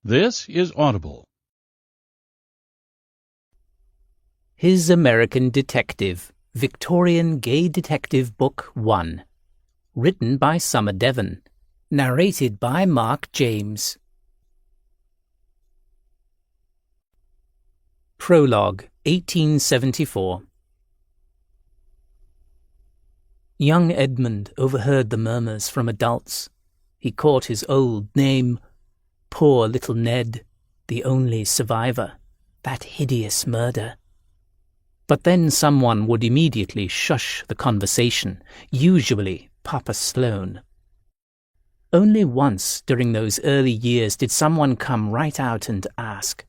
This is Audible. His American Detective, Victorian Gay Detective Book 1. Written by Summer Devon. Narrated by Mark James. Prologue, 1874. Young Edmund overheard the murmurs from adults. He caught his old name. Poor little Ned, the only survivor. That hideous murder. But then someone would immediately shush the conversation, usually Papa Sloane. Only once during those early years did someone come right out and ask.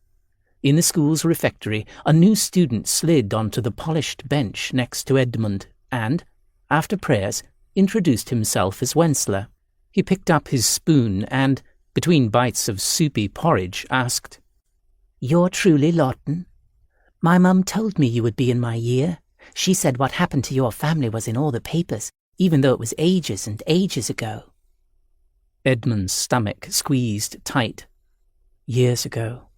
In the school's refectory, a new student slid onto the polished bench next to Edmund and, after prayers, introduced himself as Wentzler. He picked up his spoon and, between bites of soupy porridge, asked, "You're truly Lawton? My mum told me you would be in my year. She said what happened to your family was in all the papers, even though it was ages and ages ago." Edmund's stomach squeezed tight. Years ago.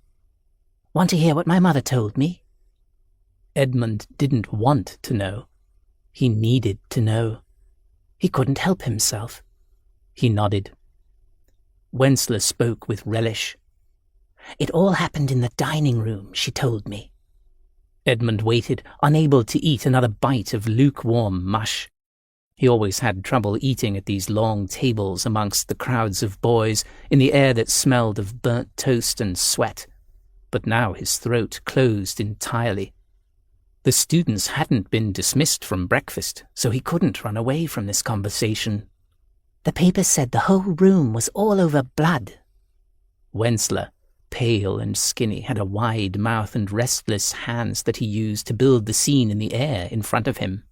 "Want to hear what my mother told me?" Edmund didn't want to know. He needed to know. He couldn't help himself. He nodded. Wentzler spoke with relish. "It all happened in the dining room, she told me." Edmund waited, unable to eat another bite of lukewarm mush. He always had trouble eating at these long tables amongst the crowds of boys, in the air that smelled of burnt toast and sweat. But now his throat closed entirely. The students hadn't been dismissed from breakfast, so he couldn't run away from this conversation. "The papers said the whole room was all over blood." Wentzler, pale and skinny, had a wide mouth and restless hands that he used to build the scene in the air in front of him.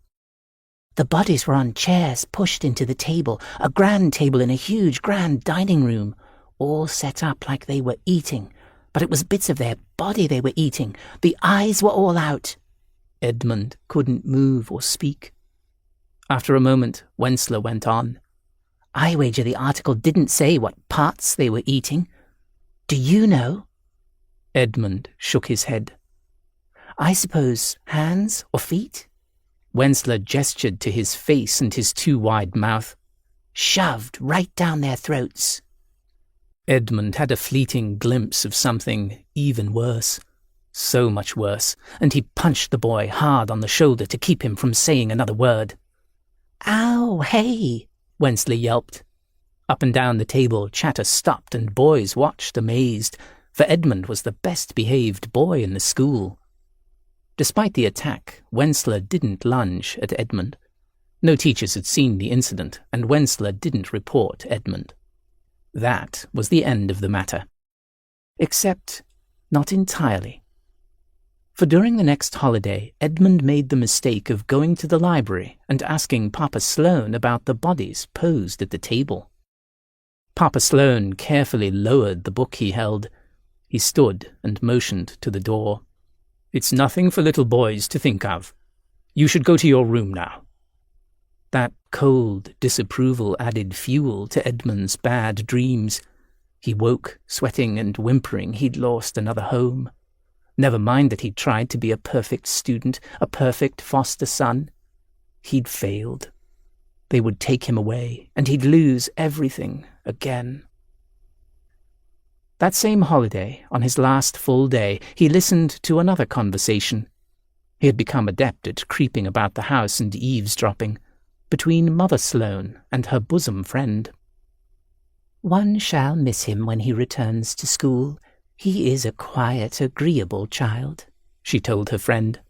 "The bodies were on chairs pushed into the table, a grand table in a huge grand dining room, all set up like they were eating, but it was bits of their body they were eating. The eyes were all out." Edmund couldn't move or speak. After a moment, Wentzler went on. "I wager the article didn't say what parts they were eating. Do you know?" Edmund shook his head. "I suppose hands or feet?" Wentzler gestured to his face and his too wide mouth. "Shoved right down their throats." Edmund had a fleeting glimpse of something even worse. So much worse, and he punched the boy hard on the shoulder to keep him from saying another word. "Ow, hey!" Wentzler yelped. Up and down the table, chatter stopped and boys watched amazed, for Edmund was the best-behaved boy in the school. Despite the attack, Wentzler didn't lunge at Edmund. No teachers had seen the incident, and Wentzler didn't report Edmund. That was the end of the matter. Except, not entirely. For during the next holiday, Edmund made the mistake of going to the library and asking Papa Sloane about the bodies posed at the table. Papa Sloane carefully lowered the book he held. He stood and motioned to the door. "It's nothing for little boys to think of. You should go to your room now." That cold disapproval added fuel to Edmund's bad dreams. He woke, sweating and whimpering he'd lost another home. Never mind that he'd tried to be a perfect student, a perfect foster son. He'd failed. They would take him away, and he'd lose everything again. That same holiday, on his last full day, he listened to another conversation. He had become adept at creeping about the house and eavesdropping, between Mother Sloane and her bosom friend. "One shall miss him when he returns to school. He is a quiet, agreeable child," she told her friend.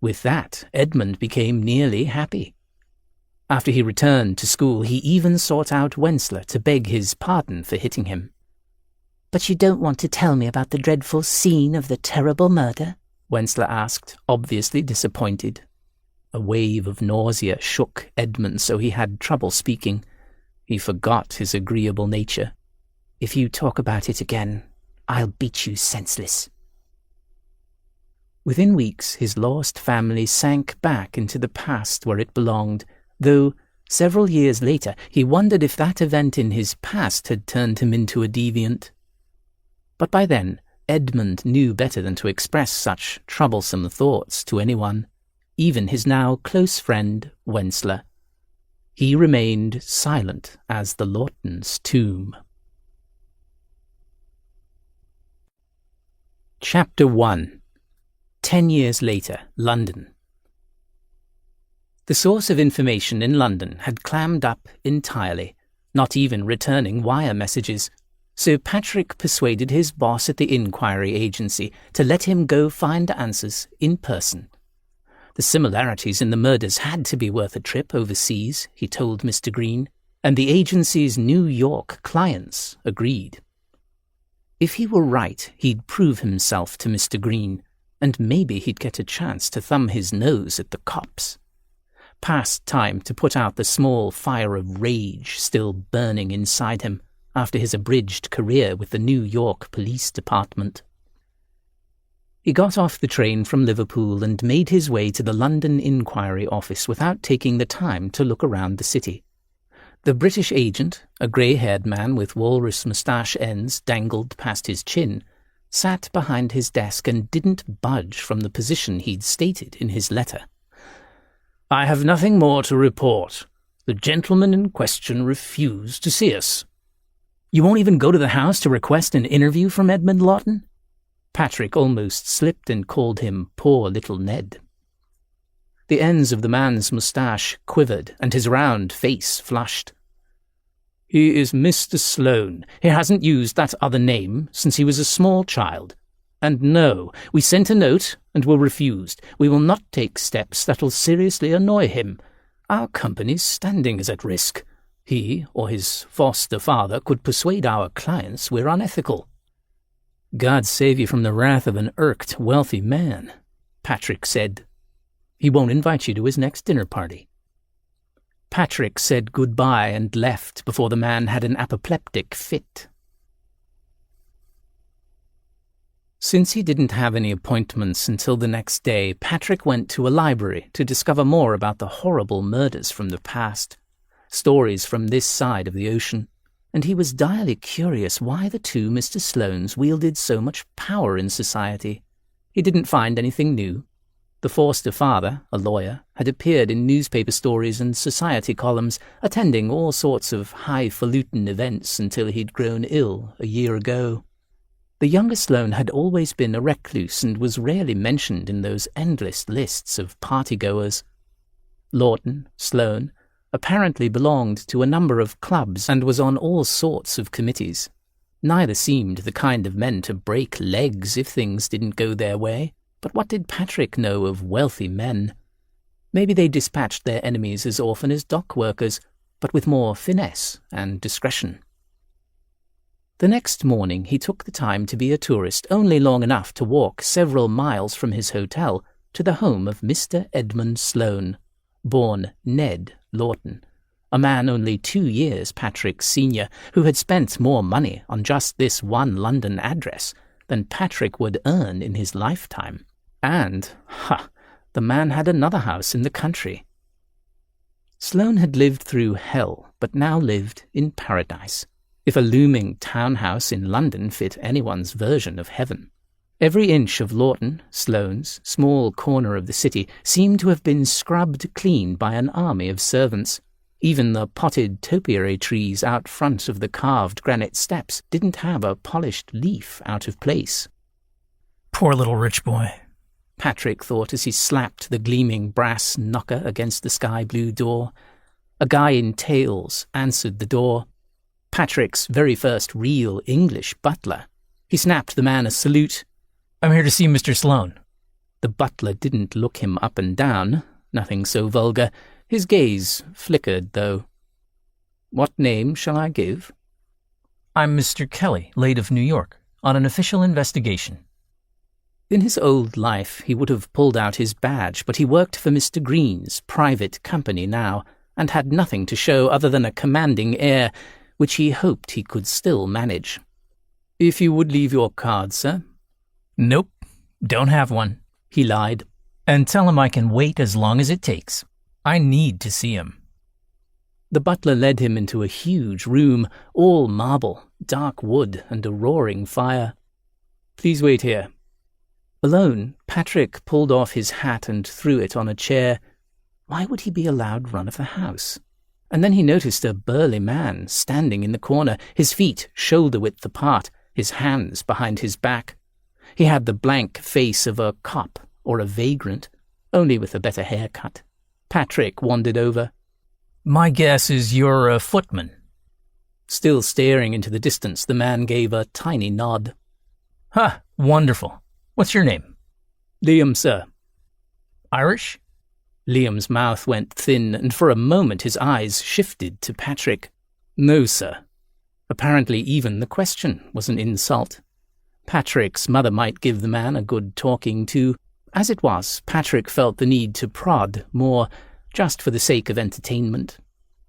With that, Edmund became nearly happy. After he returned to school, he even sought out Wentzler to beg his pardon for hitting him. "But you don't want to tell me about the dreadful scene of the terrible murder?" Wentzler asked, obviously disappointed. A wave of nausea shook Edmund so he had trouble speaking. He forgot his agreeable nature. "If you talk about it again, I'll beat you senseless." Within weeks, his lost family sank back into the past where it belonged, though several years later he wondered if that event in his past had turned him into a deviant. But by then, Edmund knew better than to express such troublesome thoughts to anyone, even his now close friend Wensler. He remained silent as the Lawtons' tomb. Chapter 1. 10 years later, London. The source of information in London had clammed up entirely, not even returning wire messages, so Patrick persuaded his boss at the inquiry agency to let him go find answers in person. The similarities in the murders had to be worth a trip overseas, he told Mr. Green, and the agency's New York clients agreed. If he were right, he'd prove himself to Mr. Green, and maybe he'd get a chance to thumb his nose at the cops. Past time to put out the small fire of rage still burning inside him after his abridged career with the New York Police Department. He got off the train from Liverpool and made his way to the London Inquiry Office without taking the time to look around the city. The British agent, a grey-haired man with walrus moustache ends dangled past his chin, sat behind his desk and didn't budge from the position he'd stated in his letter. "I have nothing more to report. The gentleman in question refused to see us." "You won't even go to the house to request an interview from Edmund Lawton?" Patrick almost slipped and called him poor little Ned. The ends of the man's moustache quivered and his round face flushed. "He is Mr. Sloane. He hasn't used that other name since he was a small child. And no, we sent a note and were refused. We will not take steps that will seriously annoy him. Our company's standing is at risk. He or his foster father could persuade our clients we're unethical." "God save you from the wrath of an irked, wealthy man," Patrick said. "He won't invite you to his next dinner party." Patrick said goodbye and left before the man had an apoplectic fit. Since he didn't have any appointments until the next day, Patrick went to a library to discover more about the horrible murders from the past, stories from this side of the ocean, and he was direly curious why the two Mr. Sloanes wielded so much power in society. He didn't find anything new. The foster father, a lawyer, had appeared in newspaper stories and society columns, attending all sorts of highfalutin events until he'd grown ill a year ago. The younger Sloane had always been a recluse and was rarely mentioned in those endless lists of partygoers. Lawton, Sloane, apparently belonged to a number of clubs and was on all sorts of committees. Neither seemed the kind of men to break legs if things didn't go their way, but what did Patrick know of wealthy men? Maybe they dispatched their enemies as often as dock workers, but with more finesse and discretion. The next morning he took the time to be a tourist only long enough to walk several miles from his hotel to the home of Mr. Edmund Sloane, born Ned Lawton, a man only 2 years Patrick's senior, who had spent more money on just this one London address than Patrick would earn in his lifetime. And, the man had another house in the country. Sloane had lived through hell, but now lived in paradise, if a looming townhouse in London fit anyone's version of heaven. Every inch of Lawton, Sloane's, small corner of the city seemed to have been scrubbed clean by an army of servants. Even the potted topiary trees out front of the carved granite steps didn't have a polished leaf out of place. "Poor little rich boy," Patrick thought as he slapped the gleaming brass knocker against the sky-blue door. A guy in tails answered the door. Patrick's very first real English butler. He snapped the man a salute. "I'm here to see Mr. Sloane." The butler didn't look him up and down, nothing so vulgar. His gaze flickered, though. "What name shall I give?" "I'm Mr. Kelly, late of New York, on an official investigation." In his old life he would have pulled out his badge, but he worked for Mr. Green's private company now, and had nothing to show other than a commanding air, which he hoped he could still manage. "If you would leave your card, sir." "Nope, don't have one," he lied. "And tell him I can wait as long as it takes. I need to see him." The butler led him into a huge room, all marble, dark wood, and a roaring fire. Please wait here." Alone, Patrick pulled off his hat and threw it on a chair. Why would he be allowed run of the house? And then he noticed a burly man standing in the corner, his feet shoulder-width apart, his hands behind his back. He had the blank face of a cop or a vagrant, only with a better haircut. Patrick wandered over. "My guess is you're a footman." Still staring into the distance, the man gave a tiny nod. "Huh, wonderful. What's your name?" "Liam, sir." "Irish?" Liam's mouth went thin, and for a moment his eyes shifted to Patrick. "No, sir." Apparently even the question was an insult. Patrick's mother might give the man a good talking to. As it was, Patrick felt the need to prod more, just for the sake of entertainment.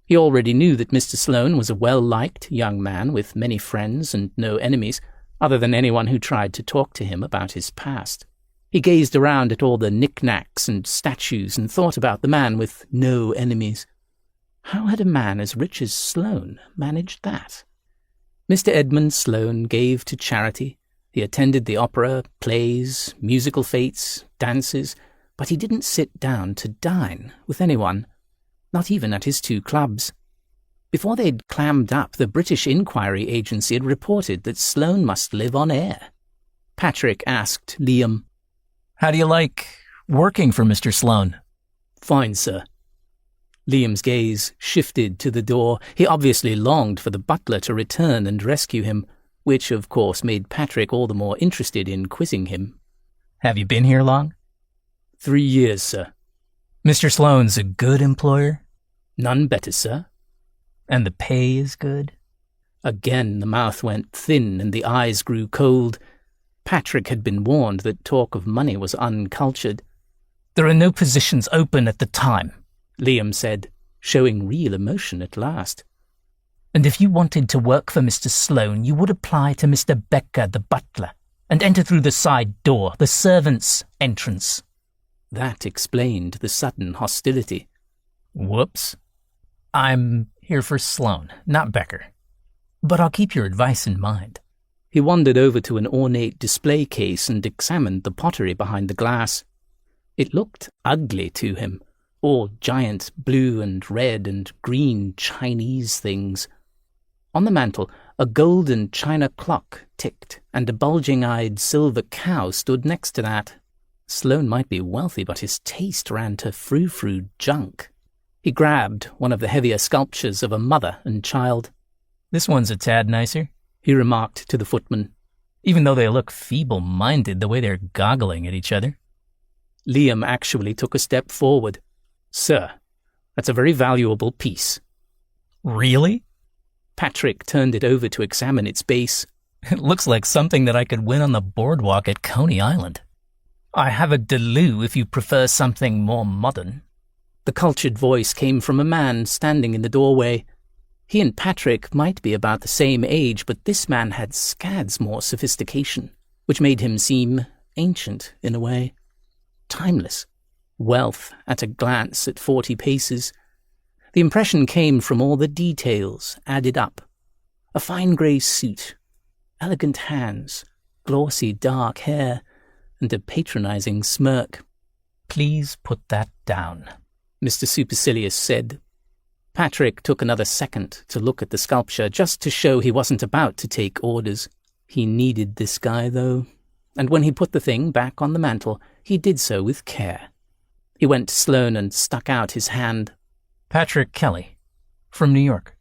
He already knew that Mr. Sloane was a well-liked young man with many friends and no enemies, other than anyone who tried to talk to him about his past. He gazed around at all the knickknacks and statues and thought about the man with no enemies. How had a man as rich as Sloane managed that? Mr. Edmund Sloane gave to charity. He attended the opera, plays, musical fetes, dances, but he didn't sit down to dine with anyone, not even at his 2 clubs. Before they'd clammed up, the British Inquiry Agency had reported that Sloane must live on air. Patrick asked Liam, "How do you like working for Mr. Sloane?" "Fine, sir." Liam's gaze shifted to the door. He obviously longed for the butler to return and rescue him, which of course made Patrick all the more interested in quizzing him. "Have you been here long?" 3 years, sir." "Mr. Sloane's a good employer?" "None better, sir." "And the pay is good?" Again the mouth went thin and the eyes grew cold. Patrick had been warned that talk of money was uncultured. "There are no positions open at the time," Liam said, showing real emotion at last. "And if you wanted to work for Mr. Sloane, you would apply to Mr. Becker, the butler, and enter through the side door, the servants' entrance." That explained the sudden hostility. "Whoops. I'm here for Sloane, not Becker. But I'll keep your advice in mind." He wandered over to an ornate display case and examined the pottery behind the glass. It looked ugly to him, all giant blue and red and green Chinese things. On the mantel, a golden china clock ticked, and a bulging-eyed silver cow stood next to that. Sloane might be wealthy, but his taste ran to frou-frou junk. He grabbed one of the heavier sculptures of a mother and child. "This one's a tad nicer," he remarked to the footman, "even though they look feeble-minded the way they're goggling at each other." Liam actually took a step forward. "Sir, that's a very valuable piece." "Really?" Patrick turned it over to examine its base. "It looks like something that I could win on the boardwalk at Coney Island. I have a Deleu if you prefer something more modern." The cultured voice came from a man standing in the doorway. He and Patrick might be about the same age, but this man had scads more sophistication, which made him seem ancient in a way. Timeless. Wealth at a glance at 40 paces. The impression came from all the details added up. A fine grey suit, elegant hands, glossy dark hair, and a patronizing smirk. "Please put that down," Mr. Supercilious said. Patrick took another second to look at the sculpture, just to show he wasn't about to take orders. He needed this guy, though, and when he put the thing back on the mantel, he did so with care. He went to Sloane and stuck out his hand. "Patrick Kelly, from New York."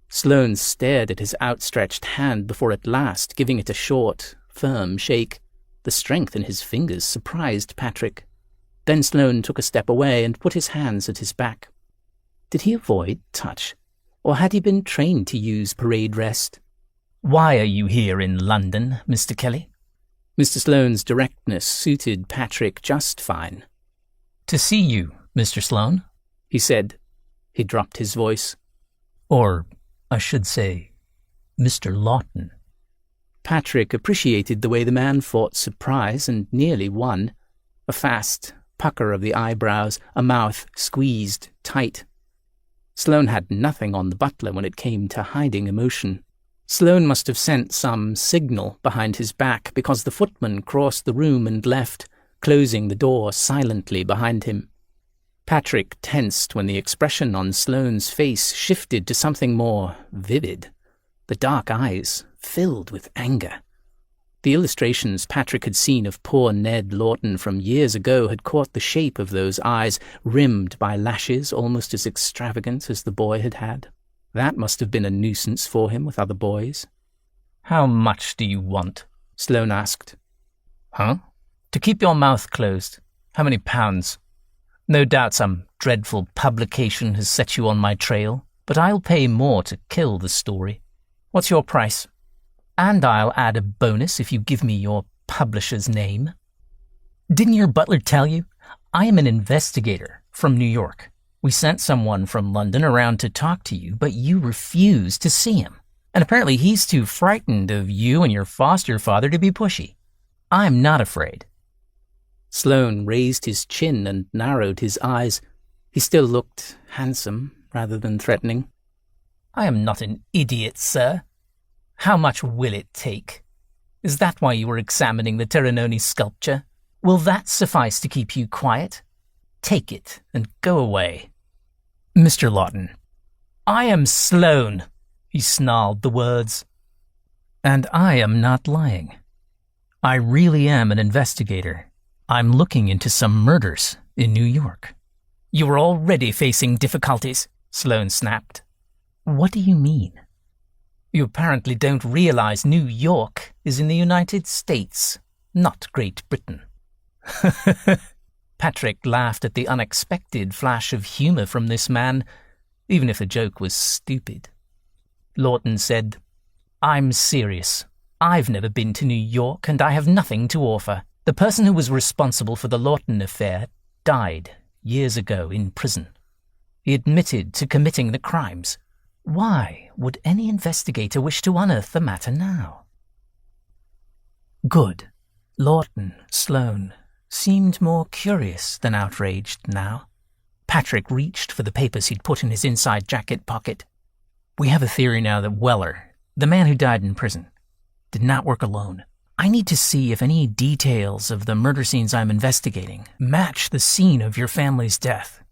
Sloane stared at his outstretched hand before at last giving it a short, firm shake. The strength in his fingers surprised Patrick. Then Sloane took a step away and put his hands at his back. Did he avoid touch, or had he been trained to use parade rest? "Why are you here in London, Mr. Kelly?" Mr. Sloane's directness suited Patrick just fine. "To see you, Mr. Sloane," he said. He dropped his voice. "Or, I should say, Mr. Lawton." Patrick appreciated the way the man fought surprise and nearly won. A fast pucker of the eyebrows, a mouth squeezed tight. Sloane had nothing on the butler when it came to hiding emotion. Sloane must have sent some signal behind his back because the footman crossed the room and left, closing the door silently behind him. Patrick tensed when the expression on Sloane's face shifted to something more vivid. The dark eyes filled with anger. The illustrations Patrick had seen of poor Ned Lawton from years ago had caught the shape of those eyes, rimmed by lashes almost as extravagant as the boy had had. That must have been a nuisance for him with other boys. "How much do you want?" Sloane asked. "Huh? To keep your mouth closed. How many pounds? No doubt some dreadful publication has set you on my trail, but I'll pay more to kill the story. What's your price? And I'll add a bonus if you give me your publisher's name." "Didn't your butler tell you? I am an investigator from New York. We sent someone from London around to talk to you, but you refused to see him. And apparently he's too frightened of you and your foster father to be pushy. I'm not afraid." Sloane raised his chin and narrowed his eyes. He still looked handsome rather than threatening. "I am not an idiot, sir. How much will it take? Is that why you were examining the Terranoni sculpture? Will that suffice to keep you quiet? Take it and go away." "Mr. Lawton." "I am Sloane." He snarled the words. "And I am not lying. I really am an investigator. I'm looking into some murders in New York." "You are already facing difficulties," Sloane snapped. "What do you mean?" "You apparently don't realize New York is in the United States, not Great Britain." Patrick laughed at the unexpected flash of humor from this man, even if the joke was stupid. Lawton said, "I'm serious. I've never been to New York, and I have nothing to offer. The person who was responsible for the Lawton affair died years ago in prison. He admitted to committing the crimes. Why would any investigator wish to unearth the matter now?" Good. Lawton, Sloane, seemed more curious than outraged now. Patrick reached for the papers he'd put in his inside jacket pocket. "We have a theory now that Weller, the man who died in prison, did not work alone. I need to see if any details of the murder scenes I'm investigating match the scene of your family's death."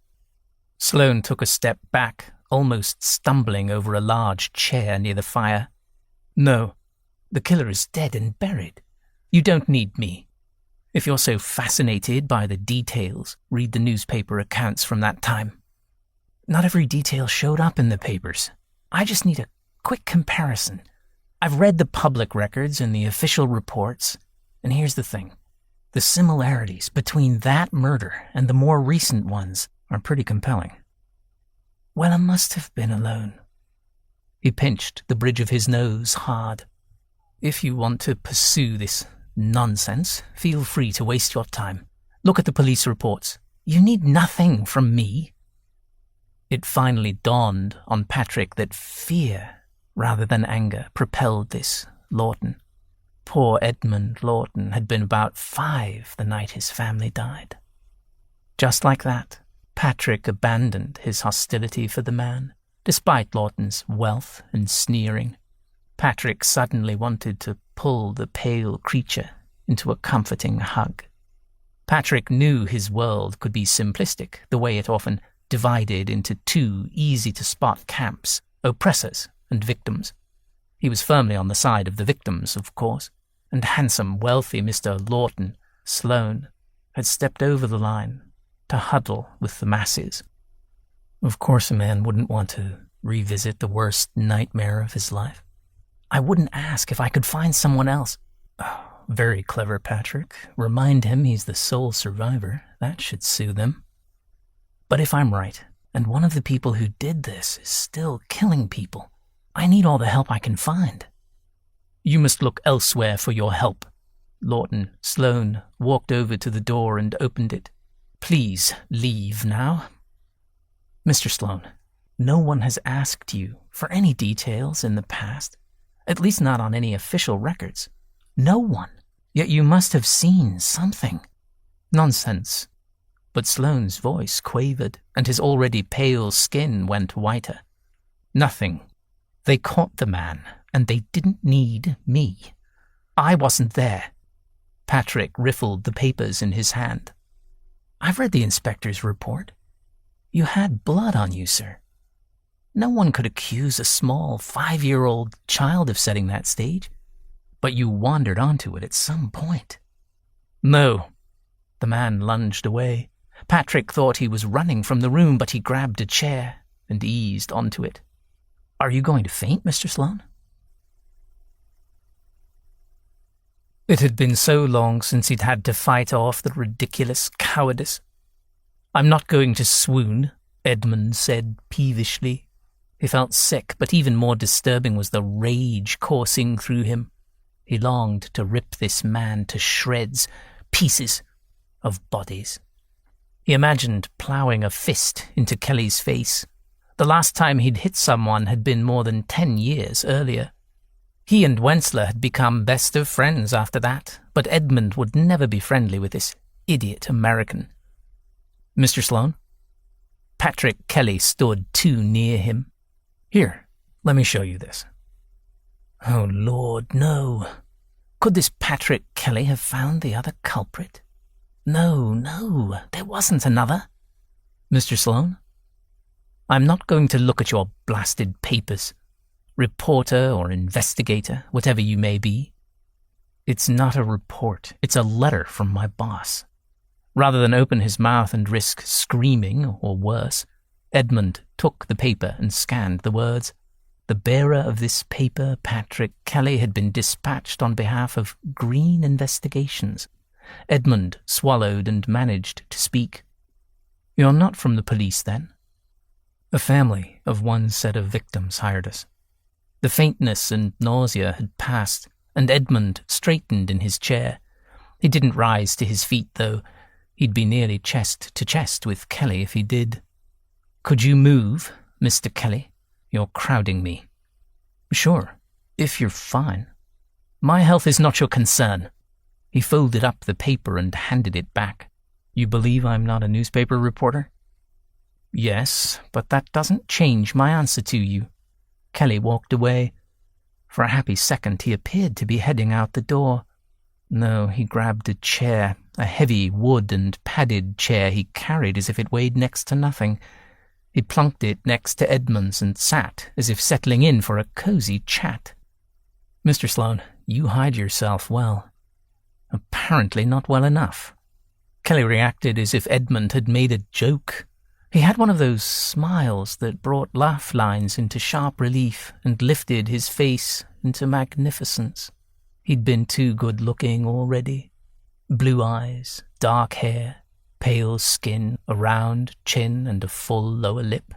Sloane took a step back, almost stumbling over a large chair near the fire. "No, the killer is dead and buried. You don't need me. If you're so fascinated by the details, read the newspaper accounts from that time." "Not every detail showed up in the papers. I just need a quick comparison. I've read the public records and the official reports, and here's the thing. The similarities between that murder and the more recent ones are pretty compelling." "Well, I must have been alone." He pinched the bridge of his nose hard. "If you want to pursue this nonsense, feel free to waste your time. Look at the police reports. You need nothing from me." It finally dawned on Patrick that fear, rather than anger, propelled this Lawton. Poor Edmund Lawton had been about 5 the night his family died. Just like that, Patrick abandoned his hostility for the man, despite Lawton's wealth and sneering. Patrick suddenly wanted to pull the pale creature into a comforting hug. Patrick knew his world could be simplistic, the way it often divided into 2 easy-to-spot camps, oppressors and victims. He was firmly on the side of the victims, of course, and handsome, wealthy Mr. Lawton, Sloane, had stepped over the line to huddle with the masses. Of course a man wouldn't want to revisit the worst nightmare of his life. "I wouldn't ask if I could find someone else." "Oh, very clever, Patrick. Remind him he's the sole survivor. That should soothe him." "But if I'm right, and one of the people who did this is still killing people, I need all the help I can find." "You must look elsewhere for your help." Lawton, Sloane, walked over to the door and opened it. "Please leave now." "Mr. Sloane, no one has asked you for any details in the past, at least not on any official records. No one. Yet you must have seen something." "Nonsense." But Sloane's voice quavered, and his already pale skin went whiter. "Nothing. They caught the man, and they didn't need me. I wasn't there. Patrick riffled the papers in his hand. I've read the inspector's report. You had blood on you, sir. No one could accuse a small 5-year-old child of setting that stage, but you wandered onto it at some point. No. The man lunged away. Patrick thought he was running from the room, but he grabbed a chair and eased onto it. Are you going to faint, Mr. Sloane? It had been so long since he'd had to fight off the ridiculous cowardice. I'm not going to swoon, Edmund said peevishly. He felt sick, but even more disturbing was the rage coursing through him. He longed to rip this man to shreds, pieces of bodies. He imagined ploughing a fist into Kelly's face. The last time he'd hit someone had been more than 10 years earlier. He and Wensler had become best of friends after that, but Edmund would never be friendly with this idiot American. Mr. Sloane? Patrick Kelly stood too near him. Here, let me show you this. Oh, Lord, no. Could this Patrick Kelly have found the other culprit? No, there wasn't another. Mr. Sloane? I'm not going to look at your blasted papers. Reporter or investigator, whatever you may be. It's not a report. It's a letter from my boss. Rather than open his mouth and risk screaming or worse, Edmund took the paper and scanned the words. The bearer of this paper, Patrick Kelly, had been dispatched on behalf of Green Investigations. Edmund swallowed and managed to speak. You're not from the police, then? A family of one set of victims hired us. The faintness and nausea had passed, and Edmund straightened in his chair. He didn't rise to his feet, though. He'd be nearly chest to chest with Kelly if he did. Could you move, Mr. Kelly? You're crowding me. Sure, if you're fine. My health is not your concern. He folded up the paper and handed it back. You believe I'm not a newspaper reporter? Yes, but that doesn't change my answer to you. Kelly walked away. For a happy second, he appeared to be heading out the door. No, he grabbed a chair, a heavy wood and padded chair he carried as if it weighed next to nothing. He plunked it next to Edmund's and sat, as if settling in for a cozy chat. Mr. Sloane, you hide yourself well. Apparently not well enough. Kelly reacted as if Edmund had made a joke. He had one of those smiles that brought laugh lines into sharp relief and lifted his face into magnificence. He'd been too good-looking already. Blue eyes, dark hair, pale skin, a round chin and a full lower lip.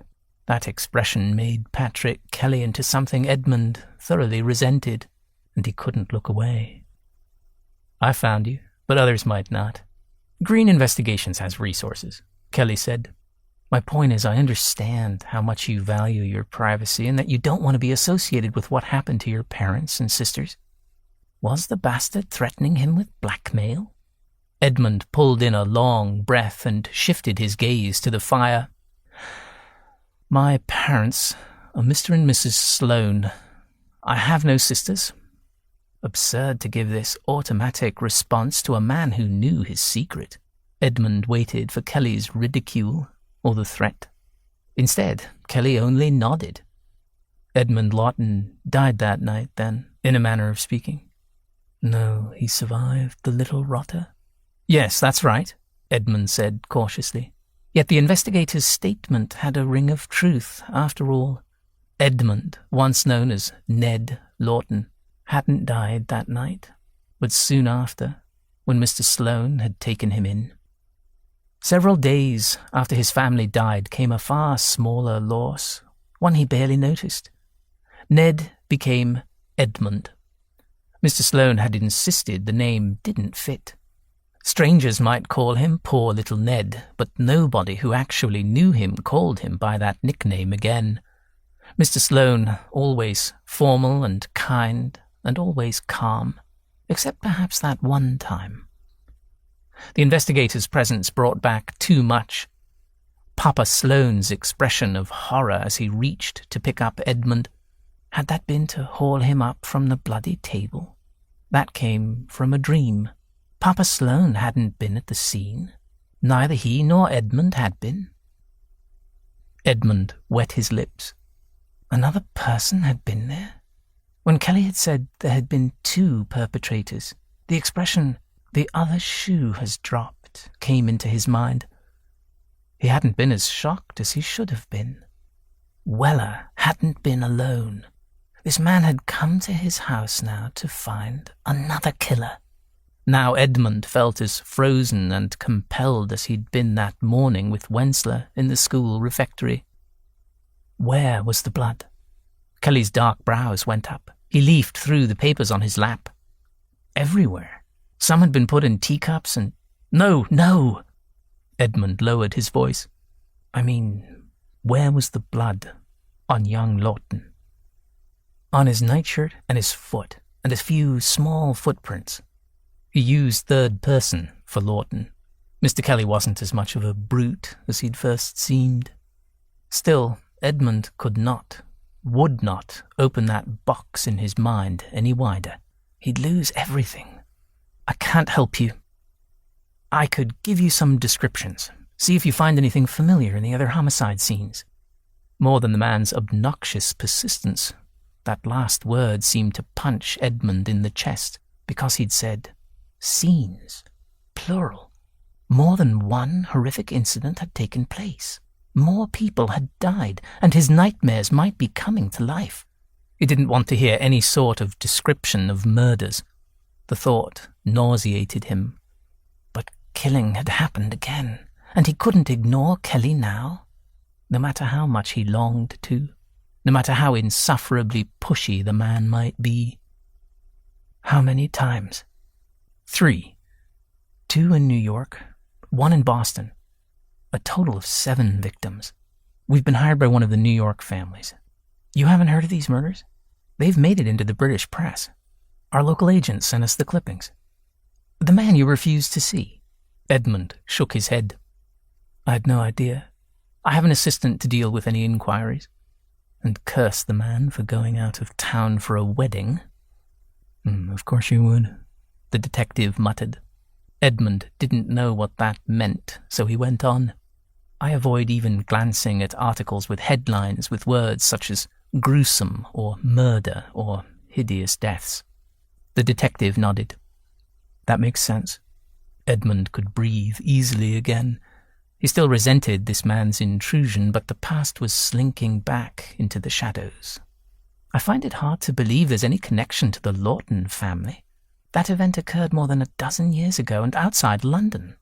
That expression made Patrick Kelly into something Edmund thoroughly resented, and he couldn't look away. I found you, but others might not. Green Investigations has resources, Kelly said. My point is, I understand how much you value your privacy and that you don't want to be associated with what happened to your parents and sisters. Was the bastard threatening him with blackmail? Edmund pulled in a long breath and shifted his gaze to the fire. My parents are Mr. and Mrs. Sloane. I have no sisters. Absurd to give this automatic response to a man who knew his secret. Edmund waited for Kelly's ridicule or the threat. Instead, Kelly only nodded. Edmund Lawton died that night, then, in a manner of speaking. No, he survived the little rotter. Yes, that's right, Edmund said cautiously. Yet the investigator's statement had a ring of truth, after all. Edmund, once known as Ned Lawton, hadn't died that night, but soon after, when Mr. Sloane had taken him in. Several days after his family died came a far smaller loss, one he barely noticed. Ned became Edmund. Mr. Sloane had insisted the name didn't fit. Strangers might call him Poor Little Ned, but nobody who actually knew him called him by that nickname again. Mr. Sloane, always formal and kind, and always calm, except perhaps that one time. The investigator's presence brought back too much. Papa Sloane's expression of horror as he reached to pick up Edmund, Had that been to haul him up from the bloody table? That came from a dream. Papa Sloane hadn't been at the scene. Neither he nor Edmund had been. Edmund wet his lips. Another person had been there? When Kelly had said there had been 2 perpetrators, the expression, "the other shoe has dropped," came into his mind. He hadn't been as shocked as he should have been. Weller hadn't been alone. This man had come to his house now to find another killer. Now Edmund felt as frozen and compelled as he'd been that morning with Wensler in the school refectory. Where was the blood? Kelly's dark brows went up. He leafed through the papers on his lap. Everywhere. Some had been put in teacups and... No! Edmund lowered his voice. I mean, where was the blood on young Lawton? On his nightshirt and his foot, and a few small footprints. He used third person for Lawton. Mr. Kelly wasn't as much of a brute as he'd first seemed. Still, Edmund would not open that box in his mind any wider. He'd lose everything. I can't help you. I could give you some descriptions. See if you find anything familiar in the other homicide scenes. More than the man's obnoxious persistence, that last word seemed to punch Edmund in the chest, because he'd said, scenes, plural. More than one horrific incident had taken place. More people had died, and his nightmares might be coming to life. He didn't want to hear any sort of description of murders. The thought nauseated him. But killing had happened again, and he couldn't ignore Kelly now, no matter how much he longed to, no matter how insufferably pushy the man might be. How many times? 3. 2 in New York, 1 in Boston. A total of 7 victims. We've been hired by one of the New York families. You haven't heard of these murders? They've made it into the British press. Our local agent sent us the clippings. The man you refused to see. Edmund shook his head. I had no idea. I have an assistant to deal with any inquiries. And curse the man for going out of town for a wedding. Of course you would, the detective muttered. Edmund didn't know what that meant, so he went on. I avoid even glancing at articles with headlines with words such as gruesome or murder or hideous deaths. The detective nodded. That makes sense. Edmund could breathe easily again. He still resented this man's intrusion, but the past was slinking back into the shadows. I find it hard to believe there's any connection to the Lawton family. That event occurred more than a dozen years ago and outside London.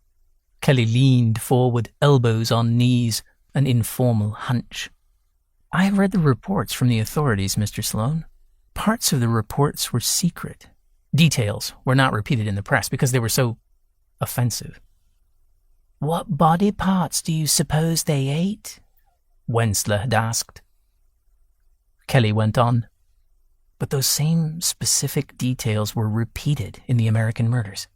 Kelly leaned forward, elbows on knees, an informal hunch. I have read the reports from the authorities, Mr. Sloane. Parts of the reports were secret. Details were not repeated in the press because they were so offensive. What body parts do you suppose they ate? Wensler had asked. Kelly went on. But those same specific details were repeated in the American murders.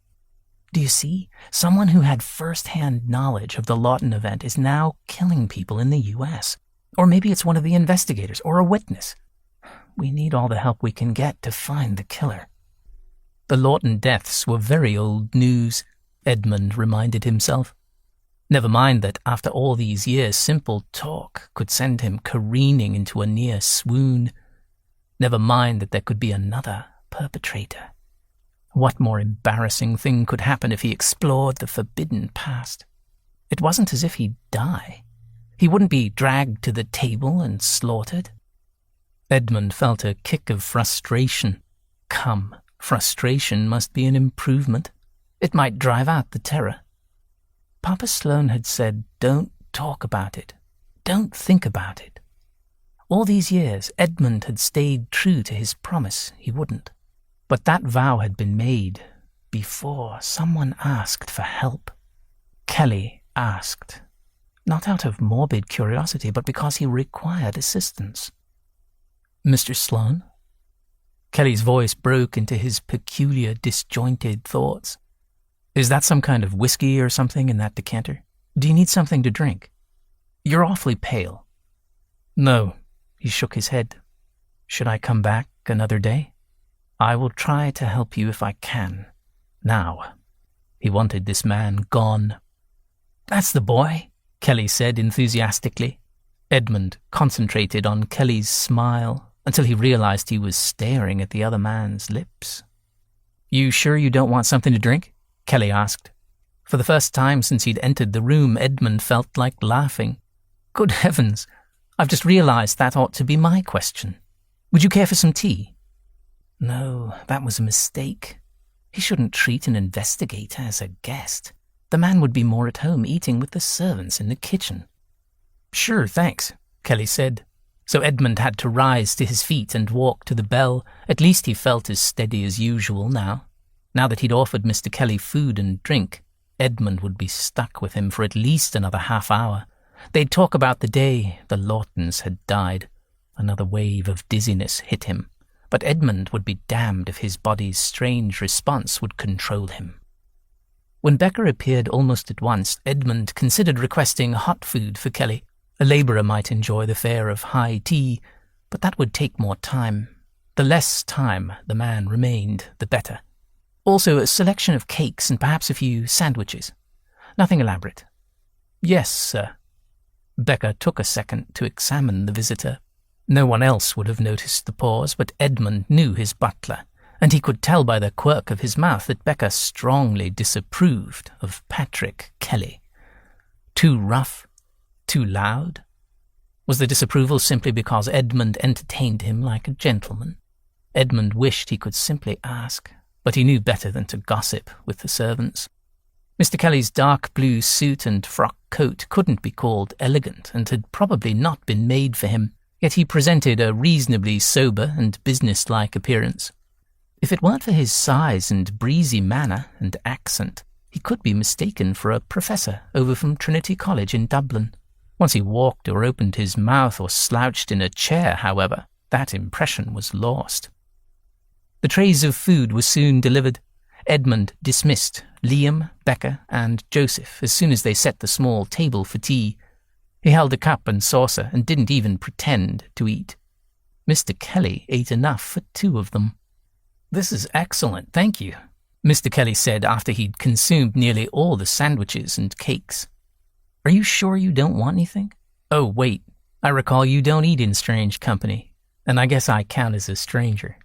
Do you see? Someone who had first-hand knowledge of the Lawton event is now killing people in the U.S. Or maybe it's one of the investigators or a witness. We need all the help we can get to find the killer. The Lawton deaths were very old news, Edmund reminded himself. Never mind that after all these years, simple talk could send him careening into a near swoon. Never mind that there could be another perpetrator. What more embarrassing thing could happen if he explored the forbidden past? It wasn't as if he'd die. He wouldn't be dragged to the table and slaughtered. Edmund felt a kick of frustration. Come, frustration must be an improvement. It might drive out the terror. Papa Sloane had said, don't talk about it. Don't think about it. All these years, Edmund had stayed true to his promise he wouldn't. But that vow had been made before someone asked for help. Kelly asked, not out of morbid curiosity, but because he required assistance. Mr. Sloane? Kelly's voice broke into his peculiar, disjointed thoughts. Is that some kind of whiskey or something in that decanter? Do you need something to drink? You're awfully pale. No. He shook his head. Should I come back another day? I will try to help you if I can. Now. He wanted this man gone. That's the boy, Kelly said enthusiastically. Edmund concentrated on Kelly's smile until he realized he was staring at the other man's lips. You sure you don't want something to drink? Kelly asked. For the first time since he'd entered the room, Edmund felt like laughing. Good heavens, I've just realized that ought to be my question. Would you care for some tea? No, that was a mistake. He shouldn't treat an investigator as a guest. The man would be more at home eating with the servants in the kitchen. Sure, thanks, Kelly said. So Edmund had to rise to his feet and walk to the bell. At least he felt as steady as usual now. Now that he'd offered Mr. Kelly food and drink, Edmund would be stuck with him for at least another half hour. They'd talk about the day the Lawtons had died. Another wave of dizziness hit him. But Edmund would be damned if his body's strange response would control him. When Becker appeared almost at once, Edmund considered requesting hot food for Kelly. A labourer might enjoy the fare of high tea, but that would take more time. The less time the man remained, the better. Also a selection of cakes and perhaps a few sandwiches. Nothing elaborate. Yes, sir. Becker took a second to examine the visitor. No one else would have noticed the pause, but Edmund knew his butler, and he could tell by the quirk of his mouth that Becker strongly disapproved of Patrick Kelly. Too rough? Too loud? Was the disapproval simply because Edmund entertained him like a gentleman? Edmund wished he could simply ask, but he knew better than to gossip with the servants. Mr. Kelly's dark blue suit and frock coat couldn't be called elegant and had probably not been made for him. Yet he presented a reasonably sober and businesslike appearance. If it weren't for his size and breezy manner and accent, he could be mistaken for a professor over from Trinity College in Dublin. Once he walked or opened his mouth or slouched in a chair, however, that impression was lost. The trays of food were soon delivered. Edmund dismissed Liam, Becker, and Joseph as soon as they set the small table for tea. He held a cup and saucer and didn't even pretend to eat. Mr. Kelly ate enough for 2 of them. This is excellent, thank you, Mr. Kelly said after he'd consumed nearly all the sandwiches and cakes. Are you sure you don't want anything? Oh, wait, I recall you don't eat in strange company, and I guess I count as a stranger.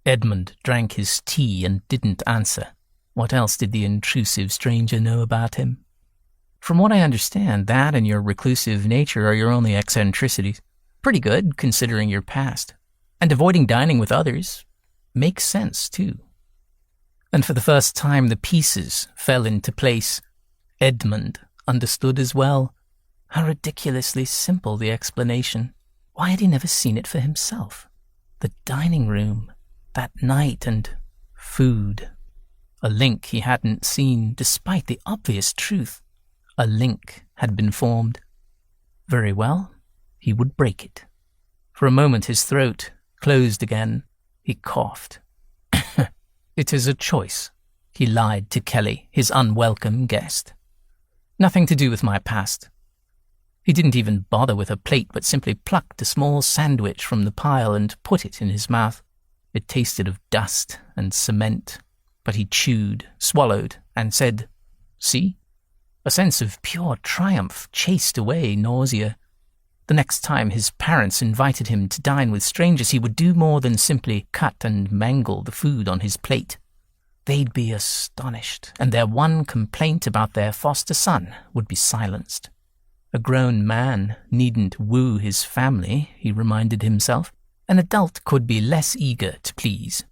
Edmund drank his tea and didn't answer. What else did the intrusive stranger know about him? From what I understand, that and your reclusive nature are your only eccentricities. Pretty good, considering your past. And avoiding dining with others makes sense, too. And for the first time, the pieces fell into place. Edmund understood as well. How ridiculously simple the explanation. Why had he never seen it for himself? The dining room, that night, and food. A link he hadn't seen, despite the obvious truth. A link had been formed. Very well, he would break it. For a moment his throat closed again. He coughed. It is a choice, he lied to Kelly, his unwelcome guest. Nothing to do with my past. He didn't even bother with a plate, but simply plucked a small sandwich from the pile and put it in his mouth. It tasted of dust and cement, but he chewed, swallowed, and said, "See?" A sense of pure triumph chased away nausea. The next time his parents invited him to dine with strangers, he would do more than simply cut and mangle the food on his plate. They'd be astonished, and their one complaint about their foster son would be silenced. A grown man needn't woo his family, he reminded himself. An adult could be less eager to please.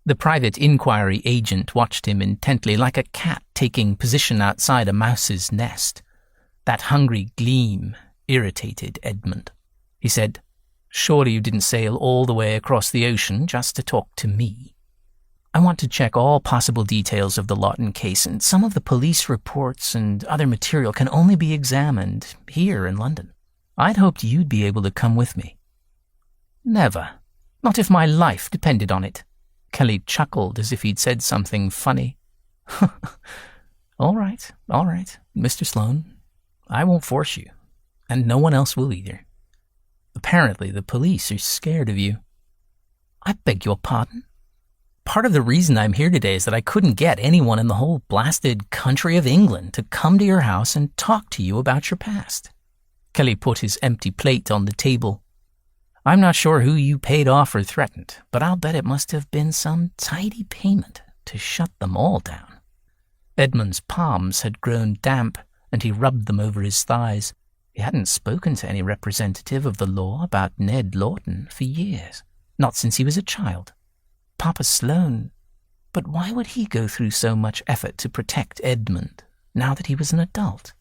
The private inquiry agent watched him intently, like a cat taking position outside a mouse's nest. That hungry gleam irritated Edmund. He said, "Surely you didn't sail all the way across the ocean just to talk to me? I want to check all possible details of the Lawton case, and some of the police reports and other material can only be examined here in London. I'd hoped you'd be able to come with me." "Never. Not if my life depended on it." Kelly chuckled as if he'd said something funny. All right, Mr. Sloane. I won't force you, and no one else will either. Apparently the police are scared of you." "I beg your pardon?" "Part of the reason I'm here today is that I couldn't get anyone in the whole blasted country of England to come to your house and talk to you about your past." Kelly put his empty plate on the table. "I'm not sure who you paid off or threatened, but I'll bet it must have been some tidy payment to shut them all down." Edmund's palms had grown damp, and he rubbed them over his thighs. He hadn't spoken to any representative of the law about Ned Lawton for years, not since he was a child. Papa Sloane, but why would he go through so much effort to protect Edmund, now that he was an adult?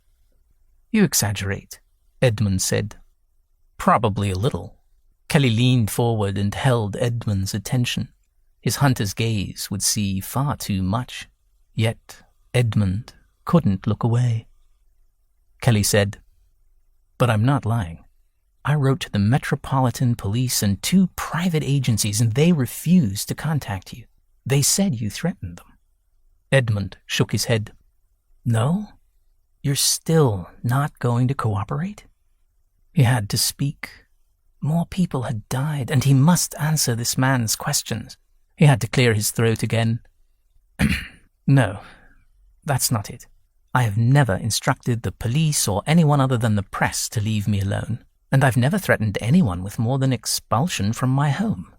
"You exaggerate," Edmund said. "Probably a little." Kelly leaned forward and held Edmund's attention. His hunter's gaze would see far too much, yet Edmund couldn't look away. Kelly said, "But I'm not lying. I wrote to the Metropolitan Police and 2 private agencies, and they refused to contact you. They said you threatened them." Edmund shook his head. "No? You're still not going to cooperate?" He had to speak. More people had died, and he must answer this man's questions. He had to clear his throat again. "No, that's not it. I have never instructed the police or anyone other than the press to leave me alone. And I've never threatened anyone with more than expulsion from my home."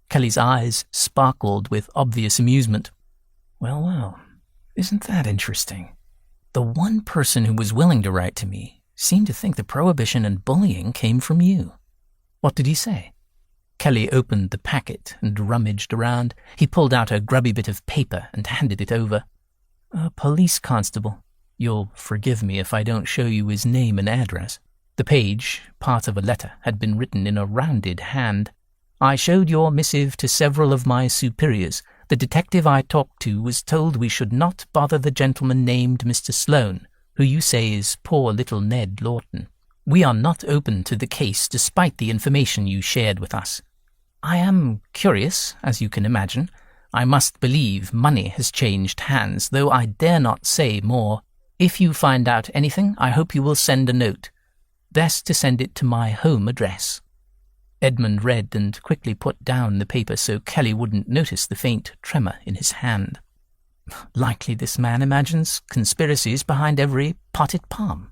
Kelly's eyes sparkled with obvious amusement. Well, isn't that interesting? The one person who was willing to write to me seemed to think the prohibition and bullying came from you." "What did he say?" Kelly opened the packet and rummaged around. He pulled out a grubby bit of paper and handed it over. "A police constable. You'll forgive me if I don't show you his name and address." The page, part of a letter, had been written in a rounded hand. "I showed your missive to several of my superiors. The detective I talked to was told we should not bother the gentleman named Mr. Sloane, who you say is poor little Ned Lawton. We are not open to the case despite the information you shared with us. I am curious, as you can imagine. I must believe money has changed hands, though I dare not say more. If you find out anything, I hope you will send a note. Best to send it to my home address." Edmund read and quickly put down the paper so Kelly wouldn't notice the faint tremor in his hand. Likely this man imagines conspiracies behind every potted palm.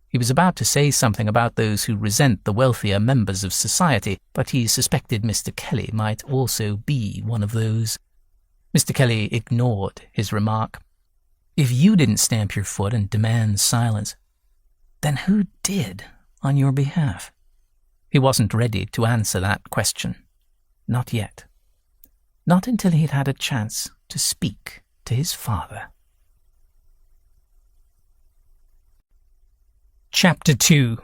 He was about to say something about those who resent the wealthier members of society, but he suspected Mr. Kelly might also be one of those. Mr. Kelly ignored his remark. "If you didn't stamp your foot and demand silence, then who did on your behalf?" He wasn't ready to answer that question. Not yet. Not until he'd had a chance to speak to his father. Chapter 2.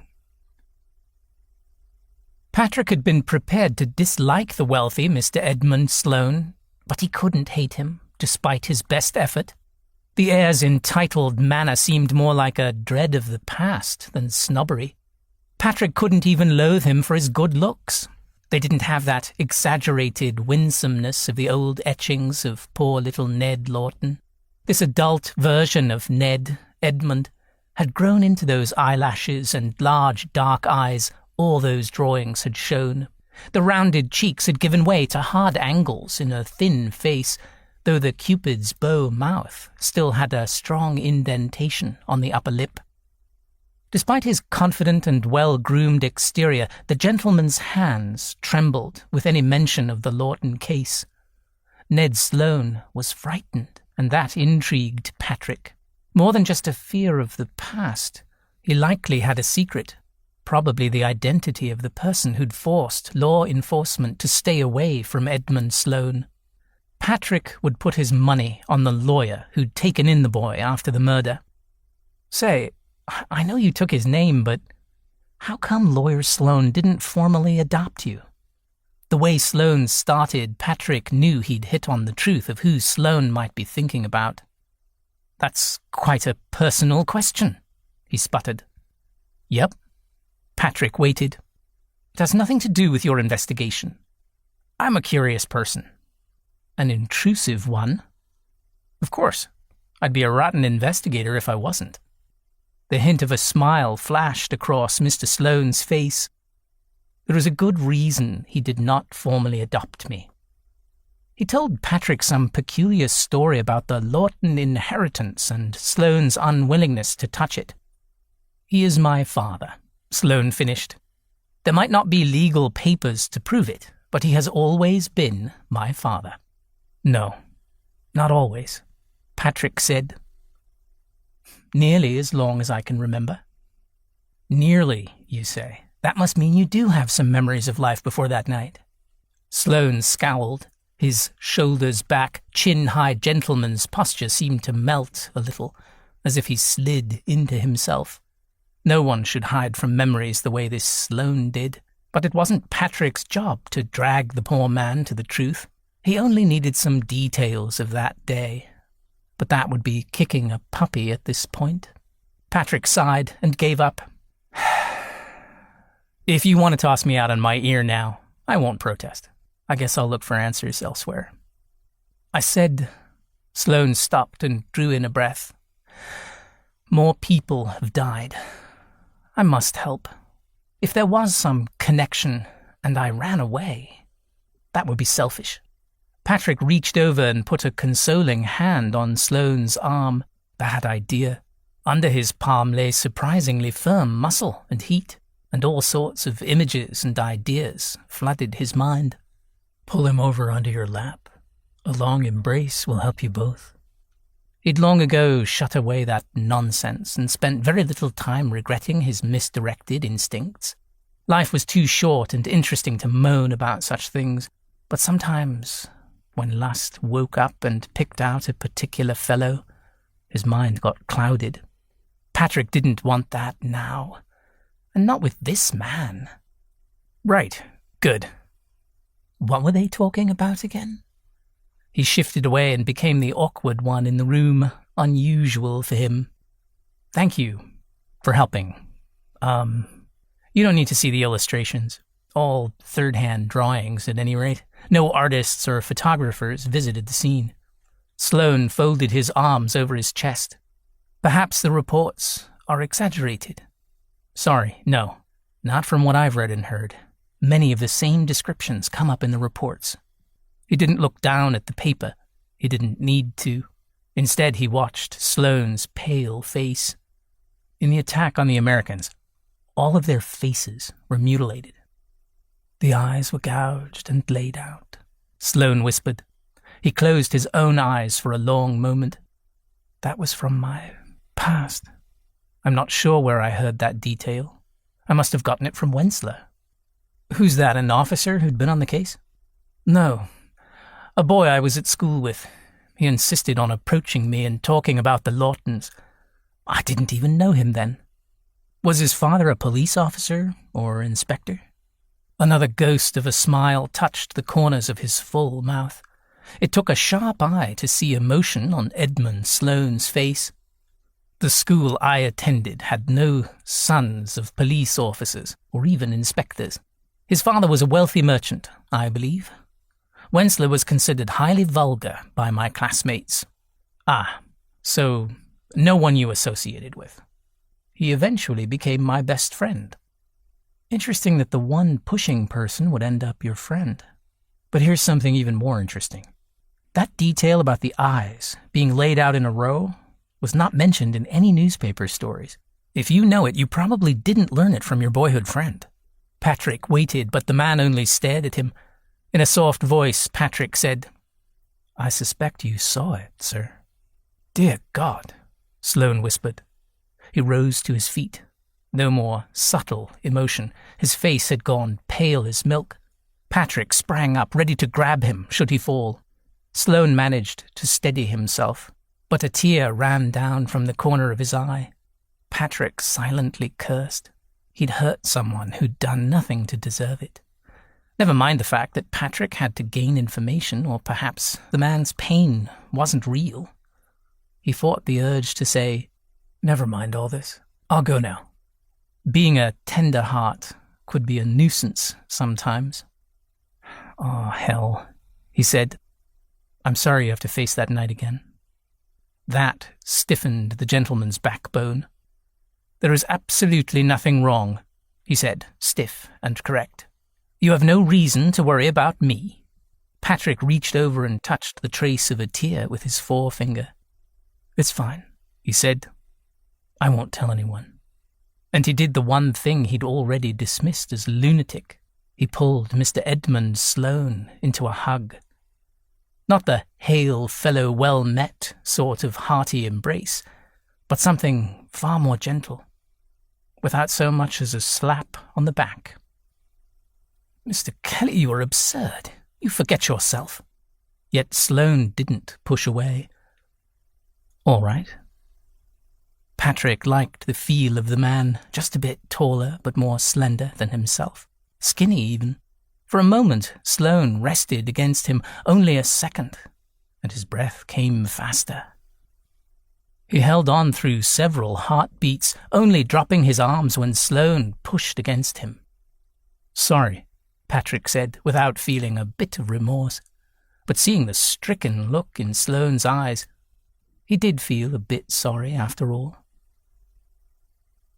Patrick had been prepared to dislike the wealthy Mr. Edmund Sloane, but he couldn't hate him, despite his best effort. The heir's entitled manner seemed more like a dread of the past than snobbery. Patrick couldn't even loathe him for his good looks. They didn't have that exaggerated winsomeness of the old etchings of poor little Ned Lawton. This adult version of Ned, Edmund, had grown into those eyelashes and large dark eyes all those drawings had shown. The rounded cheeks had given way to hard angles in a thin face, though the Cupid's bow mouth still had a strong indentation on the upper lip. Despite his confident and well-groomed exterior, the gentleman's hands trembled with any mention of the Lawton case. Ned Sloane was frightened, and that intrigued Patrick. More than just a fear of the past, he likely had a secret, probably the identity of the person who'd forced law enforcement to stay away from Edmund Sloane. Patrick would put his money on the lawyer who'd taken in the boy after the murder. "Say, I know you took his name, but how come Lawyer Sloane didn't formally adopt you?" The way Sloane started, Patrick knew he'd hit on the truth of who Sloane might be thinking about. "That's quite a personal question," he sputtered. "Yep." Patrick waited. "It has nothing to do with your investigation. I'm a curious person." "An intrusive one?" "Of course. I'd be a rotten investigator if I wasn't." The hint of a smile flashed across Mr. Sloane's face. There was a good reason he did not formally adopt me. He told Patrick some peculiar story about the Lawton inheritance and Sloane's unwillingness to touch it. He is my father, Sloane finished. There might not be legal papers to prove it, but he has always been my father. No, not always, Patrick said. Nearly as long as I can remember. Nearly, you say. That must mean you do have some memories of life before that night. Sloane scowled. His shoulders back, chin-high gentleman's posture seemed to melt a little, as if he slid into himself. No one should hide from memories the way this Sloane did, but it wasn't Patrick's job to drag the poor man to the truth. He only needed some details of that day. But that would be kicking a puppy at this point. Patrick sighed and gave up. If you want to toss me out on my ear now, I won't protest. I guess I'll look for answers elsewhere. I said. Sloane stopped and drew in a breath. More people have died. I must help. If there was some connection and I ran away, that would be selfish. Patrick reached over and put a consoling hand on Sloane's arm. Bad idea. Under his palm lay surprisingly firm muscle and heat, and all sorts of images and ideas flooded his mind. Pull him over onto your lap. A long embrace will help you both. He'd long ago shut away that nonsense and spent very little time regretting his misdirected instincts. Life was too short and interesting to moan about such things, but sometimes, when lust woke up and picked out a particular fellow, his mind got clouded. Patrick didn't want that now, and not with this man. Right, good. What were they talking about again? He shifted away and became the awkward one in the room, unusual for him. Thank you for helping. You don't need to see the illustrations. All third-hand drawings, at any rate. No artists or photographers visited the scene. Sloane folded his arms over his chest. Perhaps the reports are exaggerated. Sorry, no, not from what I've read and heard. Many of the same descriptions come up in the reports. He didn't look down at the paper. He didn't need to. Instead, he watched Sloane's pale face. In the attack on the Americans, all of their faces were mutilated. The eyes were gouged and laid out, Sloane whispered. He closed his own eyes for a long moment. That was from my past. I'm not sure where I heard that detail. I must have gotten it from Wensler. Who's that, an officer who'd been on the case? No. A boy I was at school with. He insisted on approaching me and talking about the Lawtons. I didn't even know him then. Was his father a police officer or inspector? Another ghost of a smile touched the corners of his full mouth. It took a sharp eye to see emotion on Edmund Sloane's face. The school I attended had no sons of police officers or even inspectors. His father was a wealthy merchant, I believe. Wensler was considered highly vulgar by my classmates. Ah, so no one you associated with. He eventually became my best friend. Interesting that the one pushing person would end up your friend. But here's something even more interesting. That detail about the eyes being laid out in a row was not mentioned in any newspaper stories. If you know it, you probably didn't learn it from your boyhood friend. Patrick waited, but the man only stared at him. In a soft voice, Patrick said, I suspect you saw it, sir. Dear God, Sloane whispered. He rose to his feet. No more subtle emotion. His face had gone pale as milk. Patrick sprang up, ready to grab him should he fall. Sloane managed to steady himself, but a tear ran down from the corner of his eye. Patrick silently cursed. He'd hurt someone who'd done nothing to deserve it. Never mind the fact that Patrick had to gain information, or perhaps the man's pain wasn't real. He fought the urge to say, Never mind all this. I'll go now. Being a tender heart could be a nuisance sometimes. Oh, hell, he said. I'm sorry you have to face that night again. That stiffened the gentleman's backbone. There is absolutely nothing wrong, he said, stiff and correct. You have no reason to worry about me. Patrick reached over and touched the trace of a tear with his forefinger. It's fine, he said. I won't tell anyone. And he did the one thing he'd already dismissed as lunatic. He pulled Mr. Edmund Sloane into a hug. Not the hail fellow well met sort of hearty embrace, but something far more gentle, without so much as a slap on the back. Mr. Kelly, you are absurd. You forget yourself. Yet Sloane didn't push away. All right. Patrick liked the feel of the man, just a bit taller but more slender than himself. Skinny even. For a moment, Sloane rested against him, only a second, and his breath came faster. He held on through several heartbeats, only dropping his arms when Sloane pushed against him. Sorry, Patrick said, without feeling a bit of remorse. But seeing the stricken look in Sloane's eyes, he did feel a bit sorry after all.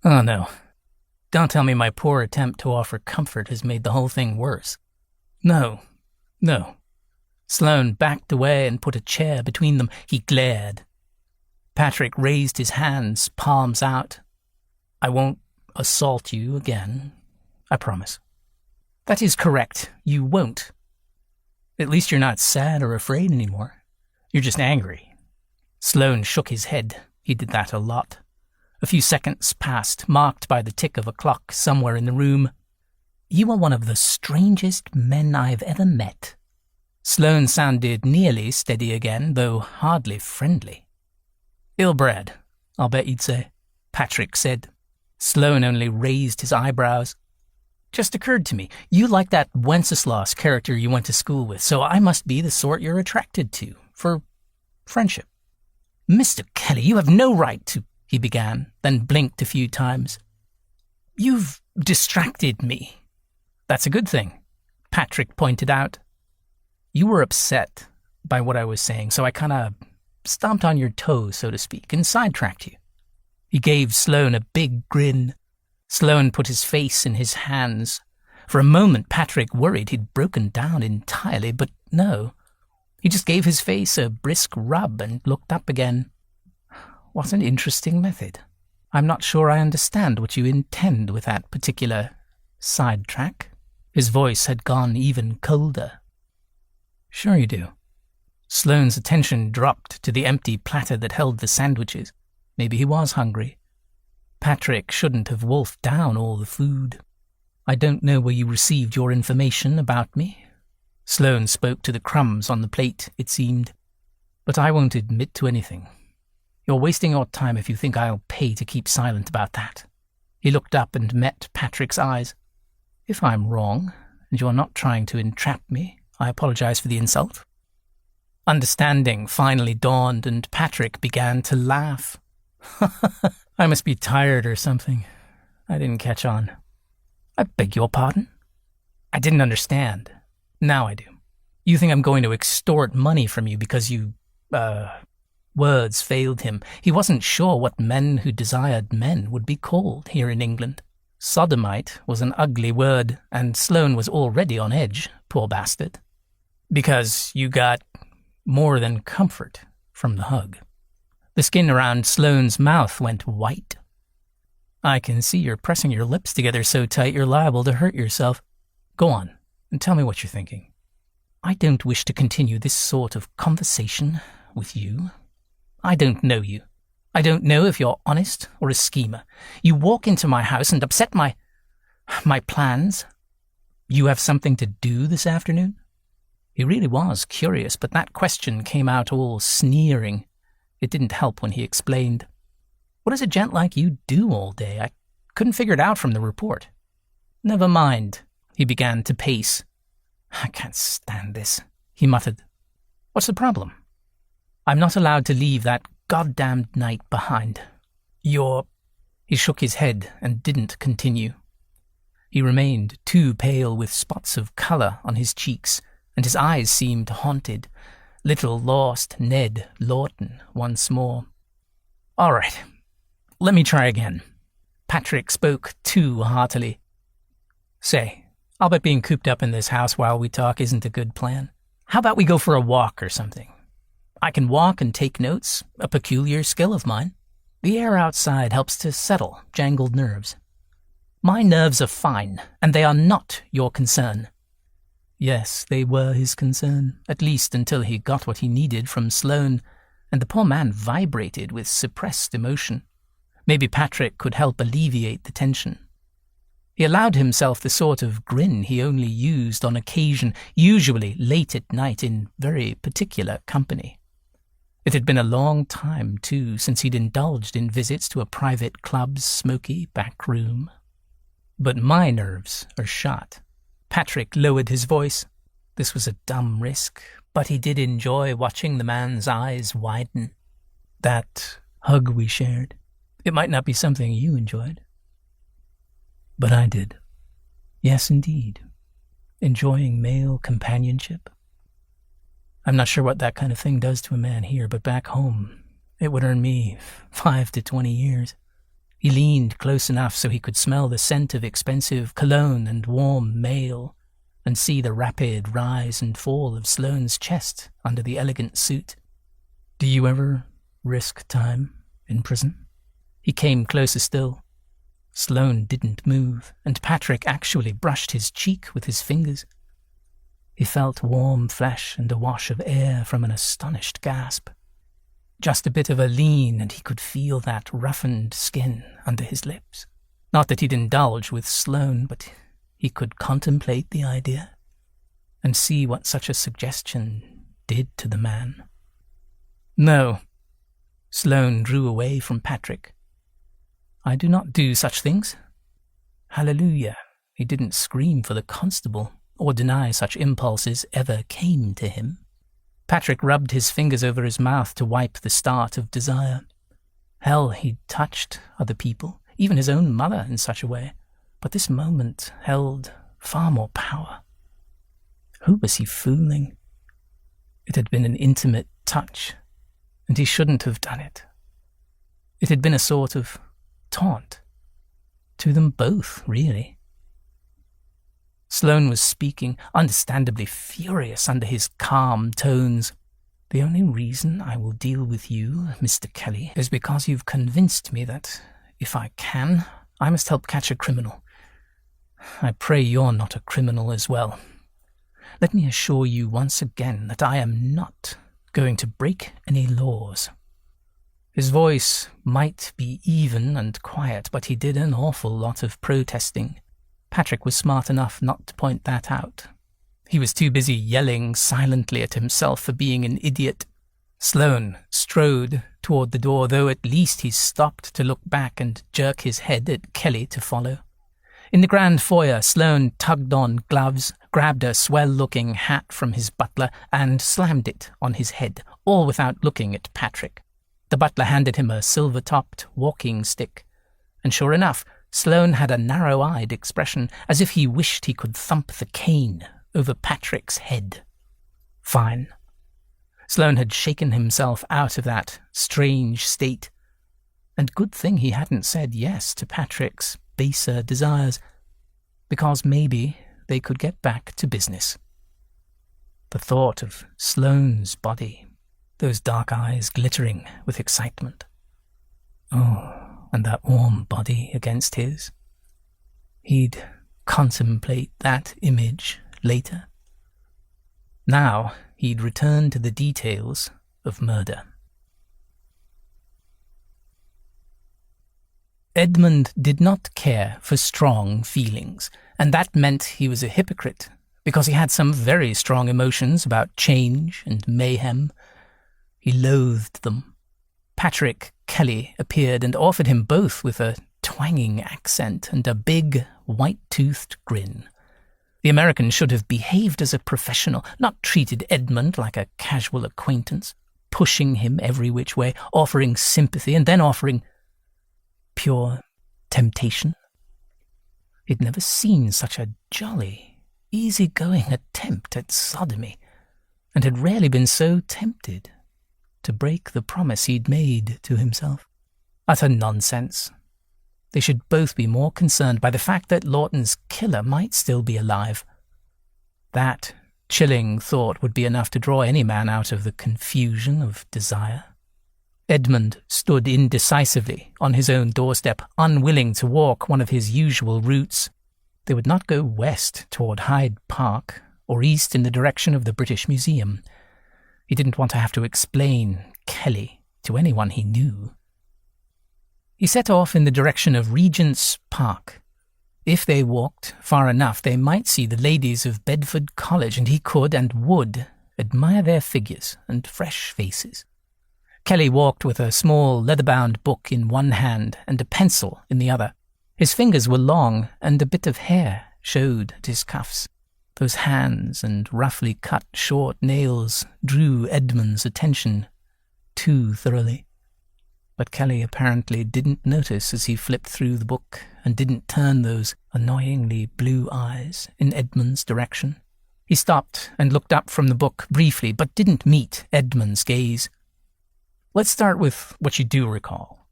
Oh no. Don't tell me my poor attempt to offer comfort has made the whole thing worse. No. Sloane backed away and put a chair between them. He glared. Patrick raised his hands, palms out. I won't assault you again. I promise. That is correct. You won't. At least you're not sad or afraid anymore. You're just angry. Sloane shook his head. He did that a lot. A few seconds passed, marked by the tick of a clock somewhere in the room. You are one of the strangest men I've ever met. Sloane sounded nearly steady again, though hardly friendly. Ill-bred, I'll bet you'd say, Patrick said. Sloane only raised his eyebrows. Just occurred to me, you like that Wenceslas character you went to school with, so I must be the sort you're attracted to, for friendship. Mr. Kelly, you have no right to, he began, then blinked a few times. You've distracted me. That's a good thing, Patrick pointed out. You were upset by what I was saying, so I kind of stomped on your toes, so to speak, and sidetracked you. He gave Sloane a big grin. Sloane put his face in his hands. For a moment, Patrick worried he'd broken down entirely, but no. He just gave his face a brisk rub and looked up again. What an interesting method. I'm not sure I understand what you intend with that particular sidetrack. His voice had gone even colder. Sure you do. Sloane's attention dropped to the empty platter that held the sandwiches. Maybe he was hungry. Patrick shouldn't have wolfed down all the food. I don't know where you received your information about me. Sloane spoke to the crumbs on the plate, it seemed. But I won't admit to anything. You're wasting your time if you think I'll pay to keep silent about that. He looked up and met Patrick's eyes. If I'm wrong, and you're not trying to entrap me, I apologize for the insult. Understanding finally dawned, and Patrick began to laugh. I must be tired or something. I didn't catch on. I beg your pardon? I didn't understand. Now I do. You think I'm going to extort money from you because you, Words failed him. He wasn't sure what men who desired men would be called here in England. Sodomite was an ugly word, and Sloane was already on edge, poor bastard. Because you got more than comfort from the hug. The skin around Sloane's mouth went white. I can see you're pressing your lips together so tight you're liable to hurt yourself. Go on, and tell me what you're thinking. I don't wish to continue this sort of conversation with you. I don't know you. I don't know if you're honest or a schemer. You walk into my house and upset my plans. You have something to do this afternoon? He really was curious, but that question came out all sneering. It didn't help when he explained. What does a gent like you do all day? I couldn't figure it out from the report. Never mind. He began to pace. I can't stand this, he muttered. What's the problem? I'm not allowed to leave that goddamned night behind. He shook his head and didn't continue. He remained too pale with spots of colour on his cheeks, and his eyes seemed haunted. Little lost Ned Lawton once more. All right, let me try again. Patrick spoke too heartily. Say, I'll bet being cooped up in this house while we talk isn't a good plan. How about we go for a walk or something? I can walk and take notes, a peculiar skill of mine. The air outside helps to settle jangled nerves. My nerves are fine, and they are not your concern. Yes, they were his concern, at least until he got what he needed from Sloane, and the poor man vibrated with suppressed emotion. Maybe Patrick could help alleviate the tension. He allowed himself the sort of grin he only used on occasion, usually late at night in very particular company. It had been a long time, too, since he'd indulged in visits to a private club's smoky back room. But my nerves are shot. Patrick lowered his voice. This was a dumb risk, but he did enjoy watching the man's eyes widen. That hug we shared, it might not be something you enjoyed. But I did. Yes, indeed. Enjoying male companionship. I'm not sure what that kind of thing does to a man here, but back home, it would earn me 5 to 20 years. He leaned close enough so he could smell the scent of expensive cologne and warm mail, and see the rapid rise and fall of Sloane's chest under the elegant suit. Do you ever risk time in prison? He came closer still. Sloane didn't move, and Patrick actually brushed his cheek with his fingers. He felt warm flesh and a wash of air from an astonished gasp. Just a bit of a lean, and he could feel that roughened skin under his lips. Not that he'd indulge with Sloane, but he could contemplate the idea and see what such a suggestion did to the man. No. Sloane drew away from Patrick. I do not do such things. Hallelujah, he didn't scream for the constable or deny such impulses ever came to him. Patrick rubbed his fingers over his mouth to wipe the start of desire. Hell, he'd touched other people, even his own mother, in such a way, but this moment held far more power. Who was he fooling? It had been an intimate touch, and he shouldn't have done it. It had been a sort of taunt. To them both, really. Sloane was speaking, understandably furious under his calm tones. The only reason I will deal with you, Mr. Kelly, is because you've convinced me that, if I can, I must help catch a criminal. I pray you're not a criminal as well. Let me assure you once again that I am not going to break any laws. His voice might be even and quiet, but he did an awful lot of protesting. Patrick was smart enough not to point that out. He was too busy yelling silently at himself for being an idiot. Sloane strode toward the door, though at least he stopped to look back and jerk his head at Kelly to follow. In the grand foyer, Sloane tugged on gloves, grabbed a swell-looking hat from his butler, and slammed it on his head, all without looking at Patrick. The butler handed him a silver-topped walking stick, and sure enough, Sloane had a narrow-eyed expression, as if he wished he could thump the cane over Patrick's head. Fine. Sloane had shaken himself out of that strange state, and good thing he hadn't said yes to Patrick's baser desires, because maybe they could get back to business. The thought of Sloane's body, those dark eyes glittering with excitement. Oh, and that warm body against his. He'd contemplate that image later. Now he'd return to the details of murder. Edmund did not care for strong feelings, and that meant he was a hypocrite, because he had some very strong emotions about change and mayhem. He loathed them. Patrick Kelly appeared and offered him both with a twanging accent and a big, white-toothed grin. The American should have behaved as a professional, not treated Edmund like a casual acquaintance, pushing him every which way, offering sympathy, and then offering pure temptation. He'd never seen such a jolly, easy-going attempt at sodomy, and had rarely been so tempted to break the promise he'd made to himself. Utter nonsense. They should both be more concerned by the fact that Lawton's killer might still be alive. That chilling thought would be enough to draw any man out of the confusion of desire. Edmund stood indecisively on his own doorstep, unwilling to walk one of his usual routes. They would not go west toward Hyde Park, or east in the direction of the British Museum. He didn't want to have to explain Kelly to anyone he knew. He set off in the direction of Regent's Park. If they walked far enough, they might see the ladies of Bedford College, and he could and would admire their figures and fresh faces. Kelly walked with a small leather-bound book in one hand and a pencil in the other. His fingers were long, and a bit of hair showed at his cuffs. Those hands and roughly cut short nails drew Edmund's attention too thoroughly. But Kelly apparently didn't notice as he flipped through the book and didn't turn those annoyingly blue eyes in Edmund's direction. He stopped and looked up from the book briefly, but didn't meet Edmund's gaze. "Let's start with what you do recall."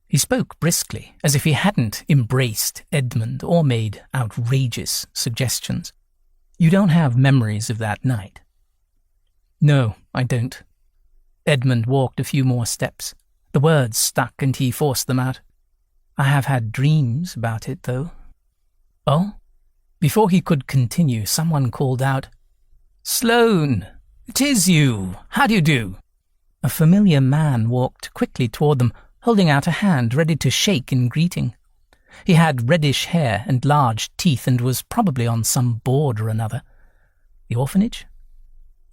He spoke briskly, as if he hadn't embraced Edmund or made outrageous suggestions. "You don't have memories of that night?" "No, I don't." Edmund walked a few more steps. The words stuck and he forced them out. "I have had dreams about it, though." "Oh?" Before he could continue, someone called out, "Sloane! It is you! How do you do?" A familiar man walked quickly toward them, holding out a hand ready to shake in greeting. He had reddish hair and large teeth and was probably on some board or another. The orphanage?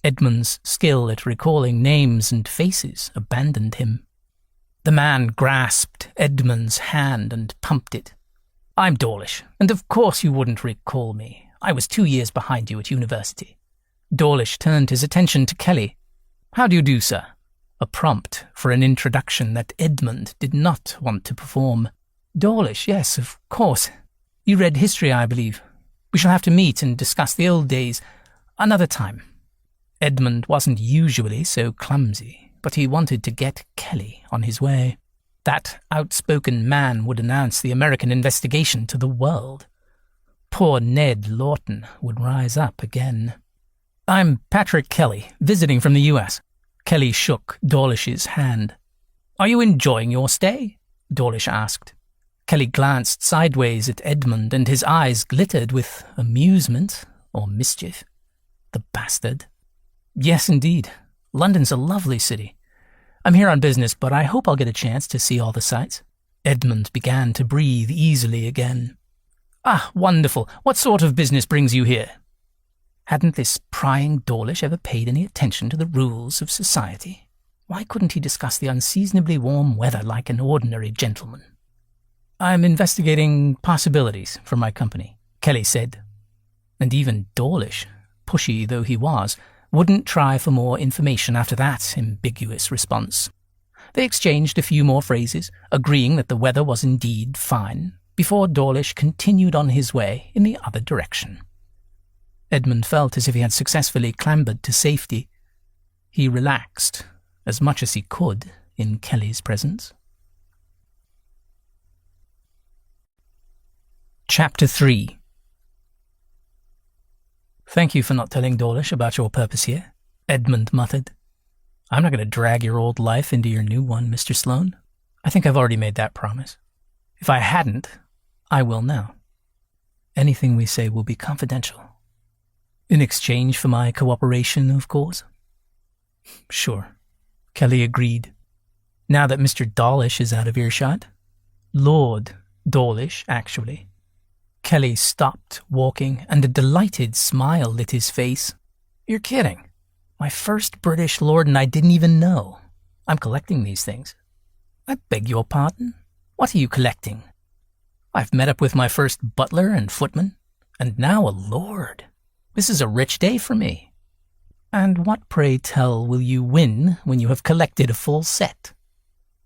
Edmund's skill at recalling names and faces abandoned him. The man grasped Edmund's hand and pumped it. "I'm Dawlish, and of course you wouldn't recall me. I was 2 years behind you at university." Dawlish turned his attention to Kelly. "How do you do, sir?" A prompt for an introduction that Edmund did not want to perform. "Dawlish, yes, of course. You read history, I believe. We shall have to meet and discuss the old days another time." Edmund wasn't usually so clumsy, but he wanted to get Kelly on his way. That outspoken man would announce the American investigation to the world. Poor Ned Lawton would rise up again. "I'm Patrick Kelly, visiting from the U.S. Kelly shook Dawlish's hand. "Are you enjoying your stay?" Dawlish asked. Kelly glanced sideways at Edmund, and his eyes glittered with amusement or mischief. The bastard. "Yes, indeed. London's a lovely city. I'm here on business, but I hope I'll get a chance to see all the sights." Edmund began to breathe easily again. "Ah, wonderful. What sort of business brings you here?" Hadn't this prying Dawlish ever paid any attention to the rules of society? Why couldn't he discuss the unseasonably warm weather like an ordinary gentleman? "I'm investigating possibilities for my company," Kelly said. And even Dawlish, pushy though he was, wouldn't try for more information after that ambiguous response. They exchanged a few more phrases, agreeing that the weather was indeed fine, before Dawlish continued on his way in the other direction. Edmund felt as if he had successfully clambered to safety. He relaxed as much as he could in Kelly's presence. Chapter 3. "Thank you for not telling Dawlish about your purpose here," Edmund muttered. "I'm not going to drag your old life into your new one, Mr. Sloane. I think I've already made that promise. If I hadn't, I will now. Anything we say will be confidential. In exchange for my cooperation, of course." "Sure," Kelly agreed. Now that Mr. Dawlish is out of earshot, Lord Dawlish, actually. Kelly stopped walking, and a delighted smile lit his face. "You're kidding. My first British lord and I didn't even know. I'm collecting these things." "I beg your pardon? What are you collecting?" "I've met up with my first butler and footman, and now a lord. This is a rich day for me." "And what, pray tell, will you win when you have collected a full set?"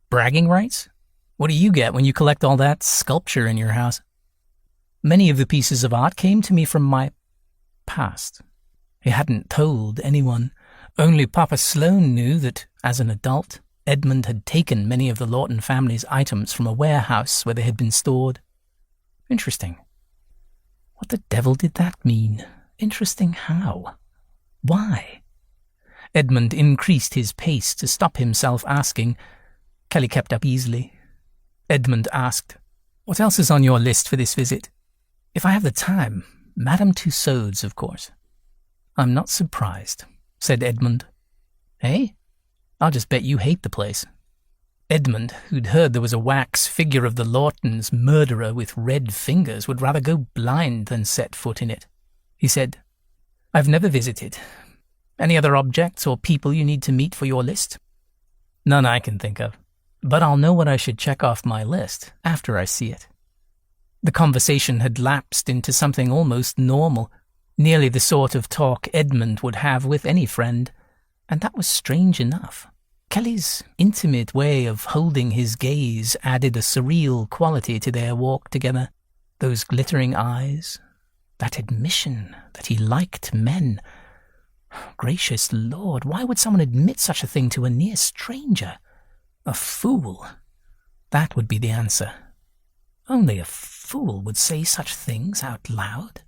"Bragging rights? What do you get when you collect all that sculpture in your house?" "Many of the pieces of art came to me from my past." He hadn't told anyone. Only Papa Sloane knew that, as an adult, Edmund had taken many of the Lawton family's items from a warehouse where they had been stored. Interesting. What the devil did that mean? Interesting how? Why? Edmund increased his pace to stop himself asking. Kelly kept up easily. Edmund asked, "What else is on your list for this visit?" "If I have the time, Madame Tussauds, of course." "I'm not surprised," said Edmund. "Hey? I'll just bet you hate the place." Edmund, who'd heard there was a wax figure of the Lawtons' murderer with red fingers, would rather go blind than set foot in it. He said, "I've never visited. Any other objects or people you need to meet for your list?" "None I can think of. But I'll know what I should check off my list after I see it." The conversation had lapsed into something almost normal, nearly the sort of talk Edmund would have with any friend, and that was strange enough. Kelly's intimate way of holding his gaze added a surreal quality to their walk together. Those glittering eyes, that admission that he liked men. Gracious Lord, why would someone admit such a thing to a near stranger? A fool. That would be the answer. Only a fool would say such things out loud.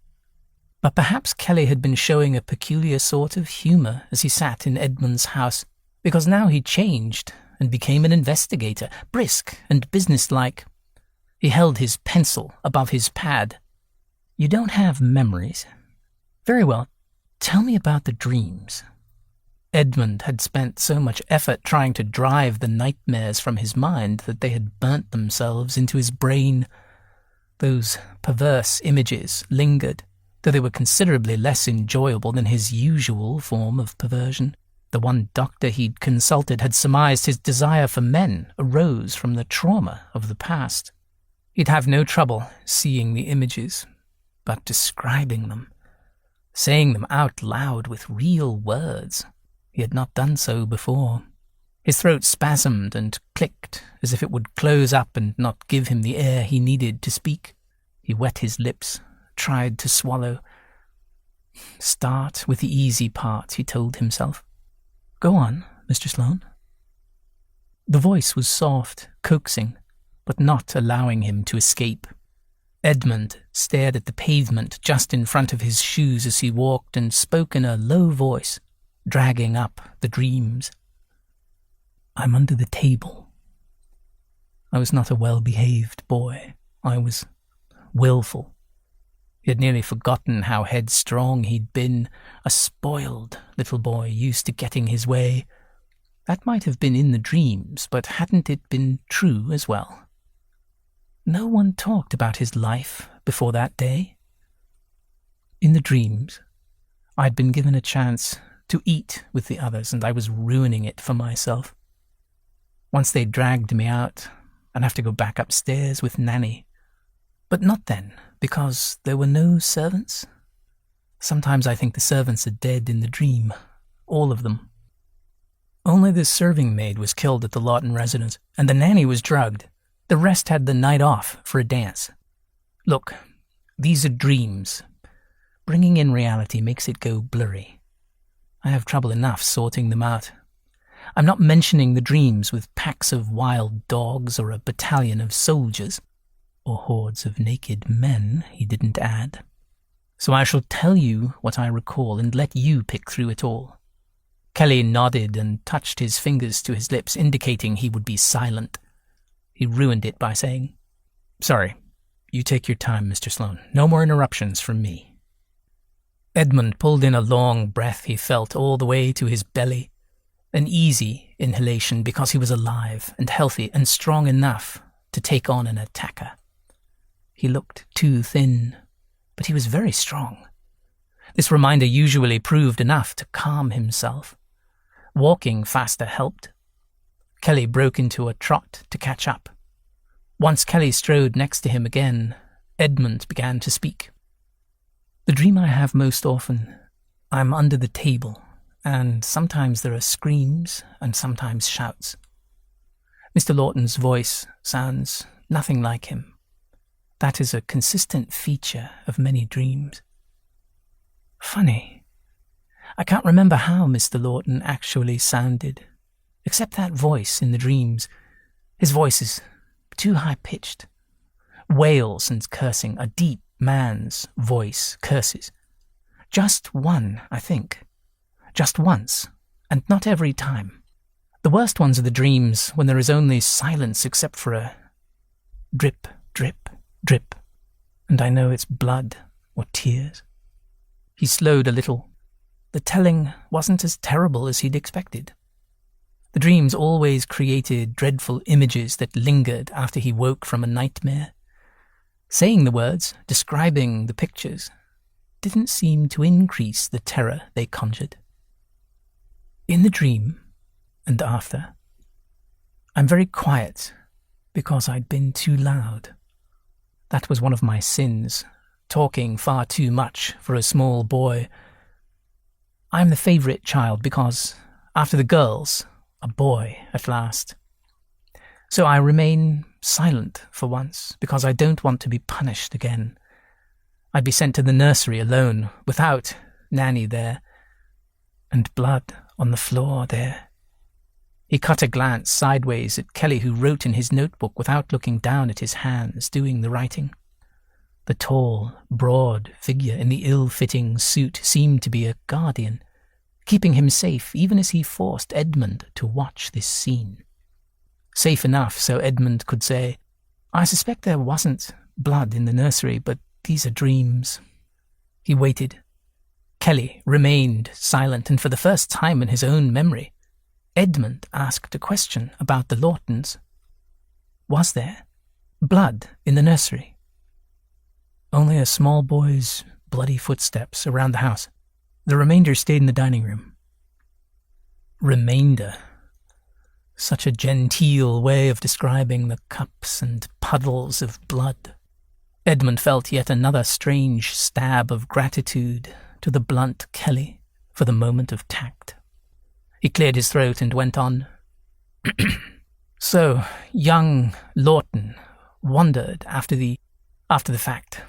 But perhaps Kelly had been showing a peculiar sort of humour as he sat in Edmund's house, because now he changed and became an investigator, brisk and businesslike. He held his pencil above his pad. "You don't have memories? Very well. Tell me about the dreams." Edmund had spent so much effort trying to drive the nightmares from his mind that they had burnt themselves into his brain. Those perverse images lingered, though they were considerably less enjoyable than his usual form of perversion. The one doctor he'd consulted had surmised his desire for men arose from the trauma of the past. He'd have no trouble seeing the images, but describing them, saying them out loud with real words. He had not done so before. His throat spasmed and clicked as if it would close up and not give him the air he needed to speak. He wet his lips, tried to swallow. "Start with the easy part," he told himself. "Go on, Mr. Sloane." The voice was soft, coaxing, but not allowing him to escape. Edmund stared at the pavement just in front of his shoes as he walked and spoke in a low voice, dragging up the dreams. "I'm under the table. I was not a well-behaved boy. I was willful. He had nearly forgotten how headstrong he'd been, a spoiled little boy used to getting his way. That might have been in the dreams, but hadn't it been true as well? No one talked about his life before that day. In the dreams, I'd been given a chance to eat with the others, and I was ruining it for myself. Once they dragged me out, I'd have to go back upstairs with Nanny. But not then, because there were no servants. Sometimes I think the servants are dead in the dream, all of them. Only the serving maid was killed at the Lawton residence, and the nanny was drugged. The rest had the night off for a dance. Look, these are dreams. Bringing in reality makes it go blurry. I have trouble enough sorting them out. I'm not mentioning the dreams with packs of wild dogs or a battalion of soldiers, or hordes of naked men, he didn't add. So I shall tell you what I recall and let you pick through it all. Kelly nodded and touched his fingers to his lips, indicating he would be silent. He ruined it by saying, "Sorry, you take your time, Mr. Sloane. No more interruptions from me." Edmund pulled in a long breath he felt all the way to his belly, an easy inhalation because he was alive and healthy and strong enough to take on an attacker. He looked too thin, but he was very strong. This reminder usually proved enough to calm himself. Walking faster helped. Kelly broke into a trot to catch up. Once Kelly strode next to him again, Edmund began to speak. "The dream I have most often, I'm under the table, and sometimes there are screams and sometimes shouts. Mr. Lawton's voice sounds nothing like him. That is a consistent feature of many dreams. Funny. I can't remember how Mr. Lawton actually sounded. except that voice in the dreams. His voice is too high-pitched. Wails and cursing, a deep man's voice curses. Just one, I think. Just once, and not every time. The worst ones are the dreams when there is only silence except for a drip, drip, drip, and I know it's blood or tears. He slowed a little. The telling wasn't as terrible as he'd expected. The dreams always created dreadful images that lingered after he woke from a nightmare. Saying the words, describing the pictures, didn't seem to increase the terror they conjured. In the dream, and after, I'm very quiet because I'd been too loud. That was one of my sins, talking far too much for a small boy. I'm the favourite child because, after the girls, a boy at last. So I remain silent for once because I don't want to be punished again. I'd be sent to the nursery alone, without Nanny there, and blood on the floor there. He cut a glance sideways at Kelly, who wrote in his notebook without looking down at his hands, doing the writing. The tall, broad figure in the ill-fitting suit seemed to be a guardian, keeping him safe even as he forced Edmund to watch this scene. Safe enough so Edmund could say, "I suspect there wasn't blood in the nursery, but these are dreams." He waited. Kelly remained silent, and for the first time in his own memory, Edmund asked a question about the Lawtons. Was there blood in the nursery? Only a small boy's bloody footsteps around the house. The remainder stayed in the dining room. Remainder. Such a genteel way of describing the cups and puddles of blood. Edmund felt yet another strange stab of gratitude to the blunt Kelly for the moment of tact. He cleared his throat and went on. So, young Lawton wandered after the fact.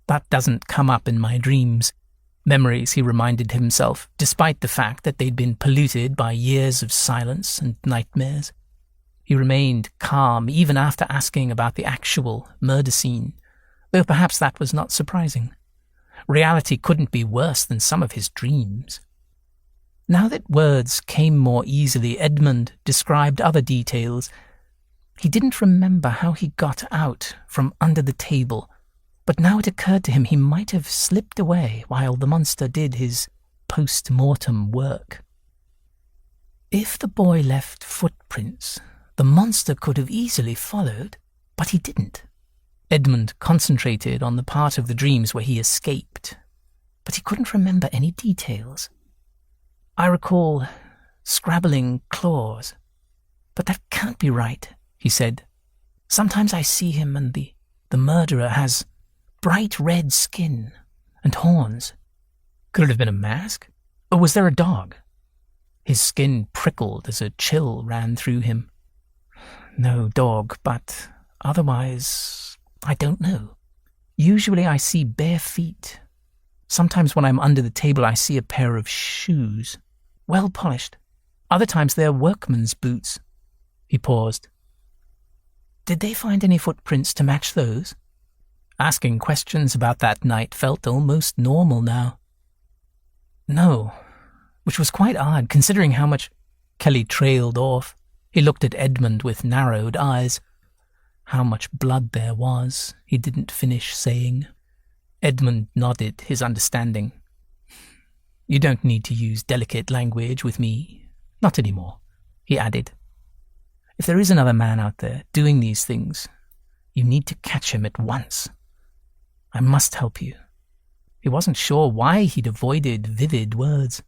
That doesn't come up in my dreams. Memories, he reminded himself, despite the fact that they'd been polluted by years of silence and nightmares. He remained calm even after asking about the actual murder scene, though perhaps that was not surprising. Reality couldn't be worse than some of his dreams. Now that words came more easily, Edmund described other details. He didn't remember how he got out from under the table, but now it occurred to him he might have slipped away while the monster did his post-mortem work. If the boy left footprints, the monster could have easily followed, but he didn't. Edmund concentrated on the part of the dreams where he escaped, but he couldn't remember any details. I recall scrabbling claws, but that can't be right, he said. Sometimes I see him and the murderer has bright red skin and horns. Could it have been a mask? Or was there a dog? His skin prickled as a chill ran through him. No dog, but otherwise, I don't know. Usually I see bare feet. Sometimes when I'm under the table I see a pair of shoes, well polished. Other times they're workman's boots. He paused. Did they find any footprints to match those? Asking questions about that night felt almost normal now. No, which was quite odd considering how much Kelly trailed off. He looked at Edmund with narrowed eyes. How much blood there was, he didn't finish saying. Edmund nodded his understanding. You don't need to use delicate language with me. Not anymore, he added. If there is another man out there doing these things, you need to catch him at once. I must help you. He wasn't sure why he'd avoided vivid words.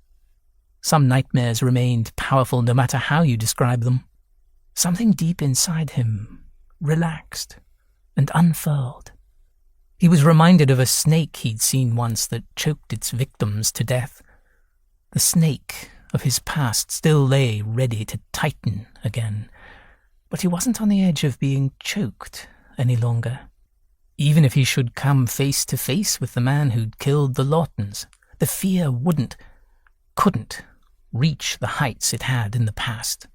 Some nightmares remained powerful no matter how you describe them. Something deep inside him relaxed and unfurled. He was reminded of a snake he'd seen once that choked its victims to death. The snake of his past still lay ready to tighten again, but he wasn't on the edge of being choked any longer. Even if he should come face to face with the man who'd killed the Lawtons, the fear couldn't reach the heights it had in the past.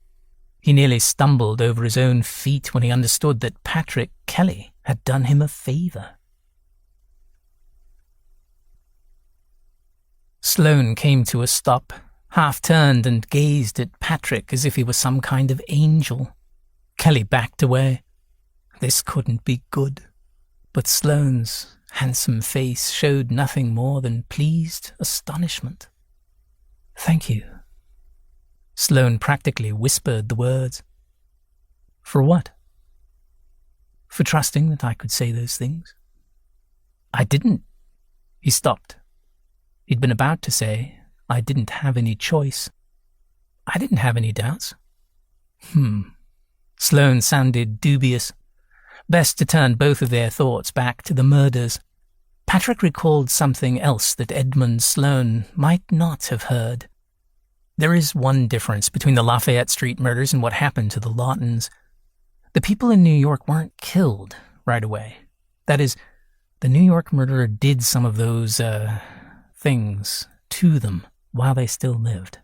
He nearly stumbled over his own feet when he understood that Patrick Kelly had done him a favor. Sloane came to a stop, half-turned and gazed at Patrick as if he were some kind of angel. Kelly backed away. This couldn't be good. But Sloane's handsome face showed nothing more than pleased astonishment. "Thank you." Sloane practically whispered the words. "For what?" "For trusting that I could say those things." "I didn't." He stopped. He'd been about to say, "I didn't have any choice." "I didn't have any doubts." Sloane sounded dubious. Best to turn both of their thoughts back to the murders. Patrick recalled something else that Edmund Sloane might not have heard. There is one difference between the Lafayette Street murders and what happened to the Lawtons. The people in New York weren't killed right away. That is, the New York murderer did some of those, things to them while they still lived.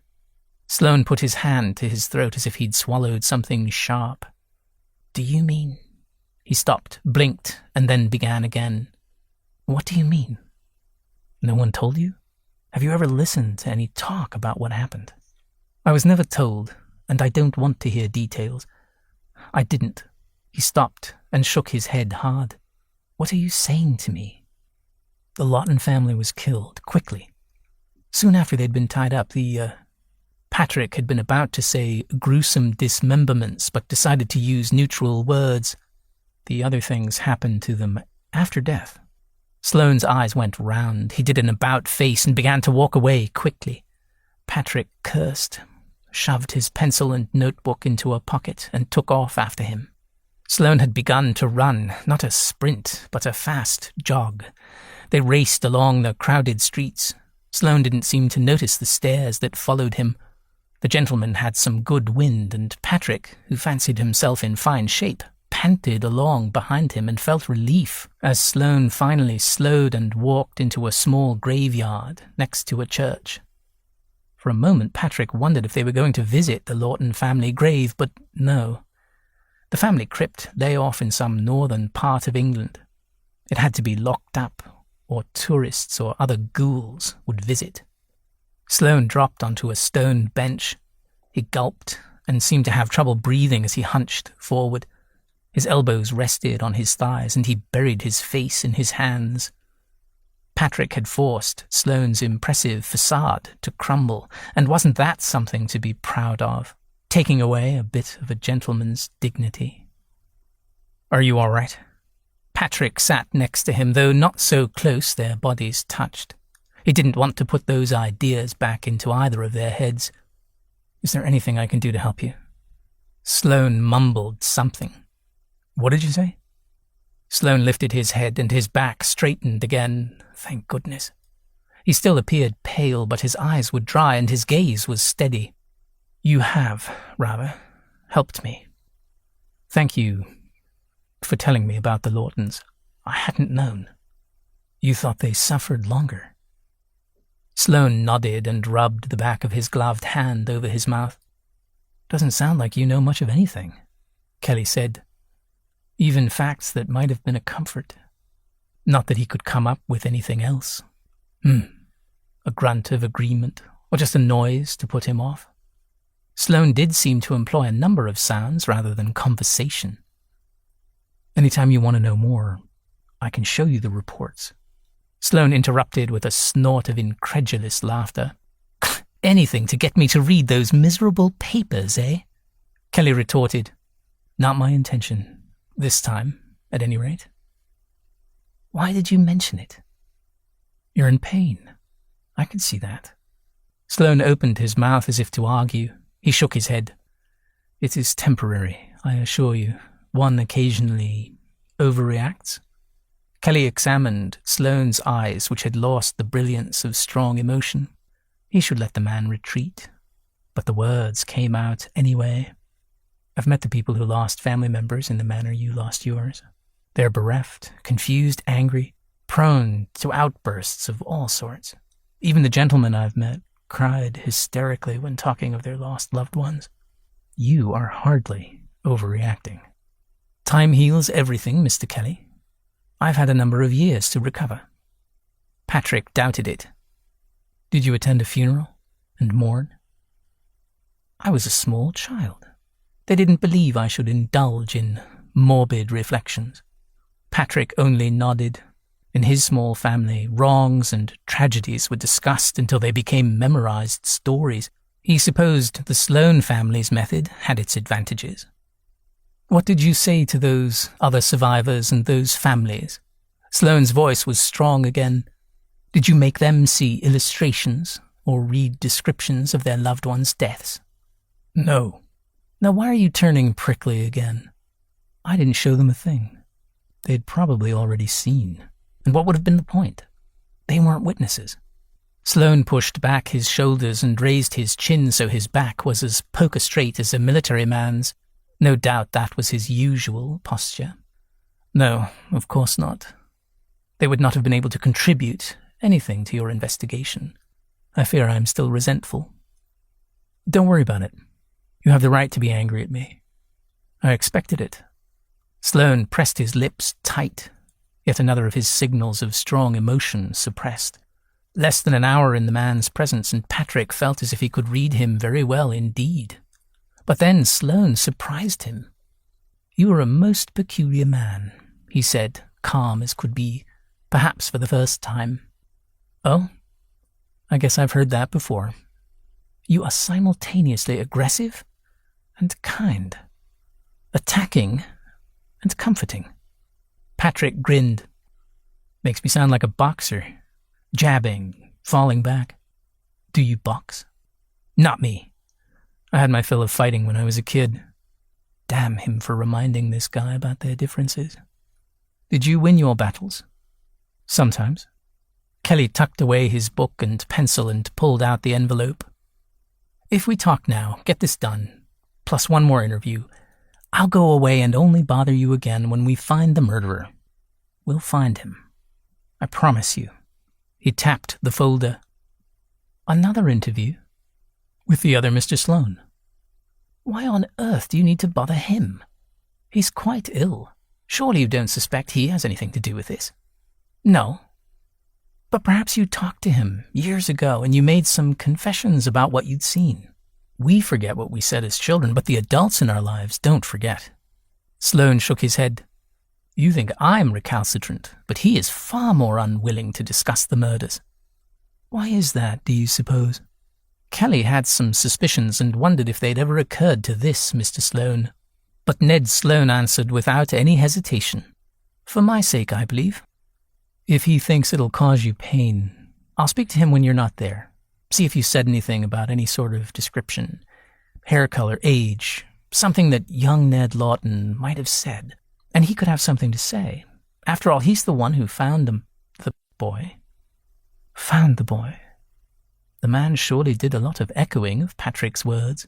Sloane put his hand to his throat as if he'd swallowed something sharp. "Do you mean—" He stopped, blinked, and then began again. "What do you mean? No one told you? Have you ever listened to any talk about what happened?" "I was never told, and I don't want to hear details." "I didn't." He stopped and shook his head hard. "What are you saying to me?" "The Lawton family was killed, quickly. Soon after they'd been tied up, Patrick had been about to say gruesome dismemberments, but decided to use neutral words. The other things happened to them after death." Sloane's eyes went round. He did an about face and began to walk away quickly. Patrick cursed, shoved his pencil and notebook into a pocket, and took off after him. Sloane had begun to run, not a sprint, but a fast jog. They raced along the crowded streets. Sloane didn't seem to notice the stares that followed him. The gentleman had some good wind, and Patrick, who fancied himself in fine shape, panted along behind him and felt relief as Sloane finally slowed and walked into a small graveyard next to a church. For a moment, Patrick wondered if they were going to visit the Lawton family grave, but no. The family crypt lay off in some northern part of England. It had to be locked up, or tourists or other ghouls would visit. Sloane dropped onto a stone bench. He gulped and seemed to have trouble breathing as he hunched forward. His elbows rested on his thighs, and he buried his face in his hands. Patrick had forced Sloane's impressive facade to crumble, and wasn't that something to be proud of, taking away a bit of a gentleman's dignity? "Are you all right?" Patrick sat next to him, though not so close their bodies touched. He didn't want to put those ideas back into either of their heads. "Is there anything I can do to help you?" Sloane mumbled something. "What did you say?" Sloane lifted his head and his back straightened again. Thank goodness. He still appeared pale, but his eyes were dry and his gaze was steady. "You have, rather, helped me. Thank you for telling me about the Lawtons. I hadn't known. You thought they suffered longer." Sloane nodded and rubbed the back of his gloved hand over his mouth. "Doesn't sound like you know much of anything," Kelly said. "Even facts that might have been a comfort. Not that he could come up with anything else." A grunt of agreement, or just a noise to put him off. Sloane did seem to employ a number of sounds rather than conversation. "Anytime you want to know more, I can show you the reports." Sloane interrupted with a snort of incredulous laughter. "Anything to get me to read those miserable papers, eh?" Kelly retorted. "Not my intention. This time, at any rate." "Why did you mention it?" "You're in pain. I can see that." Sloane opened his mouth as if to argue. He shook his head. "It is temporary, I assure you. One occasionally overreacts." Kelly examined Sloane's eyes, which had lost the brilliance of strong emotion. He should let the man retreat. But the words came out anyway. "I've met the people who lost family members in the manner you lost yours. They're bereft, confused, angry, prone to outbursts of all sorts. Even the gentlemen I've met cried hysterically when talking of their lost loved ones. You are hardly overreacting. Time heals everything, Mr. Kelly. I've had a number of years to recover. Patrick doubted it. Did you attend a funeral and mourn? I was a small child. They didn't believe I should indulge in morbid reflections. Patrick only nodded. In his small family, wrongs and tragedies were discussed until they became memorized stories. He supposed the Sloane family's method had its advantages. What did you say to those other survivors and those families? Sloane's voice was strong again. Did you make them see illustrations or read descriptions of their loved ones' deaths? No. Now why are you turning prickly again? I didn't show them a thing. They'd probably already seen. And what would have been the point? They weren't witnesses. Sloane pushed back his shoulders and raised his chin so his back was as poker straight as a military man's. No doubt that was his usual posture. No, of course not. They would not have been able to contribute anything to your investigation. I fear I am still resentful. Don't worry about it. You have the right to be angry at me. I expected it. Sloane pressed his lips tight, yet another of his signals of strong emotion suppressed. Less than an hour in the man's presence, and Patrick felt as if he could read him very well indeed. But then Sloane surprised him. You are a most peculiar man, he said, calm as could be, perhaps for the first time. Oh, I guess I've heard that before. You are simultaneously aggressive and kind, attacking and comforting. Patrick grinned. Makes me sound like a boxer, jabbing, falling back. Do you box? Not me. I had my fill of fighting when I was a kid. Damn him for reminding this guy about their differences. Did you win your battles? Sometimes. Kelly tucked away his book and pencil and pulled out the envelope. If we talk now, get this done, plus one more interview, I'll go away and only bother you again when we find the murderer. We'll find him. I promise you. He tapped the folder. Another interview? With the other Mr. Sloane. Why on earth do you need to bother him? He's quite ill. Surely you don't suspect he has anything to do with this? No. But perhaps you talked to him years ago and you made some confessions about what you'd seen. We forget what we said as children, but the adults in our lives don't forget. Sloane shook his head. You think I'm recalcitrant, but he is far more unwilling to discuss the murders. Why is that, do you suppose? Kelly had some suspicions and wondered if they'd ever occurred to this Mr. Sloane. But Ned Sloane answered without any hesitation. For my sake, I believe. If he thinks it'll cause you pain, I'll speak to him when you're not there. See if you said anything about any sort of description. Hair color, age, something that young Ned Lawton might have said. And he could have something to say. After all, he's the one who found the boy. Found the boy. The man surely did a lot of echoing of Patrick's words.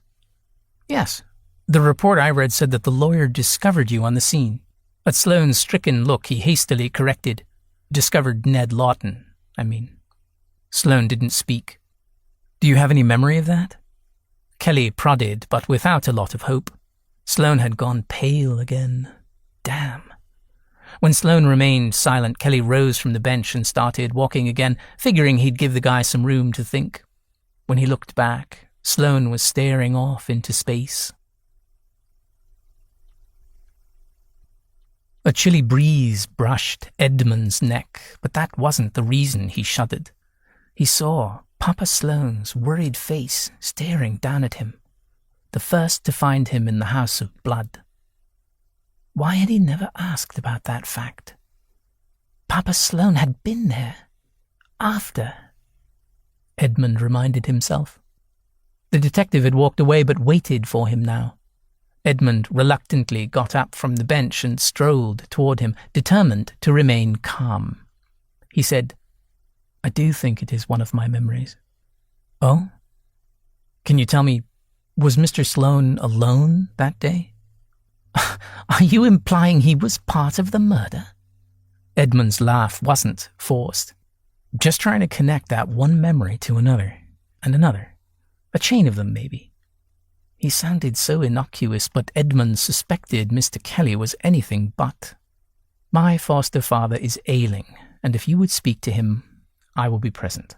Yes. The report I read said that the lawyer discovered you on the scene. At Sloane's stricken look, he hastily corrected. Discovered Ned Lawton, I mean. Sloane didn't speak. Do you have any memory of that? Kelly prodded, but without a lot of hope. Sloane had gone pale again. Damn. When Sloane remained silent, Kelly rose from the bench and started walking again, figuring he'd give the guy some room to think. When he looked back, Sloane was staring off into space. A chilly breeze brushed Edmund's neck, but that wasn't the reason he shuddered. He saw Papa Sloane's worried face staring down at him, the first to find him in the house of blood. Why had he never asked about that fact? Papa Sloane had been there. After. Edmund reminded himself. The detective had walked away but waited for him now. Edmund reluctantly got up from the bench and strolled toward him, determined to remain calm. He said, I do think it is one of my memories. Oh? Can you tell me, was Mr. Sloane alone that day? Are you implying he was part of the murder? Edmund's laugh wasn't forced. Just trying to connect that one memory to another. and another. A chain of them, maybe. He sounded so innocuous, but Edmund suspected Mr. Kelly was anything but. My foster father is ailing, and if you would speak to him, I will be present.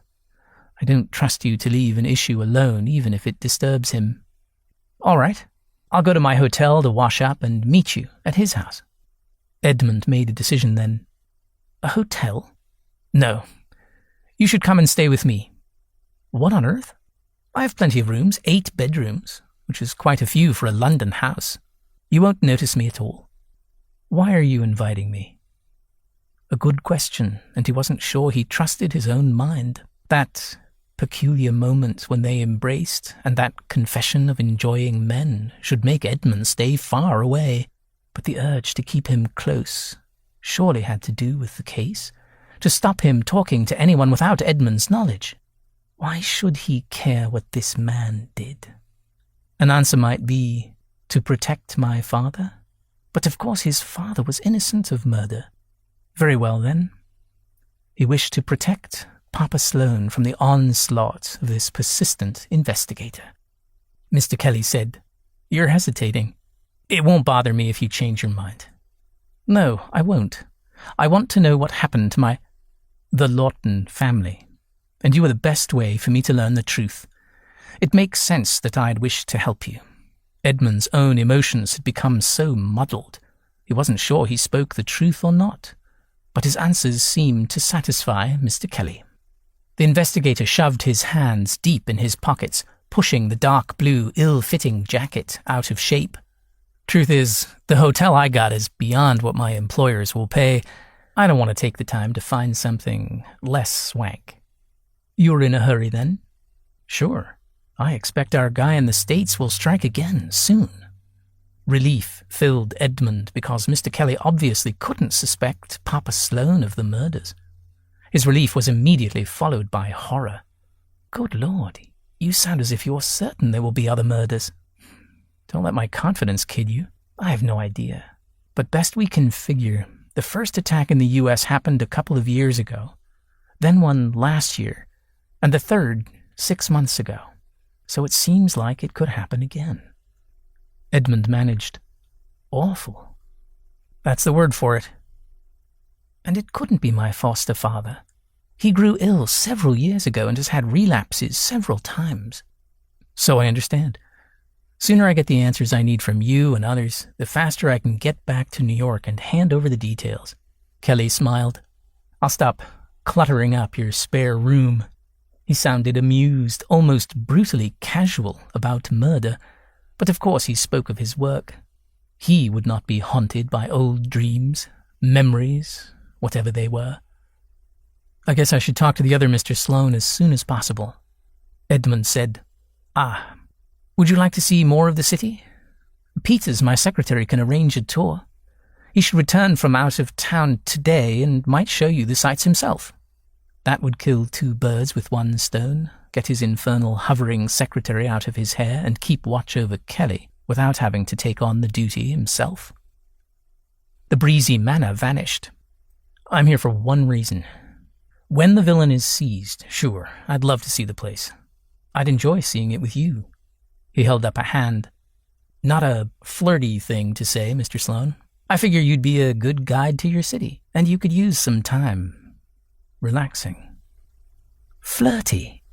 I don't trust you to leave an issue alone, even if it disturbs him. All right. I'll go to my hotel to wash up and meet you at his house. Edmund made a decision then. A hotel? No. You should come and stay with me. What on earth? I have plenty of rooms, 8 bedrooms, which is quite a few for a London house. You won't notice me at all. Why are you inviting me? A good question, and he wasn't sure he trusted his own mind. That peculiar moment when they embraced, and that confession of enjoying men, should make Edmund stay far away. But the urge to keep him close surely had to do with the case, to stop him talking to anyone without Edmund's knowledge. Why should he care what this man did? An answer might be, to protect my father? But of course his father was innocent of murder. Very well then. He wished to protect Papa Sloane from the onslaught of this persistent investigator. Mr. Kelly said, "You're hesitating. It won't bother me if you change your mind." "No, I won't. I want to know what happened to the Lawton family, and you are the best way for me to learn the truth. It makes sense that I'd wish to help you." Edmund's own emotions had become so muddled. He wasn't sure he spoke the truth or not, but his answers seemed to satisfy Mr. Kelly. The investigator shoved his hands deep in his pockets, pushing the dark blue, ill-fitting jacket out of shape. "Truth is, the hotel I got is beyond what my employers will pay. I don't want to take the time to find something less swank." "You're in a hurry, then?" "Sure. I expect our guy in the States will strike again soon." Relief filled Edmund because Mr. Kelly obviously couldn't suspect Papa Sloane of the murders. His relief was immediately followed by horror. "Good Lord, you sound as if you're certain there will be other murders." "Don't let my confidence kid you. I have no idea. But best we can figure, the first attack in the U.S. happened a couple of years ago, then one last year, and the third 6 months ago. So it seems like it could happen again." Edmund managed. "Awful. That's the word for it. And it couldn't be my foster father. He grew ill several years ago and has had relapses several times." "So I understand. Sooner I get the answers I need from you and others, the faster I can get back to New York and hand over the details." Kelly smiled. "I'll stop cluttering up your spare room." He sounded amused, almost brutally casual about murder, but of course he spoke of his work. He would not be haunted by old dreams, memories, whatever they were. "I guess I should talk to the other Mr. Sloane as soon as possible." Edmund said, Would you like to see more of the city? Peters, my secretary, can arrange a tour. He should return from out of town today and might show you the sights himself. That would kill 2 birds with 1 stone, get his infernal hovering secretary out of his hair and keep watch over Kelly without having to take on the duty himself." The breezy manner vanished. "I'm here for one reason. When the villain is seized, sure, I'd love to see the place. I'd enjoy seeing it with you." He held up a hand. "Not a flirty thing to say, Mr. Sloane. I figure you'd be a good guide to your city, and you could use some time relaxing." Flirty?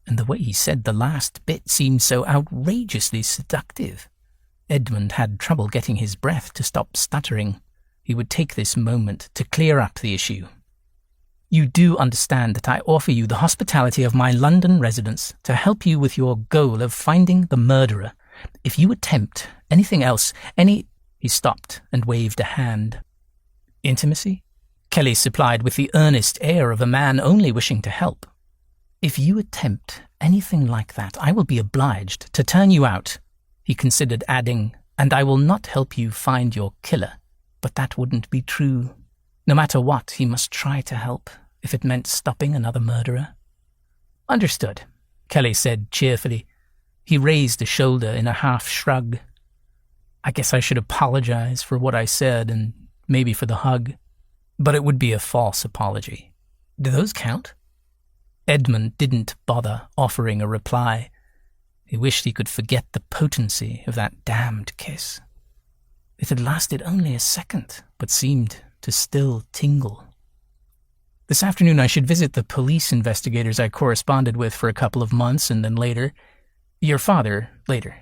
And the way he said the last bit seemed so outrageously seductive. Edmund had trouble getting his breath to stop stuttering. He would take this moment to clear up the issue. "You do understand that I offer you the hospitality of my London residence to help you with your goal of finding the murderer. If you attempt anything else, He stopped and waved a hand. "Intimacy?" Kelly supplied with the earnest air of a man only wishing to help. "If you attempt anything like that, I will be obliged to turn you out." He considered adding, "And I will not help you find your killer." But that wouldn't be true. No matter what, he must try to help, if it meant stopping another murderer. "Understood," Kelly said cheerfully. He raised a shoulder in a half shrug. "I guess I should apologize for what I said, and maybe for the hug. But it would be a false apology. Do those count?" Edmund didn't bother offering a reply. He wished he could forget the potency of that damned kiss. It had lasted only a second, but seemed to still tingle. This afternoon I should visit the police investigators I corresponded with for a couple of months, and then later, your father later.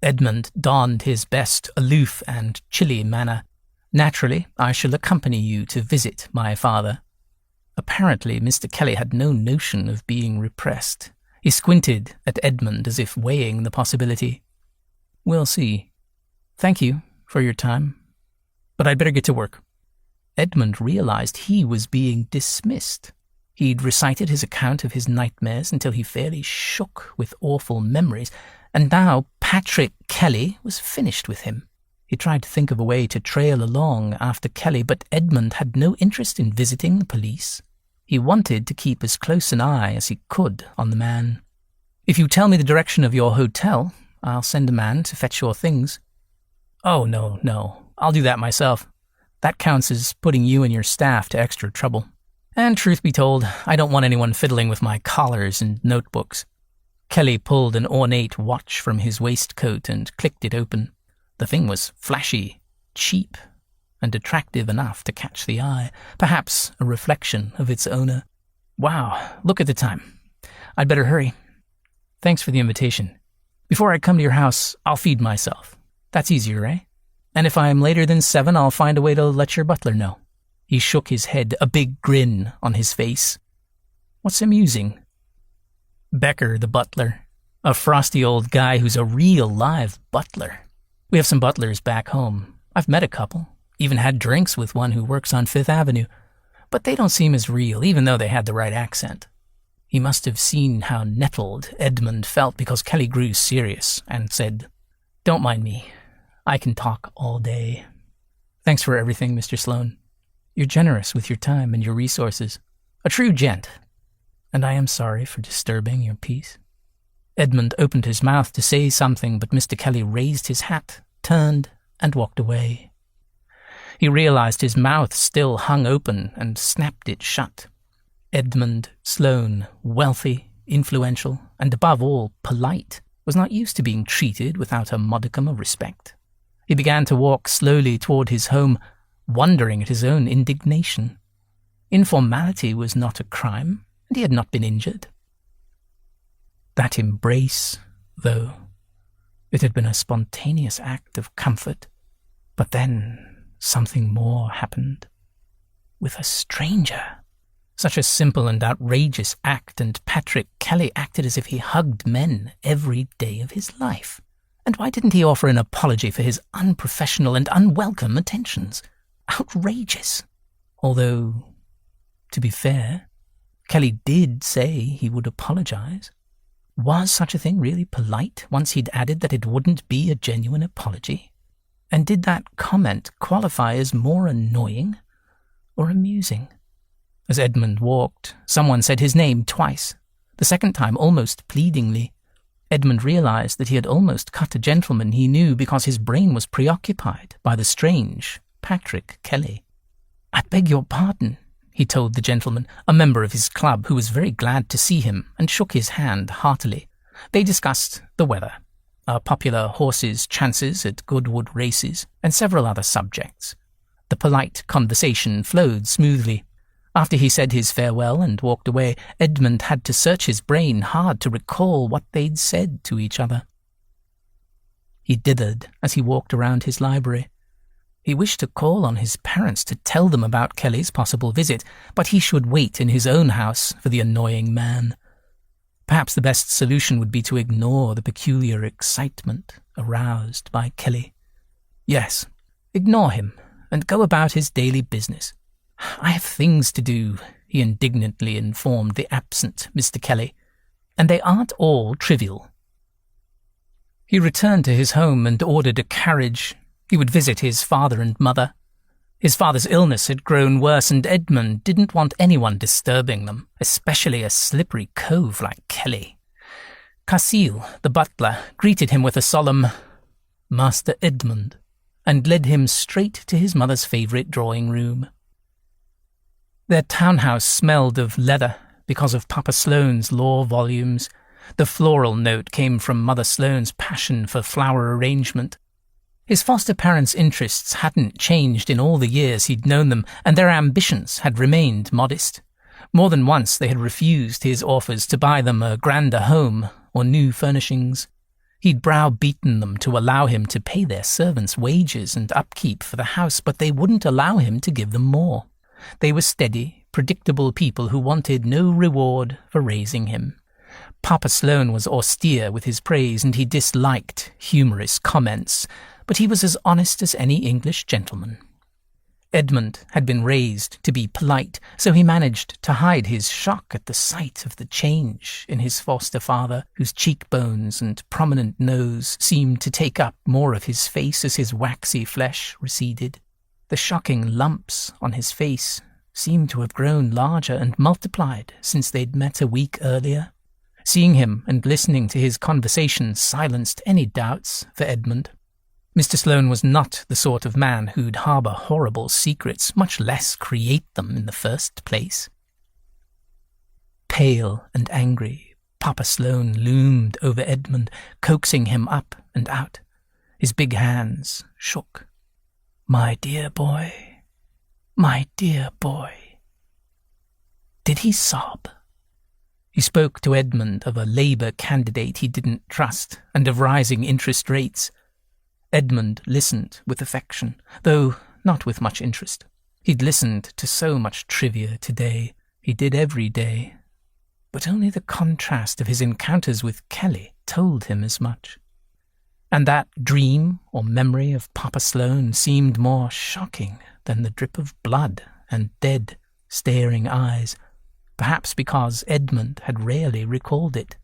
Edmund donned his best aloof and chilly manner. Naturally, I shall accompany you to visit my father. Apparently, Mr. Kelly had no notion of being repressed. He squinted at Edmund as if weighing the possibility. We'll see. Thank you for your time, but I'd better get to work. Edmund realized he was being dismissed. He'd recited his account of his nightmares until he fairly shook with awful memories, and now Patrick Kelly was finished with him. He tried to think of a way to trail along after Kelly, but Edmund had no interest in visiting the police. He wanted to keep as close an eye as he could on the man. If you tell me the direction of your hotel, I'll send a man to fetch your things. Oh, no, I'll do that myself. That counts as putting you and your staff to extra trouble. And truth be told, I don't want anyone fiddling with my collars and notebooks. Kelly pulled an ornate watch from his waistcoat and clicked it open. The thing was flashy, cheap, and attractive enough to catch the eye, perhaps a reflection of its owner. Wow, look at the time. I'd better hurry. Thanks for the invitation. Before I come to your house, I'll feed myself. That's easier, eh? And if I'm later than 7, I'll find a way to let your butler know. He shook his head, a big grin on his face. What's amusing? Becker, the butler. A frosty old guy who's a real live butler. We have some butlers back home. I've met a couple, even had drinks with one who works on Fifth Avenue. But they don't seem as real, even though they had the right accent. He must have seen how nettled Edmund felt because Kelly grew serious and said, Don't mind me. I can talk all day. Thanks for everything, Mr. Sloane. You're generous with your time and your resources. A true gent. And I am sorry for disturbing your peace. Edmund opened his mouth to say something, but Mr. Kelly raised his hat, turned, and walked away. He realized his mouth still hung open and snapped it shut. Edmund Sloane, wealthy, influential, and above all, polite, was not used to being treated without a modicum of respect. He began to walk slowly toward his home, wondering at his own indignation. Informality was not a crime, and he had not been injured. That embrace, though, it had been a spontaneous act of comfort, but then something more happened. With a stranger. Such a simple and outrageous act, and Patrick Kelly acted as if he hugged men every day of his life. And why didn't he offer an apology for his unprofessional and unwelcome attentions? Outrageous. Although, to be fair, Kelly did say he would apologize. Was such a thing really polite once he'd added that it wouldn't be a genuine apology? And did that comment qualify as more annoying or amusing? As Edmund walked, someone said his name twice, the second time almost pleadingly. Edmund realized that he had almost cut a gentleman he knew because his brain was preoccupied by the strange Patrick Kelly. I beg your pardon, he told the gentleman, a member of his club who was very glad to see him and shook his hand heartily. They discussed the weather, a popular horse's chances at Goodwood races, and several other subjects. The polite conversation flowed smoothly. After he said his farewell and walked away, Edmund had to search his brain hard to recall what they'd said to each other. He dithered as he walked around his library. He wished to call on his parents to tell them about Kelly's possible visit, but he should wait in his own house for the annoying man. Perhaps the best solution would be to ignore the peculiar excitement aroused by Kelly. Yes, ignore him and go about his daily business. I have things to do, he indignantly informed the absent Mr. Kelly, and they aren't all trivial. He returned to his home and ordered a carriage. He would visit his father and mother. His father's illness had grown worse, and Edmund didn't want anyone disturbing them, especially a slippery cove like Kelly. Casil, the butler, greeted him with a solemn, "Master Edmund," and led him straight to his mother's favourite drawing-room. Their townhouse smelled of leather, because of Papa Sloane's law volumes. The floral note came from Mother Sloane's passion for flower arrangement. His foster parents' interests hadn't changed in all the years he'd known them, and their ambitions had remained modest. More than once they had refused his offers to buy them a grander home or new furnishings. He'd browbeaten them to allow him to pay their servants' wages and upkeep for the house, but they wouldn't allow him to give them more. They were steady, predictable people who wanted no reward for raising him. Papa Sloane was austere with his praise, and he disliked humorous comments, but he was as honest as any English gentleman. Edmund had been raised to be polite, so he managed to hide his shock at the sight of the change in his foster father, whose cheekbones and prominent nose seemed to take up more of his face as his waxy flesh receded. The shocking lumps on his face seemed to have grown larger and multiplied since they'd met a week earlier. Seeing him and listening to his conversation silenced any doubts for Edmund. Mr. Sloane was not the sort of man who'd harbour horrible secrets, much less create them in the first place. Pale and angry, Papa Sloane loomed over Edmund, coaxing him up and out. His big hands shook. "My dear boy, my dear boy." Did he sob? He spoke to Edmund of a Labour candidate he didn't trust and of rising interest rates. Edmund listened with affection, though not with much interest. He'd listened to so much trivia today. He did every day. But only the contrast of his encounters with Kelly told him as much. And that dream or memory of Papa Sloane seemed more shocking than the drip of blood and dead, staring eyes, perhaps because Edmund had rarely recalled it.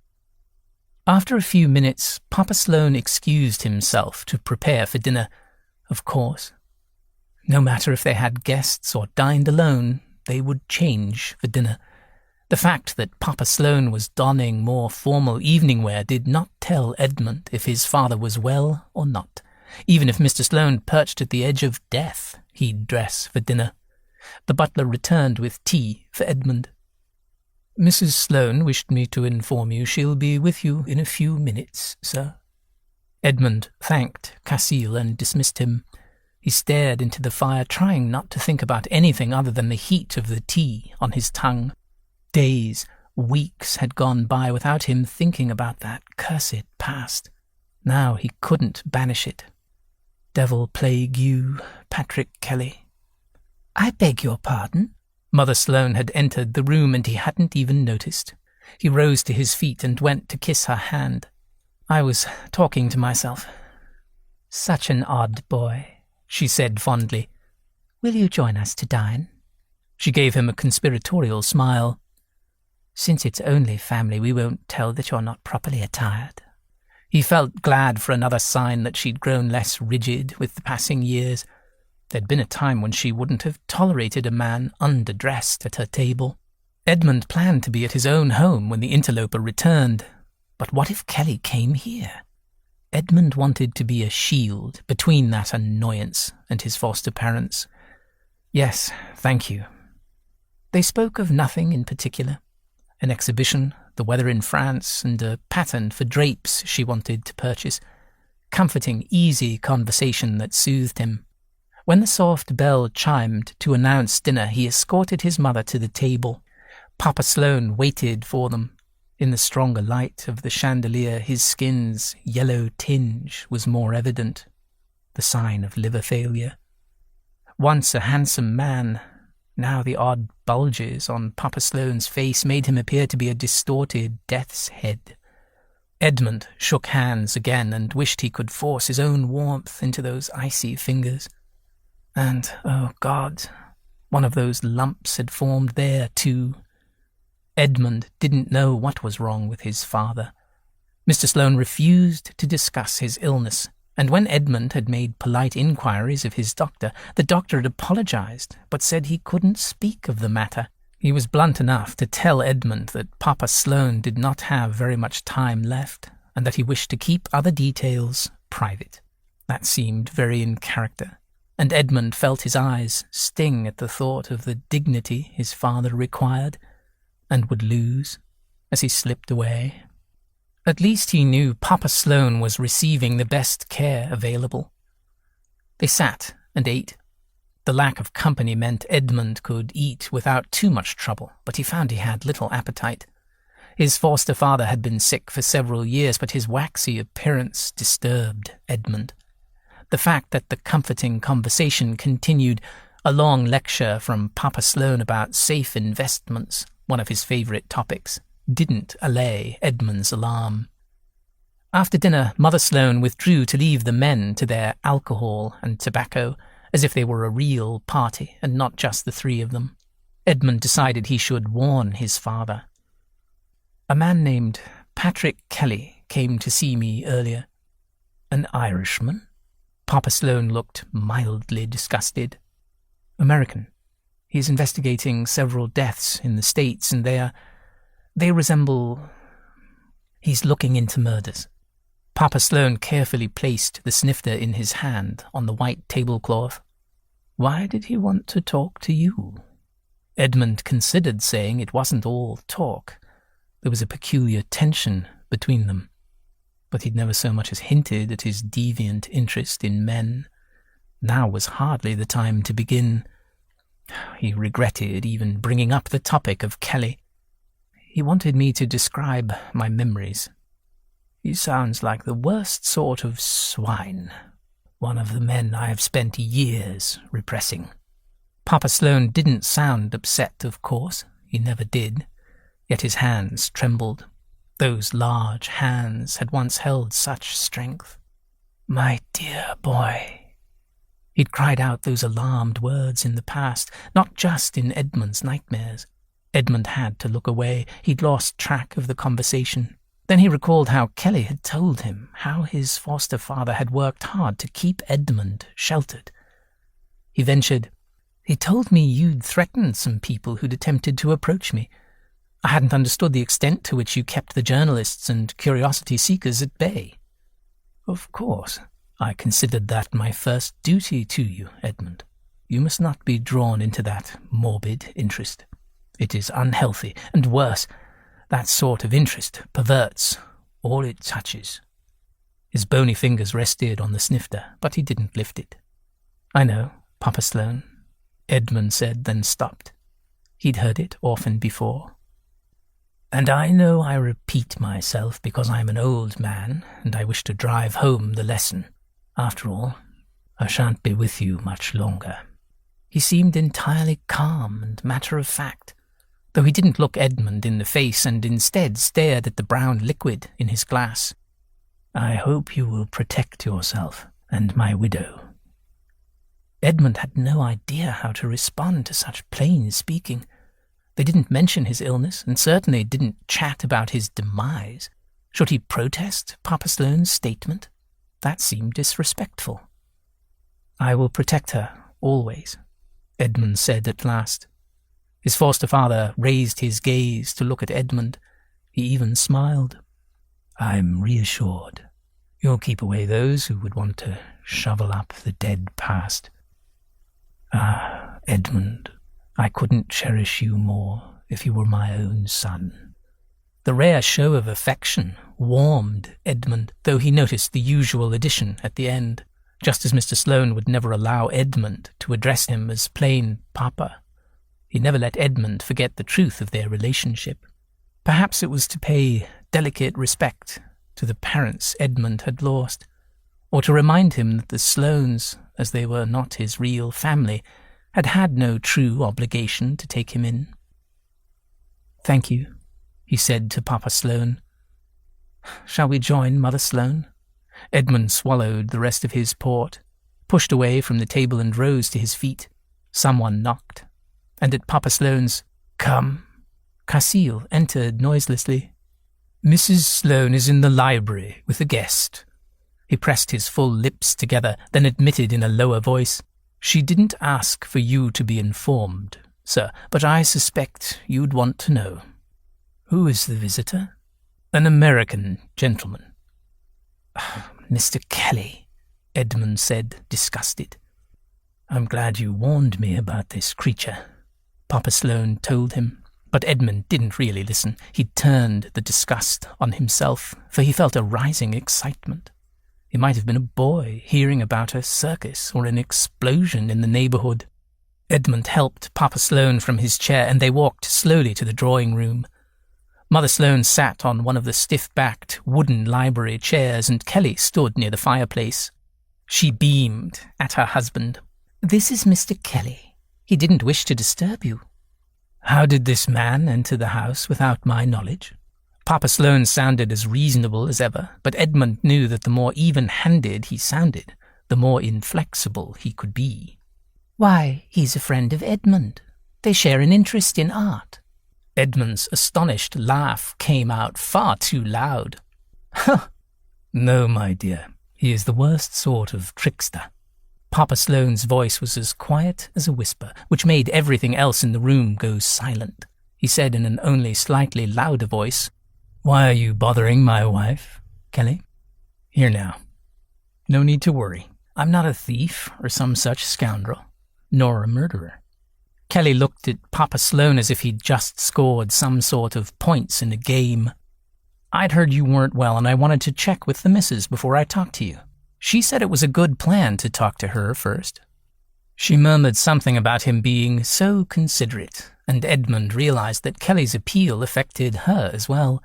After a few minutes, Papa Sloane excused himself to prepare for dinner, of course. No matter if they had guests or dined alone, they would change for dinner. The fact that Papa Sloane was donning more formal evening wear did not tell Edmund if his father was well or not. Even if Mr. Sloane perched at the edge of death, he'd dress for dinner. The butler returned with tea for Edmund. "Mrs. Sloane wished me to inform you she'll be with you in a few minutes, sir." Edmund thanked Cassile and dismissed him. He stared into the fire, trying not to think about anything other than the heat of the tea on his tongue. Days, weeks had gone by without him thinking about that cursed past. Now he couldn't banish it. Devil plague you, Patrick Kelly. "I beg your pardon?" Mother Sloane had entered the room and he hadn't even noticed. He rose to his feet and went to kiss her hand. "I was talking to myself." "Such an odd boy," she said fondly. "Will you join us to dine?" She gave him a conspiratorial smile. "Since it's only family, we won't tell that you're not properly attired." He felt glad for another sign that she'd grown less rigid with the passing years. There'd been a time when she wouldn't have tolerated a man underdressed at her table. Edmund planned to be at his own home when the interloper returned. But what if Kelly came here? Edmund wanted to be a shield between that annoyance and his foster parents. "Yes, thank you." They spoke of nothing in particular. An exhibition, the weather in France, and a pattern for drapes she wanted to purchase. Comforting, easy conversation that soothed him. When the soft bell chimed to announce dinner, he escorted his mother to the table. Papa Sloane waited for them. In the stronger light of the chandelier, his skin's yellow tinge was more evident, the sign of liver failure. Once a handsome man, now the odd bulges on Papa Sloane's face made him appear to be a distorted death's head. Edmund shook hands again and wished he could force his own warmth into those icy fingers. And, oh God, one of those lumps had formed there too. Edmund didn't know what was wrong with his father. Mr. Sloane refused to discuss his illness, and when Edmund had made polite inquiries of his doctor, the doctor had apologized, but said he couldn't speak of the matter. He was blunt enough to tell Edmund that Papa Sloane did not have very much time left, and that he wished to keep other details private. That seemed very in character, and Edmund felt his eyes sting at the thought of the dignity his father required. and would lose as he slipped away. At least he knew Papa Sloane was receiving the best care available. They sat and ate. The lack of company meant Edmund could eat without too much trouble, but he found he had little appetite. His foster father had been sick for several years, but his waxy appearance disturbed Edmund. The fact that the comforting conversation continued, a long lecture from Papa Sloane about safe investments, one of his favourite topics, didn't allay Edmund's alarm. After dinner, Mother Sloane withdrew to leave the men to their alcohol and tobacco, as if they were a real party and not just the three of them. Edmund decided he should warn his father. A man named Patrick Kelly came to see me earlier. An Irishman? Papa Sloane looked mildly disgusted. American. He's investigating several deaths in the States, and they resemble... He's looking into murders. Papa Sloane carefully placed the snifter in his hand on the white tablecloth. Why did he want to talk to you? Edmund considered saying it wasn't all talk. There was a peculiar tension between them. But he'd never so much as hinted at his deviant interest in men. Now was hardly the time to begin. He regretted even bringing up the topic of Kelly. He wanted me to describe my memories. He sounds like the worst sort of swine. One of the men I have spent years repressing. Papa Sloane didn't sound upset, of course. He never did. Yet his hands trembled. Those large hands had once held such strength. My dear boy. He'd cried out those alarmed words in the past, not just in Edmund's nightmares. Edmund had to look away. He'd lost track of the conversation. Then he recalled how Kelly had told him, how his foster father had worked hard to keep Edmund sheltered. He ventured, He told me you'd threatened some people who'd attempted to approach me. I hadn't understood the extent to which you kept the journalists and curiosity seekers at bay. Of course, I considered that my first duty to you, Edmund. You must not be drawn into that morbid interest. It is unhealthy, and worse, that sort of interest perverts all it touches. His bony fingers rested on the snifter, but he didn't lift it. I know, Papa Sloane, Edmund said, then stopped. He'd heard it often before. And I know I repeat myself because I'm an old man, and I wish to drive home the lesson. After all, I shan't be with you much longer. He seemed entirely calm and matter-of-fact, though he didn't look Edmund in the face and instead stared at the brown liquid in his glass. I hope you will protect yourself and my widow. Edmund had no idea how to respond to such plain speaking. They didn't mention his illness, and certainly didn't chat about his demise. Should he protest Papa Sloane's statement? That seemed disrespectful. I will protect her, always, Edmund said at last. His foster father raised his gaze to look at Edmund. He even smiled. I'm reassured. You'll keep away those who would want to shovel up the dead past. Ah, Edmund, I couldn't cherish you more if you were my own son. The rare show of affection warmed Edmund, though he noticed the usual addition at the end, just as Mr. Sloane would never allow Edmund to address him as plain Papa. He never let Edmund forget the truth of their relationship. Perhaps it was to pay delicate respect to the parents Edmund had lost, or to remind him that the Sloanes, as they were not his real family, had had no true obligation to take him in. Thank you, he said to Papa Sloane. Shall we join Mother Sloane? Edmund swallowed the rest of his port, pushed away from the table and rose to his feet. Someone knocked, and at Papa Sloane's "Come," Casil entered noiselessly. Mrs. Sloane is in the library with a guest. He pressed his full lips together, then admitted in a lower voice, She didn't ask for you to be informed, sir, but I suspect you'd want to know. Who is the visitor? An American gentleman. Mr. Kelly, Edmund said, disgusted. I'm glad you warned me about this creature, Papa Sloane told him. But Edmund didn't really listen. He turned the disgust on himself, for he felt a rising excitement. He might have been a boy hearing about a circus or an explosion in the neighborhood. Edmund helped Papa Sloane from his chair, and they walked slowly to the drawing room. Mother Sloane sat on one of the stiff-backed wooden library chairs, and Kelly stood near the fireplace. She beamed at her husband. "This is Mr. Kelly. He didn't wish to disturb you." "How did this man enter the house without my knowledge?" Papa Sloane sounded as reasonable as ever, but Edmund knew that the more even-handed he sounded, the more inflexible he could be. "Why, he's a friend of Edmund. They share an interest in art." Edmund's astonished laugh came out far too loud. "No, my dear, he is the worst sort of trickster." Papa Sloane's voice was as quiet as a whisper, which made everything else in the room go silent. He said in an only slightly louder voice, "Why are you bothering my wife, Kelly? Here now. No need to worry. I'm not a thief or some such scoundrel, nor a murderer." Kelly looked at Papa Sloane as if he'd just scored some sort of points in a game. "I'd heard you weren't well, and I wanted to check with the missus before I talked to you. She said it was a good plan to talk to her first." She murmured something about him being so considerate, and Edmund realized that Kelly's appeal affected her as well.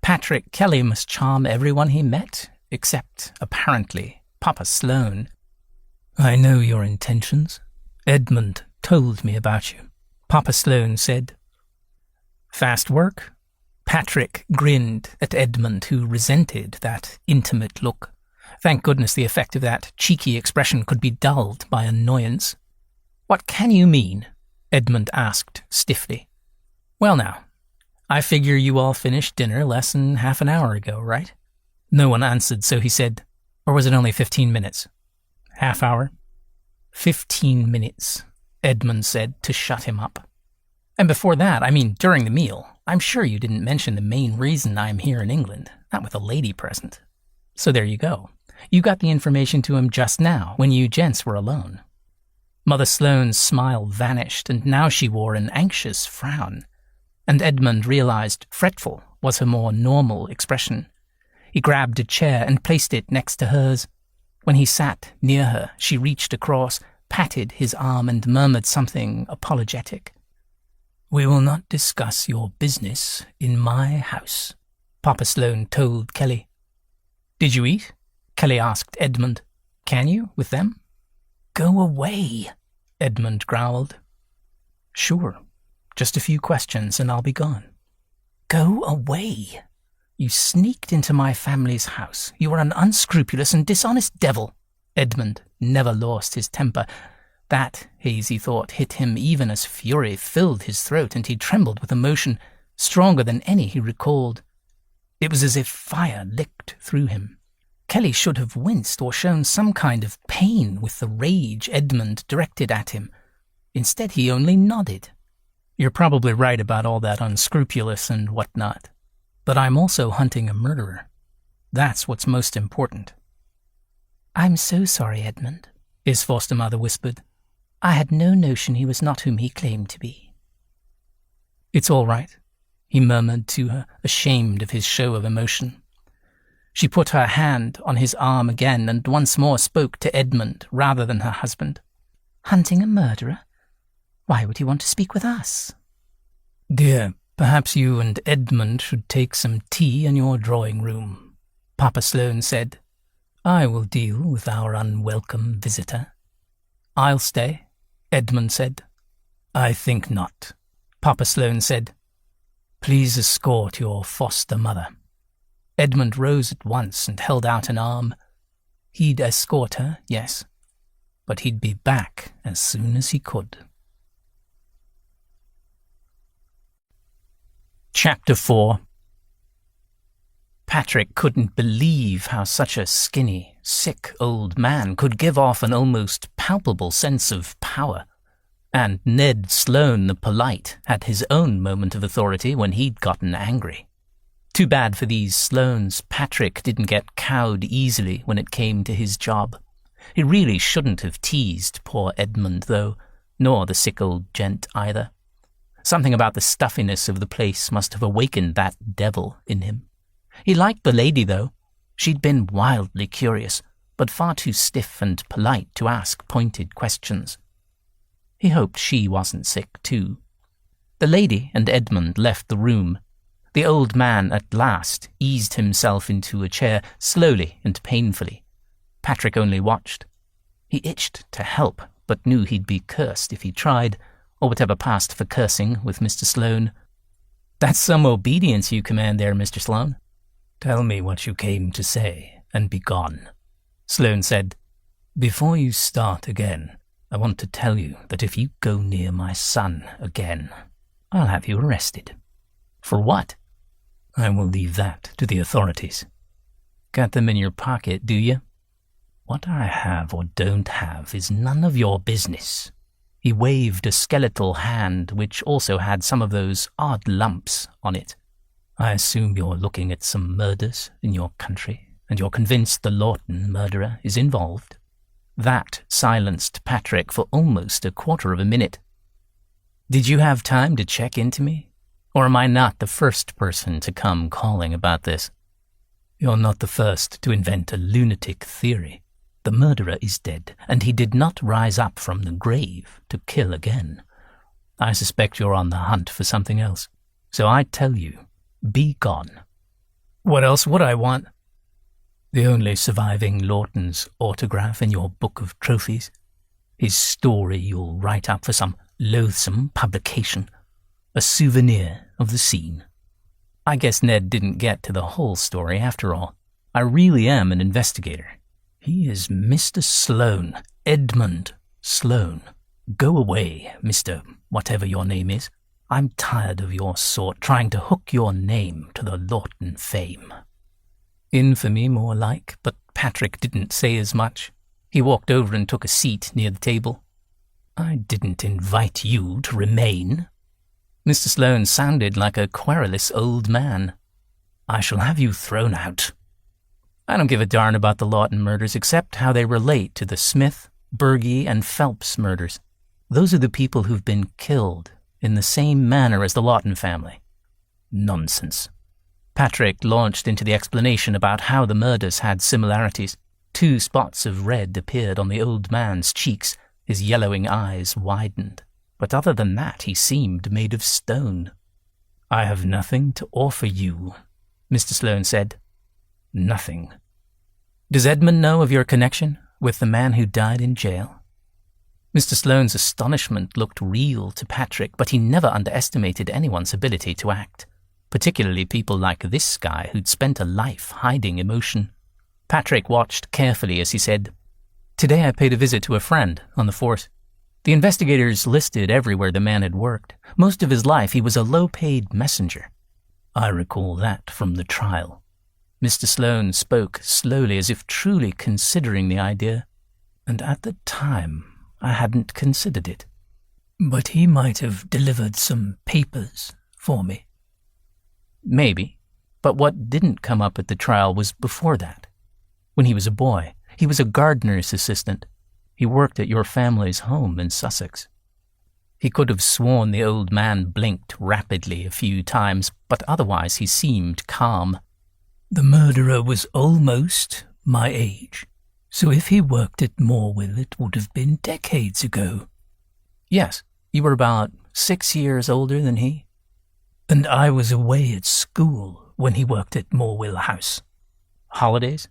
Patrick Kelly must charm everyone he met, except, apparently, Papa Sloane. "I know your intentions. Edmund told me about you," Papa Sloane said. "Fast work?" Patrick grinned at Edmund, who resented that intimate look. Thank goodness the effect of that cheeky expression could be dulled by annoyance. "What can you mean?" Edmund asked stiffly. "Well now, I figure you all finished dinner less than half an hour ago, right?" No one answered, so he said, "Or was it only 15 minutes? Half hour?" 15 minutes, Edmund said to shut him up. "And before that, I mean during the meal, I'm sure you didn't mention the main reason I'm here in England, not with a lady present. So there you go. You got the information to him just now, when you gents were alone." Mother Sloane's smile vanished, and now she wore an anxious frown, and Edmund realized fretful was her more normal expression. He grabbed a chair and placed it next to hers. When he sat near her, she reached across, patted his arm, and murmured something apologetic. "We will not discuss your business in my house," Papa Sloane told Kelly. "Did you eat?" Kelly asked Edmund. "Can you, with them?" "Go away," Edmund growled. "Sure. Just a few questions and I'll be gone." "Go away. You sneaked into my family's house. You are an unscrupulous and dishonest devil." Edmund never lost his temper. That, Hazy thought, hit him even as fury filled his throat, and he trembled with emotion, stronger than any he recalled. It was as if fire licked through him. Kelly should have winced or shown some kind of pain with the rage Edmund directed at him. Instead, he only nodded. "You're probably right about all that unscrupulous and whatnot. But I'm also hunting a murderer. That's what's most important." "I'm so sorry, Edmund," his foster mother whispered. "I had no notion he was not whom he claimed to be." "It's all right," he murmured to her, ashamed of his show of emotion. She put her hand on his arm again and once more spoke to Edmund rather than her husband. "Hunting a murderer? Why would he want to speak with us?" "Dear, perhaps you and Edmund should take some tea in your drawing room," Papa Sloane said. "I will deal with our unwelcome visitor." "I'll stay," Edmund said. "I think not," Papa Sloane said. "Please escort your foster mother." Edmund rose at once and held out an arm. He'd escort her, yes, but he'd be back as soon as he could. Chapter 4. Patrick couldn't believe how such a skinny, sick old man could give off an almost palpable sense of power. And Ned Sloane the polite had his own moment of authority when he'd gotten angry. Too bad for these Sloanes, Patrick didn't get cowed easily when it came to his job. He really shouldn't have teased poor Edmund, though, nor the sick old gent either. Something about the stuffiness of the place must have awakened that devil in him. He liked the lady, though. She'd been wildly curious, but far too stiff and polite to ask pointed questions. He hoped she wasn't sick, too. The lady and Edmund left the room. The old man at last eased himself into a chair, slowly and painfully. Patrick only watched. He itched to help, but knew he'd be cursed if he tried, or whatever passed for cursing with Mr. Sloane. "That's some obedience you command there, Mr. Sloane." "Tell me what you came to say, and be gone," Sloane said. "Before you start again, I want to tell you that if you go near my son again, I'll have you arrested." "For what?" "I will leave that to the authorities." "Got them in your pocket, do you?" "What I have or don't have is none of your business." He waved a skeletal hand which also had some of those odd lumps on it. "I assume you're looking at some murders in your country, and you're convinced the Lawton murderer is involved." That silenced Patrick for almost a quarter of a minute. "Did you have time to check into me? Or am I not the first person to come calling about this?" "You're not the first to invent a lunatic theory. The murderer is dead, and he did not rise up from the grave to kill again. I suspect you're on the hunt for something else. So I tell you, be gone." "What else would I want?" "The only surviving Lawton's autograph in your book of trophies. His story you'll write up for some loathsome publication. A souvenir of the scene." I guess Ned didn't get to the whole story after all. I really am an investigator. "He is Mr. Sloane, Edmund Sloane. Go away, Mr. whatever your name is. I'm tired of your sort trying to hook your name to the Lawton fame." Infamy, more like, but Patrick didn't say as much. He walked over and took a seat near the table. "I didn't invite you to remain." Mr. Sloane sounded like a querulous old man. "I shall have you thrown out." I don't give a darn about the Lawton murders except how they relate to the Smith, Berge, and Phelps murders. Those are the people who've been killed in the same manner as the Lawton family. Nonsense. Patrick launched into the explanation about how the murders had similarities. 2 spots of red appeared on the old man's cheeks. His yellowing eyes widened. But other than that, he seemed made of stone. "I have nothing to offer you," Mr. Sloane said. "Nothing." "Does Edmund know of your connection with the man who died in jail?" Mr. Sloane's astonishment looked real to Patrick, but he never underestimated anyone's ability to act, particularly people like this guy who'd spent a life hiding emotion. Patrick watched carefully as he said, "Today I paid a visit to a friend on the force. The investigators listed everywhere the man had worked. Most of his life he was a low-paid messenger. I recall that from the trial." Mr. Sloane spoke slowly as if truly considering the idea. "And at the time, I hadn't considered it. But he might have delivered some papers for me." "Maybe. But what didn't come up at the trial was before that. When he was a boy, he was a gardener's assistant. He worked at your family's home in Sussex." He could have sworn the old man blinked rapidly a few times, but otherwise he seemed calm. "The murderer was almost my age, so if he worked at Morwell it would have been decades ago." "Yes, you were about 6 years older than he." "And I was away at school when he worked at Morwell House." "Holidays?"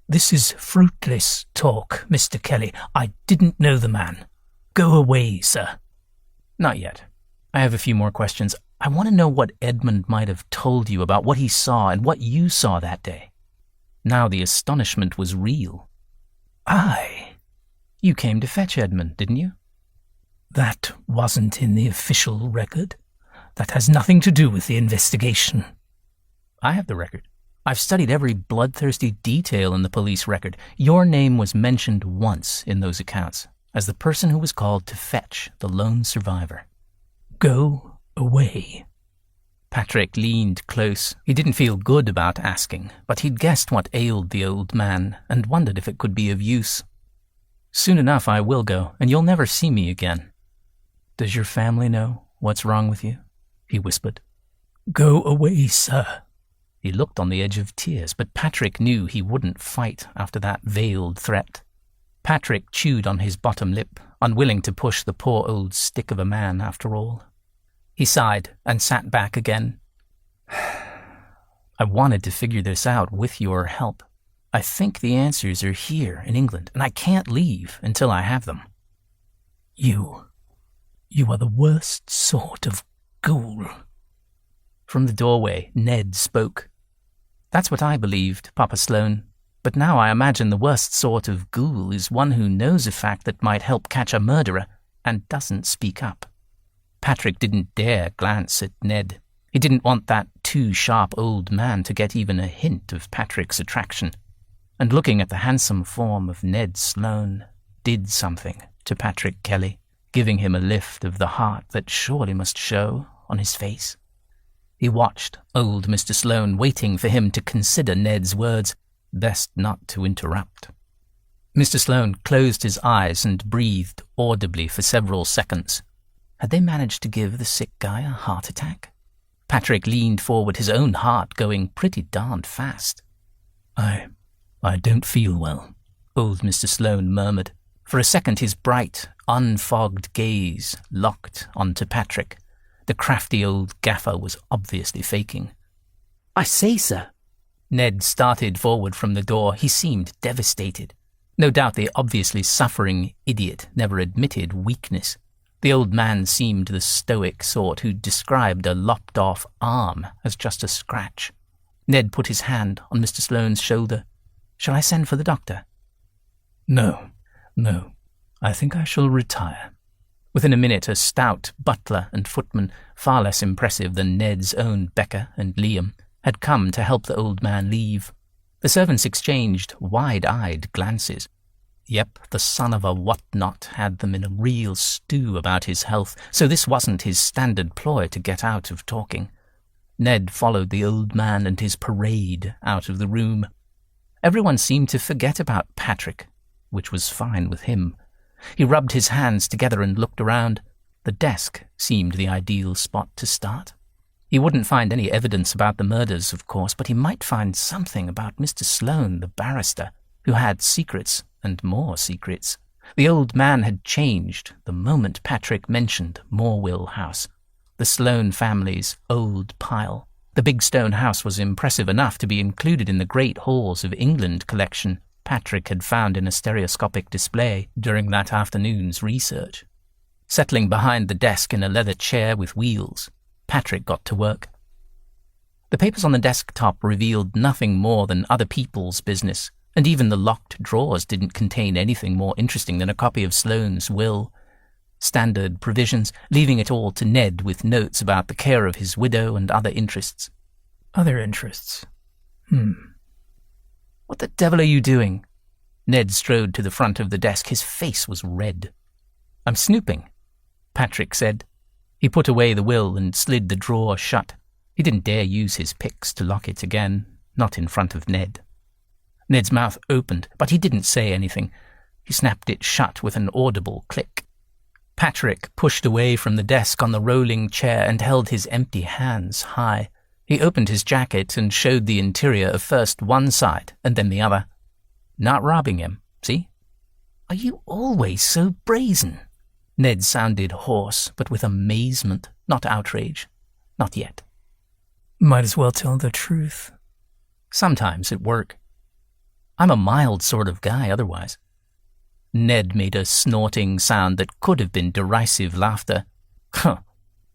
"This is fruitless talk, Mr. Kelly. I didn't know the man. Go away, sir." "Not yet. I have a few more questions. I want to know what Edmund might have told you about what he saw and what you saw that day." Now the astonishment was real. "I? You came to fetch Edmund, didn't you?" "That wasn't in the official record. That has nothing to do with the investigation." "I have the record. I've studied every bloodthirsty detail in the police record. Your name was mentioned once in those accounts as the person who was called to fetch the lone survivor." "Go away." Patrick leaned close. He didn't feel good about asking, but he'd guessed what ailed the old man and wondered if it could be of use. "Soon enough I will go, and you'll never see me again." "Does your family know What's wrong with you?" he whispered. "Go away, sir." He looked on the edge of tears, but Patrick knew he wouldn't fight after that veiled threat. Patrick chewed on his bottom lip, unwilling to push the poor old stick of a man after all. He sighed and sat back again. "I wanted to figure this out with your help. I think the answers are here in England, and I can't leave until I have them." You are the worst sort of ghoul." From the doorway, Ned spoke. "That's what I believed, Papa Sloane. But now I imagine the worst sort of ghoul is one who knows a fact that might help catch a murderer and doesn't speak up." Patrick didn't dare glance at Ned. He didn't want that too sharp old man to get even a hint of Patrick's attraction. And looking at the handsome form of Ned Sloane did something to Patrick Kelly, giving him a lift of the heart that surely must show on his face. He watched old Mr. Sloane, waiting for him to consider Ned's words, best not to interrupt. Mr. Sloane closed his eyes and breathed audibly for several seconds. Had they managed to give the sick guy a heart attack? Patrick leaned forward, his own heart going pretty darned fast. I don't feel well," old Mr. Sloane murmured. For a second his bright, unfogged gaze locked onto Patrick. The crafty old gaffer was obviously faking. "I say, sir." Ned started forward from the door. He seemed devastated. No doubt the obviously suffering idiot never admitted weakness. The old man seemed the stoic sort who described a lopped-off arm as just a scratch. Ned put his hand on Mr. Sloane's shoulder. "Shall I send for the doctor?" No. I think I shall retire." Within a minute, a stout butler and footman, far less impressive than Ned's own Becca and Liam, had come to help the old man leave. The servants exchanged wide-eyed glances. Yep, the son of a what-not had them in a real stew about his health, so this wasn't his standard ploy to get out of talking. Ned followed the old man and his parade out of the room. Everyone seemed to forget about Patrick, which was fine with him. He rubbed his hands together and looked around. The desk seemed the ideal spot to start. He wouldn't find any evidence about the murders, of course, but he might find something about Mr. Sloane, the barrister, who had secrets and more secrets. The old man had changed the moment Patrick mentioned Morwell House, the Sloane family's old pile. The big stone house was impressive enough to be included in the Great Halls of England collection Patrick had found in a stereoscopic display during that afternoon's research. Settling behind the desk in a leather chair with wheels, Patrick got to work. The papers on the desktop revealed nothing more than other people's business, and even the locked drawers didn't contain anything more interesting than a copy of Sloane's will. Standard provisions, leaving it all to Ned with notes about the care of his widow and other interests. Other interests? What the devil are you doing? Ned strode to the front of the desk. His face was red. I'm snooping, Patrick said. He put away the will and slid the drawer shut. He didn't dare use his picks to lock it again, not in front of Ned. Ned's mouth opened, but he didn't say anything. He snapped it shut with an audible click. Patrick pushed away from the desk on the rolling chair and held his empty hands high. He opened his jacket and showed the interior of first one side and then the other. Not robbing him, see? Are you always so brazen? Ned sounded hoarse, but with amazement, not outrage. Not yet. Might as well tell the truth. Sometimes at work. I'm a mild sort of guy otherwise. Ned made a snorting sound that could have been derisive laughter.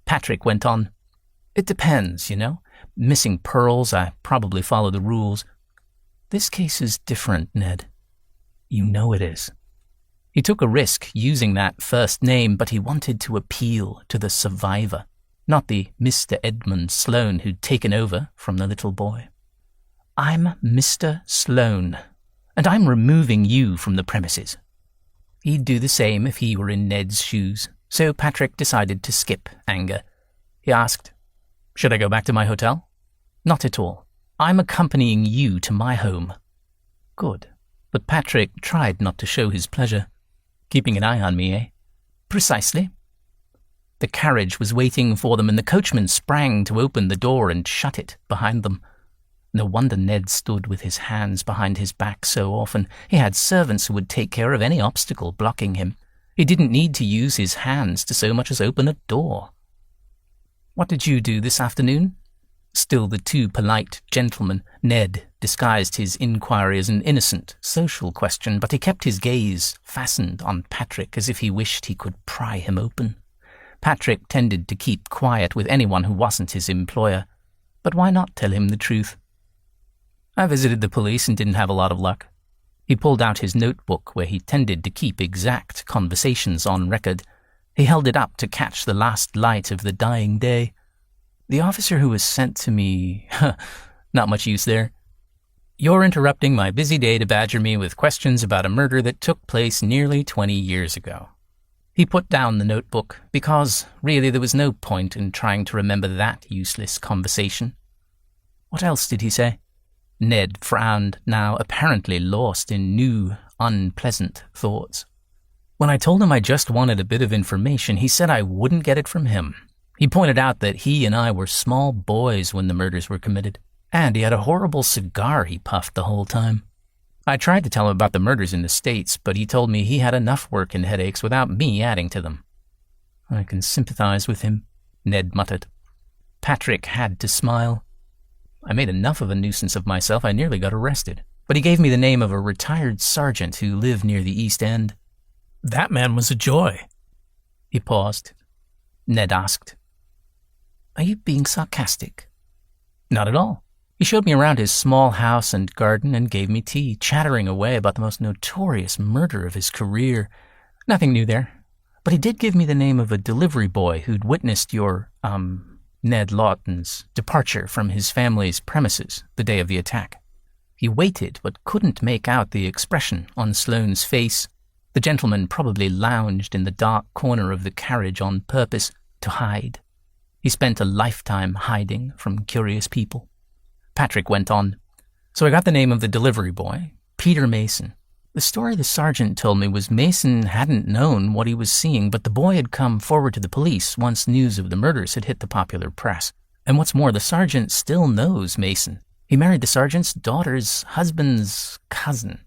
Patrick went on. It depends, you know. Missing pearls, I probably follow the rules. This case is different, Ned. You know it is. He took a risk using that first name, but he wanted to appeal to the survivor, not the Mr. Edmund Sloane who'd taken over from the little boy. I'm Mr. Sloane, and I'm removing you from the premises. He'd do the same if he were in Ned's shoes, so Patrick decided to skip anger. He asked, Should I go back to my hotel? Not at all. I'm accompanying you to my home. Good. But Patrick tried not to show his pleasure. Keeping an eye on me, eh? Precisely. The carriage was waiting for them, and the coachman sprang to open the door and shut it behind them. No wonder Ned stood with his hands behind his back so often. He had servants who would take care of any obstacle blocking him. He didn't need to use his hands to so much as open a door. "What did you do this afternoon?" Still the two polite gentlemen. Ned disguised his inquiry as an innocent social question, but he kept his gaze fastened on Patrick as if he wished he could pry him open. Patrick tended to keep quiet with anyone who wasn't his employer, but why not tell him the truth? "I visited the police and didn't have a lot of luck." He pulled out his notebook where he tended to keep exact conversations on record. He held it up to catch the last light of the dying day. "The officer who was sent to me, not much use there. You're interrupting my busy day to badger me with questions about a murder that took place nearly 20 years ago." He put down the notebook because, really, there was no point in trying to remember that useless conversation. "What else did he say?" Ned frowned, now apparently lost in new, unpleasant thoughts. "When I told him I just wanted a bit of information, he said I wouldn't get it from him. He pointed out that he and I were small boys when the murders were committed, and he had a horrible cigar he puffed the whole time. I tried to tell him about the murders in the States, but he told me he had enough work and headaches without me adding to them." "I can sympathize with him," Ned muttered. Patrick had to smile. "I made enough of a nuisance of myself I nearly got arrested, but he gave me the name of a retired sergeant who lived near the East End." "That man was a joy." He paused. Ned asked, "Are you being sarcastic?" "Not at all. He showed me around his small house and garden and gave me tea, chattering away about the most notorious murder of his career. Nothing new there. But he did give me the name of a delivery boy who'd witnessed your, Ned Lawton's departure from his family's premises the day of the attack." He waited but couldn't make out the expression on Sloane's face. The gentleman probably lounged in the dark corner of the carriage on purpose to hide. He spent a lifetime hiding from curious people. Patrick went on. "So I got the name of the delivery boy, Peter Mason. The story the sergeant told me was Mason hadn't known what he was seeing, but the boy had come forward to the police once news of the murders had hit the popular press. And what's more, the sergeant still knows Mason. He married the sergeant's daughter's husband's cousin.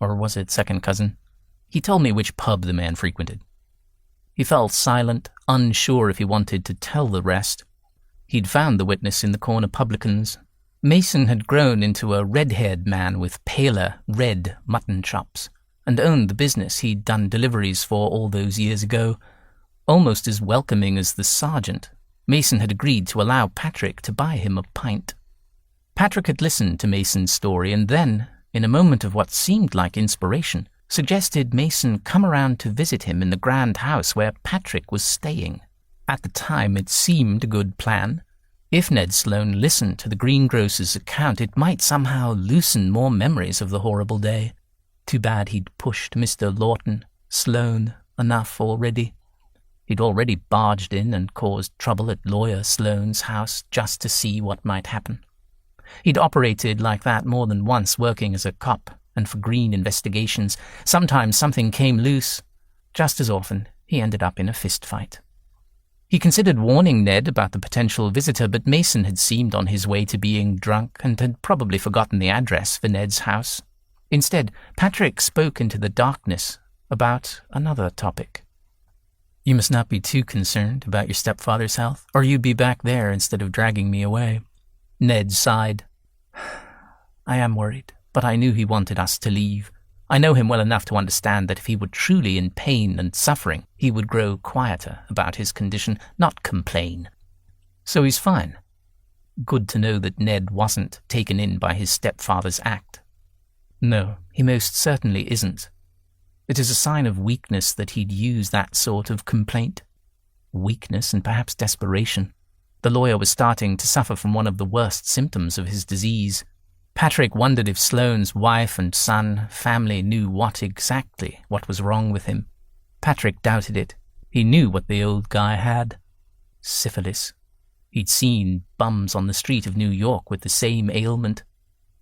Or was it second cousin? He told me which pub the man frequented." He fell silent, unsure if he wanted to tell the rest. He'd found the witness in the corner publicans. Mason had grown into a red-haired man with paler, red mutton chops, and owned the business he'd done deliveries for all those years ago. Almost as welcoming as the sergeant, Mason had agreed to allow Patrick to buy him a pint. Patrick had listened to Mason's story and then, in a moment of what seemed like inspiration, suggested Mason come around to visit him in the grand house where Patrick was staying. At the time, it seemed a good plan. If Ned Sloane listened to the greengrocer's account, it might somehow loosen more memories of the horrible day. Too bad he'd pushed Mr. Lawton, Sloane, enough already. He'd already barged in and caused trouble at Lawyer Sloane's house just to see what might happen. He'd operated like that more than once working as a cop and for green investigations. Sometimes something came loose. Just as often, he ended up in a fistfight. He considered warning Ned about the potential visitor, but Mason had seemed on his way to being drunk and had probably forgotten the address for Ned's house. Instead, Patrick spoke into the darkness about another topic. "You must not be too concerned about your stepfather's health, or you'd be back there instead of dragging me away." Ned sighed. "I am worried, but I knew he wanted us to leave. I know him well enough to understand that if he were truly in pain and suffering, he would grow quieter about his condition, not complain. So he's fine." Good to know that Ned wasn't taken in by his stepfather's act. "No, he most certainly isn't. It is a sign of weakness that he'd use that sort of complaint. Weakness and perhaps desperation. The lawyer was starting to suffer from one of the worst symptoms of his disease. Patrick wondered if Sloane's wife and son, family knew what was wrong with him. Patrick doubted it. He knew what the old guy had. Syphilis. He'd seen bums on the street of New York with the same ailment.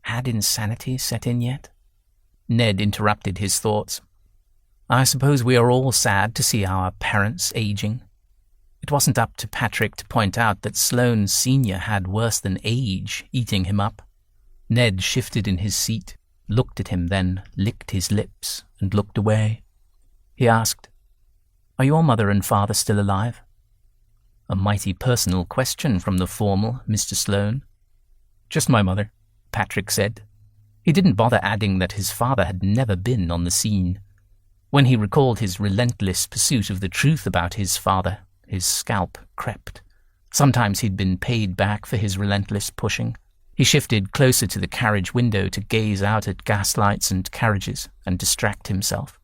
Had insanity set in yet? Ned interrupted his thoughts. "I suppose we are all sad to see our parents aging." It wasn't up to Patrick to point out that Sloane Sr. had worse than age eating him up. Ned shifted in his seat, looked at him, then licked his lips and looked away. He asked, "Are your mother and father still alive?" A mighty personal question from the formal Mr. Sloane. "Just my mother," Patrick said. He didn't bother adding that his father had never been on the scene. When he recalled his relentless pursuit of the truth about his father, his scalp crept. Sometimes he'd been paid back for his relentless pushing. He shifted closer to the carriage window to gaze out at gaslights and carriages and distract himself.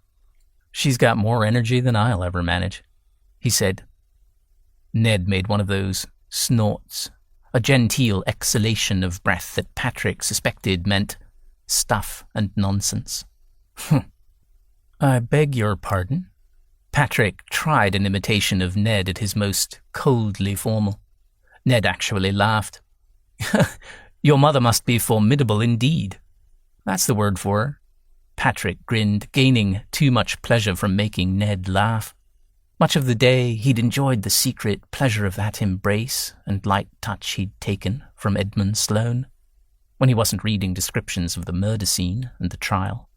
"She's got more energy than I'll ever manage," he said. Ned made one of those snorts, a genteel exhalation of breath that Patrick suspected meant stuff and nonsense. "I beg your pardon?" Patrick tried an imitation of Ned at his most coldly formal. Ned actually laughed. "Your mother must be formidable indeed." "That's the word for her." Patrick grinned, gaining too much pleasure from making Ned laugh. Much of the day he'd enjoyed the secret pleasure of that embrace and light touch he'd taken from Edmund Sloane, when he wasn't reading descriptions of the murder scene and the trial.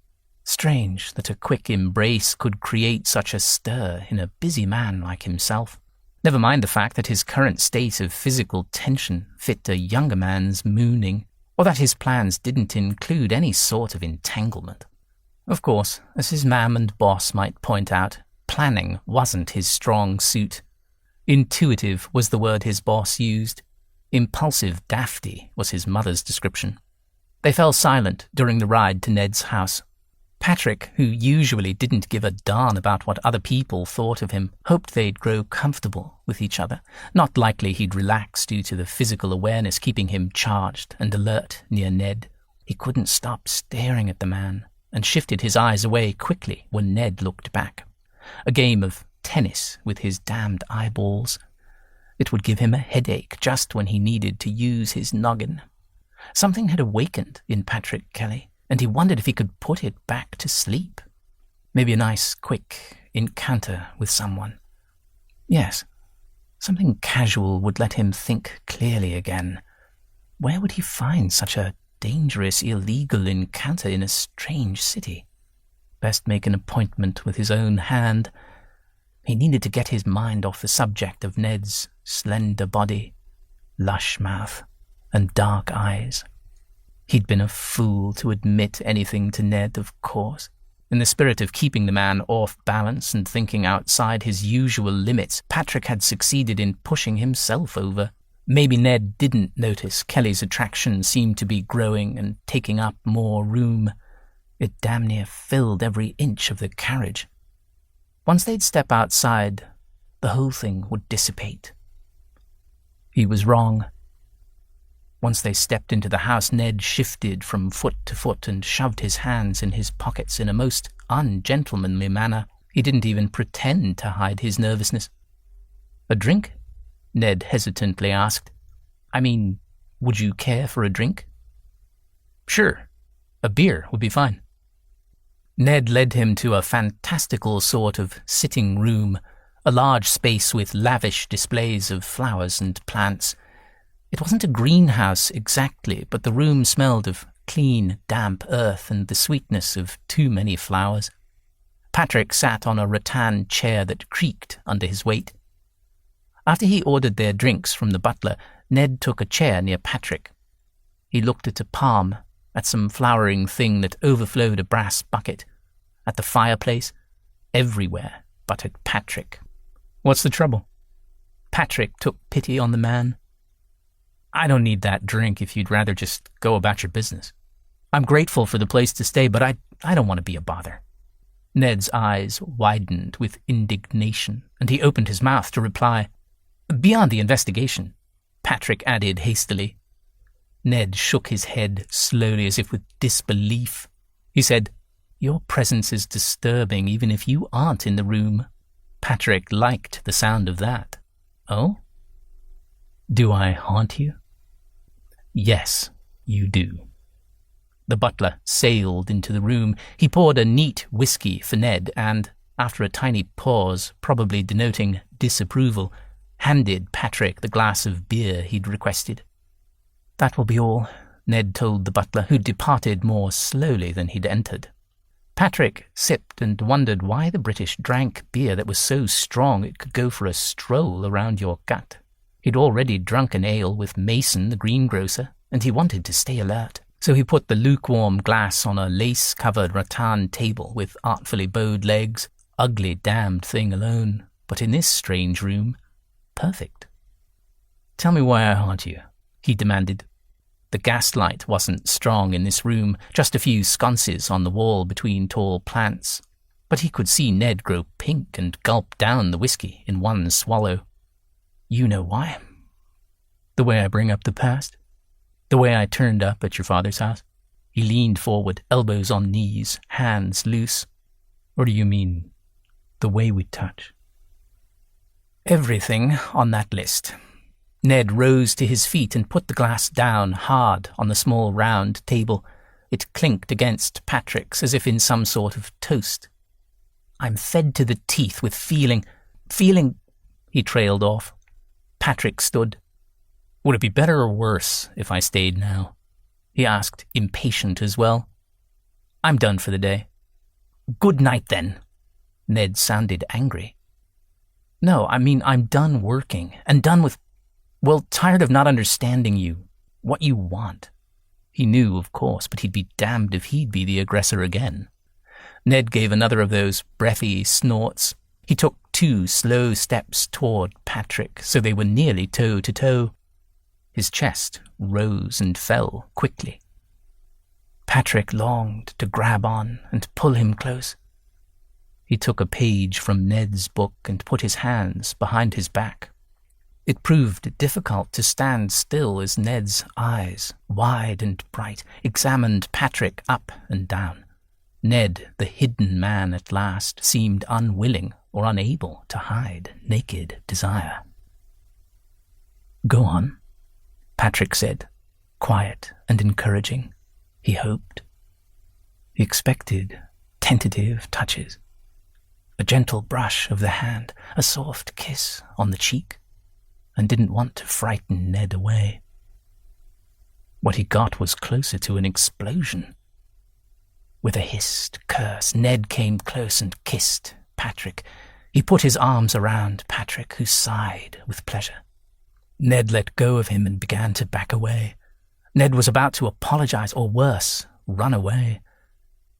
Strange that a quick embrace could create such a stir in a busy man like himself. Never mind the fact that his current state of physical tension fit a younger man's mooning, or that his plans didn't include any sort of entanglement. Of course, as his mam and boss might point out, planning wasn't his strong suit. Intuitive was the word his boss used. Impulsive dafty was his mother's description. They fell silent during the ride to Ned's house. Patrick, who usually didn't give a darn about what other people thought of him, hoped they'd grow comfortable with each other. Not likely he'd relax due to the physical awareness keeping him charged and alert near Ned. He couldn't stop staring at the man, and shifted his eyes away quickly when Ned looked back. A game of tennis with his damned eyeballs. It would give him a headache just when he needed to use his noggin. Something had awakened in Patrick Kelly, and he wondered if he could put it back to sleep. Maybe a nice, quick encounter with someone. Yes, something casual would let him think clearly again. Where would he find such a dangerous, illegal encounter in a strange city? Best make an appointment with his own hand. He needed to get his mind off the subject of Ned's slender body, lush mouth, and dark eyes. He'd been a fool to admit anything to Ned, of course. In the spirit of keeping the man off balance and thinking outside his usual limits, Patrick had succeeded in pushing himself over. Maybe Ned didn't notice Kelly's attraction seemed to be growing and taking up more room. It damn near filled every inch of the carriage. Once they'd step outside, the whole thing would dissipate. He was wrong. Once they stepped into the house, Ned shifted from foot to foot and shoved his hands in his pockets in a most ungentlemanly manner. He didn't even pretend to hide his nervousness. "A drink?" Ned hesitantly asked. "I mean, would you care for a drink?" "Sure. A beer would be fine." Ned led him to a fantastical sort of sitting room, a large space with lavish displays of flowers and plants. It wasn't a greenhouse exactly, but the room smelled of clean, damp earth and the sweetness of too many flowers. Patrick sat on a rattan chair that creaked under his weight. After he ordered their drinks from the butler, Ned took a chair near Patrick. He looked at a palm, at some flowering thing that overflowed a brass bucket, at the fireplace, everywhere but at Patrick. "What's the trouble?" Patrick took pity on the man. "I don't need that drink if you'd rather just go about your business. I'm grateful for the place to stay, but I don't want to be a bother." Ned's eyes widened with indignation, and he opened his mouth to reply. "Beyond the investigation," Patrick added hastily. Ned shook his head slowly as if with disbelief. He said, "Your presence is disturbing even if you aren't in the room." Patrick liked the sound of that. "Oh? Do I haunt you?" "Yes, you do." The butler sailed into the room. He poured a neat whiskey for Ned and, after a tiny pause, probably denoting disapproval, handed Patrick the glass of beer he'd requested. "That will be all," Ned told the butler, who departed more slowly than he'd entered. Patrick sipped and wondered why the British drank beer that was so strong it could go for a stroll around your gut. He'd already drunk an ale with Mason, the greengrocer, and he wanted to stay alert. So he put the lukewarm glass on a lace-covered rattan table with artfully bowed legs. Ugly damned thing alone, but in this strange room, perfect. "Tell me why I haunt you," he demanded. The gaslight wasn't strong in this room, just a few sconces on the wall between tall plants, but he could see Ned grow pink and gulp down the whiskey in one swallow. "You know why. The way I bring up the past. The way I turned up at your father's house." He leaned forward, elbows on knees, hands loose. "Or do you mean the way we touch?" "Everything on that list." Ned rose to his feet and put the glass down hard on the small round table. It clinked against Patrick's as if in some sort of toast. "I'm fed to the teeth with feeling, he trailed off. Patrick stood. "Would it be better or worse if I stayed now?" he asked, impatient as well. "I'm done for the day." "Good night, then." Ned sounded angry. "No, I mean I'm done working, and done with, well, tired of not understanding you, what you want." He knew, of course, but he'd be damned if he'd be the aggressor again. Ned gave another of those breathy snorts. He took 2 slow steps toward Patrick, so they were nearly toe to toe. His chest rose and fell quickly. Patrick longed to grab on and pull him close. He took a page from Ned's book and put his hands behind his back. It proved difficult to stand still as Ned's eyes, wide and bright, examined Patrick up and down. Ned, the hidden man at last, seemed unwilling or unable to hide naked desire. "Go on," Patrick said, quiet and encouraging. He hoped. He expected tentative touches. A gentle brush of the hand, a soft kiss on the cheek, and didn't want to frighten Ned away. What he got was closer to an explosion. With a hissed curse, Ned came close and kissed Patrick. He put his arms around Patrick, who sighed with pleasure. Ned let go of him and began to back away. Ned was about to apologize, or worse, run away.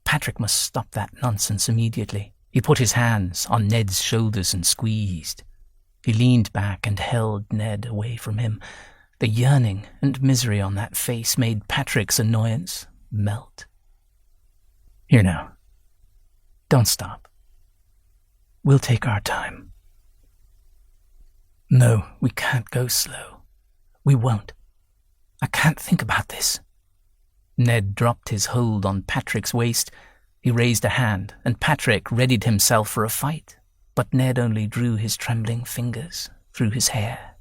Patrick must stop that nonsense immediately. He put his hands on Ned's shoulders and squeezed. He leaned back and held Ned away from him. The yearning and misery on that face made Patrick's annoyance melt. "Here now. Don't stop. We'll take our time." "No, we can't go slow. We won't. I can't think about this." Ned dropped his hold on Patrick's waist. He raised a hand, and Patrick readied himself for a fight, but Ned only drew his trembling fingers through his hair.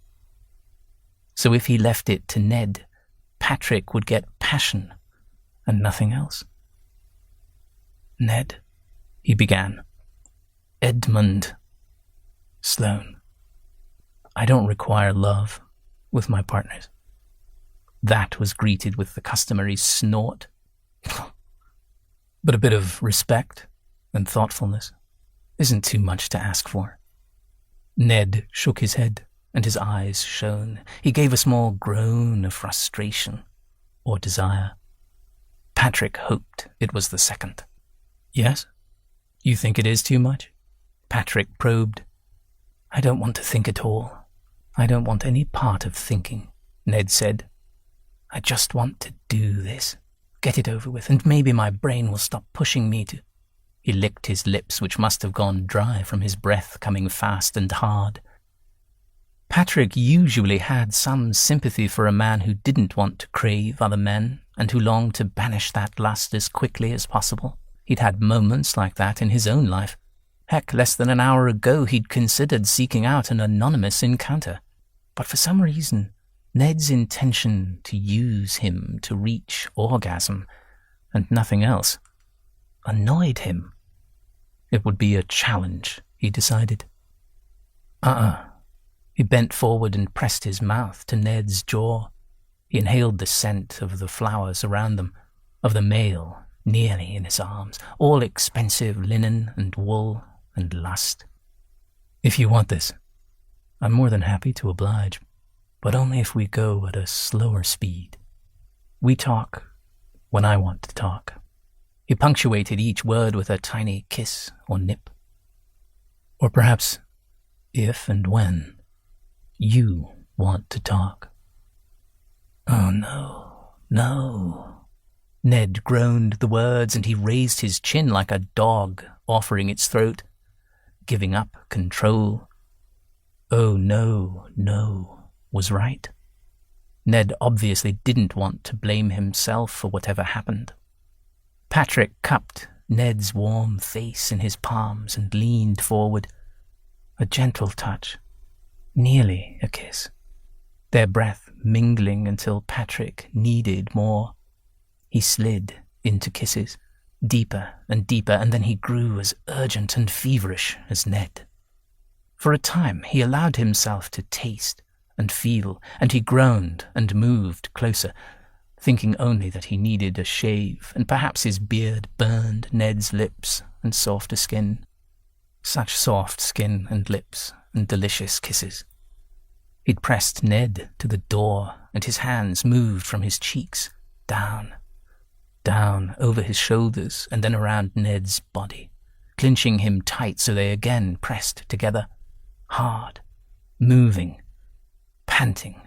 So if he left it to Ned, Patrick would get passion and nothing else. "Ned," he began. "Edmund Sloane. I don't require love with my partners." That was greeted with the customary snort. "But a bit of respect and thoughtfulness isn't too much to ask for." Ned shook his head, and his eyes shone. He gave a small groan of frustration or desire. Patrick hoped it was the second. "Yes? You think it is too much?" Patrick probed. "I don't want to think at all. I don't want any part of thinking," Ned said. "I just want to do this. Get it over with, and maybe my brain will stop pushing me to—" He licked his lips, which must have gone dry from his breath coming fast and hard. Patrick usually had some sympathy for a man who didn't want to crave other men, and who longed to banish that lust as quickly as possible. He'd had moments like that in his own life. Heck, less than an hour ago he'd considered seeking out an anonymous encounter. But for some reason, Ned's intention to use him to reach orgasm, and nothing else, annoyed him. It would be a challenge, he decided. He bent forward and pressed his mouth to Ned's jaw. He inhaled the scent of the flowers around them, of the male nearly in his arms, all expensive linen and wool and lust. "If you want this, I'm more than happy to oblige, but only if we go at a slower speed. We talk when I want to talk." He punctuated each word with a tiny kiss or nip. "Or perhaps, if and when you want to talk." "Oh, no, no." Ned groaned the words, and he raised his chin like a dog offering its throat, giving up control. "Oh, no, no," was right. Ned obviously didn't want to blame himself for whatever happened. Patrick cupped Ned's warm face in his palms and leaned forward. A gentle touch, nearly a kiss. Their breath mingling until Patrick needed more. He slid into kisses, deeper and deeper, and then he grew as urgent and feverish as Ned. For a time he allowed himself to taste and feel, and he groaned and moved closer, thinking only that he needed a shave, and perhaps his beard burned Ned's lips and softer skin. Such soft skin and lips and delicious kisses. He'd pressed Ned to the door, and his hands moved from his cheeks, down over his shoulders, and then around Ned's body, clinching him tight so they again pressed together, hard, moving, panting.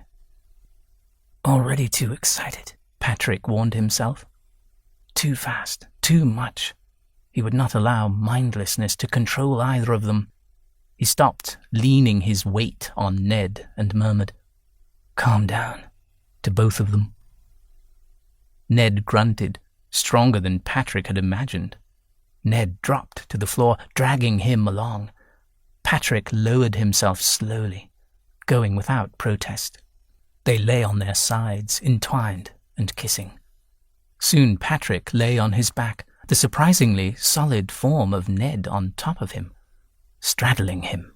Already too excited, Patrick warned himself. Too fast, too much. He would not allow mindlessness to control either of them. He stopped, leaning his weight on Ned, and murmured, "Calm down," to both of them. Ned grunted, stronger than Patrick had imagined. Ned dropped to the floor, dragging him along. Patrick lowered himself slowly, going without protest. They lay on their sides, entwined and kissing. Soon Patrick lay on his back, the surprisingly solid form of Ned on top of him, straddling him.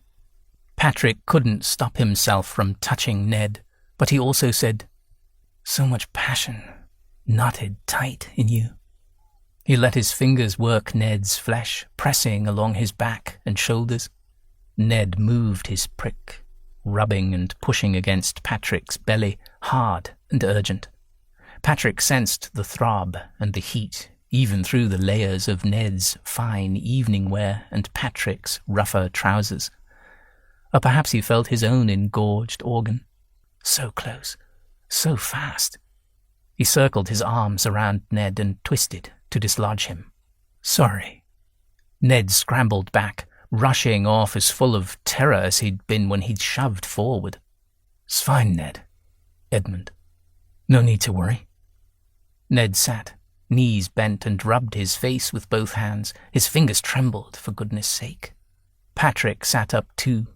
Patrick couldn't stop himself from touching Ned, but he also said, "So much passion knotted tight in you." He let his fingers work Ned's flesh, pressing along his back and shoulders. Ned moved his prick, rubbing and pushing against Patrick's belly, hard and urgent. Patrick sensed the throb and the heat, even through the layers of Ned's fine evening wear and Patrick's rougher trousers. Or perhaps he felt his own engorged organ. So close, so fast. He circled his arms around Ned and twisted to dislodge him. "Sorry." Ned scrambled back, rushing off as full of terror as he'd been when he'd shoved forward. "It's fine, Ned." Edmund. "No need to worry." Ned sat, knees bent, and rubbed his face with both hands. His fingers trembled, for goodness sake. Patrick sat up too.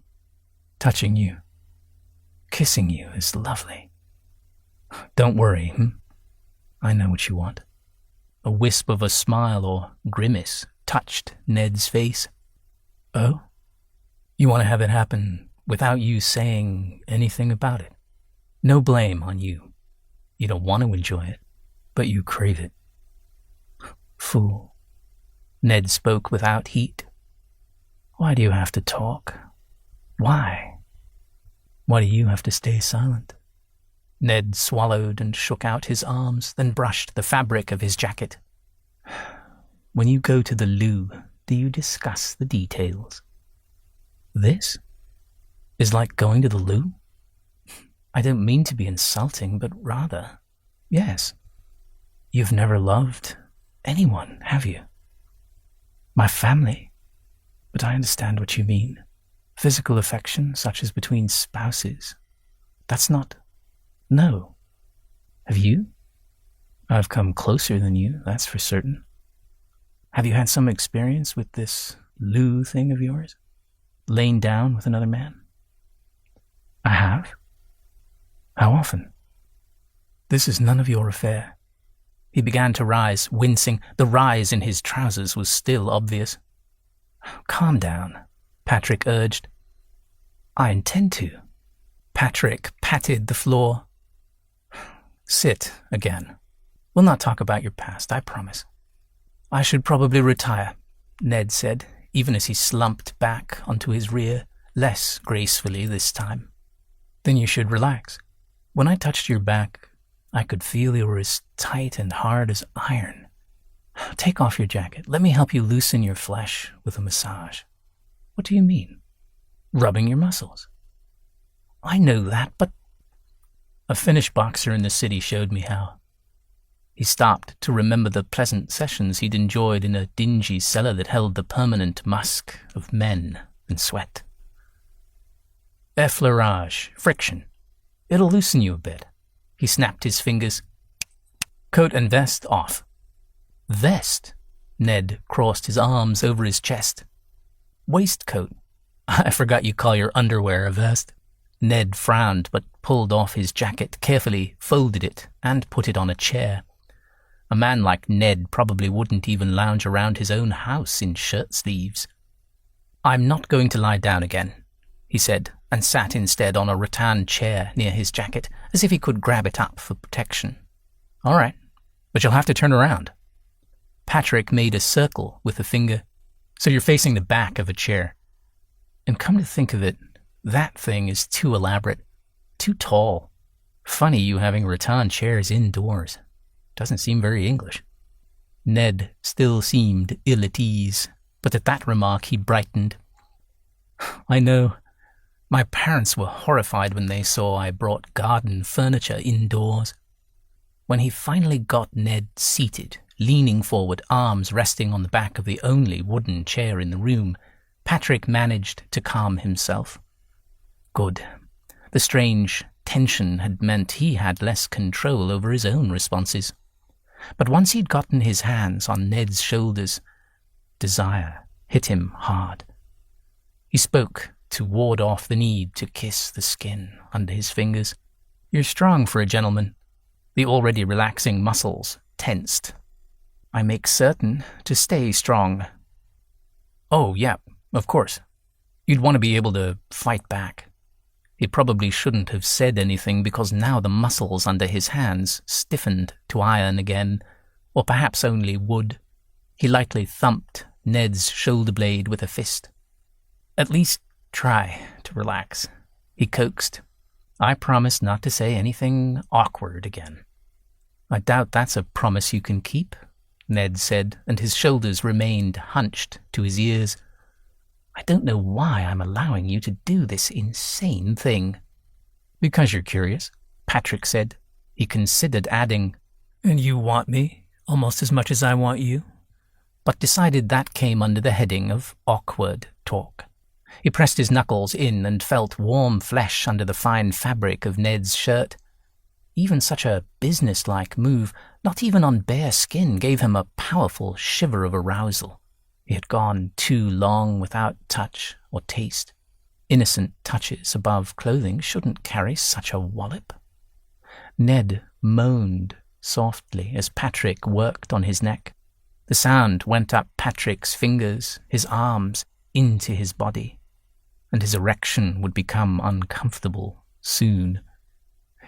"Touching you, kissing you is lovely. Don't worry, I know what you want." A wisp of a smile or grimace touched Ned's face. "Oh? You want to have it happen without you saying anything about it? No blame on you. You don't want to enjoy it, but you crave it." "Fool." Ned spoke without heat. "Why do you have to talk? Why? Why do you have to stay silent?" Ned swallowed and shook out his arms, then brushed the fabric of his jacket. "When you go to the loo, do you discuss the details? This is like going to the loo? I don't mean to be insulting, but rather, yes. You've never loved anyone, have you? My family. But I understand what you mean. Physical affection, such as between spouses. That's not... No. Have you? I've come closer than you, that's for certain. Have you had some experience with this loo thing of yours? Laying down with another man?" "I have." "How often?" "This is none of your affair." He began to rise, wincing. The rise in his trousers was still obvious. "Calm down," Patrick urged. "I intend to, Patrick patted the floor. Sit again. We'll not talk about your past, I promise. I should probably retire, Ned said, even as he slumped back onto his rear, less gracefully this time. Then you should relax. When I touched your back, I could feel you were as tight and hard as iron. Take off your jacket. Let me help you loosen your flesh with a massage. What do you mean? Rubbing your muscles. I know that, but... A Finnish boxer in the city showed me how. He stopped to remember the pleasant sessions he'd enjoyed in a dingy cellar that held the permanent musk of men and sweat. Effleurage, friction. It'll loosen you a bit. He snapped his fingers. Coat and vest off. Vest? Ned crossed his arms over his chest. Waistcoat. I forgot you call your underwear a vest. Ned frowned but pulled off his jacket carefully, folded it, and put it on a chair. A man like Ned probably wouldn't even lounge around his own house in shirt sleeves. I'm not going to lie down again, he said, and sat instead on a rattan chair near his jacket, as if he could grab it up for protection. All right, but you'll have to turn around. Patrick made a circle with a finger, so you're facing the back of a chair. And come to think of it, that thing is too elaborate, too tall. Funny you having rattan chairs indoors. Doesn't seem very English. Ned still seemed ill at ease, but at that remark he brightened. I know. My parents were horrified when they saw I brought garden furniture indoors. When he finally got Ned seated, leaning forward, arms resting on the back of the only wooden chair in the room, Patrick managed to calm himself. Good. The strange tension had meant he had less control over his own responses. But once he'd gotten his hands on Ned's shoulders, desire hit him hard. He spoke to ward off the need to kiss the skin under his fingers. You're strong for a gentleman. The already relaxing muscles tensed. I make certain to stay strong. Oh, yeah, of course. You'd want to be able to fight back. He probably shouldn't have said anything because now the muscles under his hands stiffened to iron again, or perhaps only wood. He lightly thumped Ned's shoulder blade with a fist. At least try to relax, he coaxed. I promise not to say anything awkward again. I doubt that's a promise you can keep, Ned said, and his shoulders remained hunched to his ears. I don't know why I'm allowing you to do this insane thing. Because you're curious, Patrick said. He considered adding, and you want me almost as much as I want you, but decided that came under the heading of awkward talk. He pressed his knuckles in and felt warm flesh under the fine fabric of Ned's shirt. Even such a businesslike move, not even on bare skin, gave him a powerful shiver of arousal. He had gone too long without touch or taste. Innocent touches above clothing shouldn't carry such a wallop. Ned moaned softly as Patrick worked on his neck. The sound went up Patrick's fingers, his arms, into his body, and his erection would become uncomfortable soon.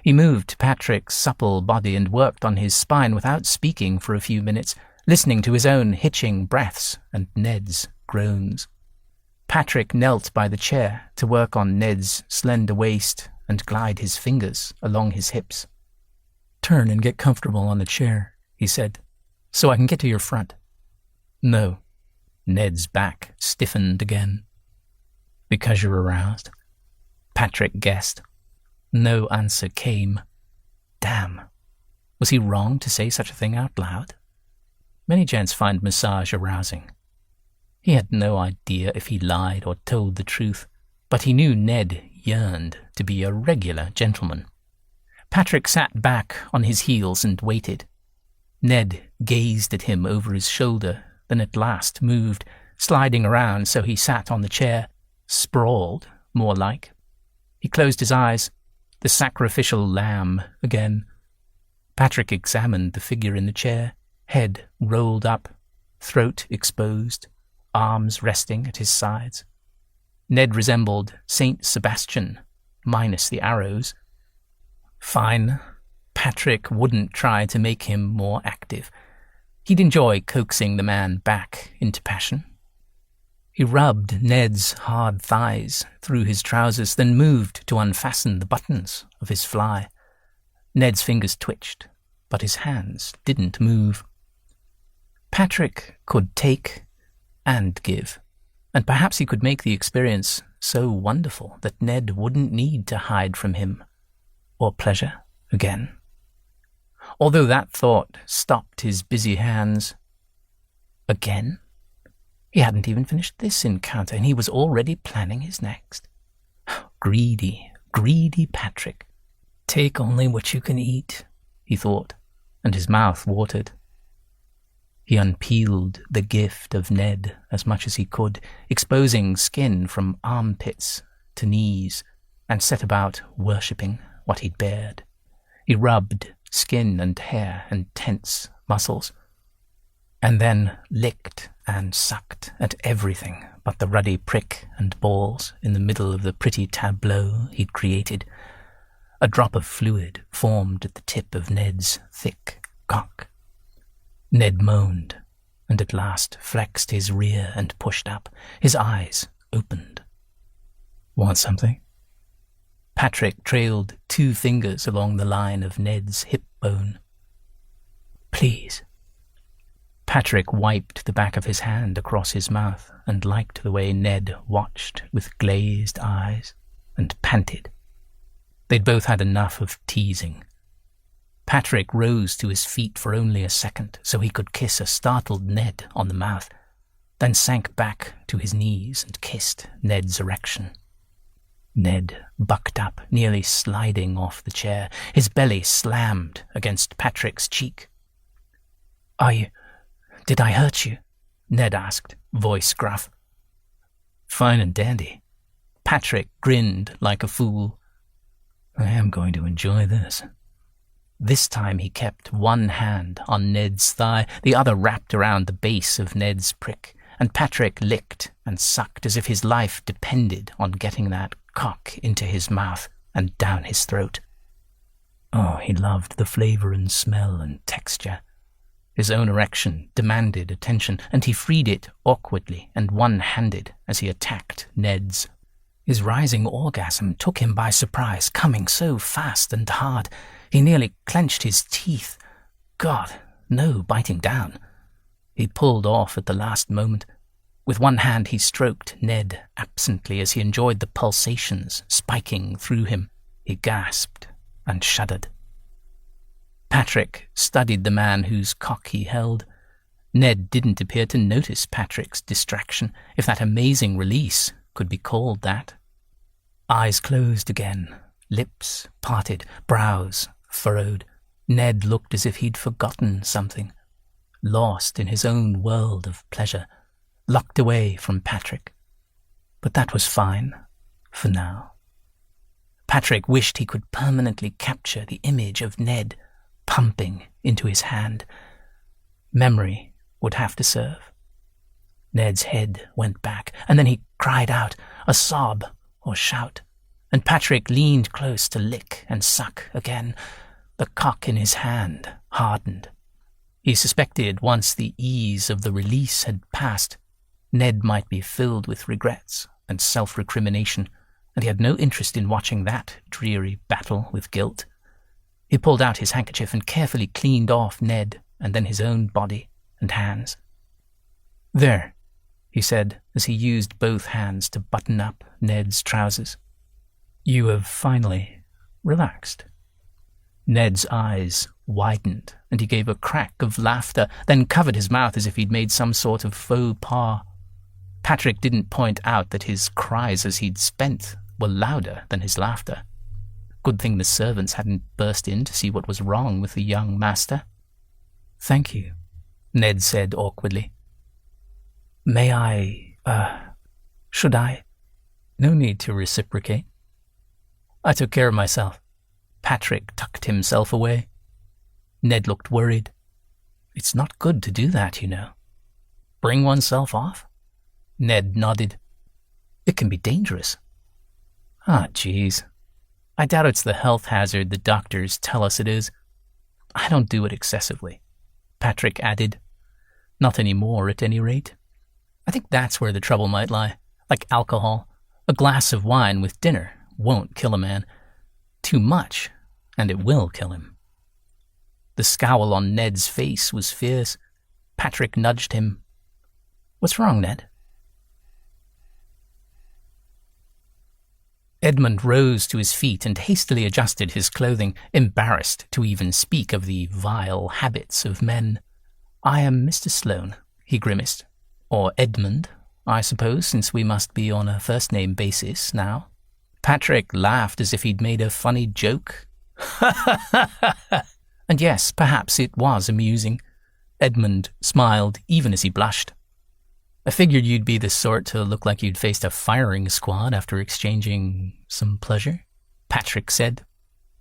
He moved Patrick's supple body and worked on his spine without speaking for a few minutes, listening to his own hitching breaths and Ned's groans. Patrick knelt by the chair to work on Ned's slender waist and glide his fingers along his hips. Turn and get comfortable on the chair, he said, so I can get to your front. No. Ned's back stiffened again. Because you're aroused? Patrick guessed. No answer came. Damn. Was he wrong to say such a thing out loud? Many gents find massage arousing. He had no idea if he lied or told the truth, but he knew Ned yearned to be a regular gentleman. Patrick sat back on his heels and waited. Ned gazed at him over his shoulder, then at last moved, sliding around so he sat on the chair, sprawled, more like. He closed his eyes, the sacrificial lamb again. Patrick examined the figure in the chair, head rolled up, throat exposed, arms resting at his sides. Ned resembled Saint Sebastian, minus the arrows. Fine. Patrick wouldn't try to make him more active. He'd enjoy coaxing the man back into passion. He rubbed Ned's hard thighs through his trousers, then moved to unfasten the buttons of his fly. Ned's fingers twitched, but his hands didn't move. Patrick could take and give, and perhaps he could make the experience so wonderful that Ned wouldn't need to hide from him or pleasure again. Although that thought stopped his busy hands. Again? He hadn't even finished this encounter, and he was already planning his next. Greedy, greedy Patrick. Take only what you can eat, he thought, and his mouth watered. He unpeeled the gift of Ned as much as he could, exposing skin from armpits to knees, and set about worshipping what he'd bared. He rubbed skin and hair and tense muscles, and then licked and sucked at everything but the ruddy prick and balls in the middle of the pretty tableau he'd created. A drop of fluid formed at the tip of Ned's thick cock. Ned moaned, and at last flexed his rear and pushed up. His eyes opened. Want something? Patrick trailed 2 fingers along the line of Ned's hip bone. Please. Patrick wiped the back of his hand across his mouth and liked the way Ned watched with glazed eyes and panted. They'd both had enough of teasing. Patrick rose to his feet for only a second so he could kiss a startled Ned on the mouth, then sank back to his knees and kissed Ned's erection. Ned bucked up, nearly sliding off the chair. His belly slammed against Patrick's cheek. Did I hurt you? Ned asked, voice gruff. Fine and dandy. Patrick grinned like a fool. I am going to enjoy this. This time he kept one hand on Ned's thigh, the other wrapped around the base of Ned's prick, and Patrick licked and sucked as if his life depended on getting that cock into his mouth and down his throat. Oh, he loved the flavor and smell and texture. His own erection demanded attention, and he freed it awkwardly and one-handed as he attacked Ned's. His rising orgasm took him by surprise, coming so fast and hard. He nearly clenched his teeth. God, no biting down. He pulled off at the last moment. With one hand he stroked Ned absently as he enjoyed the pulsations spiking through him. He gasped and shuddered. Patrick studied the man whose cock he held. Ned didn't appear to notice Patrick's distraction, if that amazing release could be called that. Eyes closed again, lips parted, brows furrowed. Ned looked as if he'd forgotten something, lost in his own world of pleasure, locked away from Patrick. But that was fine, for now. Patrick wished he could permanently capture the image of Ned pumping into his hand. Memory would have to serve. Ned's head went back, and then he cried out, a sob or shout, and Patrick leaned close to lick and suck again. The cock in his hand hardened. He suspected once the ease of the release had passed, Ned might be filled with regrets and self-recrimination, and he had no interest in watching that dreary battle with guilt. He pulled out his handkerchief and carefully cleaned off Ned and then his own body and hands. There, he said as he used both hands to button up Ned's trousers. You have finally relaxed. Ned's eyes widened and he gave a crack of laughter, then covered his mouth as if he'd made some sort of faux pas. Patrick didn't point out that his cries as he'd spent were louder than his laughter. Good thing the servants hadn't burst in to see what was wrong with the young master. Thank you, Ned said awkwardly. May should I? No need to reciprocate. I took care of myself. Patrick tucked himself away. Ned looked worried. It's not good to do that, you know. Bring oneself off? Ned nodded. It can be dangerous. Ah, geez. I doubt it's the health hazard the doctors tell us it is. I don't do it excessively, Patrick added. Not anymore, at any rate. I think that's where the trouble might lie. Like alcohol, a glass of wine with dinner won't kill a man. Too much, and it will kill him. The scowl on Ned's face was fierce. Patrick nudged him. What's wrong, Ned? Edmund rose to his feet and hastily adjusted his clothing, embarrassed to even speak of the vile habits of men. I am Mr. Sloane, he grimaced. Or Edmund, I suppose, since we must be on a first-name basis now. Patrick laughed as if he'd made a funny joke. And yes, perhaps it was amusing. Edmund smiled, even as he blushed. I figured you'd be the sort to look like you'd faced a firing squad after exchanging some pleasure, Patrick said.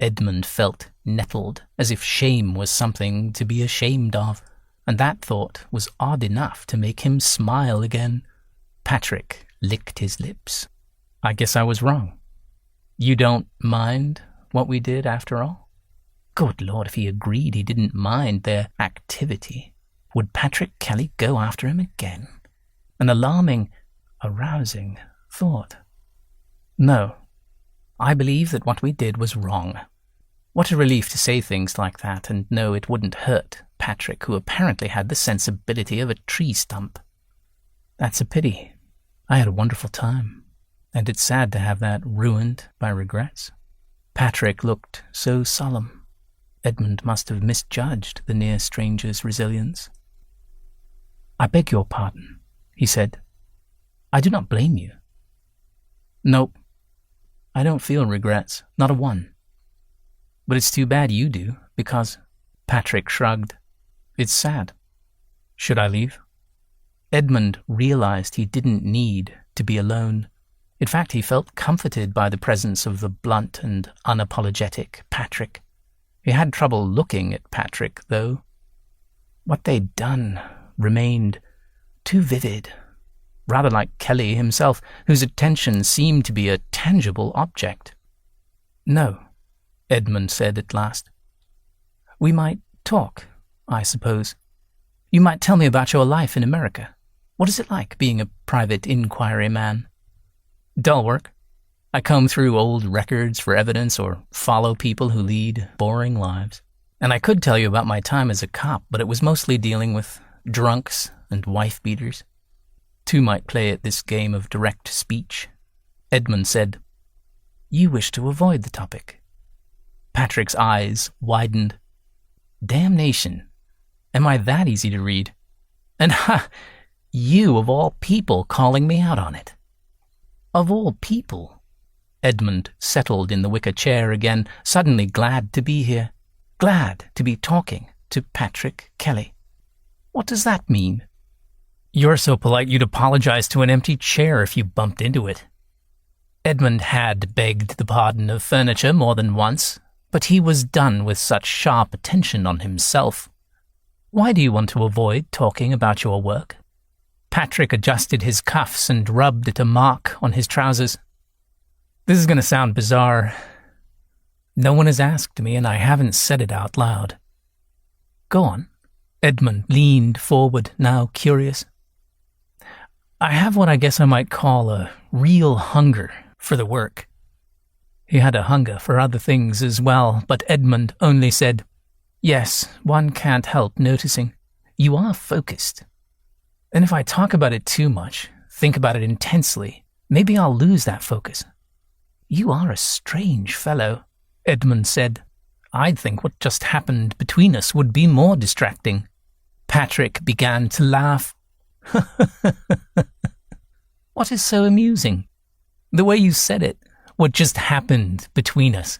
Edmund felt nettled, as if shame was something to be ashamed of, and that thought was odd enough to make him smile again. Patrick licked his lips. I guess I was wrong. You don't mind what we did after all? Good Lord, if he agreed he didn't mind their activity, would Patrick Kelly go after him again? An alarming, arousing thought. No, I believe that what we did was wrong. What a relief to say things like that and know it wouldn't hurt Patrick, who apparently had the sensibility of a tree stump. That's a pity. I had a wonderful time, and it's sad to have that ruined by regrets. Patrick looked so solemn. Edmund must have misjudged the near stranger's resilience. I beg your pardon, he said. I do not blame you. Nope. I don't feel regrets, not a one. But it's too bad you do, because... Patrick shrugged. It's sad. Should I leave? Edmund realized he didn't need to be alone. In fact, he felt comforted by the presence of the blunt and unapologetic Patrick. He had trouble looking at Patrick, though. What they'd done remained too vivid, rather like Kelly himself, whose attention seemed to be a tangible object. No, Edmund said at last. We might talk, I suppose. You might tell me about your life in America. What is it like being a private inquiry man? Dull work. I comb through old records for evidence or follow people who lead boring lives. And I could tell you about my time as a cop, but it was mostly dealing with drunks and wife-beaters. Two might play at this game of direct speech. Edmund said, You wish to avoid the topic. Patrick's eyes widened. Damnation. Am I that easy to read? And you of all people calling me out on it. Of all people. Edmund settled in the wicker chair again, suddenly glad to be here. Glad to be talking to Patrick Kelly. What does that mean? You're so polite you'd apologize to an empty chair if you bumped into it. Edmund had begged the pardon of furniture more than once, but he was done with such sharp attention on himself. Why do you want to avoid talking about your work? Patrick adjusted his cuffs and rubbed at a mark on his trousers. This is going to sound bizarre. No one has asked me, and I haven't said it out loud. Go on. Edmund leaned forward, now curious. I have what I guess I might call a real hunger for the work. He had a hunger for other things as well, but Edmund only said, Yes, one can't help noticing. You are focused. And if I talk about it too much, think about it intensely, maybe I'll lose that focus. You are a strange fellow, Edmund said. I'd think what just happened between us would be more distracting. Patrick began to laugh. What is so amusing? The way you said it, what just happened between us.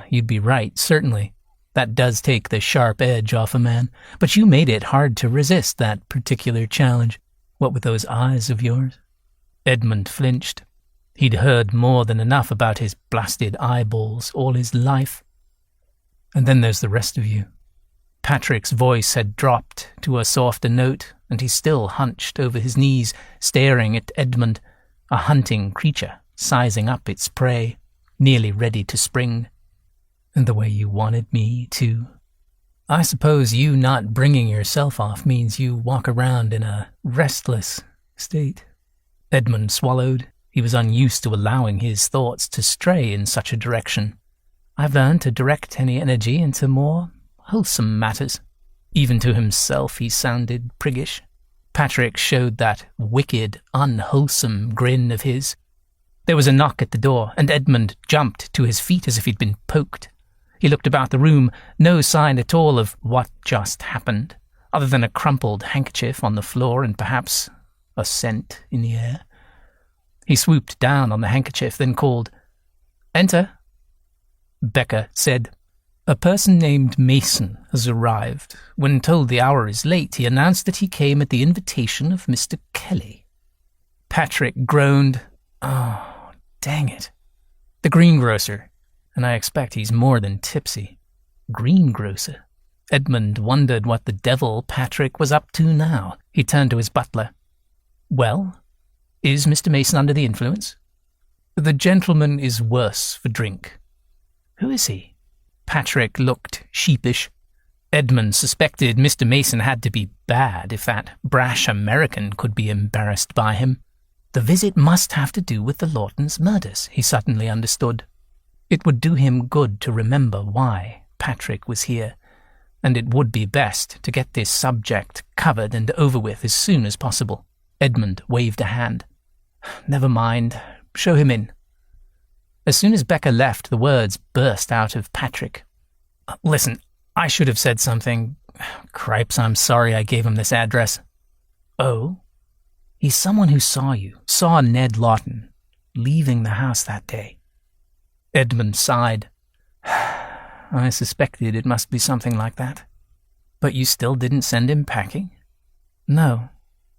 You'd be right, certainly. That does take the sharp edge off a man, but you made it hard to resist that particular challenge. What with those eyes of yours? Edmund flinched. He'd heard more than enough about his blasted eyeballs all his life. And then there's the rest of you. Patrick's voice had dropped to a softer note, and he still hunched over his knees, staring at Edmund, a hunting creature, sizing up its prey. nearly ready to spring. "And the way you wanted me to. I suppose you not bringing yourself off means you walk around in a restless state." Edmund swallowed. He was unused to allowing his thoughts to stray in such a direction. "I've learned to direct any energy into more wholesome matters." Even to himself he sounded priggish. Patrick showed that wicked, unwholesome grin of his. There was a knock at the door, and Edmund jumped to his feet as if he'd been poked. He looked about the room, no sign at all of what just happened, other than a crumpled handkerchief on the floor and perhaps a scent in the air. He swooped down on the handkerchief, then called, "Enter." Becca said, "A person named Mason has arrived. When told the hour is late, he announced that he came at the invitation of Mr. Kelly." Patrick groaned. "Oh, dang it. The greengrocer. And I expect he's more than tipsy." Greengrocer? Edmund wondered what the devil Patrick was up to now. He turned to his butler. "Well, is Mr. Mason under the influence?" "The gentleman is worse for drink." "Who is he?" Patrick looked sheepish. Edmund suspected Mr. Mason had to be bad if that brash American could be embarrassed by him. The visit must have to do with the Lawtons' murders, he suddenly understood. It would do him good to remember why Patrick was here, and it would be best to get this subject covered and over with as soon as possible. Edmund waved a hand. "Never mind. Show him in." As soon as Becca left, the words burst out of Patrick. "Listen, I should have said something. Cripes, I'm sorry I gave him this address." "Oh? He's someone who saw Ned Lawton, leaving the house that day." Edmund sighed. "I suspected it must be something like that. But you still didn't send him packing?" "No."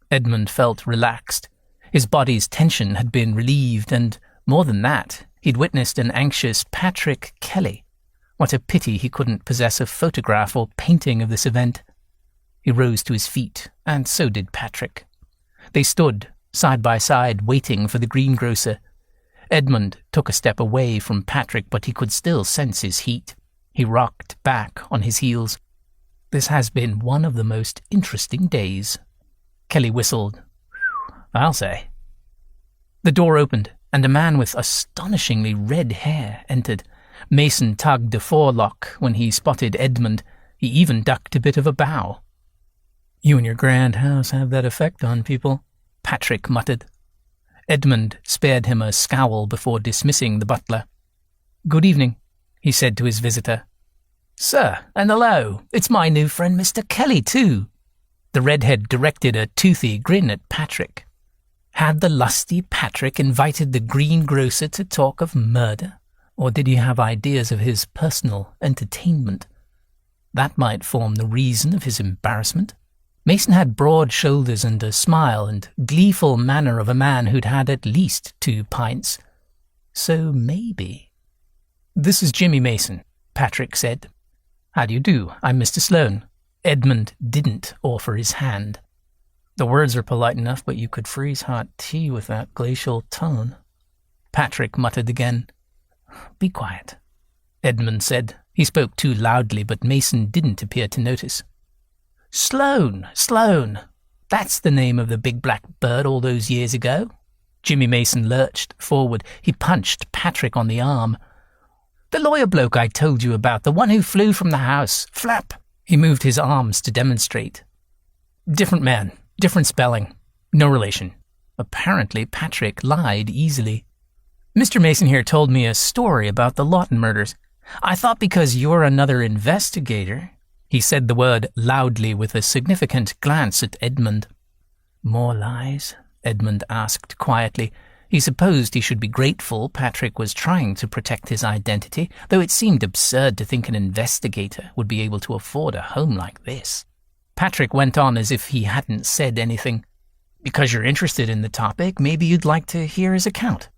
Edmund felt relaxed. His body's tension had been relieved, and more than that, he'd witnessed an anxious Patrick Kelly. What a pity he couldn't possess a photograph or painting of this event. He rose to his feet, and so did Patrick. They stood, side by side, waiting for the greengrocer. Edmund took a step away from Patrick, but he could still sense his heat. He rocked back on his heels. "This has been one of the most interesting days." Kelly whistled. "I'll say." The door opened, and a man with astonishingly red hair entered. Mason tugged a forelock when he spotted Edmund. He even ducked a bit of a bow. "You and your grand house have that effect on people," Patrick muttered. Edmund spared him a scowl before dismissing the butler. "Good evening," he said to his visitor. "Sir, and hello. It's my new friend Mr. Kelly, too." The redhead directed a toothy grin at Patrick. Had the lusty Patrick invited the greengrocer to talk of murder, or did he have ideas of his personal entertainment? That might form the reason of his embarrassment. Mason had broad shoulders and a smile and gleeful manner of a man who'd had at least 2 pints. So maybe... "This is Jimmy Mason," Patrick said. "How do you do? I'm Mr. Sloane." Edmund didn't offer his hand. "The words are polite enough, but you could freeze hot tea with that glacial tone." Patrick muttered again. "Be quiet," Edmund said. He spoke too loudly, but Mason didn't appear to notice. Sloane. That's the name of the big black bird all those years ago." Jimmy Mason lurched forward. He punched Patrick on the arm. "The lawyer bloke I told you about, the one who flew from the house. Flap." He moved his arms to demonstrate. "Different man, different spelling. No relation." Apparently Patrick lied easily. "Mr. Mason here told me a story about the Lawton murders. I thought because you're another investigator..." He said the word loudly with a significant glance at Edmund. "More lies?" Edmund asked quietly. He supposed he should be grateful Patrick was trying to protect his identity, though it seemed absurd to think an investigator would be able to afford a home like this. Patrick went on as if he hadn't said anything. "Because you're interested in the topic, maybe you'd like to hear his account."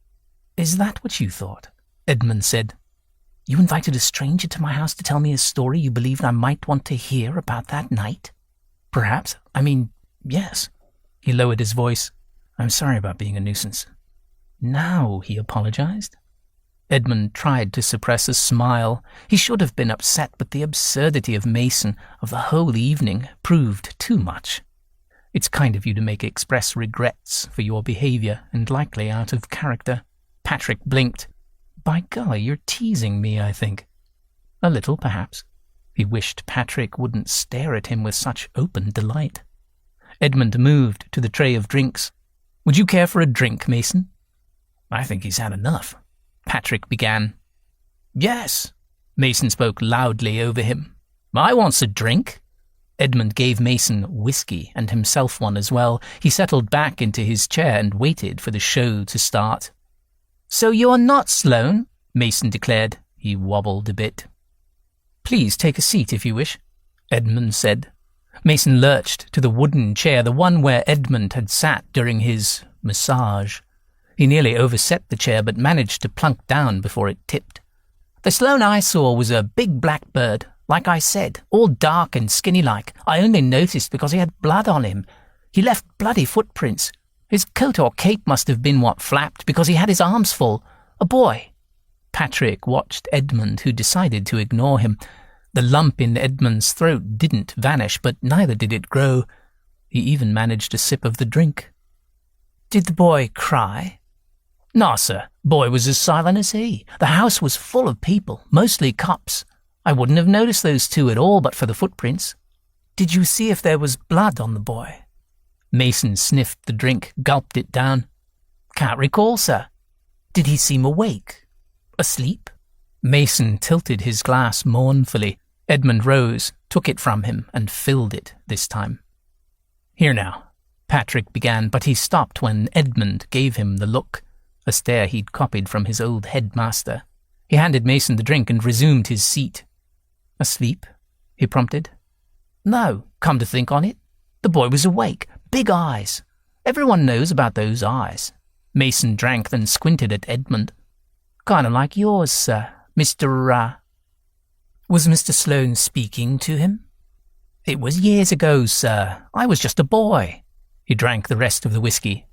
"Is that what you thought?" Edmund said. "You invited a stranger to my house to tell me a story you believed I might want to hear about that night?" "Perhaps. Yes." He lowered his voice. "I'm sorry about being a nuisance." Now he apologized. Edmund tried to suppress a smile. He should have been upset, but the absurdity of Mason, of the whole evening, proved too much. It's kind of you to make express regrets for your behaviour, and likely out of character. Patrick blinked. By golly, you're teasing me, I think. A little, perhaps. He wished Patrick wouldn't stare at him with such open delight. Edmund moved to the tray of drinks. Would you care for a drink, Mason? I think he's had enough. Patrick began. Yes. Mason spoke loudly over him. I wants a drink. Edmund gave Mason whiskey and himself one as well. He settled back into his chair and waited for the show to start. So you're not Sloane? Mason declared. He wobbled a bit. Please take a seat if you wish, Edmund said. Mason lurched to the wooden chair, the one where Edmund had sat during his massage. He nearly overset the chair, but managed to plunk down before it tipped. The Sloane I saw was a big black bird, like I said, all dark and skinny-like. I only noticed because he had blood on him. He left bloody footprints. His coat or cape must have been what flapped, because he had his arms full. A boy. Patrick watched Edmund, who decided to ignore him. The lump in Edmund's throat didn't vanish, but neither did it grow. He even managed a sip of the drink. Did the boy cry? No, sir. Boy was as silent as he. The house was full of people, mostly cops. I wouldn't have noticed those two at all but for the footprints. Did you see if there was blood on the boy? Mason sniffed the drink, gulped it down. Can't recall, sir. Did he seem awake? Asleep? Mason tilted his glass mournfully. Edmund rose, took it from him, and filled it this time. Here now, Patrick began, but he stopped when Edmund gave him the look, a stare he'd copied from his old headmaster. He handed Mason the drink and resumed his seat. Asleep? He prompted. No, come to think on it. The boy was awake. Big eyes. Everyone knows about those eyes. Mason drank, then squinted at Edmund. Kind of like yours, sir, Mr. Was Mr. Sloane speaking to him? It was years ago, sir. I was just a boy. He drank the rest of the whiskey.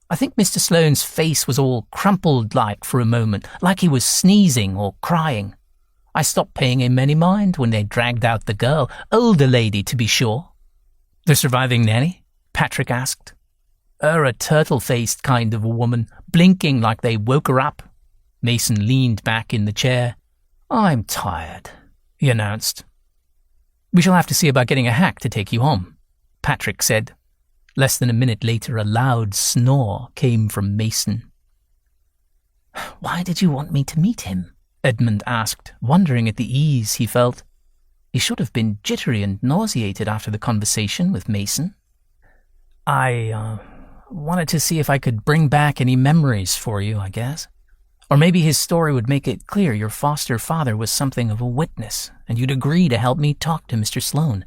I think Mr. Sloane's face was all crumpled-like for a moment, like he was sneezing or crying. I stopped paying him any mind when they dragged out the girl, older lady to be sure. The surviving nanny? Patrick asked. A turtle-faced kind of a woman, blinking like they woke her up. Mason leaned back in the chair. I'm tired, he announced. We shall have to see about getting a hack to take you home, Patrick said. Less than a minute later, a loud snore came from Mason. Why did you want me to meet him? Edmund asked, wondering at the ease he felt. He should have been jittery and nauseated after the conversation with Mason. I wanted to see if I could bring back any memories for you, I guess. Or maybe his story would make it clear your foster father was something of a witness, and you'd agree to help me talk to Mr. Sloane,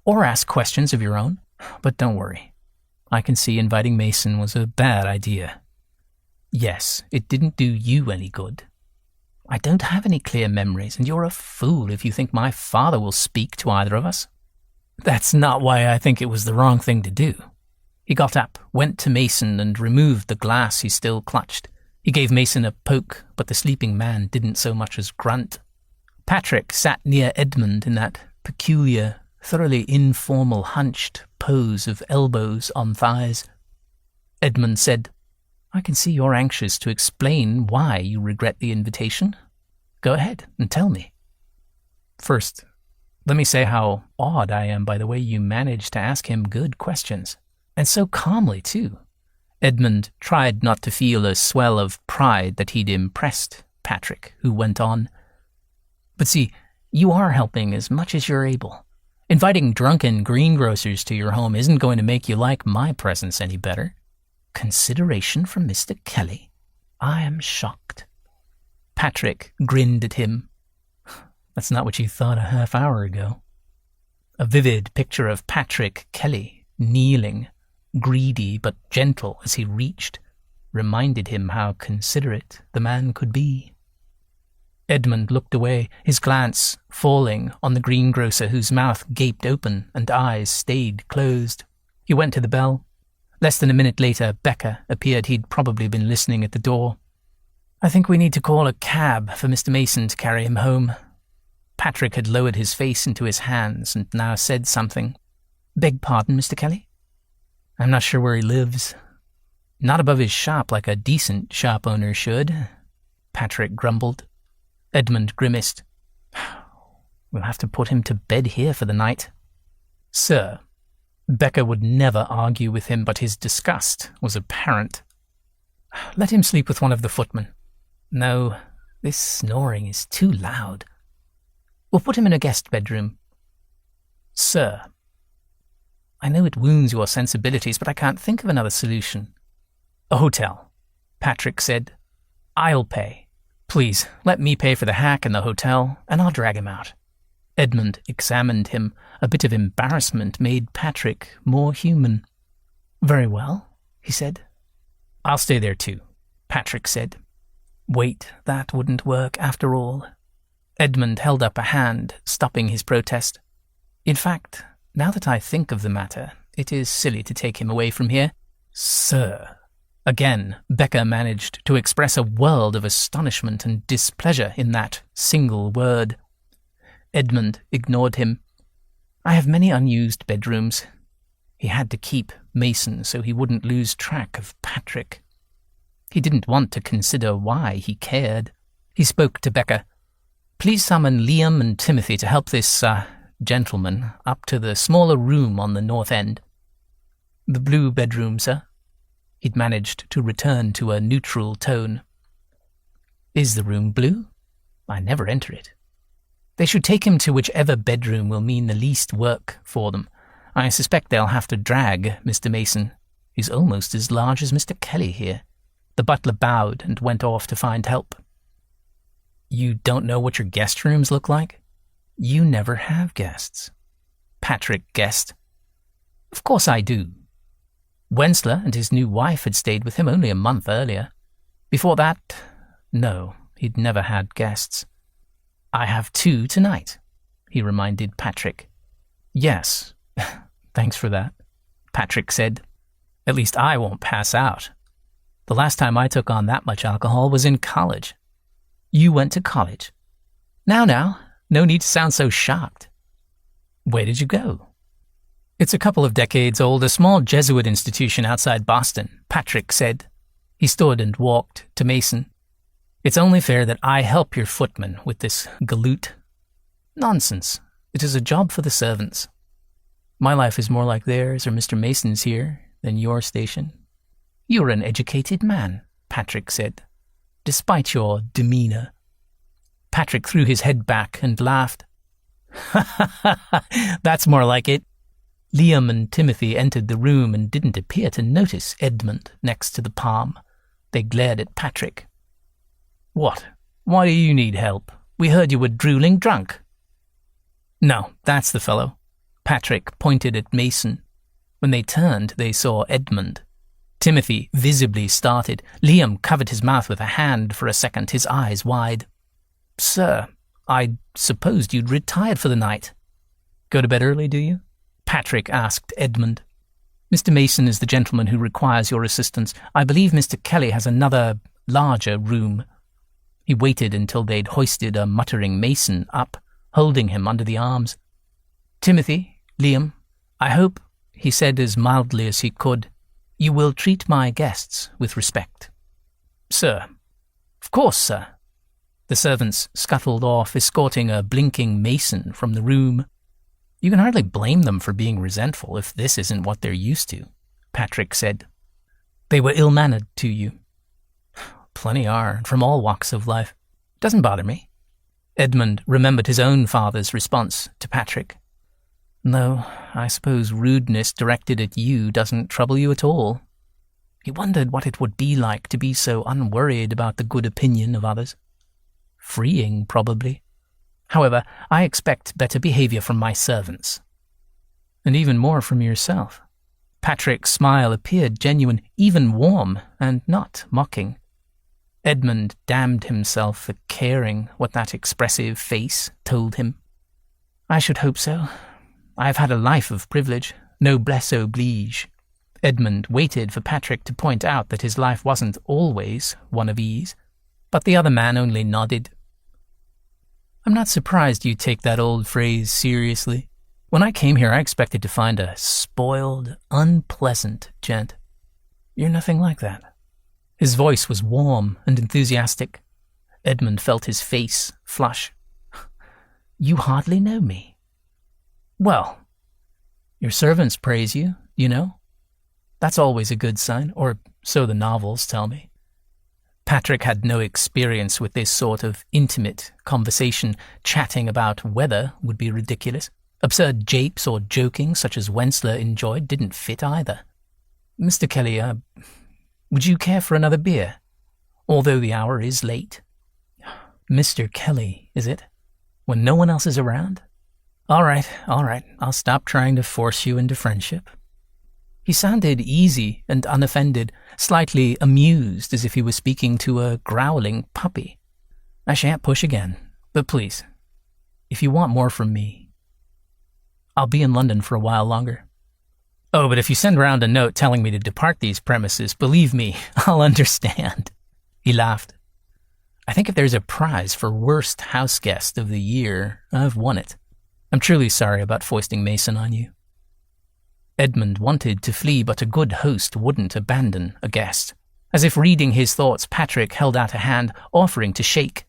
or ask questions of your own. But don't worry. I can see inviting Mason was a bad idea. Yes, it didn't do you any good. I don't have any clear memories, and you're a fool if you think my father will speak to either of us. That's not why I think it was the wrong thing to do. He got up, went to Mason, and removed the glass he still clutched. He gave Mason a poke, but the sleeping man didn't so much as grunt. Patrick sat near Edmund in that peculiar, thoroughly informal hunched pose of elbows on thighs. Edmund said, I can see you're anxious to explain why you regret the invitation. Go ahead and tell me. First, let me say how awed I am by the way you managed to ask him good questions, and so calmly, too. Edmund tried not to feel a swell of pride that he'd impressed Patrick, who went on. But see, you are helping as much as you're able. Inviting drunken greengrocers to your home isn't going to make you like my presence any better. Consideration from Mr. Kelly? I am shocked. Patrick grinned at him. That's not what you thought a half hour ago. A vivid picture of Patrick Kelly, kneeling, greedy but gentle as he reached, reminded him how considerate the man could be. Edmund looked away, his glance falling on the greengrocer whose mouth gaped open and eyes stayed closed. He went to the bell. Less than a minute later, Becca appeared. He'd probably been listening at the door. I think we need to call a cab for Mr. Mason to carry him home. Patrick had lowered his face into his hands and now said something. Beg pardon, Mr. Kelly? I'm not sure where he lives. Not above his shop like a decent shop owner should, Patrick grumbled. Edmund grimaced. We'll have to put him to bed here for the night. Sir, Becca would never argue with him, but his disgust was apparent. Let him sleep with one of the footmen. No, this snoring is too loud. We'll put him in a guest bedroom. Sir, I know it wounds your sensibilities, but I can't think of another solution. A hotel, Patrick said. I'll pay. Please, let me pay for the hack and the hotel, and I'll drag him out. Edmund examined him. A bit of embarrassment made Patrick more human. Very well, he said. I'll stay there too, Patrick said. Wait, that wouldn't work after all. Edmund held up a hand, stopping his protest. In fact, now that I think of the matter, it is silly to take him away from here. Sir. Again, Becca managed to express a world of astonishment and displeasure in that single word. Edmund ignored him. I have many unused bedrooms. He had to keep Mason so he wouldn't lose track of Patrick. He didn't want to consider why he cared. He spoke to Becca. Please summon Liam and Timothy to help this, gentleman up to the smaller room on the north end. The blue bedroom, sir. He'd managed to return to a neutral tone. Is the room blue? I never enter it. They should take him to whichever bedroom will mean the least work for them. I suspect they'll have to drag Mr. Mason. He's almost as large as Mr. Kelly here. The butler bowed and went off to find help. You don't know what your guest rooms look like? You never have guests. Patrick guessed. Of course I do. Wensler and his new wife had stayed with him only a month earlier. Before that, no, he'd never had guests. I have 2 tonight, he reminded Patrick. Yes, thanks for that, Patrick said. At least I won't pass out. The last time I took on that much alcohol was in college. You went to college? Now, no need to sound so shocked. Where did you go? It's a couple of decades old, a small Jesuit institution outside Boston, Patrick said. He stood and walked to Mason. It's only fair that I help your footman with this galoot. Nonsense. It is a job for the servants. My life is more like theirs or Mr. Mason's here than your station. You're an educated man, Patrick said, despite your demeanor. Patrick threw his head back and laughed. That's more like it. Liam and Timothy entered the room and didn't appear to notice Edmund next to the palm. They glared at Patrick. What? Why do you need help? We heard you were drooling drunk. No, that's the fellow. Patrick pointed at Mason. When they turned, they saw Edmund. Timothy visibly started. Liam covered his mouth with a hand for a second, his eyes wide. Sir, I supposed you'd retired for the night. Go to bed early, do you? Patrick asked Edmund. Mr. Mason is the gentleman who requires your assistance. I believe Mr. Kelly has another, larger room. He waited until they'd hoisted a muttering Mason up, holding him under the arms. Timothy, Liam, I hope, he said as mildly as he could, you will treat my guests with respect. Sir. Of course, sir. The servants scuttled off, escorting a blinking Mason from the room. You can hardly blame them for being resentful if this isn't what they're used to, Patrick said. They were ill-mannered to you. Plenty are, and from all walks of life. Doesn't bother me. Edmund remembered his own father's response to Patrick. No, I suppose rudeness directed at you doesn't trouble you at all. He wondered what it would be like to be so unworried about the good opinion of others. Freeing, probably. However, I expect better behavior from my servants. And even more from yourself. Patrick's smile appeared genuine, even warm, and not mocking. Edmund damned himself for caring what that expressive face told him. I should hope so. I have had a life of privilege, noblesse oblige. Edmund waited for Patrick to point out that his life wasn't always one of ease. but the other man only nodded. I'm not surprised you take that old phrase seriously. When I came here, I expected to find a spoiled, unpleasant gent. You're nothing like that. His voice was warm and enthusiastic. Edmund felt his face flush. You hardly know me. Well, your servants praise you, you know. That's always a good sign, or so the novels tell me. Patrick had no experience with this sort of intimate conversation. Chatting about weather would be ridiculous. Absurd japes or joking, such as Wensler enjoyed, didn't fit either. Mr. Kelly, would you care for another beer? Although the hour is late. Mr. Kelly, is it? When no one else is around? All right, I'll stop trying to force you into friendship. He sounded easy and unoffended, slightly amused, as if he was speaking to a growling puppy. I shan't push again, but please, if you want more from me, I'll be in London for a while longer. Oh, but if you send round a note telling me to depart these premises, believe me, I'll understand. He laughed. I think if there's a prize for worst house guest of the year, I've won it. I'm truly sorry about foisting Mason on you. Edmund wanted to flee, but a good host wouldn't abandon a guest. As if reading his thoughts, Patrick held out a hand, offering to shake.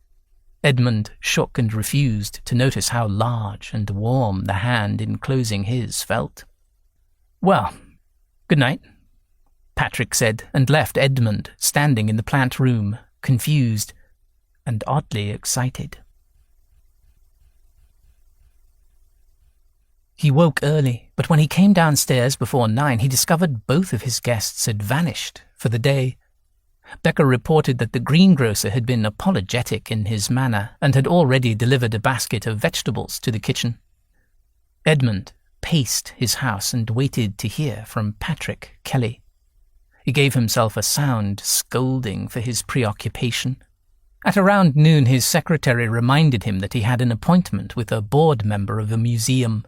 Edmund shook and refused to notice how large and warm the hand enclosing his felt. Well, good night, Patrick said, and left Edmund standing in the plant room, confused and oddly excited. He woke early, but when he came downstairs before 9, he discovered both of his guests had vanished for the day. Becker reported that the greengrocer had been apologetic in his manner and had already delivered a basket of vegetables to the kitchen. Edmund paced his house and waited to hear from Patrick Kelly. He gave himself a sound scolding for his preoccupation. At around noon, his secretary reminded him that he had an appointment with a board member of a museum.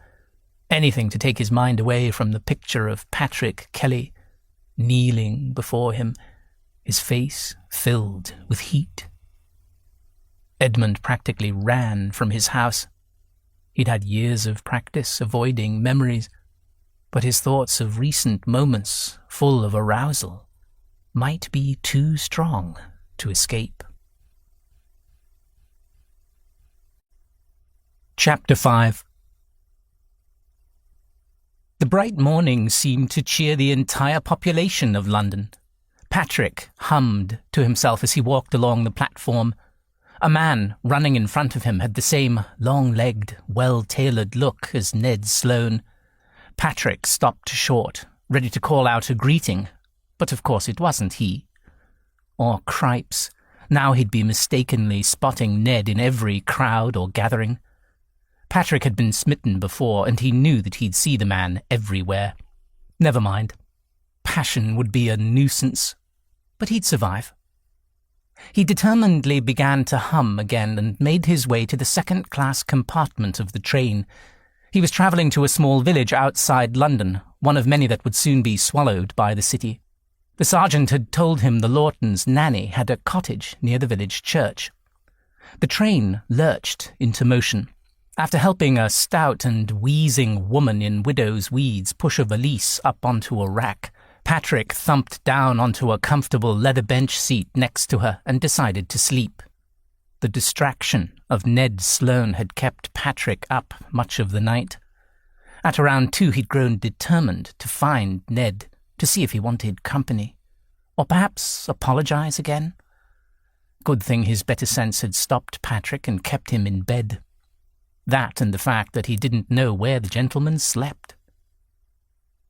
Anything to take his mind away from the picture of Patrick Kelly kneeling before him, his face filled with heat. Edmund practically ran from his house. He'd had years of practice avoiding memories, but his thoughts of recent moments full of arousal might be too strong to escape. Chapter 5. The bright morning seemed to cheer the entire population of London. Patrick hummed to himself as he walked along the platform. A man running in front of him had the same long-legged, well-tailored look as Ned Sloane. Patrick stopped short, ready to call out a greeting, but of course it wasn't he. Or cripes, now he'd be mistakenly spotting Ned in every crowd or gathering. Patrick had been smitten before, and he knew that he'd see the man everywhere. Never mind. Passion would be a nuisance, but he'd survive. He determinedly began to hum again and made his way to the second-class compartment of the train. He was travelling to a small village outside London, one of many that would soon be swallowed by the city. The sergeant had told him the Lawtons' nanny had a cottage near the village church. The train lurched into motion. After helping a stout and wheezing woman in widow's weeds push a valise up onto a rack, Patrick thumped down onto a comfortable leather bench seat next to her and decided to sleep. The distraction of Ned Sloane had kept Patrick up much of the night. At around 2, he'd grown determined to find Ned, to see if he wanted company. Or perhaps apologize again. Good thing his better sense had stopped Patrick and kept him in bed. That and the fact that he didn't know where the gentleman slept.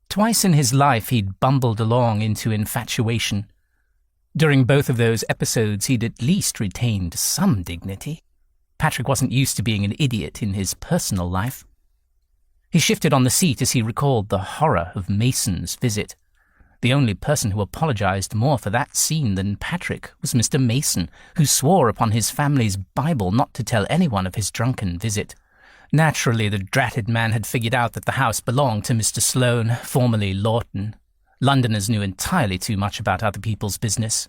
Twice in his life he'd bumbled along into infatuation. During both of those episodes he'd at least retained some dignity. Patrick wasn't used to being an idiot in his personal life. He shifted on the seat as he recalled the horror of Mason's visit. The only person who apologized more for that scene than Patrick was Mr. Mason, who swore upon his family's Bible not to tell anyone of his drunken visit. Naturally, the dratted man had figured out that the house belonged to Mr. Sloane, formerly Lawton. Londoners knew entirely too much about other people's business.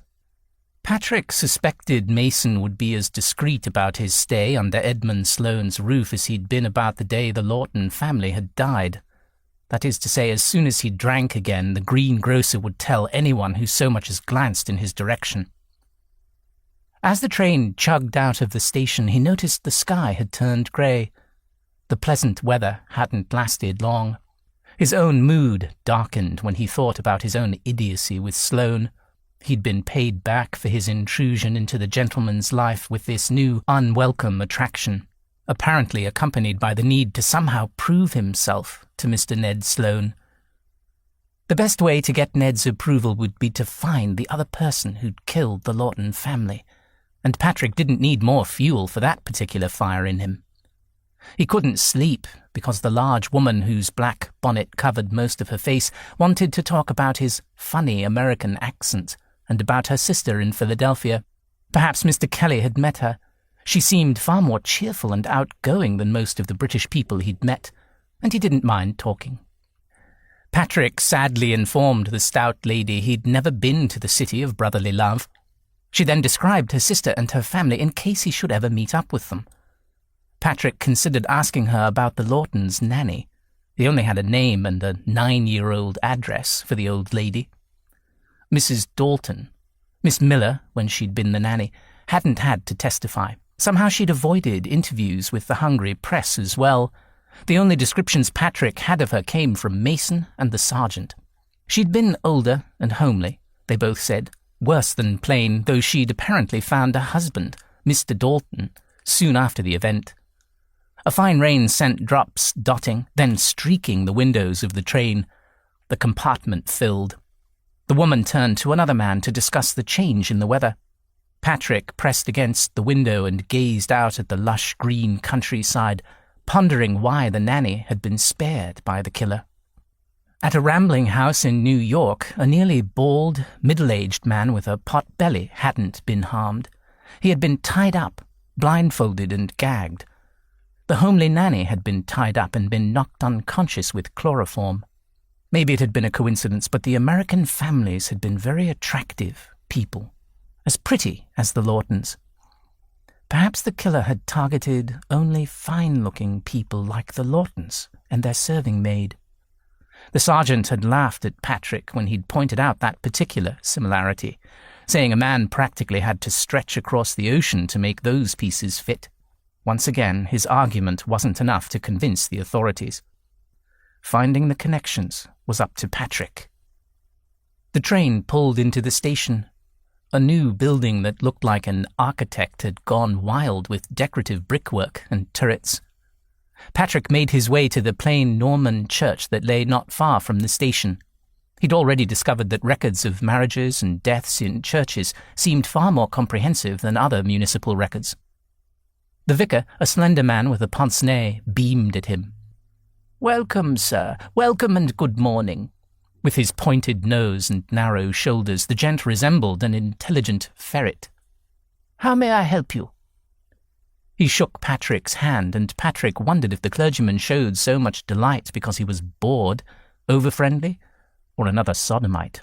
Patrick suspected Mason would be as discreet about his stay under Edmund Sloane's roof as he'd been about the day the Lawton family had died. That is to say, as soon as he drank again, the greengrocer would tell anyone who so much as glanced in his direction. As the train chugged out of the station, he noticed the sky had turned grey. The pleasant weather hadn't lasted long. His own mood darkened when he thought about his own idiocy with Sloane. He'd been paid back for his intrusion into the gentleman's life with this new, unwelcome attraction, apparently accompanied by the need to somehow prove himself to Mr. Ned Sloane. The best way to get Ned's approval would be to find the other person who'd killed the Lawton family, and Patrick didn't need more fuel for that particular fire in him. He couldn't sleep because the large woman whose black bonnet covered most of her face wanted to talk about his funny American accent and about her sister in Philadelphia. Perhaps Mr. Kelly had met her. She seemed far more cheerful and outgoing than most of the British people he'd met, and he didn't mind talking. Patrick sadly informed the stout lady he'd never been to the city of brotherly love. She then described her sister and her family in case he should ever meet up with them. Patrick considered asking her about the Lawtons' nanny. He only had a name and a 9-year-old address for the old lady. Mrs. Dalton, Miss Miller, when she'd been the nanny, hadn't had to testify. Somehow she'd avoided interviews with the hungry press as well. The only descriptions Patrick had of her came from Mason and the sergeant. She'd been older and homely, they both said, worse than plain, though she'd apparently found a husband, Mr. Dalton, soon after the event. A fine rain sent drops dotting, then streaking the windows of the train. The compartment filled. The woman turned to another man to discuss the change in the weather. Patrick pressed against the window and gazed out at the lush green countryside, pondering why the nanny had been spared by the killer. At a rambling house in New York, a nearly bald, middle-aged man with a pot belly hadn't been harmed. He had been tied up, blindfolded and gagged. The homely nanny had been tied up and been knocked unconscious with chloroform. Maybe it had been a coincidence, but the American families had been very attractive people, as pretty as the Lawtons. Perhaps the killer had targeted only fine-looking people like the Lawtons and their serving maid. The sergeant had laughed at Patrick when he'd pointed out that particular similarity, saying a man practically had to stretch across the ocean to make those pieces fit. Once again, his argument wasn't enough to convince the authorities. Finding the connections was up to Patrick. The train pulled into the station, a new building that looked like an architect had gone wild with decorative brickwork and turrets. Patrick made his way to the plain Norman church that lay not far from the station. He'd already discovered that records of marriages and deaths in churches seemed far more comprehensive than other municipal records. The vicar, a slender man with a pince-nez, beamed at him. "Welcome, sir. Welcome and good morning." With his pointed nose and narrow shoulders, the gent resembled an intelligent ferret. "How may I help you?" He shook Patrick's hand, and Patrick wondered if the clergyman showed so much delight because he was bored, over-friendly, or another sodomite.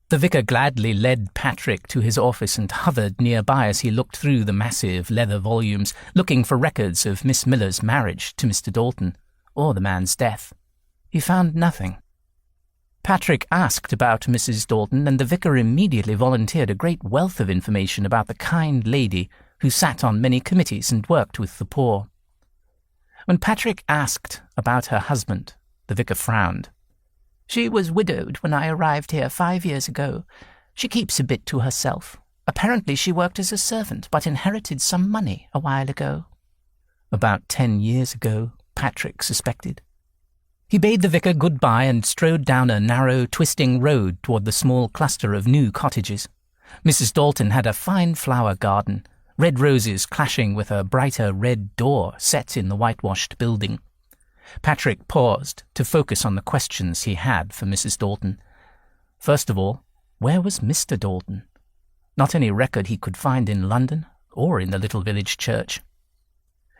The vicar gladly led Patrick to his office and hovered nearby as he looked through the massive leather volumes, looking for records of Miss Miller's marriage to Mr. Dalton, or the man's death. He found nothing. Patrick asked about Mrs. Dalton, and the vicar immediately volunteered a great wealth of information about the kind lady who sat on many committees and worked with the poor. When Patrick asked about her husband, the vicar frowned. "She was widowed when I arrived here 5 years ago. She keeps a bit to herself. Apparently she worked as a servant, but inherited some money a while ago." About 10 years ago, Patrick suspected. He bade the vicar goodbye and strode down a narrow, twisting road toward the small cluster of new cottages. Mrs. Dalton had a fine flower garden, red roses clashing with a brighter red door set in the whitewashed building. Patrick paused to focus on the questions he had for Mrs. Dalton. First of all, where was Mr. Dalton? Not any record he could find in London or in the little village church.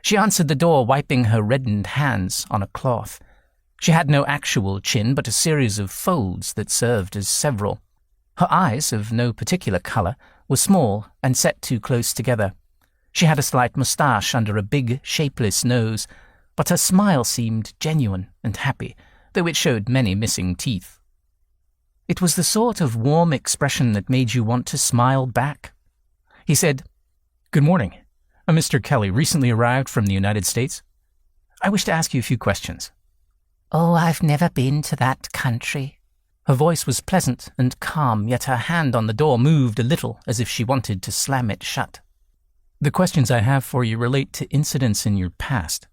She answered the door, wiping her reddened hands on a cloth. She had no actual chin, but a series of folds that served as several. Her eyes, of no particular colour, were small and set too close together. She had a slight moustache under a big, shapeless nose, but her smile seemed genuine and happy, though it showed many missing teeth. It was the sort of warm expression that made you want to smile back. He said, "Good morning. I'm Mr. Kelly, recently arrived from the United States. I wish to ask you a few questions." "Oh, I've never been to that country." Her voice was pleasant and calm, yet her hand on the door moved a little as if she wanted to slam it shut. "The questions I have for you relate to incidents in your past."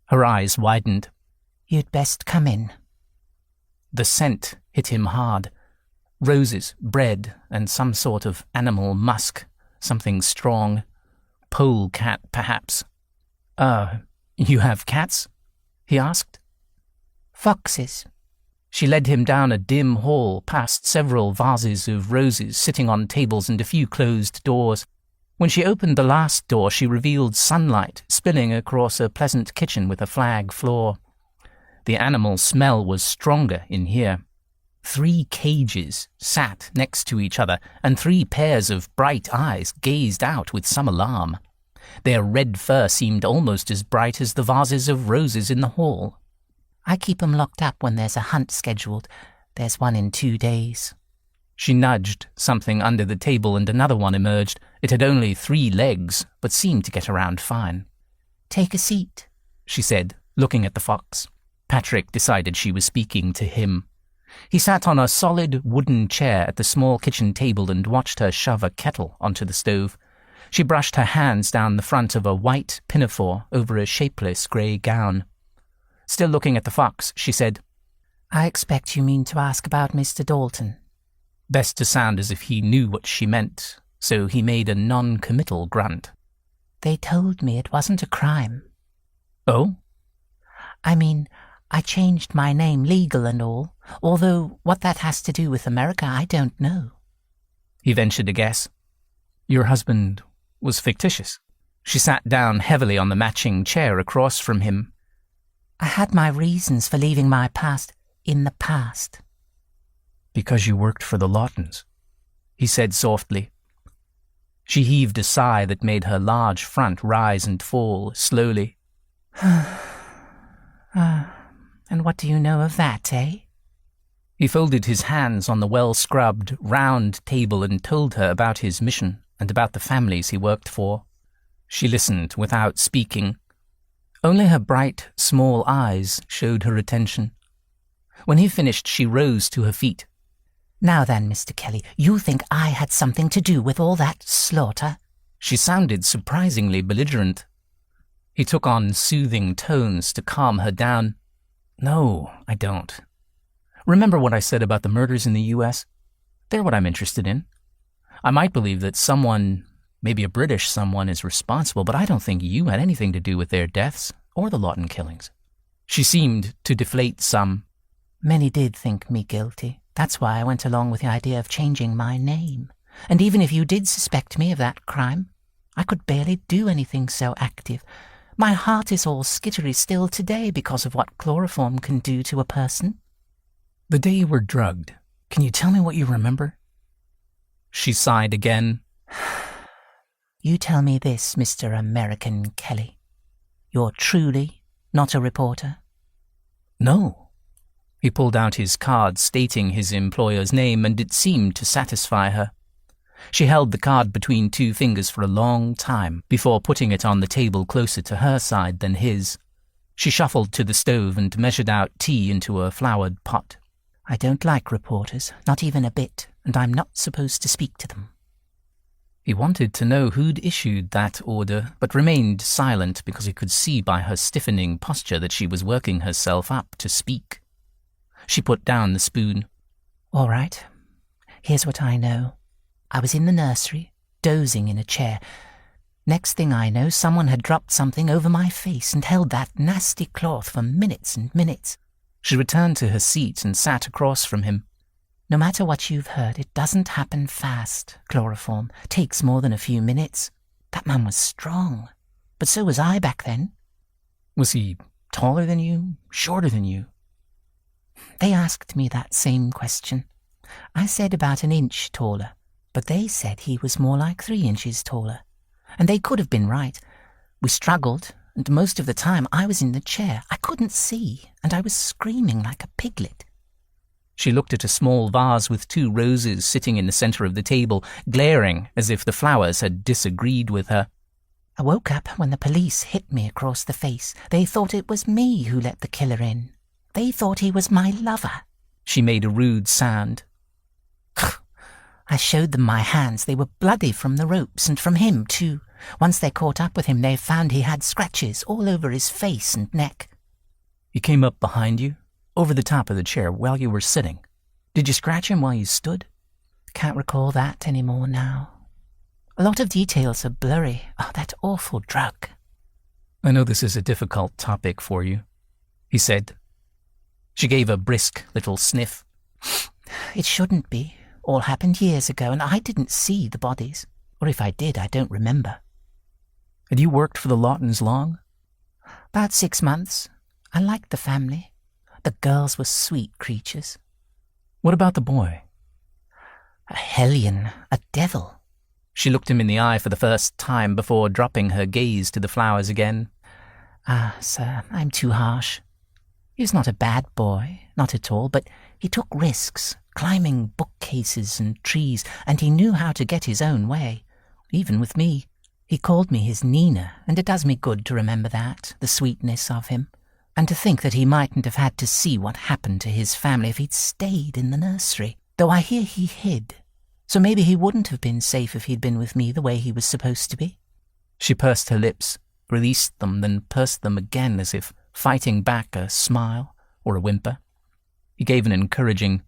Her eyes widened. "You'd best come in." The scent hit him hard. Roses, bread, and some sort of animal musk, something strong. Polecat, perhaps. You have cats?" he asked. "Foxes." She led him down a dim hall, past several vases of roses sitting on tables and a few closed doors. When she opened the last door, she revealed sunlight spilling across a pleasant kitchen with a flag floor. The animal smell was stronger in here. 3 cages sat next to each other, and 3 pairs of bright eyes gazed out with some alarm. Their red fur seemed almost as bright as the vases of roses in the hall. "I keep 'em locked up when there's a hunt scheduled. There's one in 2 days. She nudged something under the table and another one emerged. It had only 3 legs, but seemed to get around fine. "Take a seat," she said, looking at the fox. Patrick decided she was speaking to him. He sat on a solid wooden chair at the small kitchen table and watched her shove a kettle onto the stove. She brushed her hands down the front of a white pinafore over a shapeless grey gown. Still looking at the fox, she said, "I expect you mean to ask about Mr. Dalton." Best to sound as if he knew what she meant, so he made a non-committal grunt. "They told me it wasn't a crime." "Oh?" "I mean, I changed my name legal and all, although what that has to do with America, I don't know." He ventured a guess. "Your husband was fictitious." She sat down heavily on the matching chair across from him. "I had my reasons for leaving my past in the past." "Because you worked for the Lawtons," he said softly. She heaved a sigh that made her large front rise and fall slowly. And what do you know of that, eh?" He folded his hands on the well-scrubbed, round table and told her about his mission and about the families he worked for. She listened without speaking. Only her bright, small eyes showed her attention. When he finished, she rose to her feet. "Now then, Mr. Kelly, you think I had something to do with all that slaughter?" She sounded surprisingly belligerent. He took on soothing tones to calm her down. "No, I don't. Remember what I said about the murders in the U.S.? They're what I'm interested in. I might believe that someone, maybe a British someone, is responsible, but I don't think you had anything to do with their deaths or the Lawton killings." She seemed to deflate some. "Many did think me guilty. That's why I went along with the idea of changing my name. And even if you did suspect me of that crime, I could barely do anything so active. My heart is all skittery still today because of what chloroform can do to a person." "The day you were drugged, can you tell me what you remember?" She sighed again. "You tell me this, Mr. American Kelly. You're truly not a reporter?" "No." He pulled out his card stating his employer's name, and it seemed to satisfy her. She held the card between 2 fingers for a long time before putting it on the table closer to her side than his. She shuffled to the stove and measured out tea into a floured pot. "I don't like reporters, not even a bit, and I'm not supposed to speak to them." He wanted to know who'd issued that order, but remained silent because he could see by her stiffening posture that she was working herself up to speak. She put down the spoon. "All right. Here's what I know. I was in the nursery, dozing in a chair. Next thing I know, someone had dropped something over my face and held that nasty cloth for minutes and minutes." She returned to her seat and sat across from him. "No matter what you've heard, it doesn't happen fast. Chloroform takes more than a few minutes. That man was strong, but so was I back then." "Was he taller than you? Shorter than you?" "They asked me that same question. I said about an inch taller, but they said he was more like 3 inches taller. And they could have been right. We struggled, and most of the time I was in the chair. I couldn't see, and I was screaming like a piglet. She looked at a small vase with 2 roses sitting in the center of the table, glaring as if the flowers had disagreed with her. I woke up when the police hit me across the face. They thought it was me who let the killer in. They thought he was my lover. She made a rude sound. I showed them my hands. They were bloody from the ropes, and from him, too. Once they caught up with him, they found he had scratches all over his face and neck. He came up behind you, over the top of the chair, while you were sitting. Did you scratch him while you stood? Can't recall that anymore now. A lot of details are blurry. Oh, that awful drug. I know this is a difficult topic for you, he said. She gave a brisk little sniff. It shouldn't be. All happened years ago, and I didn't see the bodies. Or if I did, I don't remember. Had you worked for the Lawtons long? About 6 months. I liked the family. The girls were sweet creatures. What about the boy? A hellion, a devil. She looked him in the eye for the first time before dropping her gaze to the flowers again. Ah, sir, I'm too harsh. He was not a bad boy, not at all, but he took risks, climbing bookcases and trees, and he knew how to get his own way, even with me. He called me his Nina, and it does me good to remember that, the sweetness of him, and to think that he mightn't have had to see what happened to his family if he'd stayed in the nursery, though I hear he hid. So maybe he wouldn't have been safe if he'd been with me the way he was supposed to be. She pursed her lips, released them, then pursed them again as if fighting back a smile or a whimper. He gave an encouraging,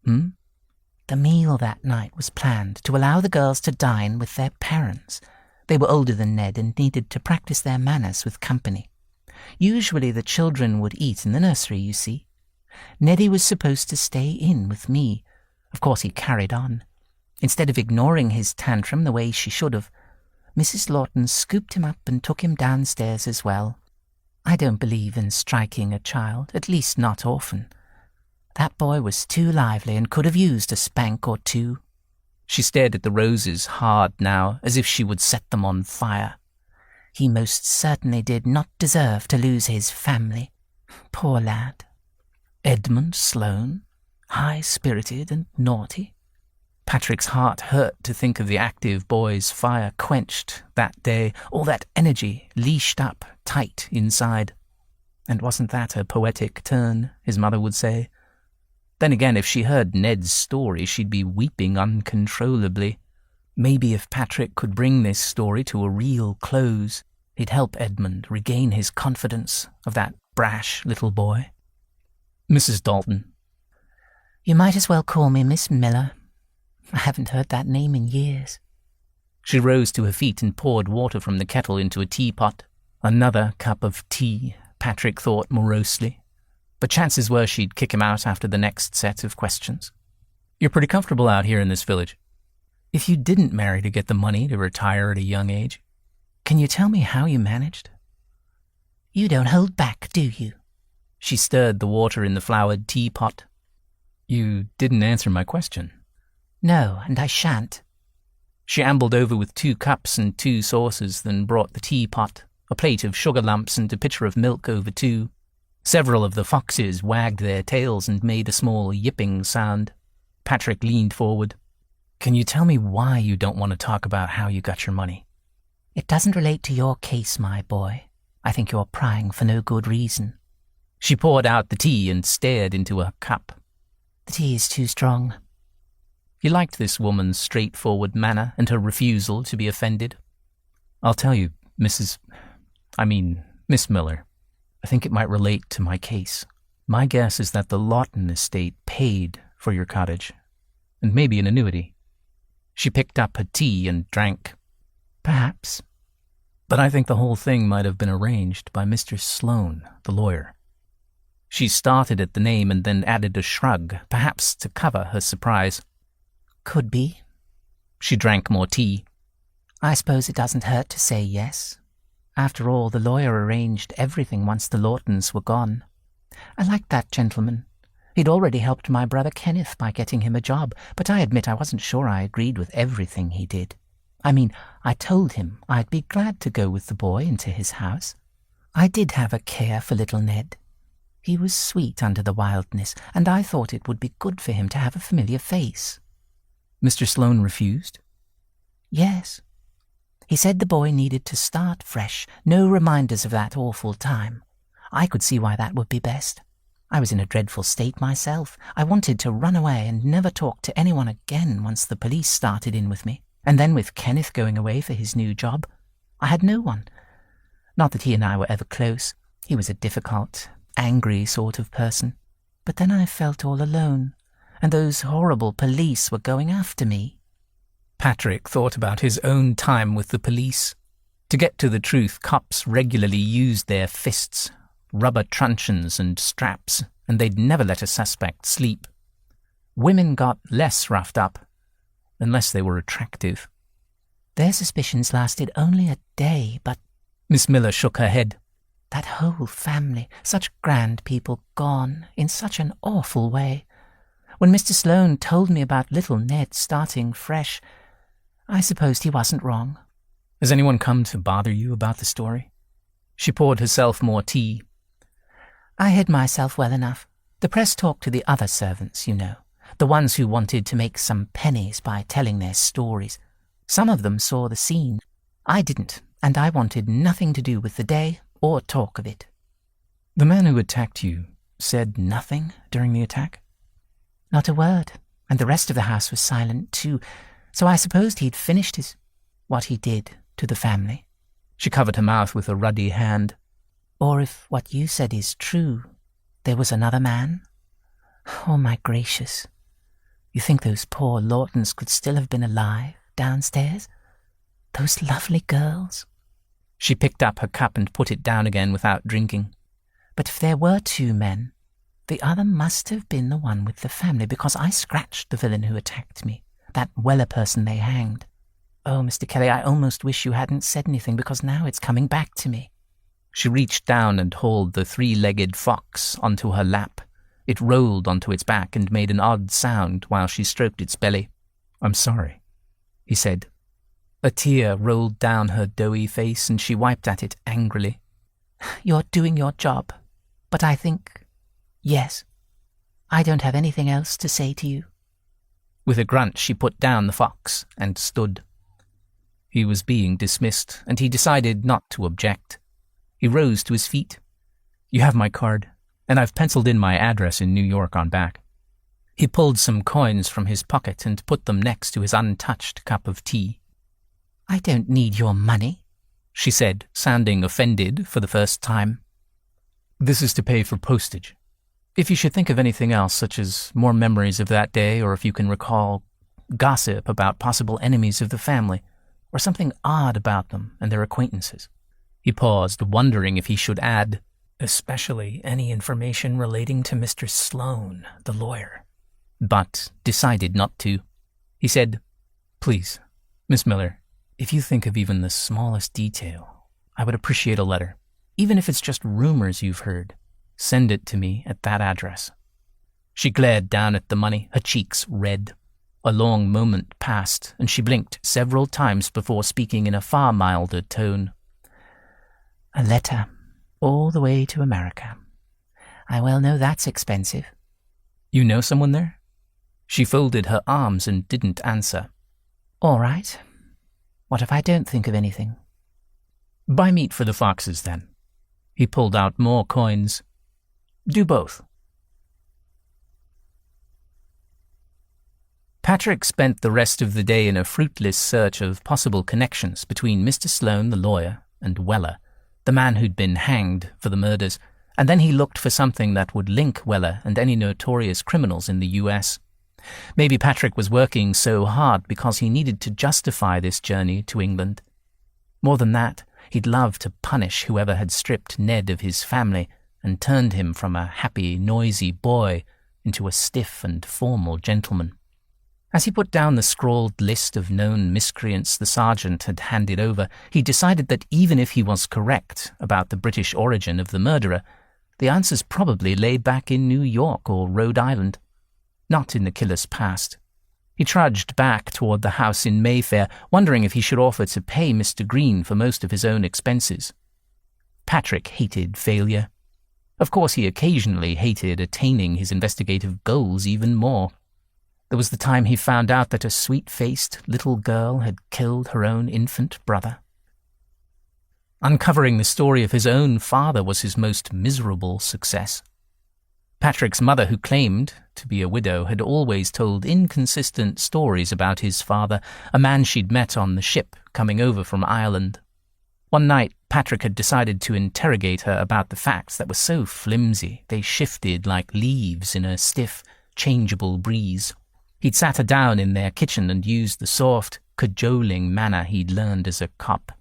The meal that night was planned to allow the girls to dine with their parents. They were older than Ned and needed to practice their manners with company. Usually the children would eat in the nursery, you see. Neddy was supposed to stay in with me. Of course he carried on. Instead of ignoring his tantrum the way she should have, Mrs. Lawton scooped him up and took him downstairs as well. I don't believe in striking a child, at least not often. That boy was too lively and could have used a spank or 2. She stared at the roses hard now, as if she would set them on fire. He most certainly did not deserve to lose his family. Poor lad. Edmund Sloane, high-spirited and naughty. Patrick's heart hurt to think of the active boy's fire quenched that day, all that energy leashed up tight inside. And wasn't that a poetic turn, his mother would say? Then again, if she heard Ned's story, she'd be weeping uncontrollably. Maybe if Patrick could bring this story to a real close, he'd help Edmund regain his confidence of that brash little boy. Mrs. Dalton. You might as well call me Miss Miller. I haven't heard that name in years. She rose to her feet and poured water from the kettle into a teapot. Another cup of tea, Patrick thought morosely. But chances were she'd kick him out after the next set of questions. You're pretty comfortable out here in this village. If you didn't marry to get the money to retire at a young age, can you tell me how you managed? You don't hold back, do you? She stirred the water in the flowered teapot. You didn't answer my question. No, and I shan't. She ambled over with 2 cups and 2 saucers, then brought the teapot, a plate of sugar lumps and a pitcher of milk over too. Several of the foxes wagged their tails and made a small yipping sound. Patrick leaned forward. Can you tell me why you don't want to talk about how you got your money? It doesn't relate to your case, my boy. I think you're prying for no good reason. She poured out the tea and stared into her cup. The tea is too strong. He liked this woman's straightforward manner and her refusal to be offended. I'll tell you, Miss Miller, I think it might relate to my case. My guess is that the Lawton estate paid for your cottage, and maybe an annuity. She picked up her tea and drank. Perhaps. But I think the whole thing might have been arranged by Mr. Sloane, the lawyer. She started at the name and then added a shrug, perhaps to cover her surprise. Could be. She drank more tea. I suppose it doesn't hurt to say yes. After all, the lawyer arranged everything once the Lawtons were gone. I liked that gentleman. He'd already helped my brother Kenneth by getting him a job, but I admit I wasn't sure I agreed with everything he did. I mean, I told him I'd be glad to go with the boy into his house. I did have a care for little Ned. He was sweet under the wildness, and I thought it would be good for him to have a familiar face." Mr. Sloane refused? "Yes. He said the boy needed to start fresh, no reminders of that awful time. I could see why that would be best. I was in a dreadful state myself. I wanted to run away and never talk to anyone again once the police started in with me. And then with Kenneth going away for his new job, I had no one. Not that he and I were ever close. He was a difficult, angry sort of person. But then I felt all alone, and those horrible police were going after me." Patrick thought about his own time with the police. To get to the truth, cops regularly used their fists, rubber truncheons and straps, and they'd never let a suspect sleep. Women got less roughed up, unless they were attractive. "Their suspicions lasted only a day, but—" Miss Miller shook her head. "That whole family, such grand people, gone in such an awful way. When Mr. Sloane told me about little Ned starting fresh, I supposed he wasn't wrong." "Has anyone come to bother you about the story?" She poured herself more tea. "I hid myself well enough. The press talked to the other servants, you know, the ones who wanted to make some pennies by telling their stories. Some of them saw the scene. I didn't, and I wanted nothing to do with the day or talk of it." "The man who attacked you said nothing during the attack?" "Not a word, and the rest of the house was silent too, so I supposed he'd finished what he did to the family." She covered her mouth with a ruddy hand. "Or if what you said is true, there was another man? Oh, my gracious. You think those poor Lawtons could still have been alive downstairs? Those lovely girls?" She picked up her cup and put it down again without drinking. "But if there were two men, the other must have been the one with the family, because I scratched the villain who attacked me, that Weller person they hanged. Oh, Mr. Kelly, I almost wish you hadn't said anything, because now it's coming back to me." She reached down and hauled the three-legged fox onto her lap. It rolled onto its back and made an odd sound while she stroked its belly. "I'm sorry," he said. A tear rolled down her doughy face and she wiped at it angrily. "You're doing your job, but I think, yes, I don't have anything else to say to you." With a grunt, she put down the fox and stood. He was being dismissed, and he decided not to object. He rose to his feet. "You have my card, and I've penciled in my address in New York on back." He pulled some coins from his pocket and put them next to his untouched cup of tea. "I don't need your money," she said, sounding offended for the first time. "This is to pay for postage. If you should think of anything else, such as more memories of that day, or if you can recall gossip about possible enemies of the family, or something odd about them and their acquaintances." He paused, wondering if he should add, "especially any information relating to Mr. Sloane, the lawyer," but decided not to. He said, "Please, Miss Miller, if you think of even the smallest detail, I would appreciate a letter. Even if it's just rumors you've heard, send it to me at that address." She glared down at the money, her cheeks red. A long moment passed, and she blinked several times before speaking in a far milder tone. "A letter, all the way to America. I well know that's expensive." "You know someone there?" She folded her arms and didn't answer. "All right. What if I don't think of anything?" "Buy meat for the foxes, then." He pulled out more coins. "Do both." Patrick spent the rest of the day in a fruitless search of possible connections between Mr. Sloane, the lawyer, and Weller, the man who'd been hanged for the murders, and then he looked for something that would link Weller and any notorious criminals in the U.S. Maybe Patrick was working so hard because he needed to justify this journey to England. More than that, he'd love to punish whoever had stripped Ned of his family and turned him from a happy, noisy boy into a stiff and formal gentleman. As he put down the scrawled list of known miscreants the sergeant had handed over, he decided that even if he was correct about the British origin of the murderer, The answers probably lay back in New York or Rhode Island, not in the killer's past. He trudged back toward the house in Mayfair, wondering if he should offer to pay Mr. Green for most of his own expenses. Patrick hated failure. Of course, he occasionally hated attaining his investigative goals even more. There was the time he found out that a sweet-faced little girl had killed her own infant brother. Uncovering the story of his own father was his most miserable success. Patrick's mother, who claimed to be a widow, had always told inconsistent stories about his father, a man she'd met on the ship coming over from Ireland. One night, Patrick had decided to interrogate her about the facts that were so flimsy they shifted like leaves in a stiff, changeable breeze. He'd sat her down in their kitchen and used the soft, cajoling manner he'd learned as a cop.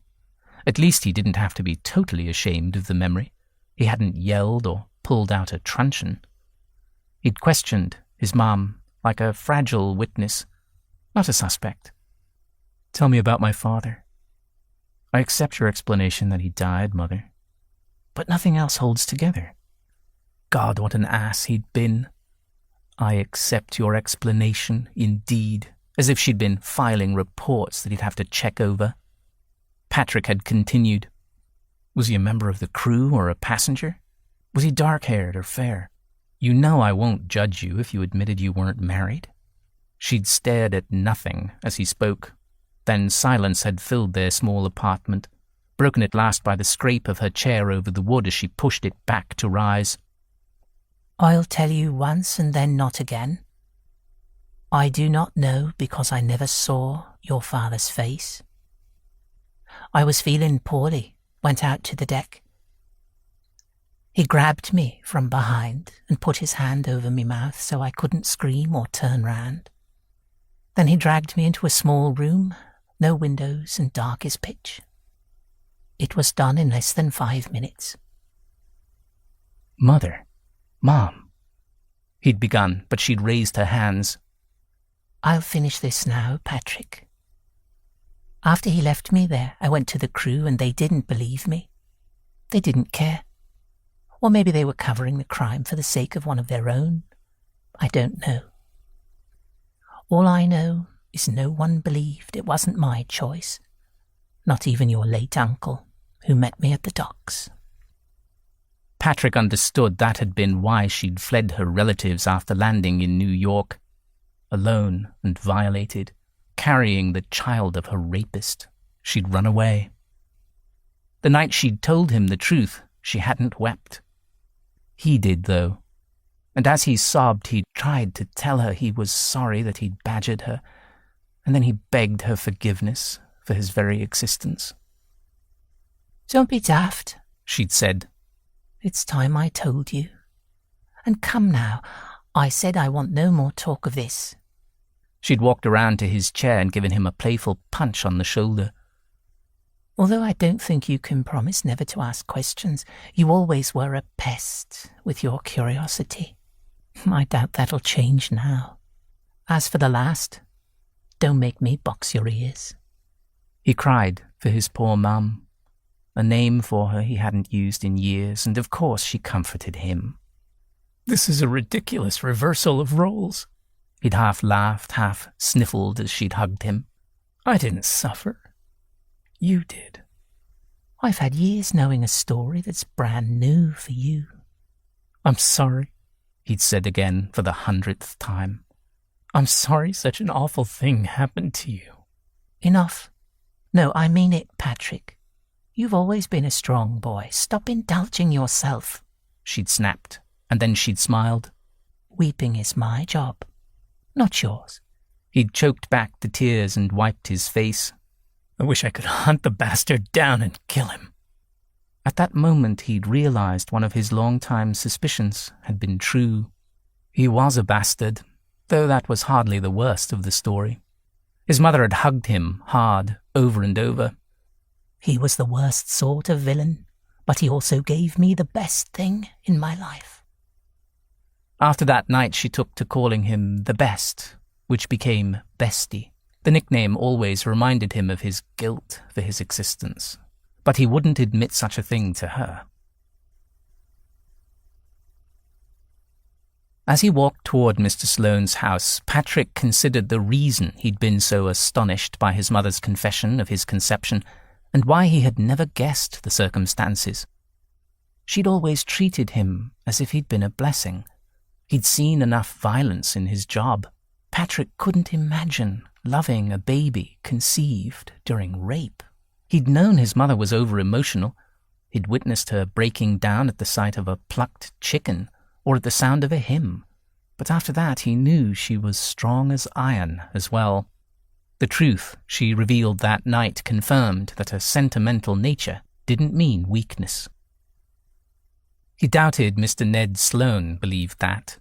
At least he didn't have to be totally ashamed of the memory. He hadn't yelled or pulled out a truncheon. He'd questioned his mom like a fragile witness, not a suspect. "Tell me about my father. I accept your explanation that he died, Mother. But nothing else holds together. God, what an ass he'd been. I accept your explanation, indeed," as if she'd been filing reports that he'd have to check over. Patrick had continued. "Was he a member of the crew or a passenger? Was he dark-haired or fair? You know I won't judge you if you admitted you weren't married." She'd stared at nothing as he spoke. Then silence had filled their small apartment, broken at last by the scrape of her chair over the wood as she pushed it back to rise. "I'll tell you once and then not again. I do not know because I never saw your father's face. I was feeling poorly, went out to the deck. He grabbed me from behind and put his hand over me mouth so I couldn't scream or turn round. Then he dragged me into a small room, no windows and dark as pitch. It was done in less than 5 minutes. "Mother, Mom," he'd begun, but she'd raised her hands. "I'll finish this now, Patrick. After he left me there, I went to the crew and they didn't believe me. They didn't care. Or maybe they were covering the crime for the sake of one of their own. I don't know. All I know is no one believed it wasn't my choice, not even your late uncle, who met me at the docks." Patrick understood that had been why she'd fled her relatives after landing in New York, alone and violated, carrying the child of her rapist. She'd run away. The night she'd told him the truth, she hadn't wept. He did, though, and as he sobbed, he'd tried to tell her he was sorry that he'd badgered her, and then he begged her forgiveness for his very existence. "Don't be daft," she'd said. "It's time I told you. And come now, I said I want no more talk of this." She'd walked around to his chair and given him a playful punch on the shoulder. "Although I don't think you can promise never to ask questions, you always were a pest with your curiosity. I doubt that'll change now. As for the last, don't make me box your ears." He cried for his poor mum, a name for her he hadn't used in years, and of course she comforted him. "This is a ridiculous reversal of roles." He'd half laughed, half sniffled as she'd hugged him. "I didn't suffer. You did." "I've had years knowing a story that's brand new for you." "I'm sorry," he'd said again for the 100th time. "I'm sorry such an awful thing happened to you." "Enough. No, I mean it, Patrick. You've always been a strong boy. Stop indulging yourself," she'd snapped, and then she'd smiled. "Weeping is my job, not yours." He'd choked back the tears and wiped his face. "I wish I could hunt the bastard down and kill him." At that moment, he'd realized one of his long-time suspicions had been true. He was a bastard, though that was hardly the worst of the story. His mother had hugged him hard, over and over. "He was the worst sort of villain, but he also gave me the best thing in my life." After that night, she took to calling him the Best, which became Bestie. The nickname always reminded him of his guilt for his existence, but he wouldn't admit such a thing to her. As he walked toward Mr. Sloane's house, Patrick considered the reason he'd been so astonished by his mother's confession of his conception, and why he had never guessed the circumstances. She'd always treated him as if he'd been a blessing. He'd seen enough violence in his job. Patrick couldn't imagine loving a baby conceived during rape. He'd known his mother was over-emotional. He'd witnessed her breaking down at the sight of a plucked chicken or at the sound of a hymn. But after that he knew she was strong as iron as well. The truth she revealed that night confirmed that a sentimental nature didn't mean weakness. He doubted Mr. Ned Sloane believed that.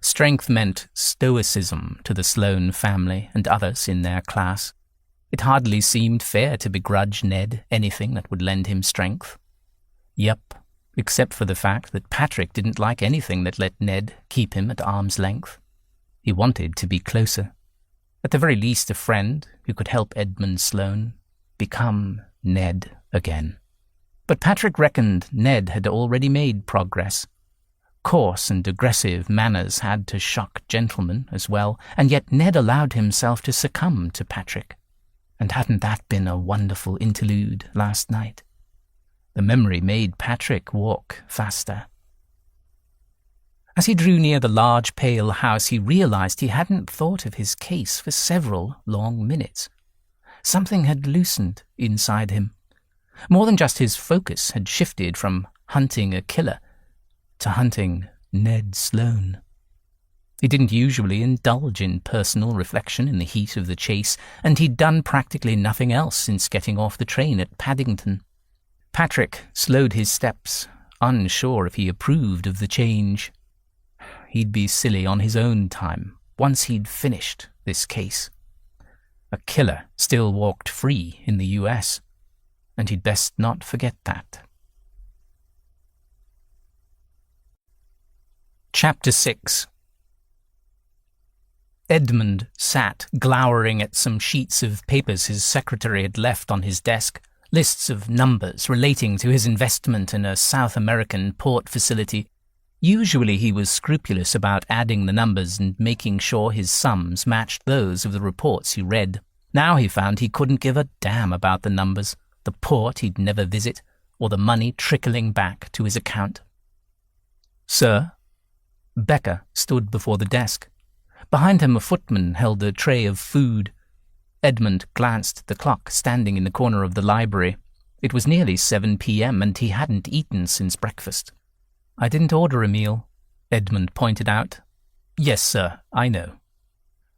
Strength meant stoicism to the Sloane family and others in their class. It hardly seemed fair to begrudge Ned anything that would lend him strength. Yep, except for the fact that Patrick didn't like anything that let Ned keep him at arm's length. He wanted to be closer. At the very least, a friend who could help Edmund Sloane become Ned again. But Patrick reckoned Ned had already made progress. Coarse and aggressive manners had to shock gentlemen as well, and yet Ned allowed himself to succumb to Patrick. And hadn't that been a wonderful interlude last night? The memory made Patrick walk faster. As he drew near the large pale house, he realized he hadn't thought of his case for several long minutes. Something had loosened inside him. More than just his focus had shifted from hunting a killer to hunting Ned Sloane. He didn't usually indulge in personal reflection in the heat of the chase, and he'd done practically nothing else since getting off the train at Paddington. Patrick slowed his steps, unsure if he approved of the change. He'd be silly on his own time, once he'd finished this case. A killer still walked free in the US, and he'd best not forget that. Chapter 6. Edmund sat glowering at some sheets of papers his secretary had left on his desk, lists of numbers relating to his investment in a South American port facility. Usually he was scrupulous about adding the numbers and making sure his sums matched those of the reports he read. Now he found he couldn't give a damn about the numbers, the port he'd never visit, or the money trickling back to his account. "Sir?" Becker stood before the desk. Behind him a footman held a tray of food. Edmund glanced at the clock standing in the corner of the library. It was nearly 7 p.m. and he hadn't eaten since breakfast. "I didn't order a meal," Edmund pointed out. "Yes, sir, I know."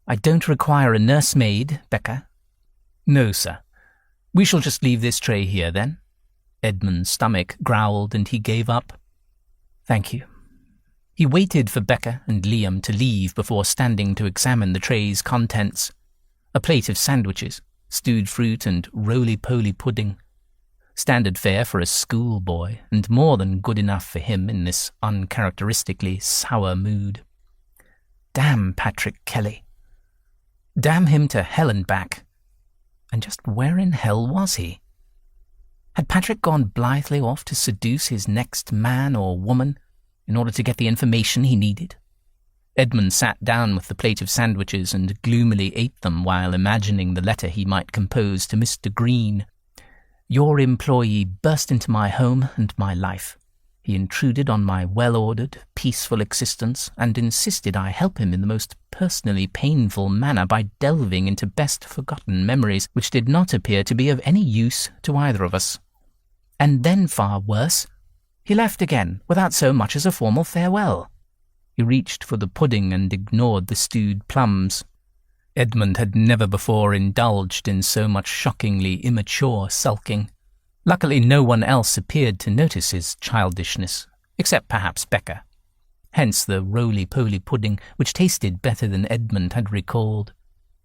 "I don't require a nursemaid, Becker." "No, sir. We shall just leave this tray here, then." Edmund's stomach growled and he gave up. "Thank you." He waited for Becker and Liam to leave before standing to examine the tray's contents. A plate of sandwiches, stewed fruit and roly-poly pudding. Standard fare for a schoolboy, and more than good enough for him in this uncharacteristically sour mood. Damn Patrick Kelly. Damn him to hell and back. And just where in hell was he? Had Patrick gone blithely off to seduce his next man or woman in order to get the information he needed? Edmund sat down with the plate of sandwiches and gloomily ate them while imagining the letter he might compose to Mr. Green. "Your employee burst into my home and my life. He intruded on my well-ordered, peaceful existence and insisted I help him in the most personally painful manner by delving into best-forgotten memories which did not appear to be of any use to either of us. And then, far worse, he left again without so much as a formal farewell." He reached for the pudding and ignored the stewed plums. Edmund had never before indulged in so much shockingly immature sulking. Luckily no one else appeared to notice his childishness, except perhaps Becker. Hence the roly-poly pudding, which tasted better than Edmund had recalled.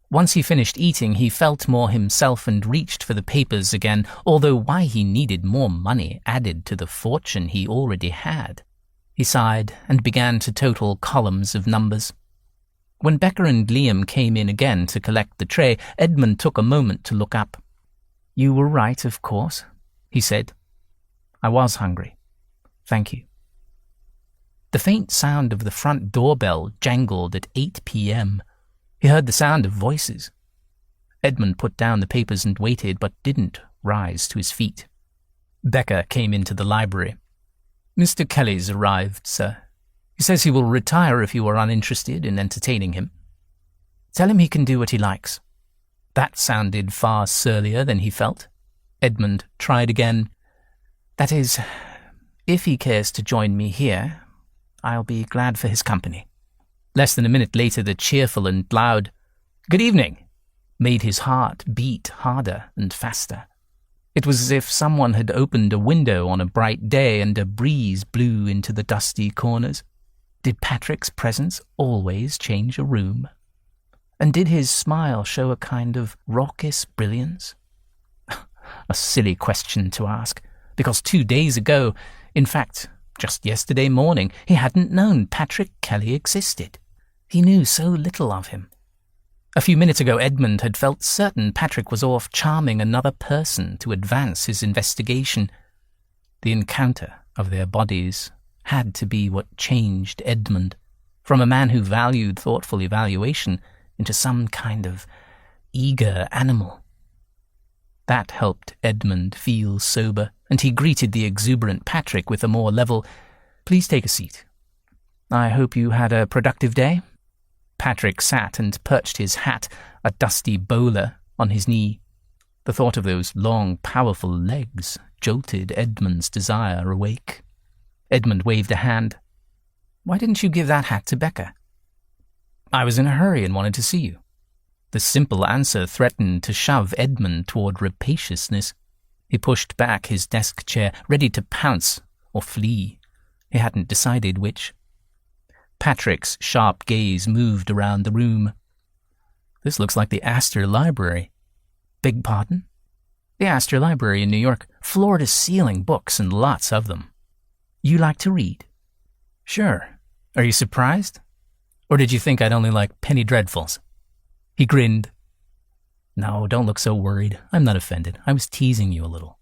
Once he finished eating, he felt more himself and reached for the papers again, although why he needed more money added to the fortune he already had. He sighed and began to total columns of numbers. When Becker and Liam came in again to collect the tray, Edmund took a moment to look up. "You were right, of course," he said. "I was hungry. Thank you." The faint sound of the front doorbell jangled at 8 p.m. He heard the sound of voices. Edmund put down the papers and waited, but didn't rise to his feet. Becca came into the library. "Mr. Kelly's arrived, sir. He says he will retire if you are uninterested in entertaining him. Tell him he can do what he likes." That sounded far surlier than he felt. Edmund tried again. "That is, if he cares to join me here, I'll be glad for his company." Less than a minute later, the cheerful and loud "Good evening" made his heart beat harder and faster. It was as if someone had opened a window on a bright day and a breeze blew into the dusty corners. Did Patrick's presence always change a room? And did his smile show a kind of raucous brilliance? A silly question to ask, because 2 days ago, in fact, just yesterday morning, he hadn't known Patrick Kelly existed. He knew so little of him. A few minutes ago, Edmund had felt certain Patrick was off charming another person to advance his investigation. The encounter of their bodies had to be what changed Edmund, from a man who valued thoughtful evaluation into some kind of eager animal. That helped Edmund feel sober, and he greeted the exuberant Patrick with a more level, "Please take a seat. I hope you had a productive day." Patrick sat and perched his hat, a dusty bowler, on his knee. The thought of those long, powerful legs jolted Edmund's desire awake. Edmund waved a hand. "Why didn't you give that hat to Becca?" "I was in a hurry and wanted to see you." The simple answer threatened to shove Edmund toward rapaciousness. He pushed back his desk chair, ready to pounce or flee. He hadn't decided which. Patrick's sharp gaze moved around the room. "This looks like the Astor Library." "Beg pardon?" "The Astor Library in New York. Floor-to-ceiling books and lots of them." "You like to read?" "Sure. Are you surprised? Or did you think I'd only like penny dreadfuls?" He grinned. "No, don't look so worried. I'm not offended. I was teasing you a little."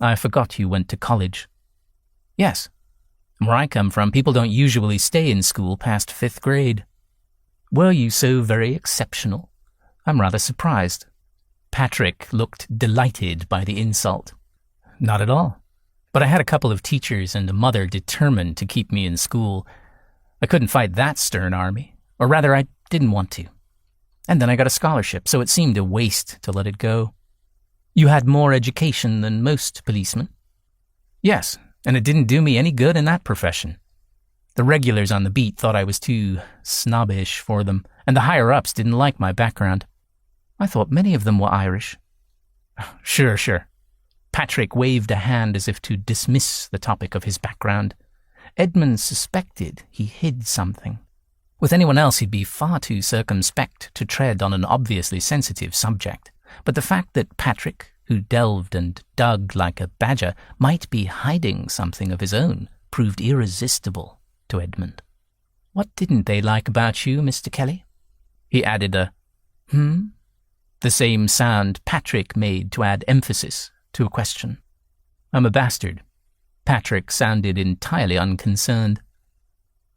"I forgot you went to college." "Yes. Where I come from, people don't usually stay in school past 5th grade." "Were you so very exceptional? I'm rather surprised." Patrick looked delighted by the insult. "Not at all. But I had a couple of teachers and a mother determined to keep me in school. I couldn't fight that stern army, or rather I didn't want to. And then I got a scholarship, so it seemed a waste to let it go." "You had more education than most policemen?" "Yes, and it didn't do me any good in that profession. The regulars on the beat thought I was too snobbish for them, and the higher-ups didn't like my background. I thought many of them were Irish." Sure. Patrick waved a hand as if to dismiss the topic of his background. Edmund suspected he hid something. With anyone else, he'd be far too circumspect to tread on an obviously sensitive subject. But the fact that Patrick, who delved and dug like a badger, might be hiding something of his own proved irresistible to Edmund. "What didn't they like about you, Mr. Kelly?" He added a the same sound Patrick made to add emphasis to a question. "I'm a bastard." Patrick sounded entirely unconcerned.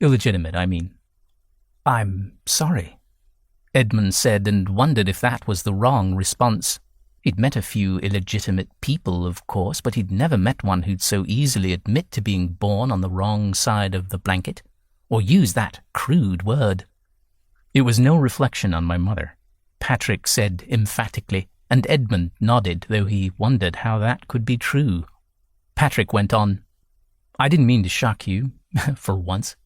"Illegitimate, I mean." "I'm sorry," Edmund said, and wondered if that was the wrong response. He'd met a few illegitimate people, of course, but he'd never met one who'd so easily admit to being born on the wrong side of the blanket, or use that crude word. "It was no reflection on my mother," Patrick said emphatically, and Edmund nodded, though he wondered how that could be true. Patrick went on, "I didn't mean to shock you, for once.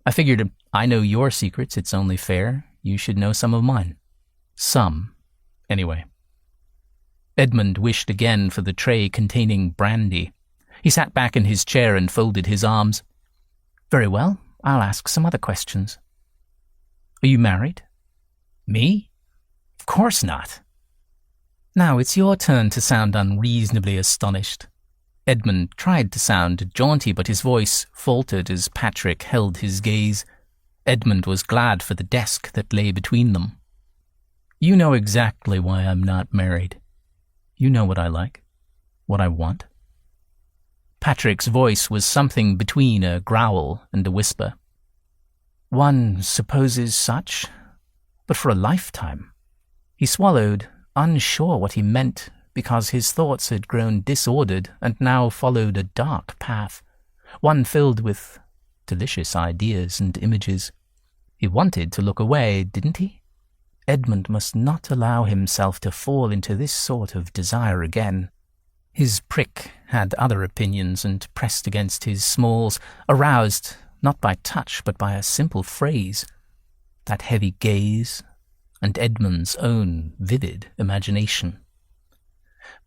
I figured I know your secrets, it's only fair you should know some of mine. Some, anyway." Edmund wished again for the tray containing brandy. He sat back in his chair and folded his arms. "Very well, I'll ask some other questions. Are you married?" "Me? Of course not." Now it's your turn to sound unreasonably astonished. Edmund tried to sound jaunty, but his voice faltered as Patrick held his gaze. Edmund was glad for the desk that lay between them. "You know exactly why I'm not married. You know what I like, what I want." Patrick's voice was something between a growl and a whisper. One supposes such, but for a lifetime. He swallowed, unsure what he meant, because his thoughts had grown disordered and now followed a dark path, one filled with delicious ideas and images. He wanted to look away, didn't he? Edmund must not allow himself to fall into this sort of desire again. His prick had other opinions and pressed against his smalls, aroused not by touch but by a simple phrase, that heavy gaze, and Edmund's own vivid imagination.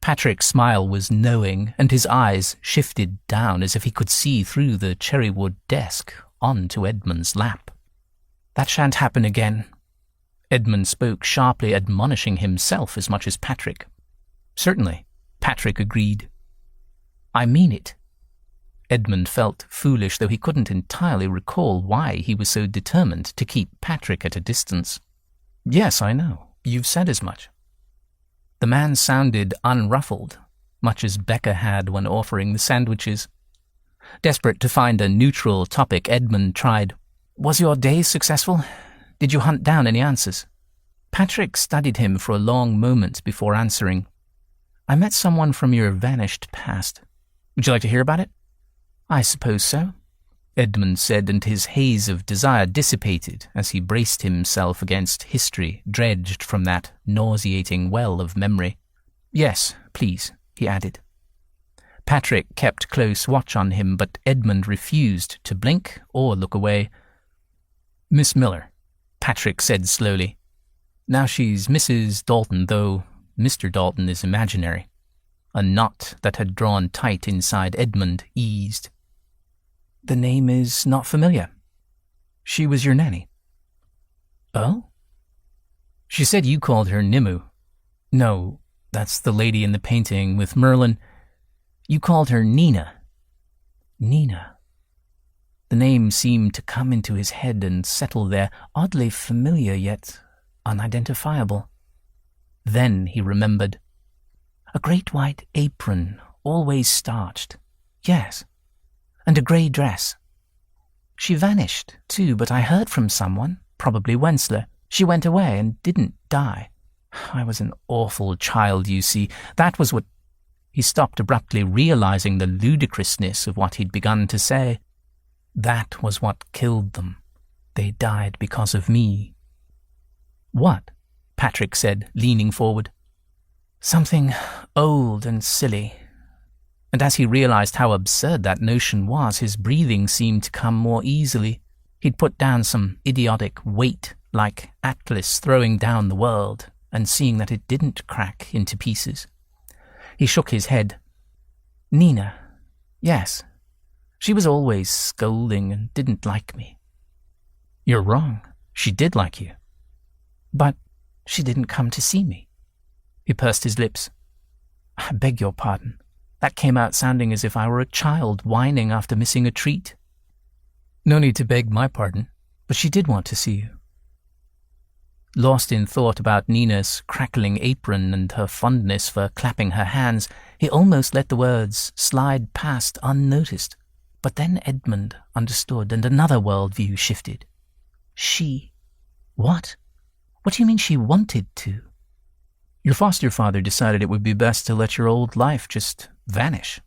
Patrick's smile was knowing, and his eyes shifted down as if he could see through the cherrywood desk on to Edmund's lap. That shan't happen again. Edmund spoke sharply, admonishing himself as much as Patrick. Certainly, Patrick agreed. I mean it. Edmund felt foolish, though he couldn't entirely recall why he was so determined to keep Patrick at a distance. Yes, I know. You've said as much. The man sounded unruffled, much as Becca had when offering the sandwiches. Desperate to find a neutral topic, Edmund tried, Was your day successful? Did you hunt down any answers? Patrick studied him for a long moment before answering. I met someone from your vanished past. Would you like to hear about it? I suppose so, Edmund said, and his haze of desire dissipated as he braced himself against history dredged from that nauseating well of memory. Yes, please, he added. Patrick kept close watch on him, but Edmund refused to blink or look away. Miss Miller, Patrick said slowly. Now she's Mrs. Dalton, though Mr. Dalton is imaginary. A knot that had drawn tight inside Edmund eased. The name is not familiar. She was your nanny. Oh? She said you called her Nimue. No, that's the lady in the painting with Merlin. You called her Nina. Nina. The name seemed to come into his head and settle there, oddly familiar yet unidentifiable. Then he remembered. A great white apron, always starched. Yes. And a grey dress. She vanished, too, but I heard from someone, probably Wensler. She went away and didn't die. I was an awful child, you see. That was what... He stopped abruptly, realizing the ludicrousness of what he'd begun to say. That was what killed them. They died because of me. What? Patrick said, leaning forward. Something old and silly. And as he realized how absurd that notion was, his breathing seemed to come more easily. He'd put down some idiotic weight, like Atlas throwing down the world, and seeing that it didn't crack into pieces. He shook his head. Nina. Yes. She was always scolding and didn't like me. You're wrong. She did like you. But she didn't come to see me. He pursed his lips. I beg your pardon. That came out sounding as if I were a child whining after missing a treat. No need to beg my pardon, but she did want to see you. Lost in thought about Nina's crackling apron and her fondness for clapping her hands, he almost let the words slide past unnoticed. But then Edmund understood, and another worldview shifted. She? What? What do you mean she wanted to? Your foster father decided it would be best to let your old life just vanish.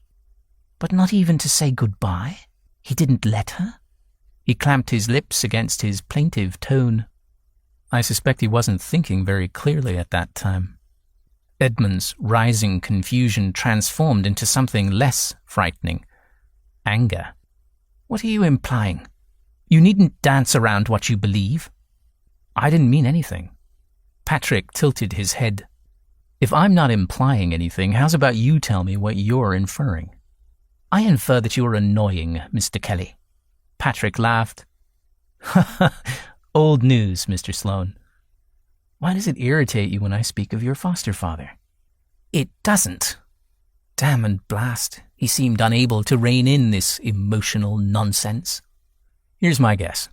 But not even to say goodbye? He didn't let her? He clamped his lips against his plaintive tone. I suspect he wasn't thinking very clearly at that time. Edmund's rising confusion transformed into something less frightening. Anger. What are you implying? You needn't dance around what you believe. I didn't mean anything. Patrick tilted his head. If I'm not implying anything, how's about you tell me what you're inferring? I infer that you're annoying, Mr. Kelly. Patrick laughed. Old news, Mr. Sloane. Why does it irritate you when I speak of your foster father? It doesn't. Damn and blast, he seemed unable to rein in this emotional nonsense. Here's my guess.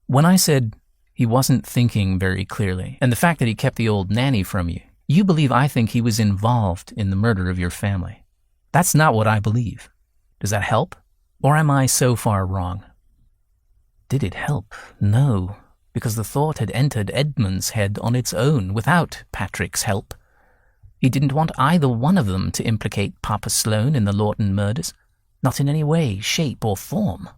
When I said he wasn't thinking very clearly, and the fact that he kept the old nanny from you, you believe I think he was involved in the murder of your family. That's not what I believe. Does that help? Or am I so far wrong? Did it help? No, because the thought had entered Edmund's head on its own, without Patrick's help. He didn't want either one of them to implicate Papa Sloane in the Lawton murders, not in any way, shape, or form.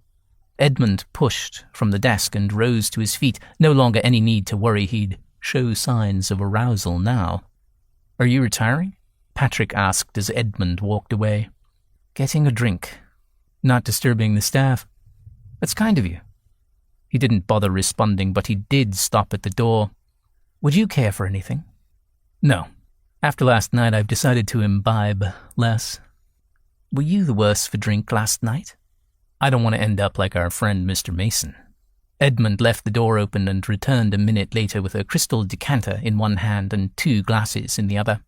Edmund pushed from the desk and rose to his feet. No longer any need to worry he'd show signs of arousal now. "Are you retiring?" Patrick asked as Edmund walked away. "Getting a drink. Not disturbing the staff. That's kind of you." He didn't bother responding, but he did stop at the door. "Would you care for anything?" "No. After last night, I've decided to imbibe less." "Were you the worse for drink last night?" "I don't want to end up like our friend Mr. Mason." Edmund left the door open and returned a minute later with a crystal decanter in one hand and 2 glasses in the other.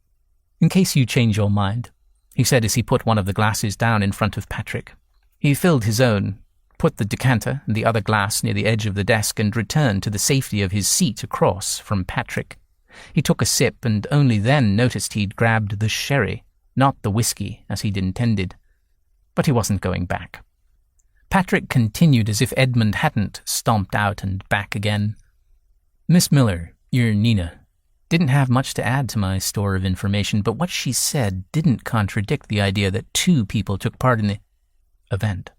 "In case you change your mind," he said as he put one of the glasses down in front of Patrick. He filled his own, put the decanter and the other glass near the edge of the desk, and returned to the safety of his seat across from Patrick. He took a sip and only then noticed he'd grabbed the sherry, not the whiskey, as he'd intended. But he wasn't going back. Patrick continued as if Edmund hadn't stomped out and back again. "Miss Miller, your Nina, didn't have much to add to my store of information, but what she said didn't contradict the idea that 2 people took part in the event.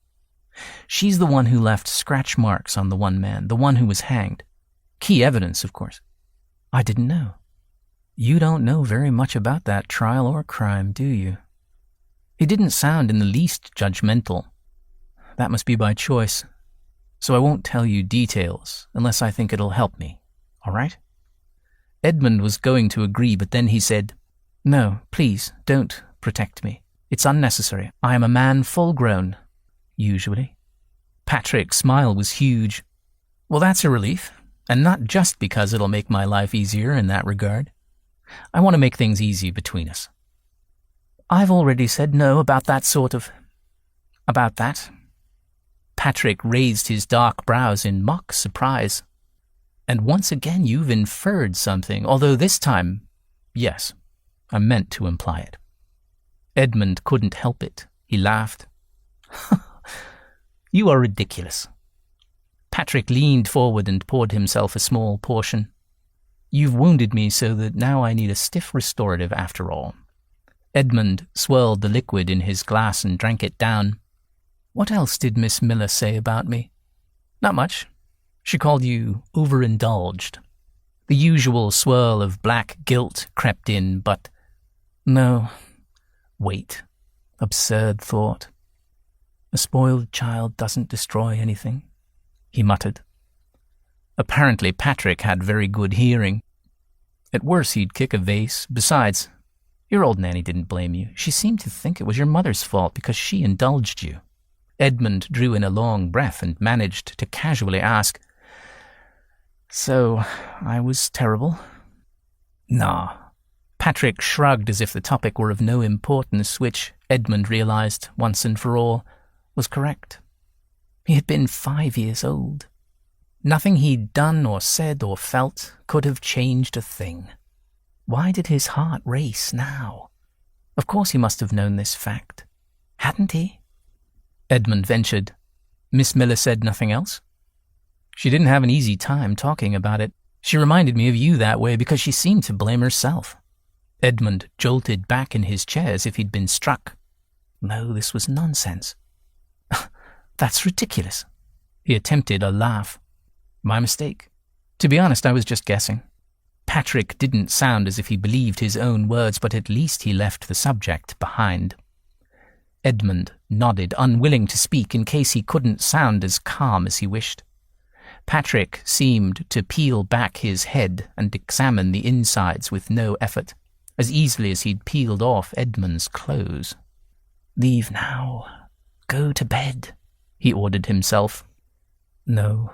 She's the one who left scratch marks on the one man, the one who was hanged. Key evidence, of course." "I didn't know." "You don't know very much about that trial or crime, do you?" He didn't sound in the least judgmental. "That must be by choice. So I won't tell you details unless I think it'll help me, all right?" Edmund was going to agree, but then he said, "No, please, don't protect me. It's unnecessary. I am a man full grown, usually." Patrick's smile was huge. "Well, that's a relief, and not just because it'll make my life easier in that regard. I want to make things easy between us." "I've already said no about that sort of... about that." Patrick raised his dark brows in mock surprise. "And once again you've inferred something, although this time, yes, I meant to imply it." Edmund couldn't help it. He laughed. "You are ridiculous." Patrick leaned forward and poured himself a small portion. "You've wounded me so that now I need a stiff restorative after all." Edmund swirled the liquid in his glass and drank it down. "What else did Miss Miller say about me?" "Not much. She called you overindulged." The usual swirl of black guilt crept in, but no. Wait. Absurd thought. "A spoiled child doesn't destroy anything," he muttered. Apparently Patrick had very good hearing. At worst he'd kick a vase. Besides, your old nanny didn't blame you. She seemed to think it was your mother's fault because she indulged you. Edmund drew in a long breath and managed to casually ask, "So, I was terrible?" "Nah." Patrick shrugged as if the topic were of no importance, which, Edmund realized, once and for all, was correct. He had been 5 years old. Nothing he'd done or said or felt could have changed a thing. Why did his heart race now? Of course he must have known this fact. Hadn't he? Edmund ventured. "Miss Miller said nothing else?" "She didn't have an easy time talking about it. She reminded me of you that way because she seemed to blame herself." Edmund jolted back in his chair as if he'd been struck. No, this was nonsense. "That's ridiculous." He attempted a laugh. "My mistake. To be honest, I was just guessing." Patrick didn't sound as if he believed his own words, but at least he left the subject behind. Edmund nodded, unwilling to speak in case he couldn't sound as calm as he wished. Patrick seemed to peel back his head and examine the insides with no effort, as easily as he'd peeled off Edmund's clothes. "Leave now. Go to bed," he ordered himself. No.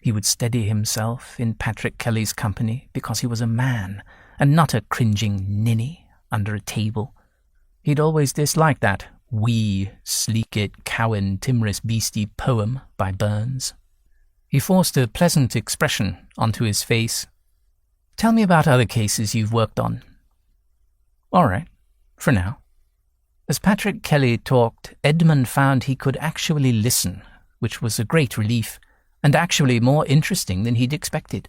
He would steady himself in Patrick Kelly's company because he was a man and not a cringing ninny under a table. He'd always disliked that "wee, sleek-it, cowan, timorous beastie" poem by Burns. He forced a pleasant expression onto his face. "Tell me about other cases you've worked on." "All right, for now." As Patrick Kelly talked, Edmund found he could actually listen, which was a great relief, and actually more interesting than he'd expected.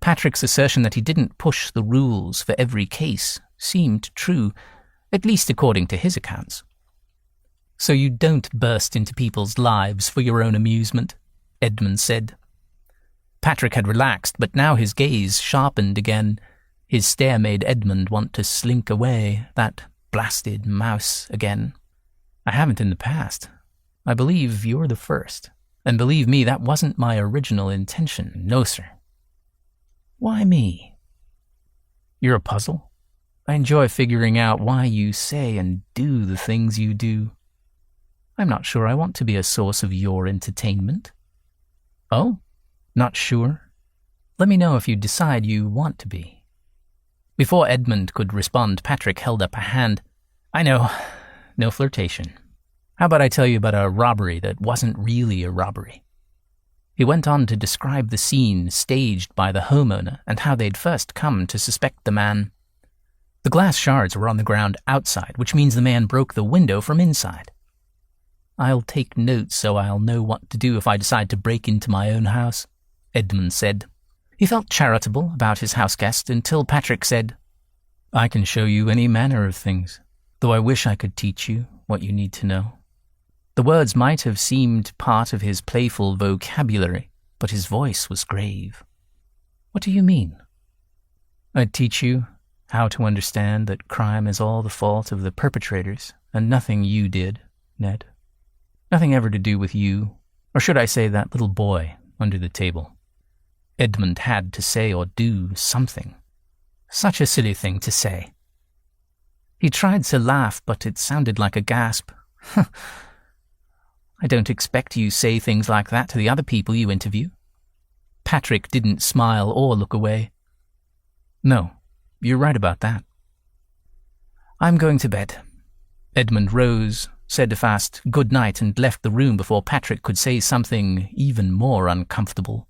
Patrick's assertion that he didn't push the rules for every case seemed true, at least according to his accounts. "So you don't burst into people's lives for your own amusement," Edmund said. Patrick had relaxed, but now his gaze sharpened again. His stare made Edmund want to slink away, that blasted mouse again. "I haven't in the past. I believe you're the first. And believe me, that wasn't my original intention. No, sir." "Why me?" "You're a puzzle. I enjoy figuring out why you say and do the things you do. I'm not sure I want to be a source of your entertainment." "Oh? Not sure? Let me know if you decide you want to be." Before Edmund could respond, Patrick held up a hand. "I know. No flirtation. How about I tell you about a robbery that wasn't really a robbery?" He went on to describe the scene staged by the homeowner and how they'd first come to suspect the man. The glass shards were on the ground outside, which means the man broke the window from inside. "I'll take notes so I'll know what to do if I decide to break into my own house," Edmund said. He felt charitable about his houseguest until Patrick said, "I can show you any manner of things, though I wish I could teach you what you need to know." The words might have seemed part of his playful vocabulary, but his voice was grave. "What do you mean?" "I'd teach you how to understand that crime is all the fault of the perpetrators and nothing you did, Ned. Nothing ever to do with you, or should I say that little boy under the table." Edmund had to say or do something. Such a silly thing to say. He tried to laugh, but it sounded like a gasp. "I don't expect you say things like that to the other people you interview." Patrick didn't smile or look away. "No, you're right about that." "I'm going to bed." Edmund rose, said a fast good night, and left the room before Patrick could say something even more uncomfortable.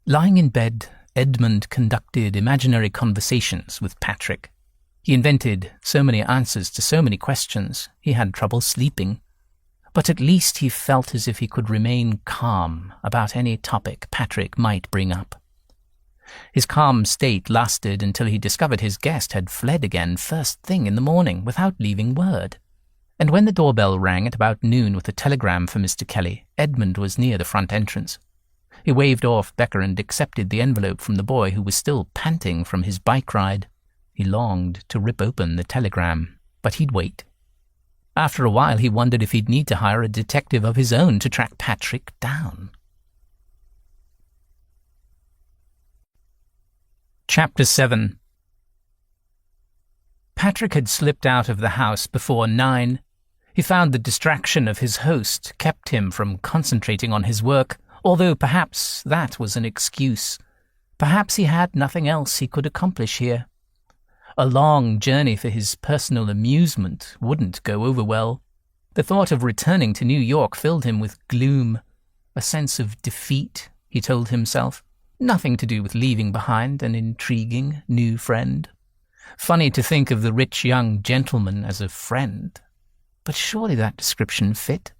Lying in bed, Edmund conducted imaginary conversations with Patrick. He invented so many answers to so many questions, he had trouble sleeping. But at least he felt as if he could remain calm about any topic Patrick might bring up. His calm state lasted until he discovered his guest had fled again first thing in the morning without leaving word. And when the doorbell rang at about noon with a telegram for Mr. Kelly, Edmund was near the front entrance. He waved off Becker and accepted the envelope from the boy who was still panting from his bike ride. He longed to rip open the telegram, but he'd wait. After a while, he wondered if he'd need to hire a detective of his own to track Patrick down. Chapter 7. Patrick had slipped out of the house before 9. He found the distraction of his host kept him from concentrating on his work, although perhaps that was an excuse. Perhaps he had nothing else he could accomplish here. A long journey for his personal amusement wouldn't go over well. The thought of returning to New York filled him with gloom, a sense of defeat, he told himself. Nothing to do with leaving behind an intriguing new friend. Funny to think of the rich young gentleman as a friend. But surely that description fit.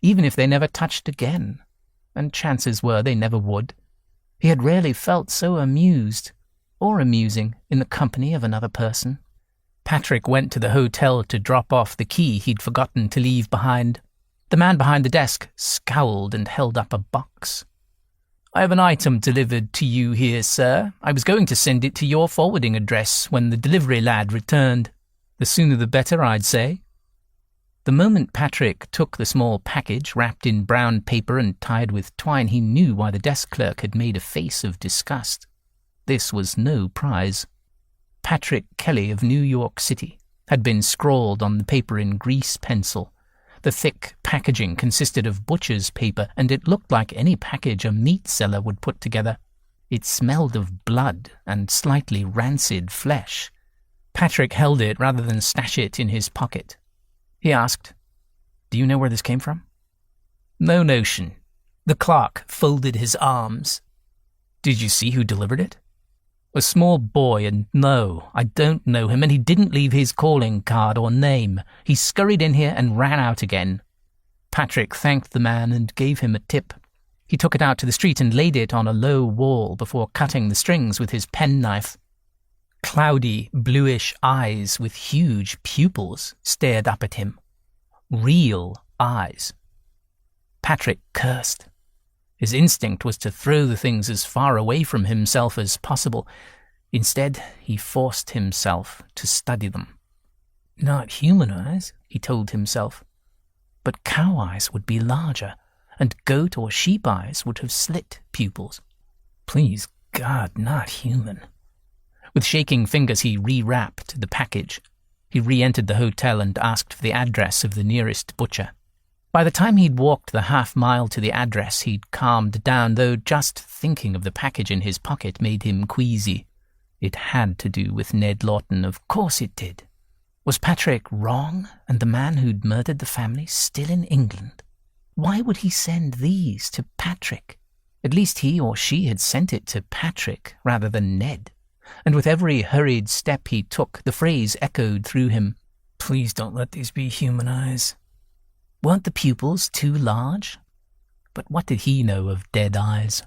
Even if they never touched again, and chances were they never would. He had rarely felt so amused or amusing in the company of another person. Patrick went to the hotel to drop off the key he'd forgotten to leave behind. The man behind the desk scowled and held up a box. "I have an item delivered to you here, sir. I was going to send it to your forwarding address when the delivery lad returned. The sooner the better, I'd say." The moment Patrick took the small package wrapped in brown paper and tied with twine, he knew why the desk clerk had made a face of disgust. This was no prize. Patrick Kelly of New York City had been scrawled on the paper in grease pencil. The thick packaging consisted of butcher's paper, and it looked like any package a meat seller would put together. It smelled of blood and slightly rancid flesh. Patrick held it rather than stash it in his pocket. He asked, "Do you know where this came from?" "No notion." The clerk folded his arms. "Did you see who delivered it?" A small boy, and no, I don't know him, and he didn't leave his calling card or name. He scurried in here and ran out again. Patrick thanked the man and gave him a tip. He took it out to the street and laid it on a low wall before cutting the strings with his penknife. Cloudy, bluish eyes with huge pupils stared up at him. Real eyes. Patrick cursed. His instinct was to throw the things as far away from himself as possible. Instead, he forced himself to study them. Not human eyes, he told himself. But cow eyes would be larger, and goat or sheep eyes would have slit pupils. Please God, not human. With shaking fingers, he rewrapped the package. He re-entered the hotel and asked for the address of the nearest butcher. By the time he'd walked the half-mile to the address, he'd calmed down, though just thinking of the package in his pocket made him queasy. It had to do with Ned Lawton, of course it did. Was Patrick wrong, and the man who'd murdered the family still in England? Why would he send these to Patrick? At least he or she had sent it to Patrick rather than Ned. And with every hurried step he took, the phrase echoed through him. Please don't let these be human eyes. Weren't the pupils too large? But what did he know of dead eyes?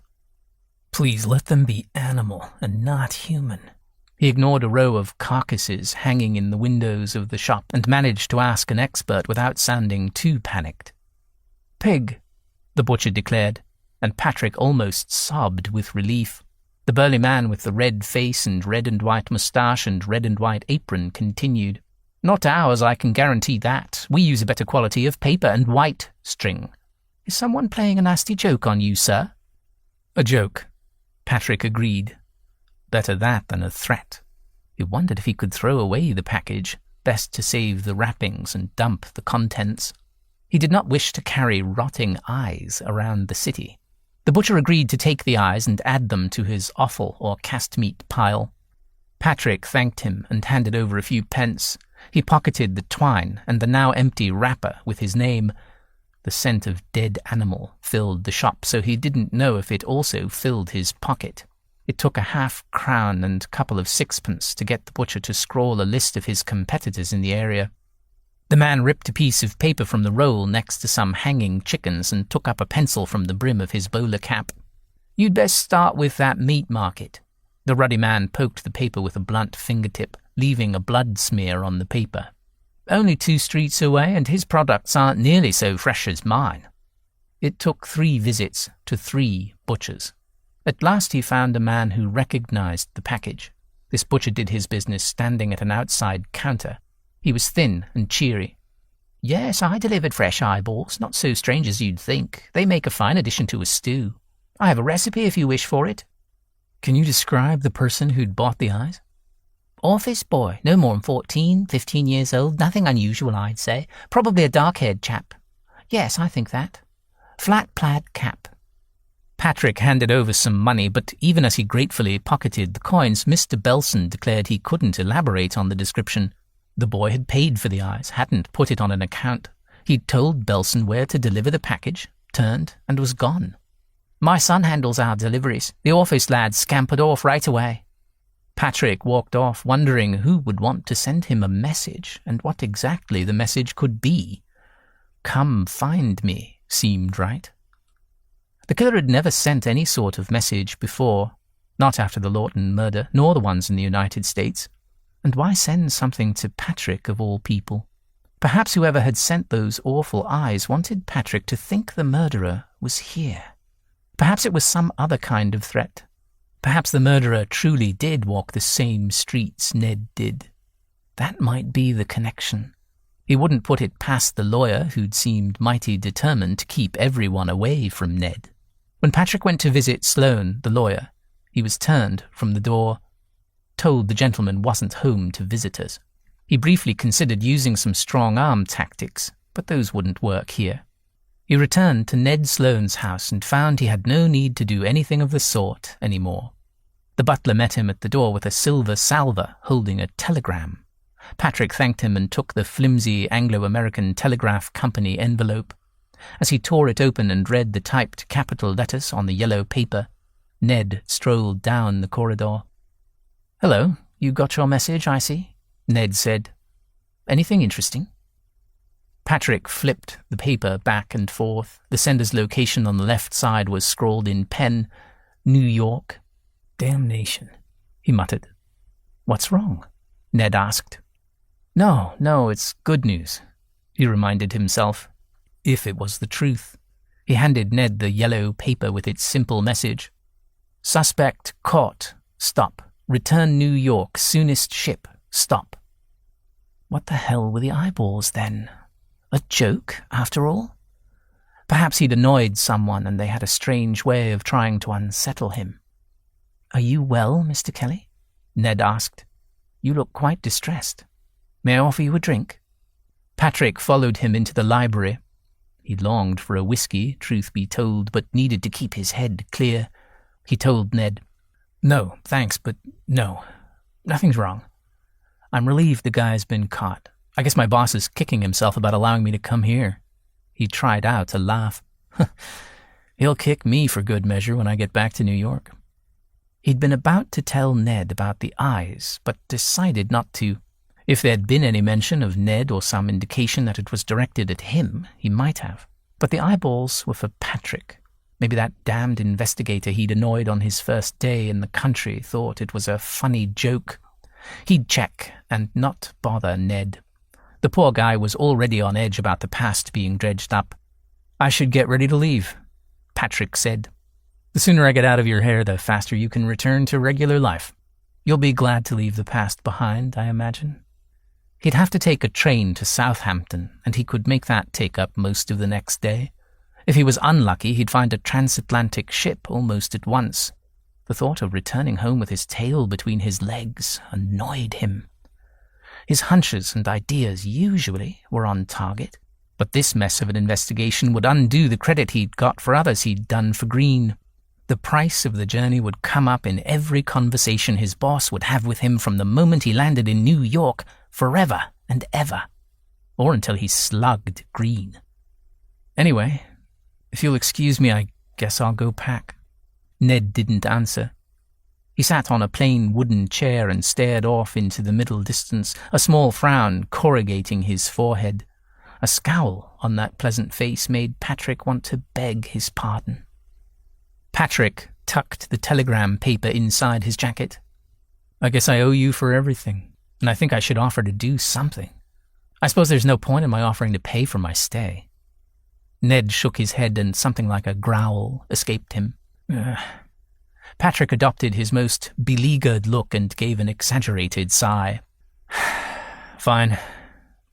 Please let them be animal and not human. He ignored a row of carcasses hanging in the windows of the shop and managed to ask an expert without sounding too panicked. Pig, the butcher declared, and Patrick almost sobbed with relief. The burly man with the red face and red and white moustache and red and white apron continued. Not ours, I can guarantee that. We use a better quality of paper and white string. Is someone playing a nasty joke on you, sir? A joke, Patrick agreed. Better that than a threat. He wondered if he could throw away the package, best to save the wrappings and dump the contents. He did not wish to carry rotting eyes around the city. The butcher agreed to take the eyes and add them to his offal or cast meat pile. Patrick thanked him and handed over a few pence. He pocketed the twine and the now empty wrapper with his name. The scent of dead animal filled the shop, so he didn't know if it also filled his pocket. It took a half-crown and couple of sixpence to get the butcher to scrawl a list of his competitors in the area. The man ripped a piece of paper from the roll next to some hanging chickens and took up a pencil from the brim of his bowler cap. You'd best start with that meat market. The ruddy man poked the paper with a blunt fingertip, leaving a blood smear on the paper. Only 2 streets away, and his products aren't nearly so fresh as mine. It took 3 visits to 3 butchers. At last he found a man who recognized the package. This butcher did his business standing at an outside counter. He was thin and cheery. Yes, I delivered fresh eyeballs, not so strange as you'd think. They make a fine addition to a stew. I have a recipe if you wish for it. Can you describe the person who'd bought the eyes? Office boy, no more than 14, 15 years old, nothing unusual, I'd say. Probably a dark-haired chap. Yes, I think that. Flat plaid cap. Patrick handed over some money, but even as he gratefully pocketed the coins, Mr. Belson declared he couldn't elaborate on the description. The boy had paid for the eyes, hadn't put it on an account. He'd told Belson where to deliver the package, turned, and was gone. My son handles our deliveries. The office lad scampered off right away. Patrick walked off, wondering who would want to send him a message, and what exactly the message could be. Come find me seemed right. The killer had never sent any sort of message before, not after the Lawton murder, nor the ones in the United States. And why send something to Patrick, of all people? Perhaps whoever had sent those awful eyes wanted Patrick to think the murderer was here. Perhaps it was some other kind of threat. Perhaps the murderer truly did walk the same streets Ned did. That might be the connection. He wouldn't put it past the lawyer, who'd seemed mighty determined to keep everyone away from Ned. When Patrick went to visit Sloane, the lawyer, he was turned from the door, told the gentleman wasn't home to visitors. He briefly considered using some strong-arm tactics, but those wouldn't work here. He returned to Ned Sloane's house and found he had no need to do anything of the sort anymore. The butler met him at the door with a silver salver holding a telegram. Patrick thanked him and took the flimsy Anglo-American Telegraph Company envelope. As he tore it open and read the typed capital letters on the yellow paper, Ned strolled down the corridor. "Hello, you got your message, I see," Ned said. "Anything interesting?" Patrick flipped the paper back and forth. The sender's location on the left side was scrawled in pen, New York. "Damnation," he muttered. "What's wrong?" Ned asked. No, it's good news," he reminded himself. If it was the truth. He handed Ned the yellow paper with its simple message. "Suspect caught. Stop. Return New York. Soonest ship. Stop." What the hell were the eyeballs then? A joke, after all? Perhaps he'd annoyed someone and they had a strange way of trying to unsettle him. "Are you well, Mr. Kelly?" Ned asked. "You look quite distressed. May I offer you a drink?" Patrick followed him into the library. He longed for a whiskey, truth be told, but needed to keep his head clear. He told Ned, "No, thanks, but no. Nothing's wrong. I'm relieved the guy's been caught. I guess my boss is kicking himself about allowing me to come here." He tried out a laugh. "He'll kick me for good measure when I get back to New York." He'd been about to tell Ned about the eyes, but decided not to. If there'd been any mention of Ned or some indication that it was directed at him, he might have. But the eyeballs were for Patrick. Maybe that damned investigator he'd annoyed on his first day in the country thought it was a funny joke. He'd check and not bother Ned. The poor guy was already on edge about the past being dredged up. "I should get ready to leave," Patrick said. "The sooner I get out of your hair, the faster you can return to regular life. You'll be glad to leave the past behind, I imagine." He'd have to take a train to Southampton, and he could make that take up most of the next day. If he was unlucky, he'd find a transatlantic ship almost at once. The thought of returning home with his tail between his legs annoyed him. His hunches and ideas usually were on target, but this mess of an investigation would undo the credit he'd got for others he'd done for Green. The price of the journey would come up in every conversation his boss would have with him from the moment he landed in New York, forever and ever, or until he slugged Green. "Anyway, if you'll excuse me, I guess I'll go pack." Ned didn't answer. He sat on a plain wooden chair and stared off into the middle distance, a small frown corrugating his forehead. A scowl on that pleasant face made Patrick want to beg his pardon. Patrick tucked the telegram paper inside his jacket. "I guess I owe you for everything, and I think I should offer to do something. I suppose there's no point in my offering to pay for my stay." Ned shook his head and something like a growl escaped him. Patrick adopted his most beleaguered look and gave an exaggerated sigh. "Fine.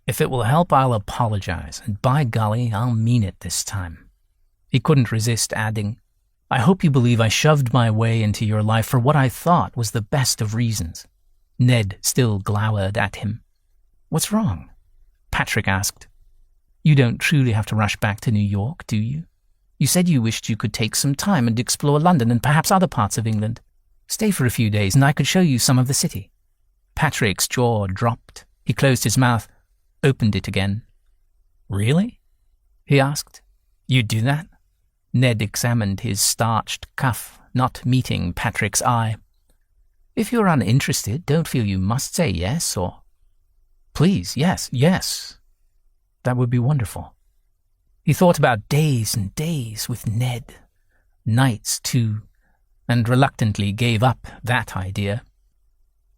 If it will help, I'll apologize, and by golly, I'll mean it this time." He couldn't resist adding, "I hope you believe I shoved my way into your life for what I thought was the best of reasons." Ned still glowered at him. "What's wrong?" Patrick asked. "You don't truly have to rush back to New York, do you? You said you wished you could take some time and explore London and perhaps other parts of England. Stay for a few days and I could show you some of the city." Patrick's jaw dropped. He closed his mouth, opened it again. "Really?" he asked. "You'd do that?" Ned examined his starched cuff, not meeting Patrick's eye. "If you're uninterested, don't feel you must say yes, or—" "Please, yes. That would be wonderful." He thought about days and days with Ned. Nights, too, and reluctantly gave up that idea.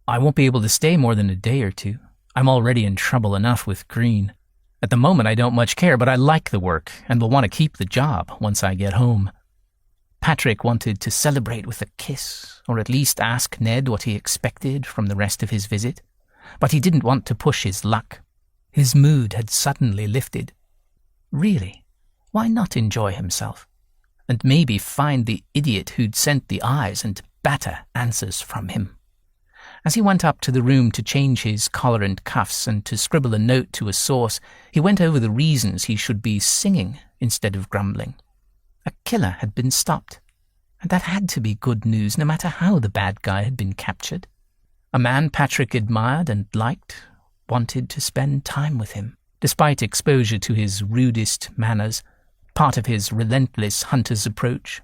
"I won't be able to stay more than a day or two. I'm already in trouble enough with Green. At the moment I don't much care, but I like the work and will want to keep the job once I get home." Patrick wanted to celebrate with a kiss, or at least ask Ned what he expected from the rest of his visit, but he didn't want to push his luck. His mood had suddenly lifted. Really, why not enjoy himself? And maybe find the idiot who'd sent the eyes and batter answers from him. As he went up to the room to change his collar and cuffs and to scribble a note to a source, he went over the reasons he should be singing instead of grumbling. A killer had been stopped, and that had to be good news no matter how the bad guy had been captured. A man Patrick admired and liked wanted to spend time with him, despite exposure to his rudest manners, part of his relentless hunter's approach.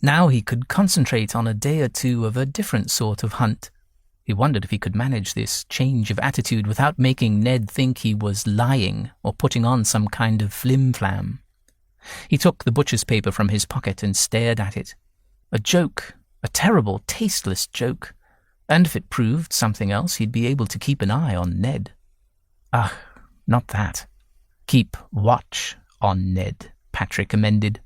Now he could concentrate on a day or two of a different sort of hunt. He wondered if he could manage this change of attitude without making Ned think he was lying or putting on some kind of flim-flam. He took the butcher's paper from his pocket and stared at it. A joke, a terrible, tasteless joke. And if it proved something else, he'd be able to keep an eye on Ned. Ah, not that. Keep watch on Ned, Patrick amended.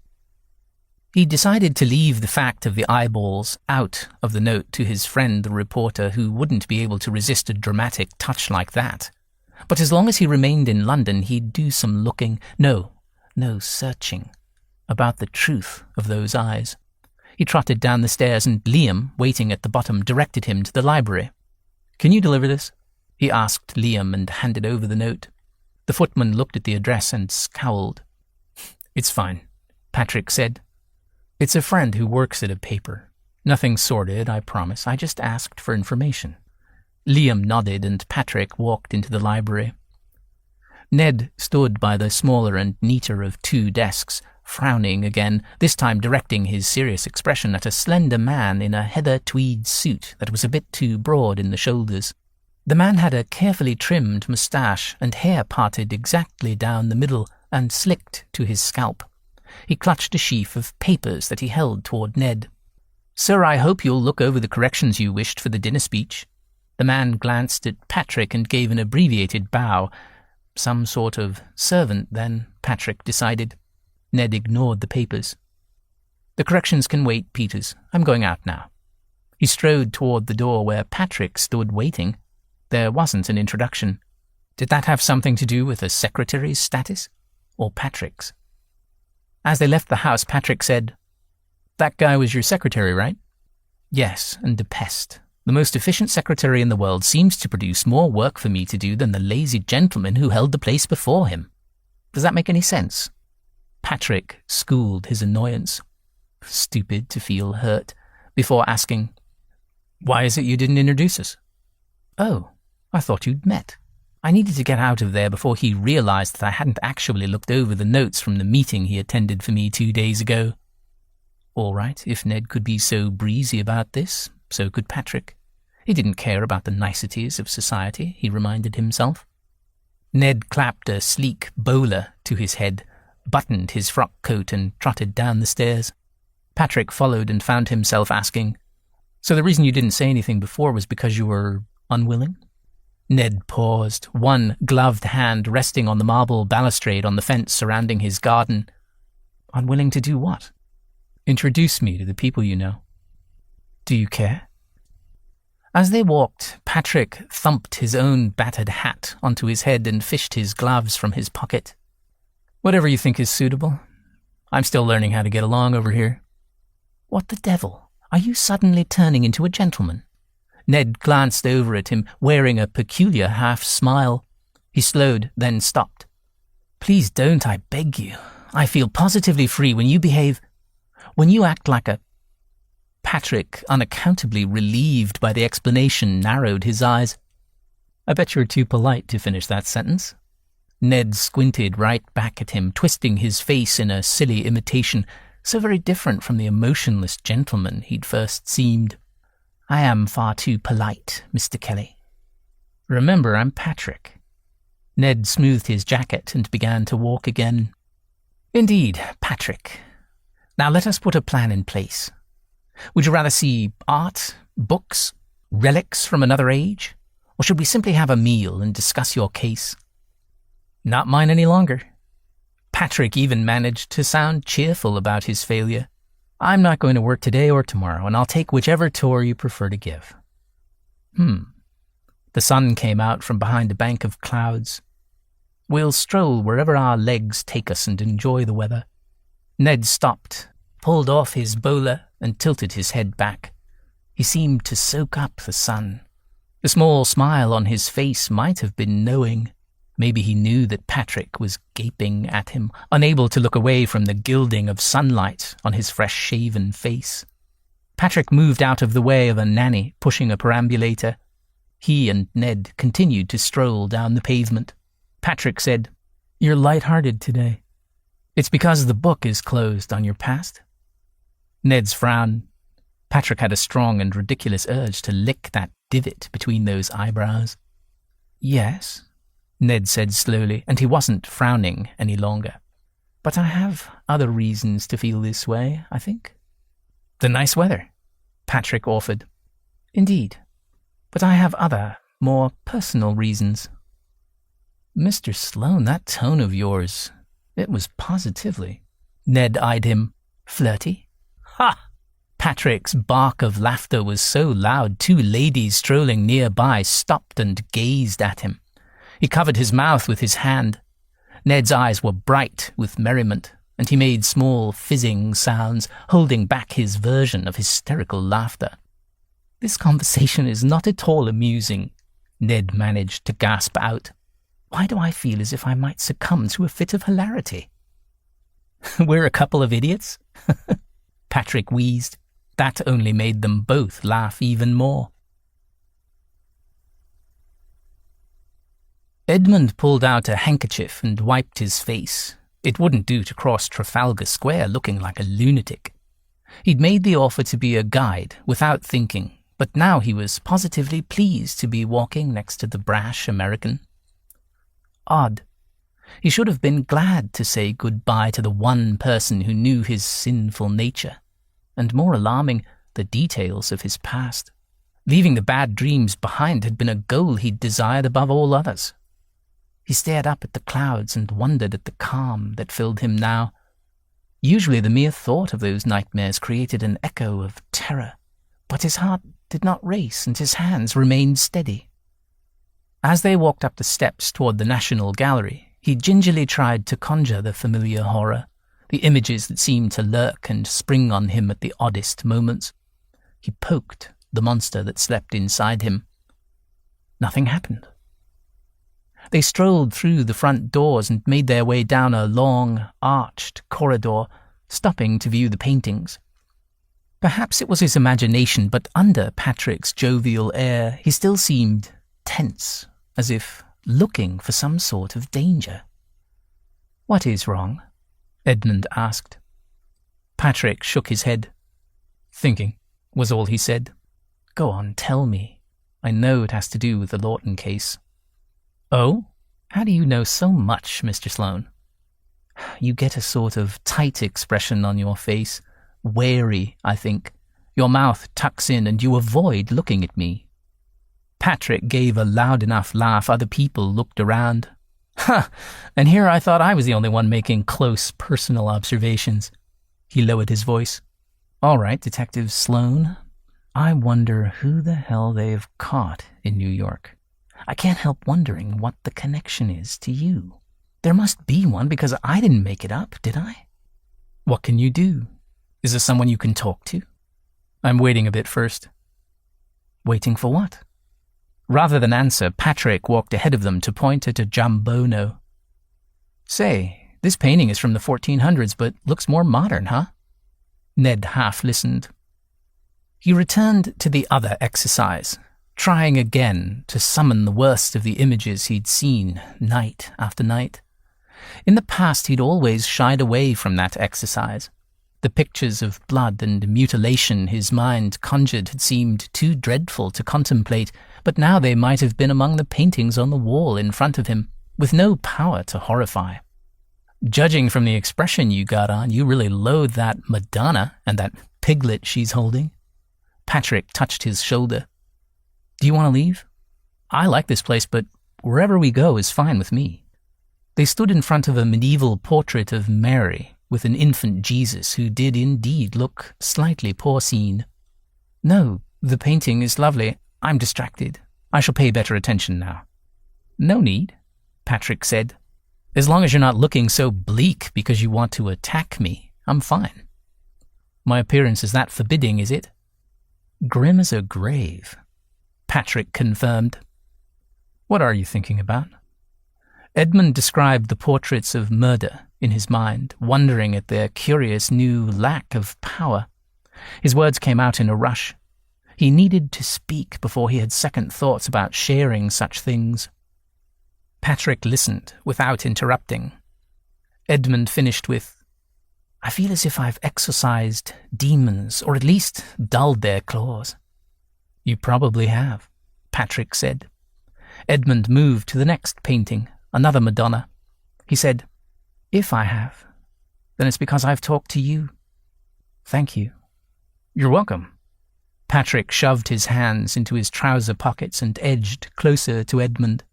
He decided to leave the fact of the eyeballs out of the note to his friend the reporter, who wouldn't be able to resist a dramatic touch like that. But as long as he remained in London, he'd do some looking, no, searching, about the truth of those eyes. He trotted down the stairs and Liam, waiting at the bottom, directed him to the library. "Can you deliver this?" he asked Liam and handed over the note. The footman looked at the address and scowled. "It's fine," Patrick said. "It's a friend who works at a paper. Nothing sordid, I promise. I just asked for information." Liam nodded and Patrick walked into the library. Ned stood by the smaller and neater of two desks, frowning again, this time directing his serious expression at a slender man in a heather tweed suit that was a bit too broad in the shoulders. The man had a carefully trimmed moustache and hair parted exactly down the middle and slicked to his scalp. He clutched a sheaf of papers that he held toward Ned. "Sir, I hope you'll look over the corrections you wished for the dinner speech." The man glanced at Patrick and gave an abbreviated bow. Some sort of servant, then, Patrick decided. Ned ignored the papers. "The corrections can wait, Peters. I'm going out now." He strode toward the door where Patrick stood waiting. There wasn't an introduction. Did that have something to do with a secretary's status? Or Patrick's? As they left the house, Patrick said, "That guy was your secretary, right?" "Yes, and a pest. The most efficient secretary in the world seems to produce more work for me to do than the lazy gentleman who held the place before him. Does that make any sense?" Patrick schooled his annoyance. Stupid to feel hurt, before asking, "Why is it you didn't introduce us?" "Oh, I thought you'd met." I needed to get out of there before he realized that I hadn't actually looked over the notes from the meeting he attended for me 2 days ago. All right, if Ned could be so breezy about this, so could Patrick. He didn't care about the niceties of society, he reminded himself. Ned clapped a sleek bowler to his head, buttoned his frock coat and trotted down the stairs. Patrick followed and found himself asking, "So the reason you didn't say anything before was because you were unwilling?" Ned paused, one gloved hand resting on the marble balustrade on the fence surrounding his garden. "Unwilling to do what?" "Introduce me to the people you know." "Do you care?" As they walked, Patrick thumped his own battered hat onto his head and fished his gloves from his pocket. "Whatever you think is suitable. I'm still learning how to get along over here." "What the devil? Are you suddenly turning into a gentleman?" Ned glanced over at him, wearing a peculiar half-smile. He slowed, then stopped. "Please don't, I beg you. I feel positively free when you behave... when you act like a..." Patrick, unaccountably relieved by the explanation, narrowed his eyes. "I bet you're too polite to finish that sentence." Ned squinted right back at him, twisting his face in a silly imitation, so very different from the emotionless gentleman he'd first seemed. "I am far too polite, Mr. Kelly." "Remember, I'm Patrick." Ned smoothed his jacket and began to walk again. "Indeed, Patrick. Now let us put a plan in place. Would you rather see art, books, relics from another age? Or should we simply have a meal and discuss your case?" "Not mine any longer." Patrick even managed to sound cheerful about his failure. "I'm not going to work today or tomorrow, and I'll take whichever tour you prefer to give." The sun came out from behind a bank of clouds. "We'll stroll wherever our legs take us and enjoy the weather." Ned stopped, pulled off his bowler, and tilted his head back. He seemed to soak up the sun. The small smile on his face might have been knowing. Maybe he knew that Patrick was gaping at him, unable to look away from the gilding of sunlight on his fresh-shaven face. Patrick moved out of the way of a nanny pushing a perambulator. He and Ned continued to stroll down the pavement. Patrick said, "You're light-hearted today. It's because the book is closed on your past?" Ned's frown. Patrick had a strong and ridiculous urge to lick that divot between those eyebrows. "Yes," Ned said slowly, and he wasn't frowning any longer. "But I have other reasons to feel this way, I think." "The nice weather," Patrick offered. "Indeed. But I have other, more personal reasons." "Mr. Sloane, that tone of yours, it was positively—" Ned eyed him. "Flirty?" "Ha!" Patrick's bark of laughter was so loud 2 ladies strolling nearby stopped and gazed at him. He covered his mouth with his hand. Ned's eyes were bright with merriment, and he made small fizzing sounds, holding back his version of hysterical laughter. "This conversation is not at all amusing," Ned managed to gasp out. "Why do I feel as if I might succumb to a fit of hilarity?" "We're a couple of idiots?" Patrick wheezed. That only made them both laugh even more. Edmund pulled out a handkerchief and wiped his face. It wouldn't do to cross Trafalgar Square looking like a lunatic. He'd made the offer to be a guide without thinking, but now he was positively pleased to be walking next to the brash American. Odd. He should have been glad to say goodbye to the one person who knew his sinful nature, and more alarming, the details of his past. Leaving the bad dreams behind had been a goal he'd desired above all others. He stared up at the clouds and wondered at the calm that filled him now. Usually the mere thought of those nightmares created an echo of terror, but his heart did not race and his hands remained steady. As they walked up the steps toward the National Gallery, he gingerly tried to conjure the familiar horror, the images that seemed to lurk and spring on him at the oddest moments. He poked the monster that slept inside him. Nothing happened. They strolled through the front doors and made their way down a long, arched corridor, stopping to view the paintings. Perhaps it was his imagination, but under Patrick's jovial air, he still seemed tense, as if looking for some sort of danger. "What is wrong?" Edmund asked. Patrick shook his head. "Thinking," was all he said. "Go on, tell me. I know it has to do with the Lawton case." "Oh? How do you know so much, Mr. Sloane?" "You get a sort of tight expression on your face. Wary, I think. Your mouth tucks in and you avoid looking at me." Patrick gave a loud enough laugh other people looked around. "Ha! And here I thought I was the only one making close personal observations." He lowered his voice. "All right, Detective Sloane. I wonder who the hell they've caught in New York. I can't help wondering what the connection is to you. There must be one because I didn't make it up, did I?" "What can you do? Is there someone you can talk to?" "I'm waiting a bit first." "Waiting for what?" Rather than answer, Patrick walked ahead of them to point at a Jambono. "Say, this painting is from the 1400s, but looks more modern, huh?" Ned half listened. He returned to the other exercise, trying again to summon the worst of the images he'd seen night after night. In the past, he'd always shied away from that exercise. The pictures of blood and mutilation his mind conjured had seemed too dreadful to contemplate, but now they might have been among the paintings on the wall in front of him, with no power to horrify. "Judging from the expression you got on, you really loathe that Madonna and that piglet she's holding." Patrick touched his shoulder. "Do you want to leave? I like this place, but wherever we go is fine with me." They stood in front of a medieval portrait of Mary, with an infant Jesus who did indeed look slightly porcine. "No, the painting is lovely. I'm distracted. I shall pay better attention now." "No need," Patrick said. "As long as you're not looking so bleak because you want to attack me, I'm fine." "My appearance is that forbidding, is it?" "Grim as a grave," Patrick confirmed. "What are you thinking about?" Edmund described the portraits of murder in his mind, wondering at their curious new lack of power. His words came out in a rush. He needed to speak before he had second thoughts about sharing such things. Patrick listened without interrupting. Edmund finished with, "I feel as if I've exorcised demons, or at least dulled their claws." "You probably have," Patrick said. Edmund moved to the next painting, another Madonna. He said, "If I have, then it's because I've talked to you. Thank you." "You're welcome." Patrick shoved his hands into his trouser pockets and edged closer to Edmund.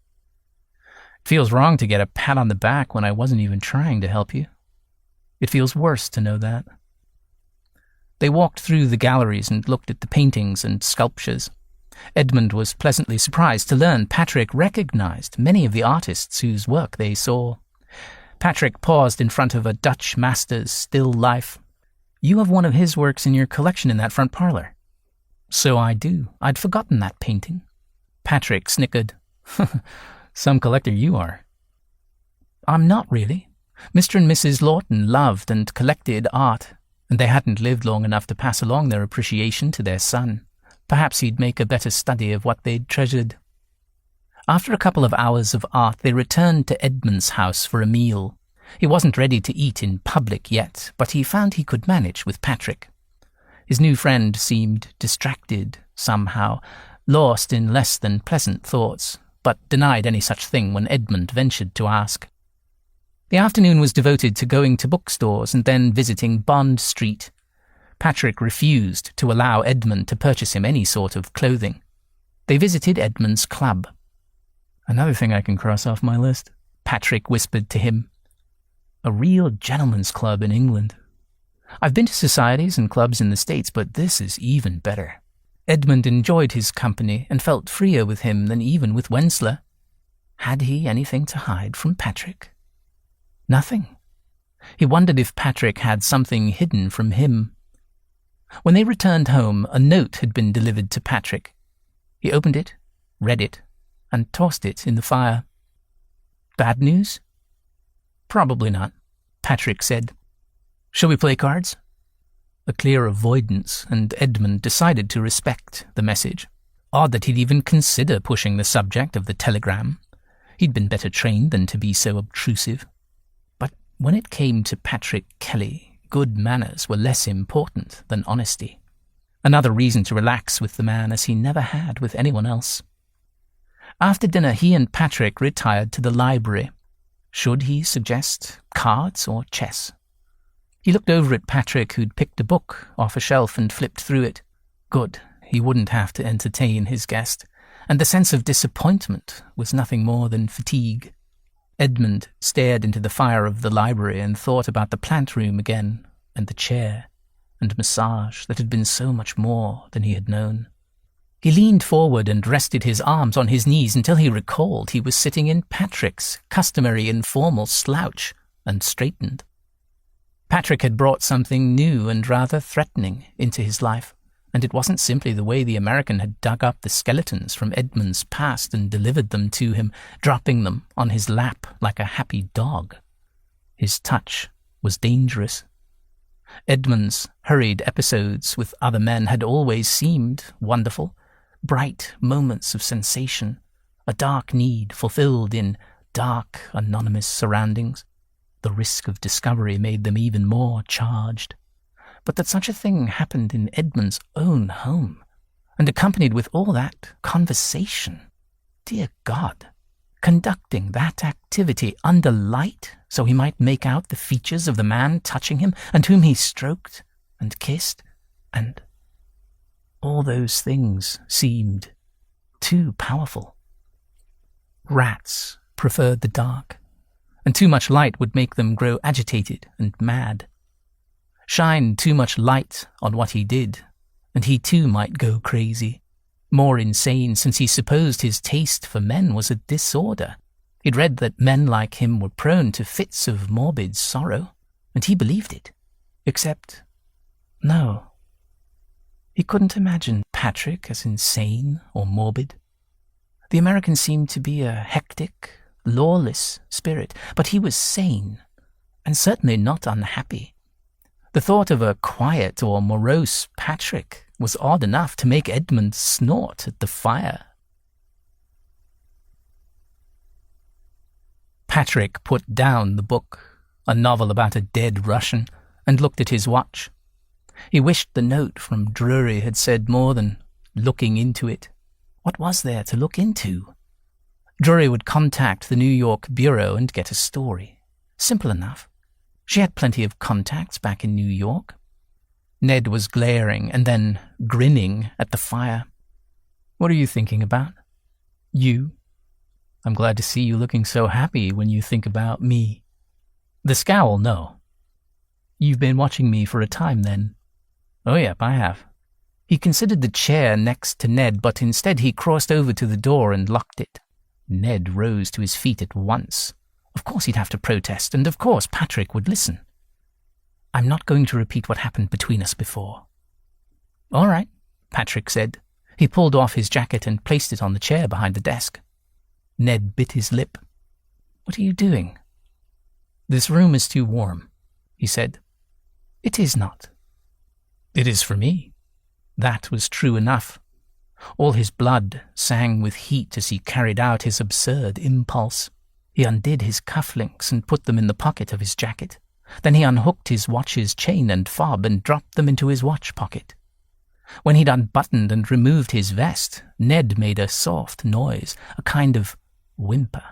"It feels wrong to get a pat on the back when I wasn't even trying to help you. It feels worse to know that." They walked through the galleries and looked at the paintings and sculptures. Edmund was pleasantly surprised to learn Patrick recognized many of the artists whose work they saw. Patrick paused in front of a Dutch master's still life. "You have one of his works in your collection in that front parlor." "So I do. I'd forgotten that painting." Patrick snickered. "Some collector you are." "I'm not really. Mr. and Mrs. Lawton loved and collected art, and they hadn't lived long enough to pass along their appreciation to their son. Perhaps he'd make a better study of what they'd treasured." After a couple of hours of art, they returned to Edmund's house for a meal. He wasn't ready to eat in public yet, but he found he could manage with Patrick. His new friend seemed distracted, somehow, lost in less than pleasant thoughts, but denied any such thing when Edmund ventured to ask. The afternoon was devoted to going to bookstores and then visiting Bond Street. Patrick refused to allow Edmund to purchase him any sort of clothing. They visited Edmund's club. "Another thing I can cross off my list," Patrick whispered to him. "A real gentleman's club in England. I've been to societies and clubs in the States, but this is even better." Edmund enjoyed his company and felt freer with him than even with Wensler. Had he anything to hide from Patrick? Nothing. He wondered if Patrick had something hidden from him. When they returned home, a note had been delivered to Patrick. He opened it, read it, and tossed it in the fire. "Bad news?" "Probably not," Patrick said. "Shall we play cards?" A clear avoidance, and Edmund decided to respect the message. Odd that he'd even consider pushing the subject of the telegram. He'd been better trained than to be so obtrusive. But when it came to Patrick Kelly, good manners were less important than honesty. Another reason to relax with the man as he never had with anyone else. After dinner, he and Patrick retired to the library. Should he suggest cards or chess? He looked over at Patrick, who'd picked a book off a shelf and flipped through it. Good, he wouldn't have to entertain his guest, and the sense of disappointment was nothing more than fatigue. Edmund stared into the fire of the library and thought about the plant room again, and the chair, and massage that had been so much more than he had known. He leaned forward and rested his arms on his knees until he recalled he was sitting in Patrick's customary informal slouch and straightened. Patrick had brought something new and rather threatening into his life, and it wasn't simply the way the American had dug up the skeletons from Edmund's past and delivered them to him, dropping them on his lap like a happy dog. His touch was dangerous. Edmund's hurried episodes with other men had always seemed wonderful, bright moments of sensation, a dark need fulfilled in dark, anonymous surroundings. The risk of discovery made them even more charged. But that such a thing happened in Edmund's own home, and accompanied with all that conversation. Dear God, conducting that activity under light so he might make out the features of the man touching him and whom he stroked and kissed, and all those things seemed too powerful. Rats preferred the dark, and too much light would make them grow agitated and mad. Shine too much light on what he did, and he too might go crazy, more insane since he supposed his taste for men was a disorder. He'd read that men like him were prone to fits of morbid sorrow, and he believed it. Except, no. He couldn't imagine Patrick as insane or morbid. The American seemed to be a hectic, lawless spirit, but he was sane, and certainly not unhappy. The thought of a quiet or morose Patrick was odd enough to make Edmund snort at the fire. Patrick put down the book, a novel about a dead Russian, and looked at his watch. He wished the note from Drury had said more than looking into it, What was there to look into? Drury would contact the New York bureau and get a story. Simple enough. She had plenty of contacts back in New York. Ned was glaring and then grinning at the fire. What are you thinking about? You? I'm glad to see you looking so happy when you think about me. The scowl, no. You've been watching me for a time, then? Oh, yep, I have. He considered the chair next to Ned, but instead he crossed over to the door and locked it. Ned rose to his feet at once. Of course he'd have to protest, and of course Patrick would listen. I'm not going to repeat what happened between us before. All right, Patrick said. He pulled off his jacket and placed it on the chair behind the desk. Ned bit his lip. What are you doing? This room is too warm, he said. It is not. It is for me. That was true enough. All his blood sang with heat as he carried out his absurd impulse. He undid his cufflinks and put them in the pocket of his jacket. Then he unhooked his watch's chain and fob and dropped them into his watch pocket. When he'd unbuttoned and removed his vest, Ned made a soft noise, a kind of whimper.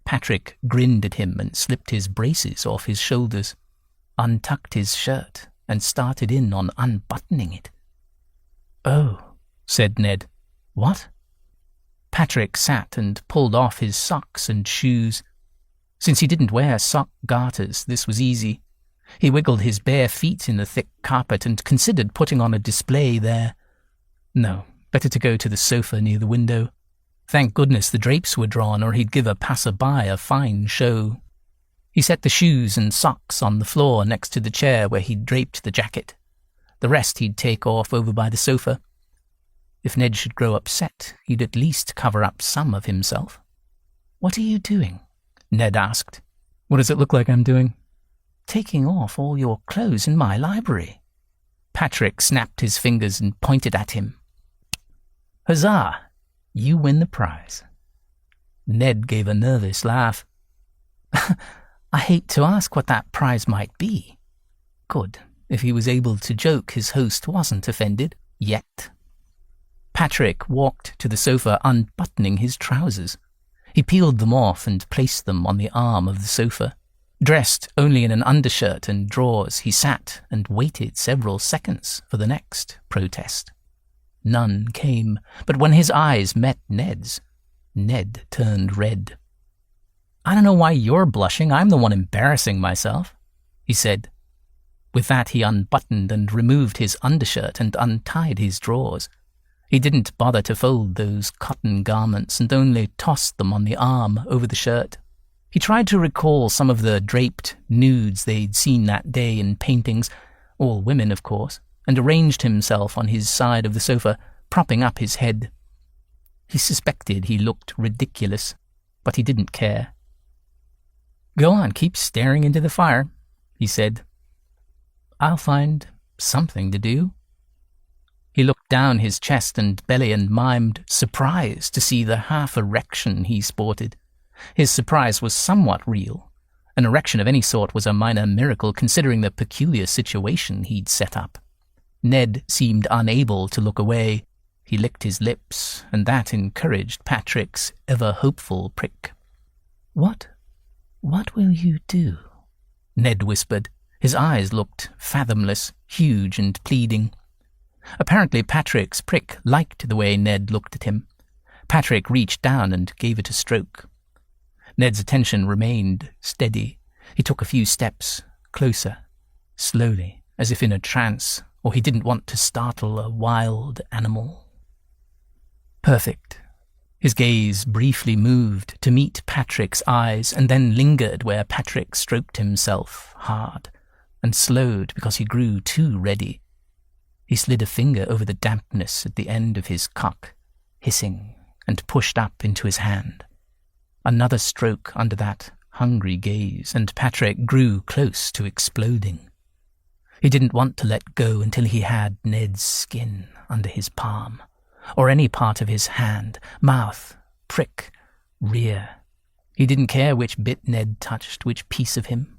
Patrick grinned at him and slipped his braces off his shoulders, untucked his shirt, and started in on unbuttoning it. Oh, said Ned. What? Patrick sat and pulled off his socks and shoes. Since he didn't wear sock garters, this was easy. He wiggled his bare feet in the thick carpet and considered putting on a display there. No, better to go to the sofa near the window. Thank goodness the drapes were drawn, or he'd give a passer-by a fine show. He set the shoes and socks on the floor next to the chair where he'd draped the jacket. The rest he'd take off over by the sofa. If Ned should grow upset, he'd at least cover up some of himself. What are you doing? Ned asked. What does it look like I'm doing? Taking off all your clothes in my library. Patrick snapped his fingers and pointed at him. Huzzah! You win the prize. Ned gave a nervous laugh. I hate to ask what that prize might be. Good. If he was able to joke, his host wasn't offended. Yet. Patrick walked to the sofa, unbuttoning his trousers. He peeled them off and placed them on the arm of the sofa. Dressed only in an undershirt and drawers, he sat and waited several seconds for the next protest. None came, but when his eyes met Ned's, Ned turned red. I don't know why you're blushing. I'm the one embarrassing myself, he said. With that, he unbuttoned and removed his undershirt and untied his drawers. He didn't bother to fold those cotton garments and only tossed them on the arm over the shirt. He tried to recall some of the draped nudes they'd seen that day in paintings, all women, of course, and arranged himself on his side of the sofa, propping up his head. He suspected he looked ridiculous, but he didn't care. Go on, keep staring into the fire, he said. I'll find something to do. He looked down his chest and belly and mimed surprise to see the half-erection he sported. His surprise was somewhat real. An erection of any sort was a minor miracle considering the peculiar situation he'd set up. Ned seemed unable to look away. He licked his lips, and that encouraged Patrick's ever-hopeful prick. What will you do? Ned whispered. His eyes looked fathomless, huge and pleading. Apparently Patrick's prick liked the way Ned looked at him. Patrick reached down and gave it a stroke. Ned's attention remained steady. He took a few steps, closer, slowly, as if in a trance, or he didn't want to startle a wild animal. Perfect. His gaze briefly moved to meet Patrick's eyes and then lingered where Patrick stroked himself hard and slowed because he grew too ready. He slid a finger over the dampness at the end of his cock, hissing, and pushed up into his hand. Another stroke under that hungry gaze, and Patrick grew close to exploding. He didn't want to let go until he had Ned's skin under his palm, or any part of his hand, mouth, prick, rear. He didn't care which bit Ned touched, which piece of him.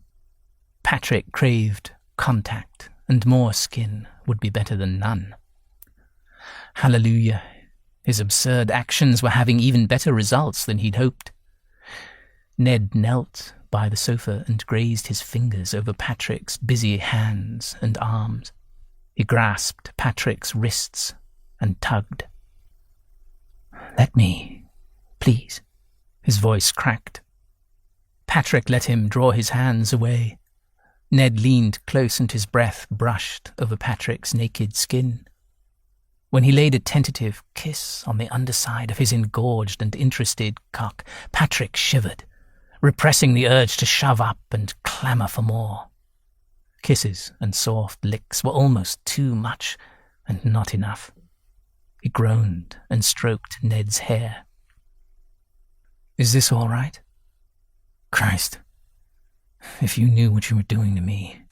Patrick craved contact, and more skin would be better than none. Hallelujah. His absurd actions were having even better results than he'd hoped. Ned knelt by the sofa and grazed his fingers over Patrick's busy hands and arms. He grasped Patrick's wrists and tugged. "Let me, please." His voice cracked. Patrick let him draw his hands away. Ned leaned close and his breath brushed over Patrick's naked skin. When he laid a tentative kiss on the underside of his engorged and interested cock, Patrick shivered, repressing the urge to shove up and clamour for more. Kisses and soft licks were almost too much and not enough. He groaned and stroked Ned's hair. "Is this all right? Christ, if you knew what you were doing to me,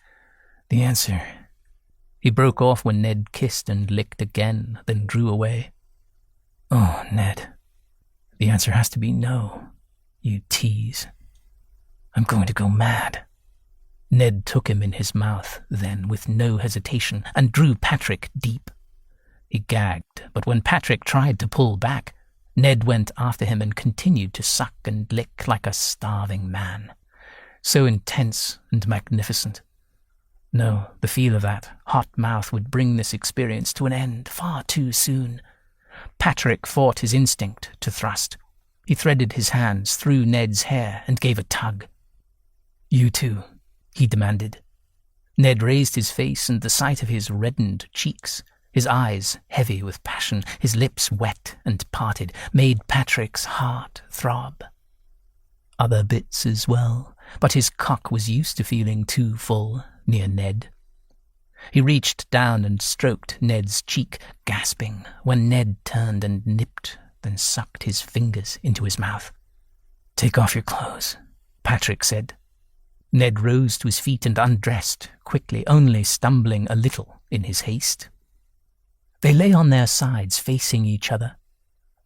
the answer..." He broke off when Ned kissed and licked again, then drew away. "Oh, Ned, the answer has to be no, you tease. I'm going to go mad." Ned took him in his mouth then, with no hesitation, and drew Patrick deep. He gagged, but when Patrick tried to pull back, Ned went after him and continued to suck and lick like a starving man. So intense and magnificent. No, the feel of that hot mouth would bring this experience to an end far too soon. Patrick fought his instinct to thrust. He threaded his hands through Ned's hair and gave a tug. "You too," he demanded. Ned raised his face, and the sight of his reddened cheeks, his eyes heavy with passion, his lips wet and parted, made Patrick's heart throb. Other bits as well, but his cock was used to feeling too full near Ned. He reached down and stroked Ned's cheek, gasping, when Ned turned and nipped, then sucked his fingers into his mouth. "Take off your clothes," Patrick said. Ned rose to his feet and undressed quickly, only stumbling a little in his haste. They lay on their sides facing each other.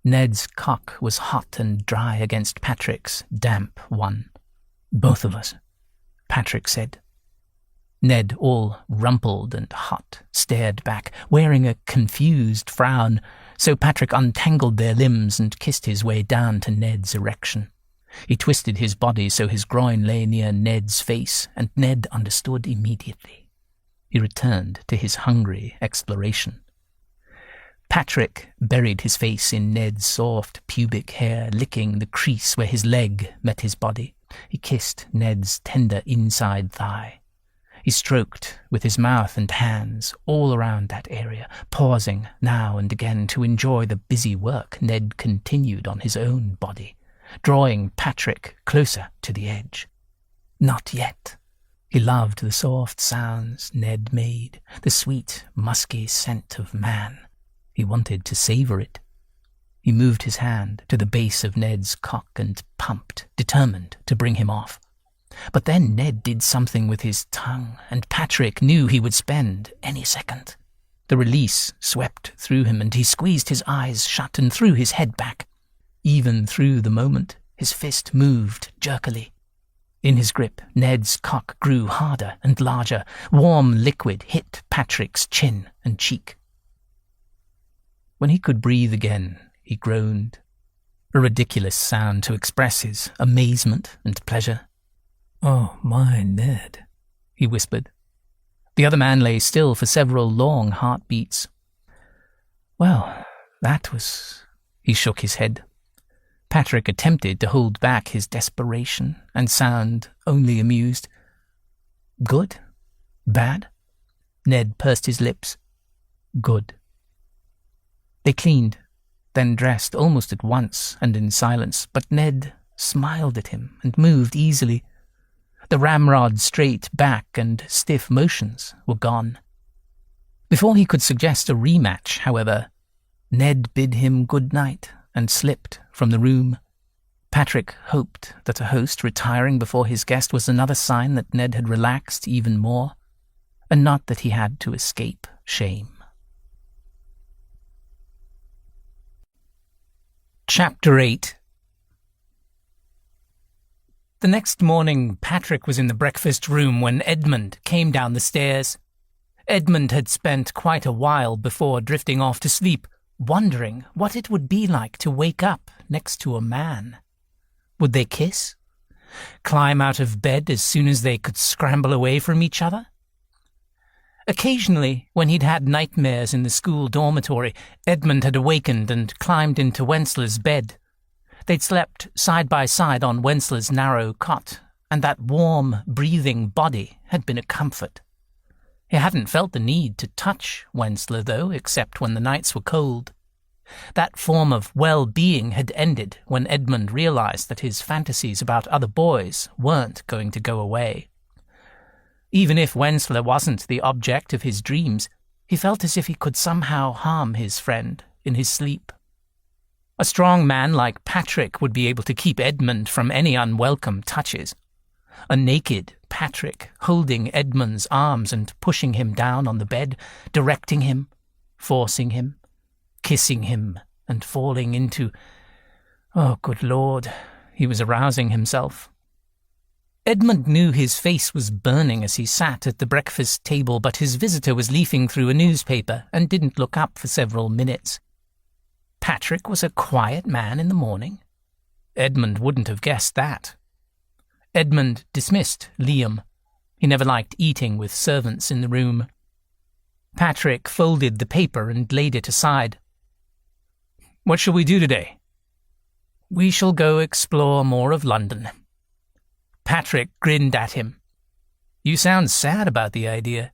Ned's cock was hot and dry against Patrick's damp one. "Both of us," Patrick said. Ned, all rumpled and hot, stared back, wearing a confused frown, so Patrick untangled their limbs and kissed his way down to Ned's erection. He twisted his body so his groin lay near Ned's face, and Ned understood immediately. He returned to his hungry exploration. Patrick buried his face in Ned's soft pubic hair, licking the crease where his leg met his body. He kissed Ned's tender inside thigh. He stroked with his mouth and hands all around that area, pausing now and again to enjoy the busy work Ned continued on his own body, drawing Patrick closer to the edge. Not yet. He loved the soft sounds Ned made, the sweet, musky scent of man. He wanted to savor it. He moved his hand to the base of Ned's cock and pumped, determined to bring him off. But then Ned did something with his tongue, and Patrick knew he would spend any second. The release swept through him, and he squeezed his eyes shut and threw his head back. Even through the moment, his fist moved jerkily. In his grip, Ned's cock grew harder and larger. Warm liquid hit Patrick's chin and cheek. When he could breathe again, he groaned, a ridiculous sound to express his amazement and pleasure. "Oh, my Ned," he whispered. The other man lay still for several long heartbeats. "Well, that was..." He shook his head. Patrick attempted to hold back his desperation and sound only amused. "Good? Bad?" Ned pursed his lips. "Good." They cleaned, then dressed almost at once and in silence, but Ned smiled at him and moved easily. The ramrod's straight back and stiff motions were gone. Before he could suggest a rematch, however, Ned bid him good night and slipped from the room. Patrick hoped that a host retiring before his guest was another sign that Ned had relaxed even more, and not that he had to escape shame. Chapter 8. The next morning, Patrick was in the breakfast room when Edmund came down the stairs. Edmund had spent quite a while before drifting off to sleep, wondering what it would be like to wake up next to a man. Would they kiss? Climb out of bed as soon as they could scramble away from each other? Occasionally, when he'd had nightmares in the school dormitory, Edmund had awakened and climbed into Wensla's bed. They'd slept side by side on Wensla's narrow cot, and that warm, breathing body had been a comfort. He hadn't felt the need to touch Wensla, though, except when the nights were cold. That form of well-being had ended when Edmund realized that his fantasies about other boys weren't going to go away. Even if Wensla wasn't the object of his dreams, he felt as if he could somehow harm his friend in his sleep. A strong man like Patrick would be able to keep Edmund from any unwelcome touches. A naked Patrick holding Edmund's arms and pushing him down on the bed, directing him, forcing him, kissing him, and falling into... Oh, good Lord, he was arousing himself. Edmund knew his face was burning as he sat at the breakfast table, but his visitor was leafing through a newspaper and didn't look up for several minutes. Patrick was a quiet man in the morning. Edmund wouldn't have guessed that. Edmund dismissed Liam. He never liked eating with servants in the room. Patrick folded the paper and laid it aside. "What shall we do today?" "We shall go explore more of London." Patrick grinned at him. "You sound sad about the idea.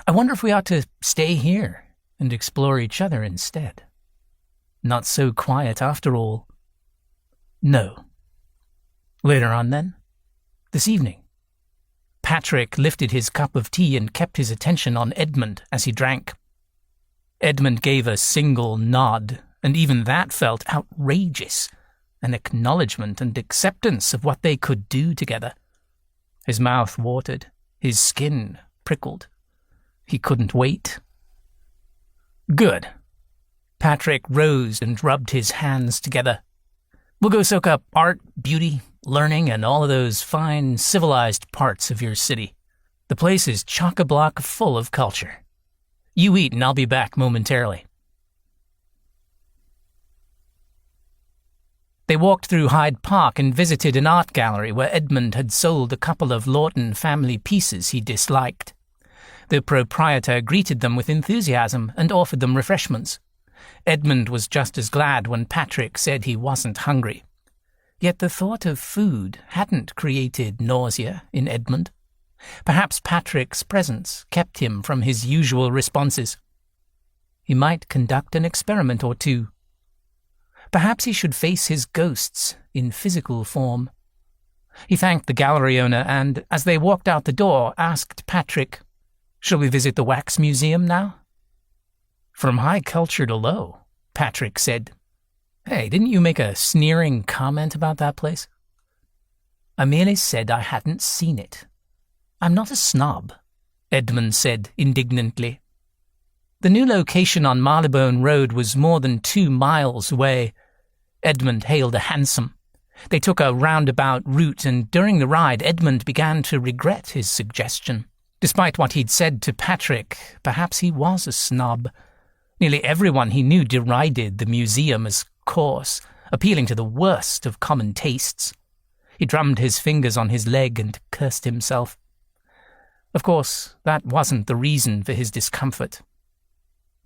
I wonder if we ought to stay here and explore each other instead. Not so quiet after all." "No." "Later on, then? This evening?" Patrick lifted his cup of tea and kept his attention on Edmund as he drank. Edmund gave a single nod, and even that felt outrageous, an acknowledgement and acceptance of what they could do together. His mouth watered, his skin prickled. He couldn't wait. "Good." Patrick rose and rubbed his hands together. "We'll go soak up art, beauty, learning, and all of those fine, civilized parts of your city. The place is chock-a-block full of culture. You eat and I'll be back momentarily." They walked through Hyde Park and visited an art gallery where Edmund had sold a couple of Lawton family pieces he disliked. The proprietor greeted them with enthusiasm and offered them refreshments. Edmund was just as glad when Patrick said he wasn't hungry. Yet the thought of food hadn't created nausea in Edmund. Perhaps Patrick's presence kept him from his usual responses. He might conduct an experiment or two. Perhaps he should face his ghosts in physical form. He thanked the gallery owner and, as they walked out the door, asked Patrick, "Shall we visit the wax museum now?" "From high culture to low," Patrick said. "Hey, didn't you make a sneering comment about that place?" "I merely said I hadn't seen it. I'm not a snob," Edmund said indignantly. The new location on Marylebone Road was more than 2 miles away. Edmund hailed a hansom. They took a roundabout route, and during the ride Edmund began to regret his suggestion. Despite what he'd said to Patrick, perhaps he was a snob. Nearly everyone he knew derided the museum as coarse, appealing to the worst of common tastes. He drummed his fingers on his leg and cursed himself. Of course, that wasn't the reason for his discomfort.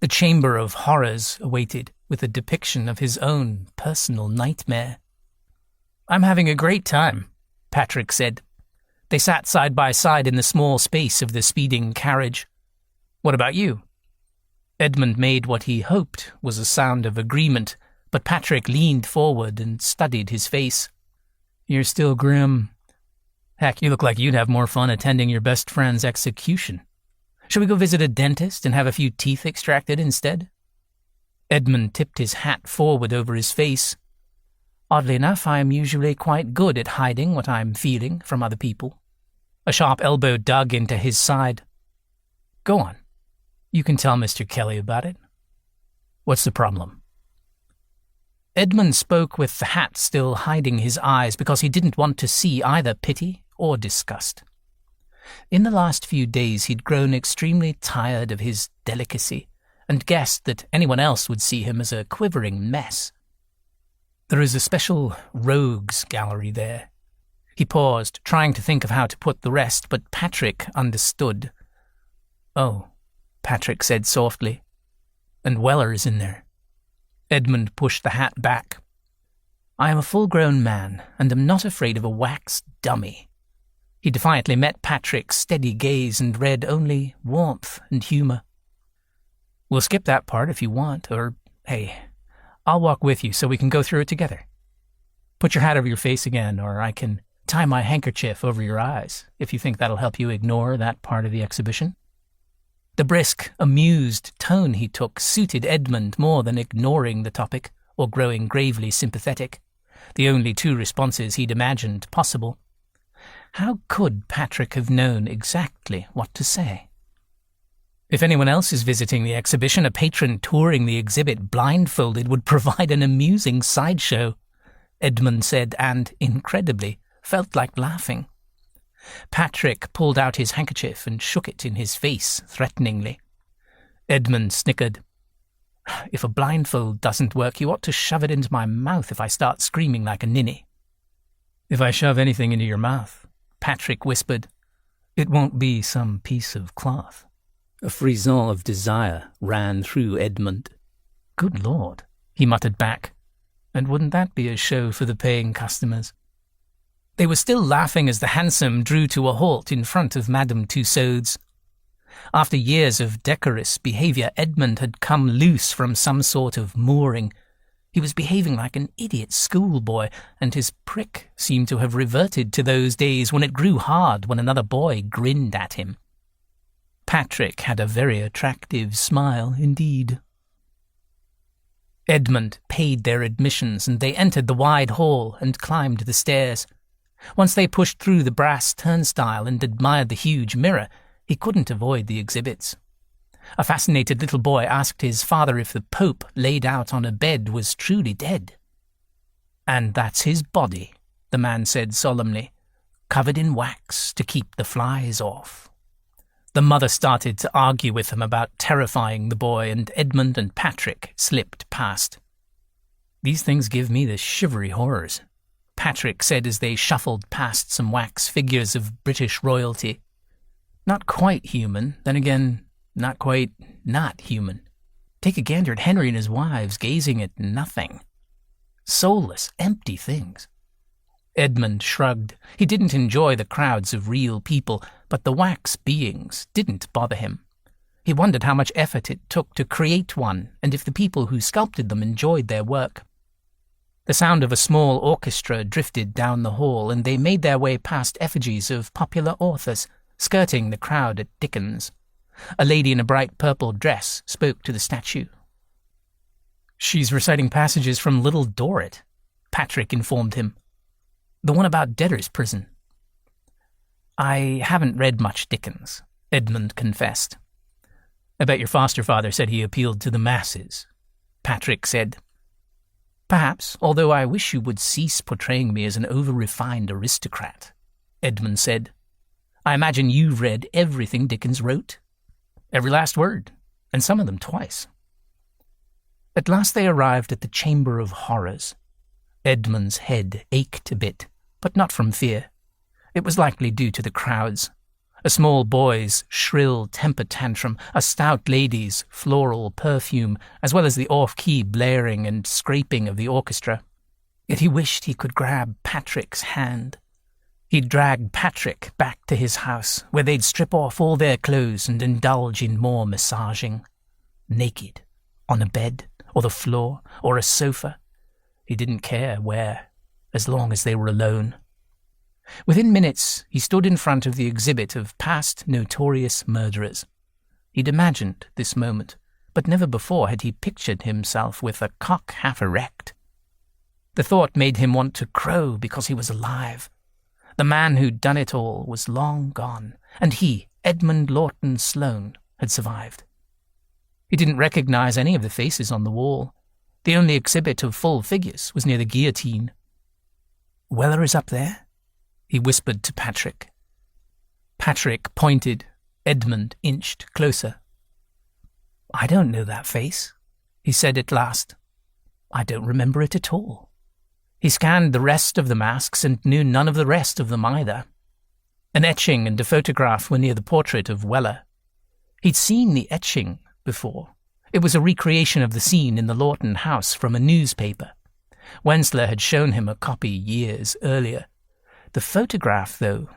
The Chamber of Horrors awaited, with a depiction of his own personal nightmare. "I'm having a great time," Patrick said. They sat side by side in the small space of the speeding carriage. "What about you?" Edmund made what he hoped was a sound of agreement, but Patrick leaned forward and studied his face. "You're still grim. Heck, you look like you'd have more fun attending your best friend's execution. Shall we go visit a dentist and have a few teeth extracted instead?" Edmund tipped his hat forward over his face. "Oddly enough, I am usually quite good at hiding what I'm feeling from other people." A sharp elbow dug into his side. "Go on. You can tell Mr. Kelly about it. What's the problem?" Edmund spoke with the hat still hiding his eyes because he didn't want to see either pity or disgust. In the last few days he'd grown extremely tired of his delicacy and guessed that anyone else would see him as a quivering mess. There is a special rogues gallery there. He paused, trying to think of how to put the rest, but Patrick understood. "Oh," Patrick said softly, "and Weller is in there." Edmund pushed the hat back. "I am a full-grown man, and am not afraid of a wax dummy." He defiantly met Patrick's steady gaze and read only warmth and humour. "We'll skip that part if you want, or, hey, I'll walk with you so we can go through it together. Put your hat over your face again, or I can tie my handkerchief over your eyes, if you think that'll help you ignore that part of the exhibition." The brisk, amused tone he took suited Edmund more than ignoring the topic or growing gravely sympathetic, the only two responses he'd imagined possible. How could Patrick have known exactly what to say? If anyone else is visiting the exhibition, a patron touring the exhibit blindfolded would provide an amusing sideshow, Edmund said, and, incredibly, felt like laughing. Patrick pulled out his handkerchief and shook it in his face threateningly. Edmund snickered. "If a blindfold doesn't work, you ought to shove it into my mouth if I start screaming like a ninny." "If I shove anything into your mouth," Patrick whispered, "it won't be some piece of cloth." A frisson of desire ran through Edmund. "Good Lord," he muttered back. "And wouldn't that be a show for the paying customers?" They were still laughing as the hansom drew to a halt in front of Madame Tussaud's. After years of decorous behaviour, Edmund had come loose from some sort of mooring. He was behaving like an idiot schoolboy, and his prick seemed to have reverted to those days when it grew hard when another boy grinned at him. Patrick had a very attractive smile indeed. Edmund paid their admissions, and they entered the wide hall and climbed the stairs. Once they pushed through the brass turnstile and admired the huge mirror, he couldn't avoid the exhibits. A fascinated little boy asked his father if the Pope laid out on a bed was truly dead. "And that's his body," the man said solemnly, "covered in wax to keep the flies off." The mother started to argue with him about terrifying the boy, and Edmund and Patrick slipped past. "These things give me the shivery horrors," Patrick said as they shuffled past some wax figures of British royalty. Not quite human, then again, not quite not human. Take a gander at Henry and his wives gazing at nothing. Soulless, empty things. Edmund shrugged. He didn't enjoy the crowds of real people, but the wax beings didn't bother him. He wondered how much effort it took to create one, and if the people who sculpted them enjoyed their work. The sound of a small orchestra drifted down the hall, and they made their way past effigies of popular authors, skirting the crowd at Dickens. A lady in a bright purple dress spoke to the statue. "She's reciting passages from Little Dorrit," Patrick informed him. "The one about debtor's prison." "I haven't read much Dickens," Edmund confessed. "I bet your foster father said he appealed to the masses," Patrick said. "Perhaps, although I wish you would cease portraying me as an over-refined aristocrat," Edmund said. "I imagine you've read everything Dickens wrote. Every last word, and some of them twice." At last they arrived at the Chamber of Horrors. Edmund's head ached a bit, but not from fear. It was likely due to the crowds. A small boy's shrill temper tantrum, a stout lady's floral perfume, as well as the off-key blaring and scraping of the orchestra. Yet he wished he could grab Patrick's hand. He'd drag Patrick back to his house, where they'd strip off all their clothes and indulge in more massaging. Naked, on a bed, or the floor, or a sofa. He didn't care where, as long as they were alone. Within minutes, he stood in front of the exhibit of past notorious murderers. He'd imagined this moment, but never before had he pictured himself with a cock half erect. The thought made him want to crow because he was alive. The man who'd done it all was long gone, and he, Edmund Lawton Sloane, had survived. He didn't recognize any of the faces on the wall. The only exhibit of full figures was near the guillotine. "Weller is up there?" he whispered to Patrick. Patrick pointed. Edmund inched closer. "I don't know that face," he said at last. "I don't remember it at all." He scanned the rest of the masks and knew none of the rest of them either. An etching and a photograph were near the portrait of Weller. He'd seen the etching before. It was a recreation of the scene in the Lawton house from a newspaper. Wensler had shown him a copy years earlier. The photograph, though,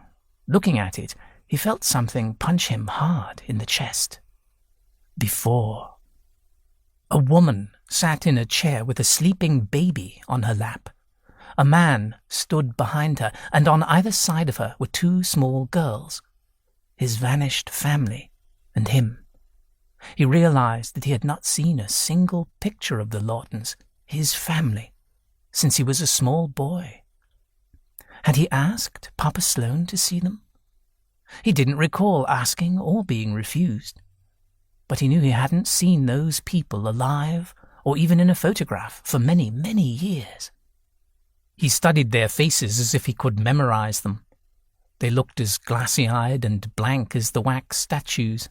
looking at it, he felt something punch him hard in the chest. Before. A woman sat in a chair with a sleeping baby on her lap. A man stood behind her, and on either side of her were two small girls. His vanished family and him. He realized that he had not seen a single picture of the Lawtons, his family, since he was a small boy. Had he asked Papa Sloane to see them? He didn't recall asking or being refused. But he knew he hadn't seen those people alive or even in a photograph for many, many years. He studied their faces as if he could memorize them. They looked as glassy-eyed and blank as the wax statues,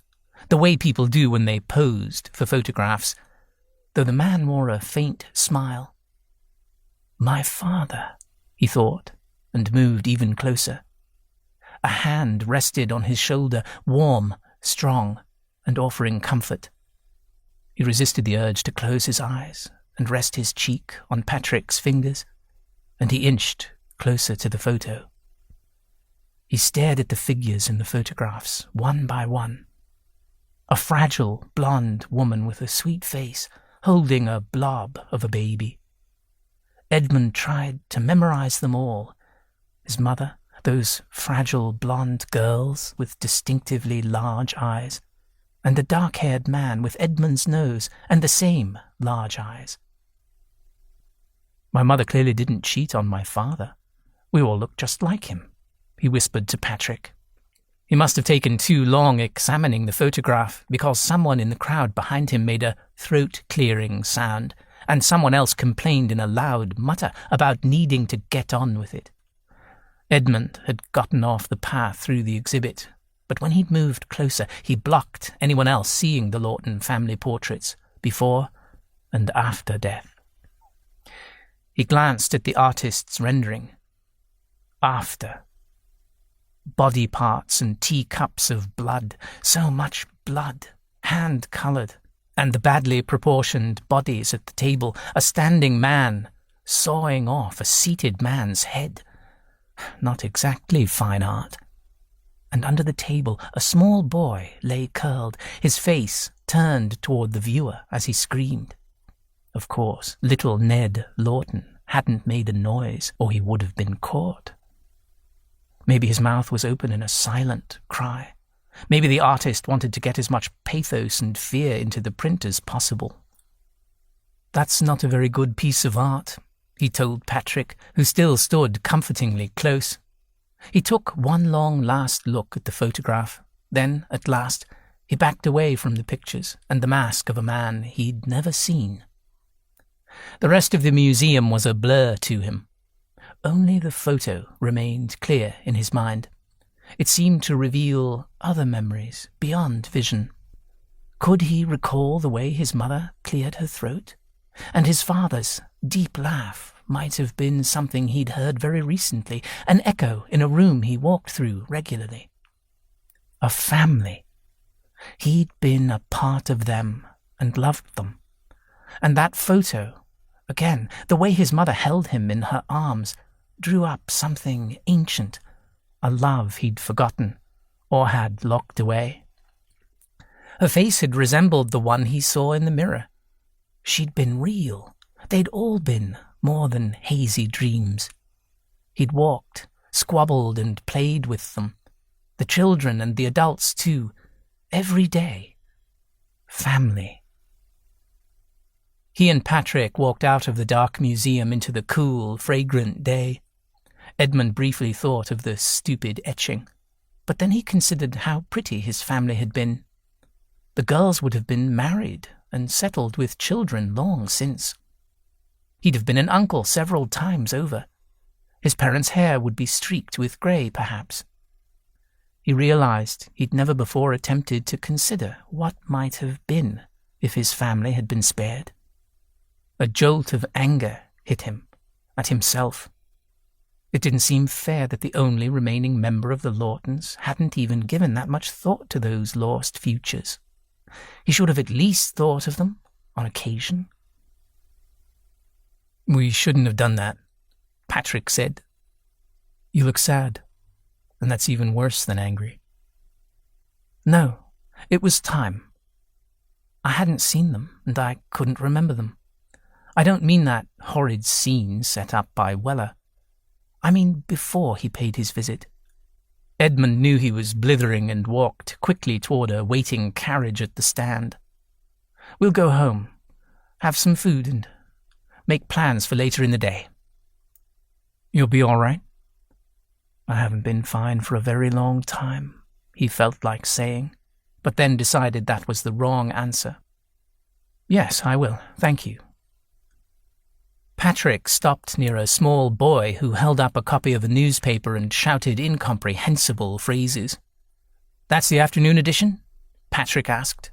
the way people do when they posed for photographs, though the man wore a faint smile. My father, he thought, and moved even closer. A hand rested on his shoulder, warm, strong, and offering comfort. He resisted the urge to close his eyes and rest his cheek on Patrick's fingers, and he inched closer to the photo. He stared at the figures in the photographs, one by one. A fragile, blonde woman with a sweet face, holding a blob of a baby. Edmund tried to memorize them all. His mother, those fragile blonde girls with distinctively large eyes, and the dark-haired man with Edmund's nose and the same large eyes. My mother clearly didn't cheat on my father. We all look just like him, he whispered to Patrick. He must have taken too long examining the photograph because someone in the crowd behind him made a throat-clearing sound, and someone else complained in a loud mutter about needing to get on with it. Edmund had gotten off the path through the exhibit, but when he'd moved closer, he blocked anyone else seeing the Lawton family portraits before and after death. He glanced at the artist's rendering. After. Body parts and teacups of blood, so much blood, hand-coloured, and the badly proportioned bodies at the table, a standing man sawing off a seated man's head. Not exactly fine art. And under the table, a small boy lay curled, his face turned toward the viewer as he screamed. Of course, little Ned Lawton hadn't made a noise, or he would have been caught. Maybe his mouth was open in a silent cry. Maybe the artist wanted to get as much pathos and fear into the print as possible. That's not a very good piece of art, he told Patrick, who still stood comfortingly close. He took one long last look at the photograph. Then, at last, he backed away from the pictures and the mask of a man he'd never seen. The rest of the museum was a blur to him. Only the photo remained clear in his mind. It seemed to reveal other memories beyond vision. Could he recall the way his mother cleared her throat? And his father's deep laugh might have been something he'd heard very recently, an echo in a room he walked through regularly. A family. He'd been a part of them and loved them. And that photo, again, the way his mother held him in her arms, drew up something ancient, a love he'd forgotten or had locked away. Her face had resembled the one he saw in the mirror. She'd been real. They'd all been more than hazy dreams. He'd walked, squabbled and played with them, the children and the adults too, every day. Family. He and Patrick walked out of the dark museum into the cool, fragrant day. Edmund briefly thought of the stupid etching, but then he considered how pretty his family had been. The girls would have been married and settled with children long since. He'd have been an uncle several times over. His parents' hair would be streaked with grey, perhaps. He realized he'd never before attempted to consider what might have been if his family had been spared. A jolt of anger hit him, at himself. It didn't seem fair that the only remaining member of the Lawtons hadn't even given that much thought to those lost futures. He should have at least thought of them on occasion. "We shouldn't have done that," Patrick said. "You look sad, and that's even worse than angry." "No, it was time. I hadn't seen them, and I couldn't remember them. I don't mean that horrid scene set up by Weller. I mean before he paid his visit." Edmund knew he was blithering and walked quickly toward a waiting carriage at the stand. "We'll go home, have some food, and make plans for later in the day." "You'll be all right?" "I haven't been fine for a very long time," he felt like saying, but then decided that was the wrong answer. "Yes, I will, thank you." Patrick stopped near a small boy who held up a copy of a newspaper and shouted incomprehensible phrases. "That's the afternoon edition?" Patrick asked.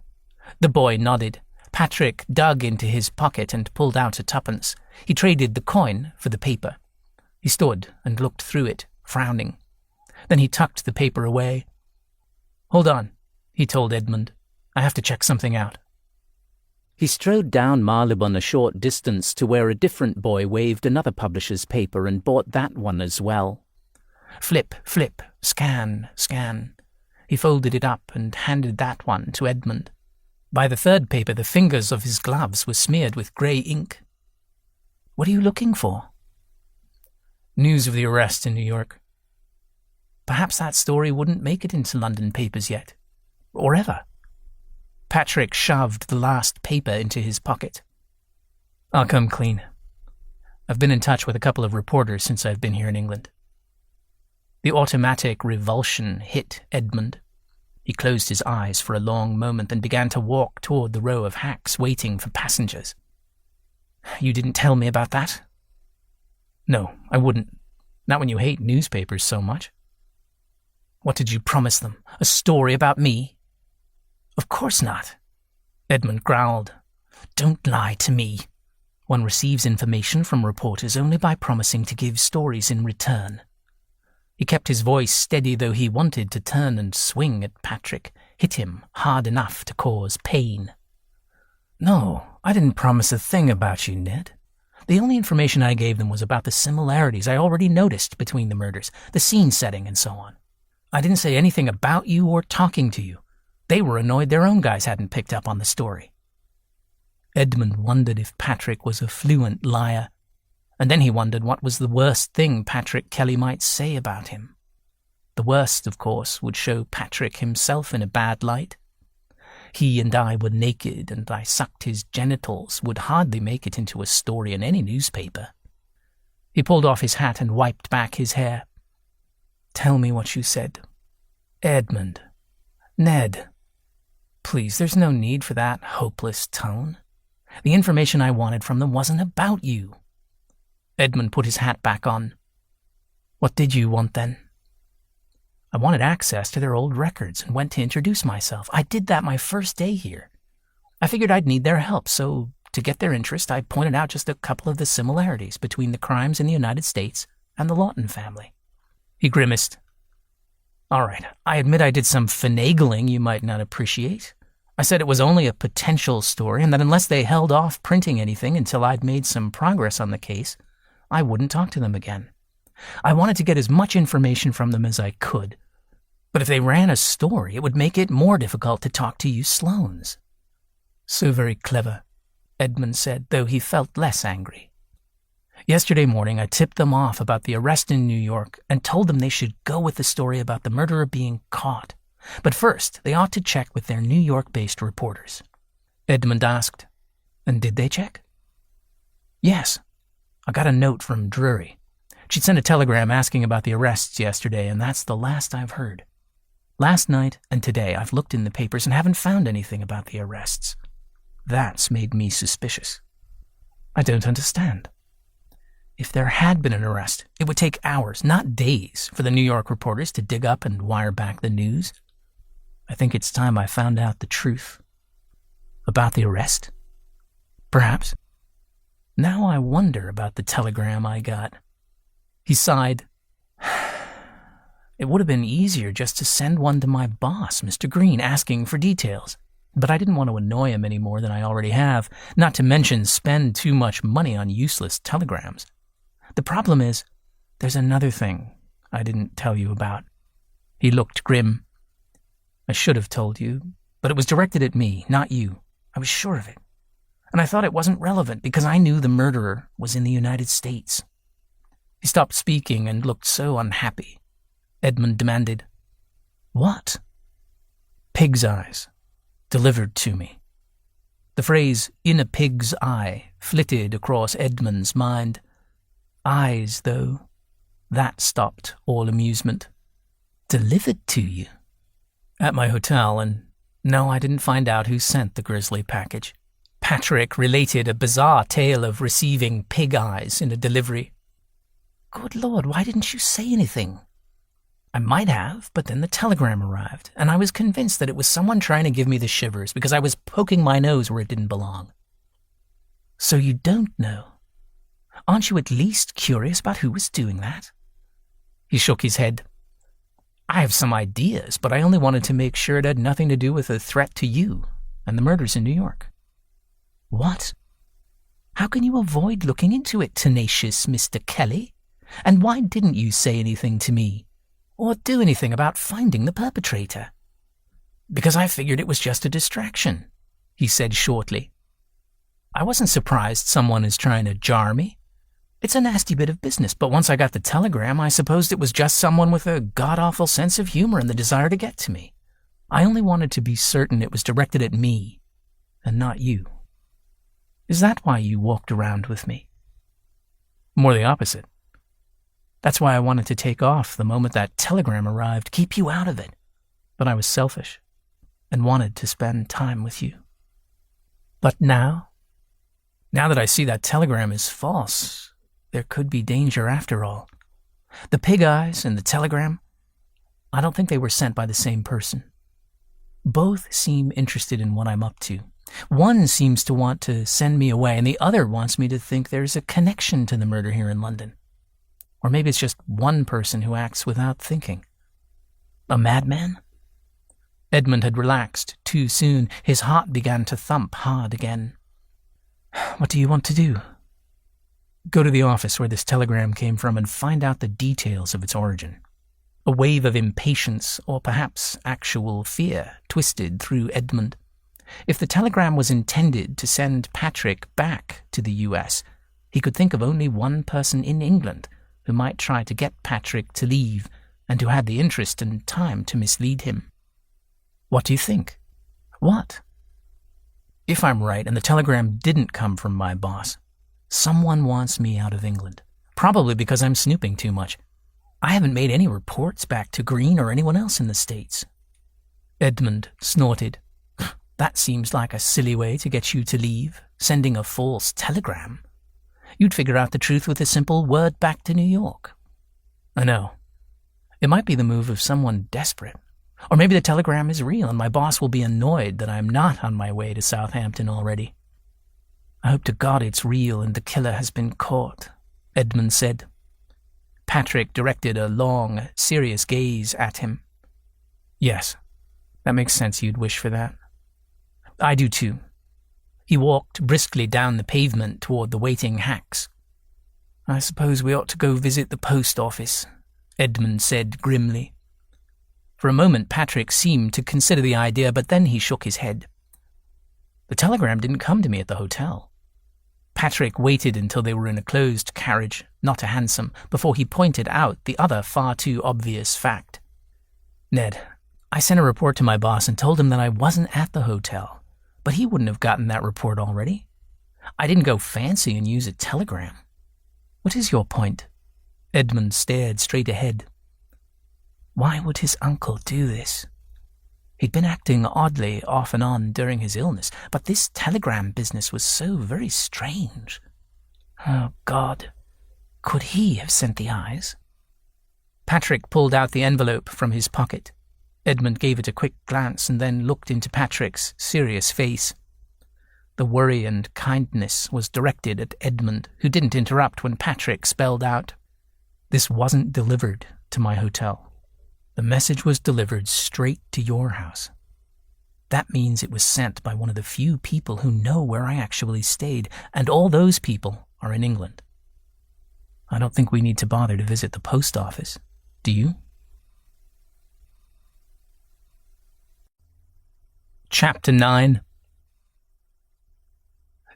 The boy nodded. Patrick dug into his pocket and pulled out a tuppence. He traded the coin for the paper. He stood and looked through it, frowning. Then he tucked the paper away. "Hold on," he told Edmund. "I have to check something out." He strode down Marylebone a short distance to where a different boy waved another publisher's paper and bought that one as well. Flip, flip, scan, scan. He folded it up and handed that one to Edmund. By the third paper, the fingers of his gloves were smeared with grey ink. "What are you looking for?" "News of the arrest in New York." Perhaps that story wouldn't make it into London papers yet. Or ever. Patrick shoved the last paper into his pocket. "I'll come clean. I've been in touch with a couple of reporters since I've been here in England." The automatic revulsion hit Edmund. He closed his eyes for a long moment and began to walk toward the row of hacks waiting for passengers. "You didn't tell me about that?" "No, I wouldn't. Not when you hate newspapers so much." "What did you promise them? A story about me?" "Of course not," Edmund growled. "Don't lie to me. One receives information from reporters only by promising to give stories in return." He kept his voice steady, though he wanted to turn and swing at Patrick, hit him hard enough to cause pain. "No, I didn't promise a thing about you, Ned. The only information I gave them was about the similarities I already noticed between the murders, the scene setting, and so on. I didn't say anything about you or talking to you. They were annoyed their own guys hadn't picked up on the story." Edmund wondered if Patrick was a fluent liar, and then he wondered what was the worst thing Patrick Kelly might say about him. The worst, of course, would show Patrick himself in a bad light. "He and I were naked and I sucked his genitals" would hardly make it into a story in any newspaper. He pulled off his hat and wiped back his hair. "Tell me what you said. Edmund. Ned. Please, there's no need for that hopeless tone. The information I wanted from them wasn't about you." Edmund put his hat back on. "What did you want then?" "I wanted access to their old records and went to introduce myself. I did that my first day here. I figured I'd need their help, so to get their interest, I pointed out just a couple of the similarities between the crimes in the United States and the Lawton family." He grimaced. "All right, I admit I did some finagling you might not appreciate. I said it was only a potential story and that unless they held off printing anything until I'd made some progress on the case, I wouldn't talk to them again. I wanted to get as much information from them as I could. But if they ran a story, it would make it more difficult to talk to you Sloanes." "So very clever," Edmund said, though he felt less angry. "Yesterday morning I tipped them off about the arrest in New York and told them they should go with the story about the murderer being caught. But first, they ought to check with their New York-based reporters." Edmund asked, "And did they check?" "Yes. I got a note from Drury. She'd sent a telegram asking about the arrests yesterday, and that's the last I've heard. Last night and today I've looked in the papers and haven't found anything about the arrests. That's made me suspicious." "I don't understand." "If there had been an arrest, it would take hours, not days, for the New York reporters to dig up and wire back the news. I think it's time I found out the truth." About the arrest? Perhaps. Now I wonder about the telegram I got. He sighed. It would have been easier just to send one to my boss, Mr. Green, asking for details. But I didn't want to annoy him any more than I already have, not to mention spend too much money on useless telegrams. The problem is, there's another thing I didn't tell you about. He looked grim. I should have told you, but it was directed at me, not you. I was sure of it. And I thought it wasn't relevant because I knew the murderer was in the United States. He stopped speaking and looked so unhappy. Edmund demanded, "What?" "Pig's eyes, delivered to me." The phrase, "in a pig's eye," flitted across Edmund's mind. Eyes, though. That stopped all amusement. "Delivered to you?" "At my hotel, and no, I didn't find out who sent the grisly package." Patrick related a bizarre tale of receiving pig eyes in a delivery. "Good Lord, why didn't you say anything?" "I might have, but then the telegram arrived, and I was convinced that it was someone trying to give me the shivers because I was poking my nose where it didn't belong." "So you don't know? Aren't you at least curious about who was doing that?" He shook his head. "I have some ideas, but I only wanted to make sure it had nothing to do with a threat to you and the murders in New York." "What? How can you avoid looking into it, tenacious Mr. Kelly? And why didn't you say anything to me? Or do anything about finding the perpetrator?" "Because I figured it was just a distraction," he said shortly. "I wasn't surprised someone is trying to jar me. It's a nasty bit of business, but once I got the telegram, I supposed it was just someone with a god-awful sense of humor and the desire to get to me. I only wanted to be certain it was directed at me, and not you. Is that why you walked around with me?" "More the opposite. That's why I wanted to take off the moment that telegram arrived, keep you out of it. But I was selfish, and wanted to spend time with you. But now that I see that telegram is false, there could be danger after all. The pig eyes and the telegram, I don't think they were sent by the same person. Both seem interested in what I'm up to. One seems to want to send me away, and the other wants me to think there's a connection to the murder here in London. Or maybe it's just one person who acts without thinking. A madman?" Edmund had relaxed too soon. His heart began to thump hard again. "What do you want to do?" "Go to the office where this telegram came from and find out the details of its origin." A wave of impatience, or perhaps actual fear, twisted through Edmund. If the telegram was intended to send Patrick back to the US, he could think of only one person in England who might try to get Patrick to leave and who had the interest and time to mislead him. "What do you think?" "What?" "If I'm right, and the telegram didn't come from my boss, someone wants me out of England, probably because I'm snooping too much. I haven't made any reports back to Green or anyone else in the States." Edmund snorted. "That seems like a silly way to get you to leave, sending a false telegram. You'd figure out the truth with a simple word back to New York." "I know. It might be the move of someone desperate. Or maybe the telegram is real and my boss will be annoyed that I'm not on my way to Southampton already." "I hope to God it's real and the killer has been caught," Edmund said. Patrick directed a long, serious gaze at him. "Yes, that makes sense you'd wish for that. I do too." He walked briskly down the pavement toward the waiting hacks. "I suppose we ought to go visit the post office," Edmund said grimly. For a moment Patrick seemed to consider the idea, but then he shook his head. "The telegram didn't come to me at the hotel." Patrick waited until they were in a closed carriage, not a hansom, before he pointed out the other far too obvious fact. "Ned, I sent a report to my boss and told him that I wasn't at the hotel. But he wouldn't have gotten that report already. I didn't go fancy and use a telegram." "What is your point?" Edmund stared straight ahead. Why would his uncle do this? He'd been acting oddly off and on during his illness, but this telegram business was so very strange. Oh, God. Could he have sent the eyes? Patrick pulled out the envelope from his pocket. Edmund gave it a quick glance and then looked into Patrick's serious face. The worry and kindness was directed at Edmund, who didn't interrupt when Patrick spelled out, "This wasn't delivered to my hotel. The message was delivered straight to your house. That means it was sent by one of the few people who know where I actually stayed, and all those people are in England. I don't think we need to bother to visit the post office. Do you?" Chapter 9.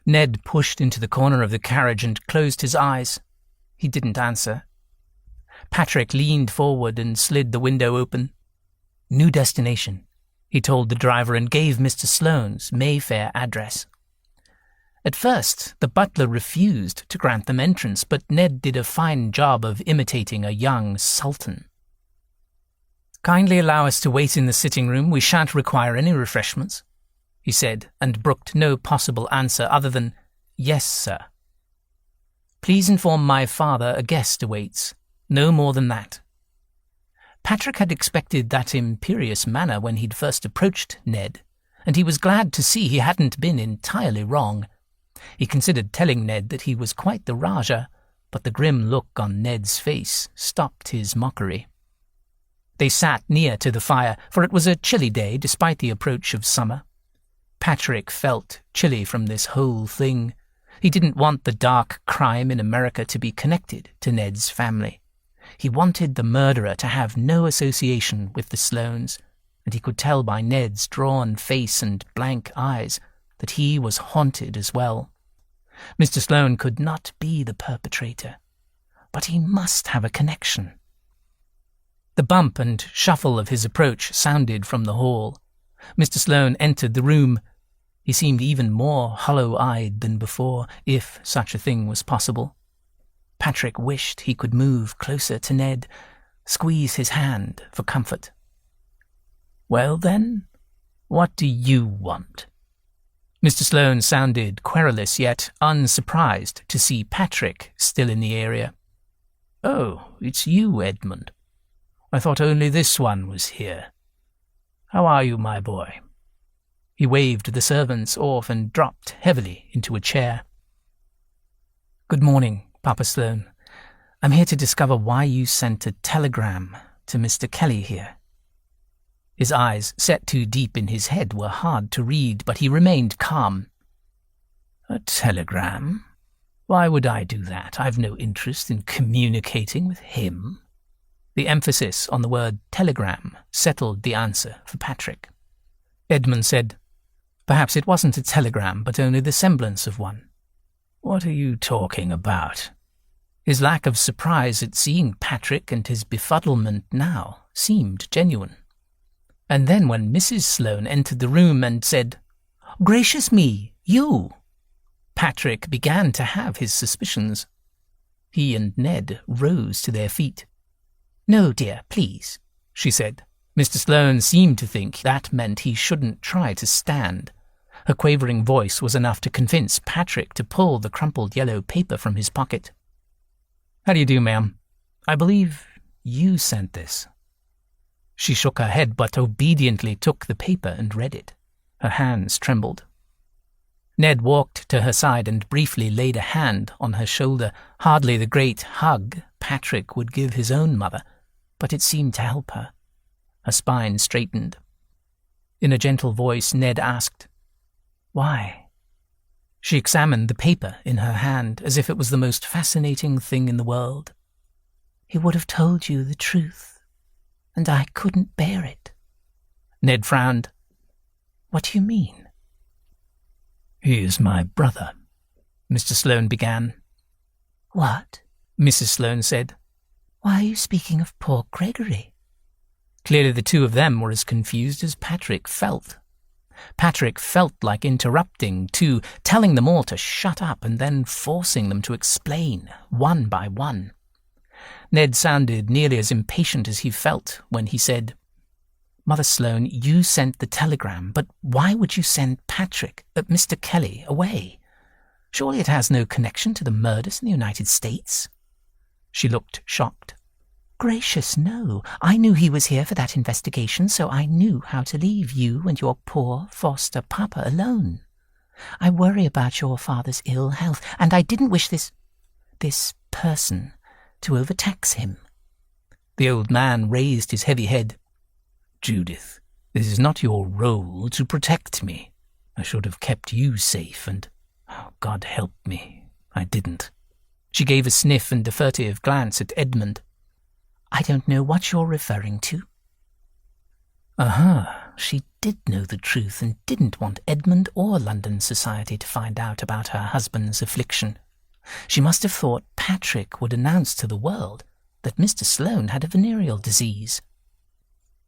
Ned pushed into the corner of the carriage and closed his eyes. He didn't answer. Patrick leaned forward and slid the window open. "New destination," he told the driver, and gave Mr. Sloane's Mayfair address. At first, the butler refused to grant them entrance, but Ned did a fine job of imitating a young sultan. "Kindly allow us to wait in the sitting room. We shan't require any refreshments," he said, and brooked no possible answer other than, "Yes, sir." "Please inform my father a guest awaits. No more than that." Patrick had expected that imperious manner when he'd first approached Ned, and he was glad to see he hadn't been entirely wrong. He considered telling Ned that he was quite the Rajah, but the grim look on Ned's face stopped his mockery. They sat near to the fire, for it was a chilly day despite the approach of summer. Patrick felt chilly from this whole thing. He didn't want the dark crime in America to be connected to Ned's family. He wanted the murderer to have no association with the Sloanes, and he could tell by Ned's drawn face and blank eyes that he was haunted as well. Mr. Sloane could not be the perpetrator, but he must have a connection. The bump and shuffle of his approach sounded from the hall. Mr. Sloane entered the room. He seemed even more hollow-eyed than before, if such a thing was possible. Patrick wished he could move closer to Ned, squeeze his hand for comfort. "Well then, what do you want?" Mr. Sloane sounded querulous, yet unsurprised to see Patrick still in the area. "Oh, it's you, Edmund. I thought only this one was here. How are you, my boy?" He waved the servants off and dropped heavily into a chair. "Good morning, Papa Sloane. I'm here to discover why you sent a telegram to Mr. Kelly here." His eyes, set too deep in his head, were hard to read, but he remained calm. "A telegram? Why would I do that? I've no interest in communicating with him." The emphasis on the word telegram settled the answer for Patrick. Edmund said, "Perhaps it wasn't a telegram, but only the semblance of one." "What are you talking about?" His lack of surprise at seeing Patrick and his befuddlement now seemed genuine. And then when Mrs. Sloane entered the room and said, "Gracious me, you!" Patrick began to have his suspicions. He and Ned rose to their feet. "No, dear, please," she said. Mr. Sloane seemed to think that meant he shouldn't try to stand. Her quavering voice was enough to convince Patrick to pull the crumpled yellow paper from his pocket. "How do you do, ma'am? I believe you sent this." She shook her head, but obediently took the paper and read it. Her hands trembled. Ned walked to her side and briefly laid a hand on her shoulder, hardly the great hug Patrick would give his own mother, but it seemed to help her. Her spine straightened. In a gentle voice, Ned asked, "Why?" She examined the paper in her hand as if it was the most fascinating thing in the world. "He would have told you the truth, and I couldn't bear it." Ned frowned. "What do you mean?" "He is my brother," Mr. Sloane began. "What?" Mrs. Sloane said. "Why are you speaking of poor Gregory?" Clearly the two of them were as confused as Patrick felt. Patrick felt like interrupting, too, telling them all to shut up and then forcing them to explain, one by one. Ned sounded nearly as impatient as he felt when he said, "Mother Sloane, you sent the telegram, but why would you send Patrick, Mr. Kelly, away? Surely it has no connection to the murders in the United States?" She looked shocked. "Gracious, no. I knew he was here for that investigation, so I knew how to leave you and your poor foster papa alone. I worry about your father's ill health, and I didn't wish this person to overtax him." The old man raised his heavy head. "Judith, this is not your role to protect me. I should have kept you safe, and, God help me, I didn't." She gave a sniff and a furtive glance at Edmund. "I don't know what you're referring to." She did know the truth and didn't want Edmund or London society to find out about her husband's affliction. She must have thought Patrick would announce to the world that Mr. Sloane had a venereal disease.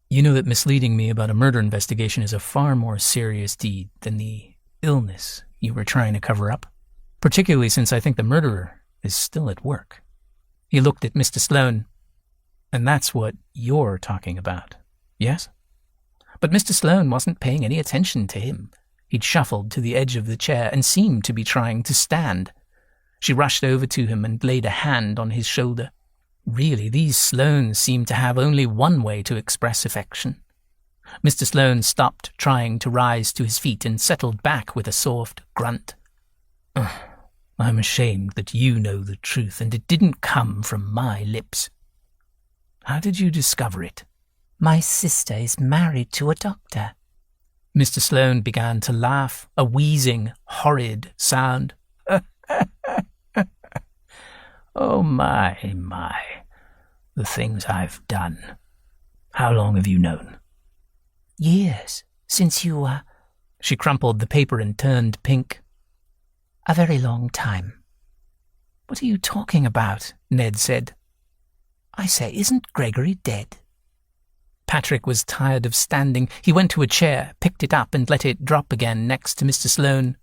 "You know that misleading me about a murder investigation is a far more serious deed than the illness you were trying to cover up, particularly since I think the murderer is still at work." He looked at Mr. Sloane. "And that's what you're talking about, yes?" But Mr. Sloane wasn't paying any attention to him. He'd shuffled to the edge of the chair and seemed to be trying to stand. She rushed over to him and laid a hand on his shoulder. Really, these Sloanes seemed to have only one way to express affection. Mr. Sloane stopped trying to rise to his feet and settled back with a soft grunt. "I'm ashamed that you know the truth and it didn't come from my lips. How did you discover it?" "My sister is married to a doctor." Mr. Sloane began to laugh, a wheezing, horrid sound. "Oh, my, the things I've done. How long have you known?" "Years, since you were—" She crumpled the paper and turned pink. "A very long time." "What are you talking about?" Ned said. "I say, isn't Gregory dead?" Patrick was tired of standing. He went to a chair, picked it up, and let it drop again next to Mr. Sloane.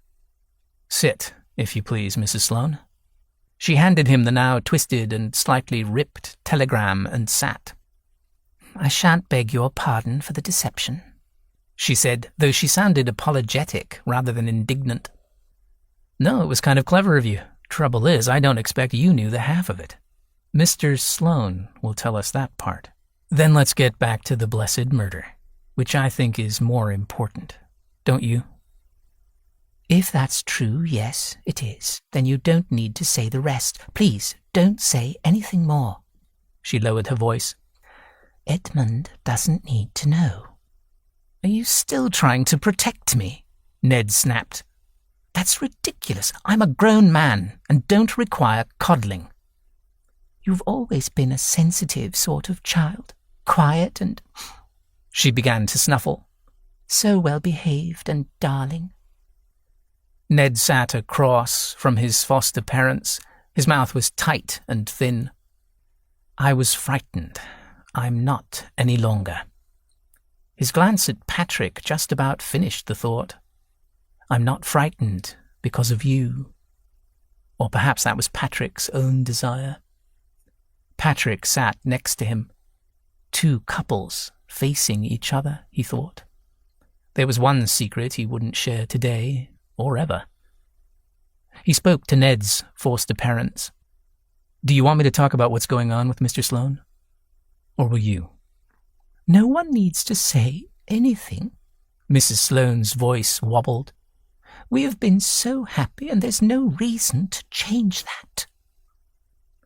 "Sit, if you please, Mrs. Sloane." She handed him the now twisted and slightly ripped telegram and sat. "I shan't beg your pardon for the deception," she said, though she sounded apologetic rather than indignant. "No, it was kind of clever of you. Trouble is, I don't expect you knew the half of it. Mr. Sloane will tell us that part. Then let's get back to the blessed murder, which I think is more important, don't you?" "If that's true, yes, it is. Then you don't need to say the rest. Please, don't say anything more." She lowered her voice. "Edmund doesn't need to know." "Are you still trying to protect me?" Ned snapped. "That's ridiculous. I'm a grown man and don't require coddling." "You've always been a sensitive sort of child, quiet and—" She began to snuffle. "So well-behaved and darling." Ned sat across from his foster parents. His mouth was tight and thin. "I was frightened. I'm not any longer." His glance at Patrick just about finished the thought. "I'm not frightened because of you." Or perhaps that was Patrick's own desire. Patrick sat next to him. Two couples facing each other, he thought. There was one secret he wouldn't share today or ever. He spoke to Ned's foster parents. "Do you want me to talk about what's going on with Mr. Sloane? Or will you?" "No one needs to say anything." Mrs. Sloane's voice wobbled. "We have been so happy, and there's no reason to change that."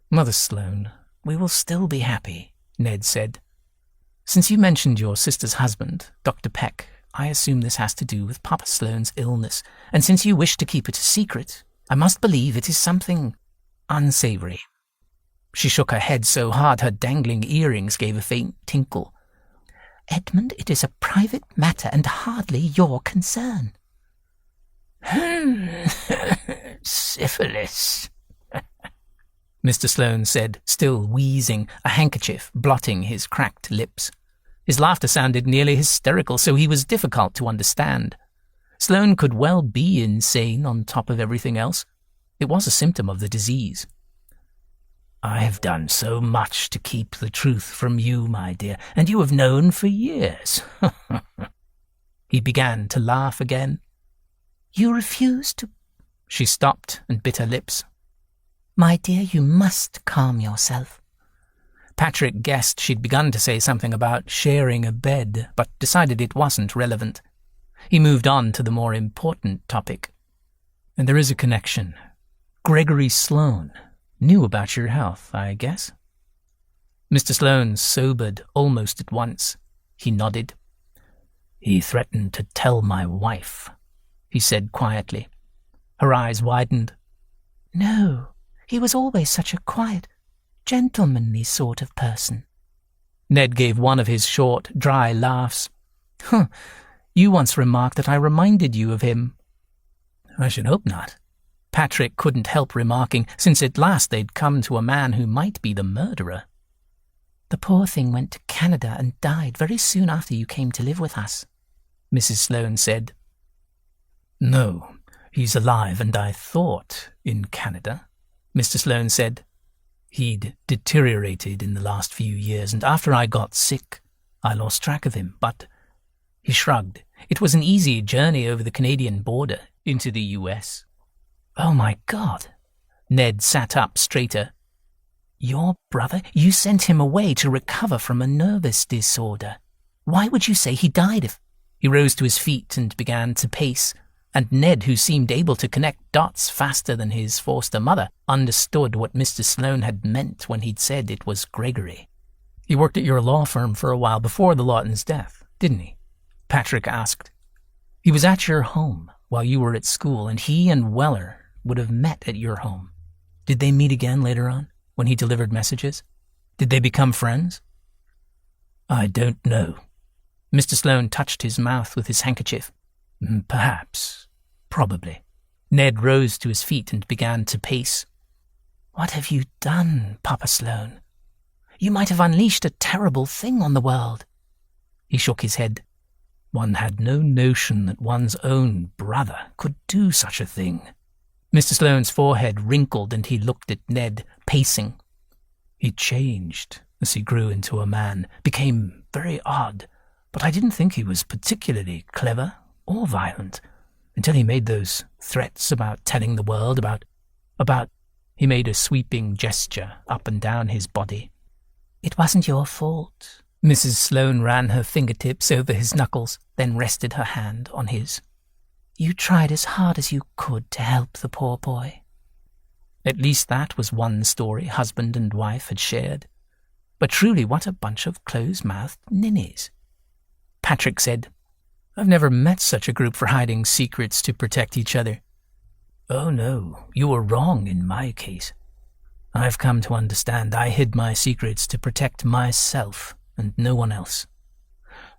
"Mother Sloane, we will still be happy," Ned said. "Since you mentioned your sister's husband, Dr. Peck, I assume this has to do with Papa Sloane's illness, and since you wish to keep it a secret, I must believe it is something unsavory." She shook her head so hard her dangling earrings gave a faint tinkle. "Edmund, it is a private matter and hardly your concern." "Syphilis," Mr. Sloane said, still wheezing, a handkerchief blotting his cracked lips. His laughter sounded nearly hysterical, so he was difficult to understand. Sloane could well be insane on top of everything else. It was a symptom of the disease. "I have done so much to keep the truth from you, my dear, and you have known for years." He began to laugh again. "You refuse to—" She stopped and bit her lips. "My dear, you must calm yourself." Patrick guessed she'd begun to say something about sharing a bed, but decided it wasn't relevant. He moved on to the more important topic. And there is a connection. Gregory Sloane knew about your health, I guess?" Mr. Sloane sobered almost at once. He nodded. "He threatened to tell my wife," he said quietly. Her eyes widened. "No, he was always such a quiet, gentlemanly sort of person." Ned gave one of his short, dry laughs. "Huh, you once remarked that I reminded you of him." "I should hope not." Patrick couldn't help remarking, since at last they'd come to a man who might be the murderer. "The poor thing went to Canada and died very soon after you came to live with us," Mrs. Sloane said. "No, he's alive, and I thought in Canada," Mr. Sloane said. "He'd deteriorated in the last few years, and after I got sick, I lost track of him, but—" He shrugged. It was an easy journey over the Canadian border into the U.S. "Oh, my God!" Ned sat up straighter. "Your brother? You sent him away to recover from a nervous disorder. Why would you say he died of—" He rose to his feet and began to pace, and Ned, who seemed able to connect dots faster than his foster mother, understood what Mr. Sloane had meant when he'd said it was Gregory. "He worked at your law firm for a while before the Lawtons' death, didn't he?" Patrick asked. "He was at your home while you were at school, and he and Weller would have met at your home. Did they meet again later on, when he delivered messages? Did they become friends?" "I don't know." Mr. Sloane touched his mouth with his handkerchief. "Perhaps. Probably." Ned rose to his feet and began to pace. "What have you done, Papa Sloane? You might have unleashed a terrible thing on the world." He shook his head. "One had no notion that one's own brother could do such a thing." Mr. Sloane's forehead wrinkled and he looked at Ned, pacing. "He changed as he grew into a man, became very odd, but I didn't think he was particularly clever or violent until he made those threats about telling the world about—" He made a sweeping gesture up and down his body. "It wasn't your fault." Mrs. Sloane ran her fingertips over his knuckles, then rested her hand on his. "You tried as hard as you could to help the poor boy." At least that was one story husband and wife had shared. But truly, what a bunch of close-mouthed ninnies. Patrick said, "I've never met such a group for hiding secrets to protect each other." "Oh no, you were wrong in my case. I've come to understand I hid my secrets to protect myself and no one else."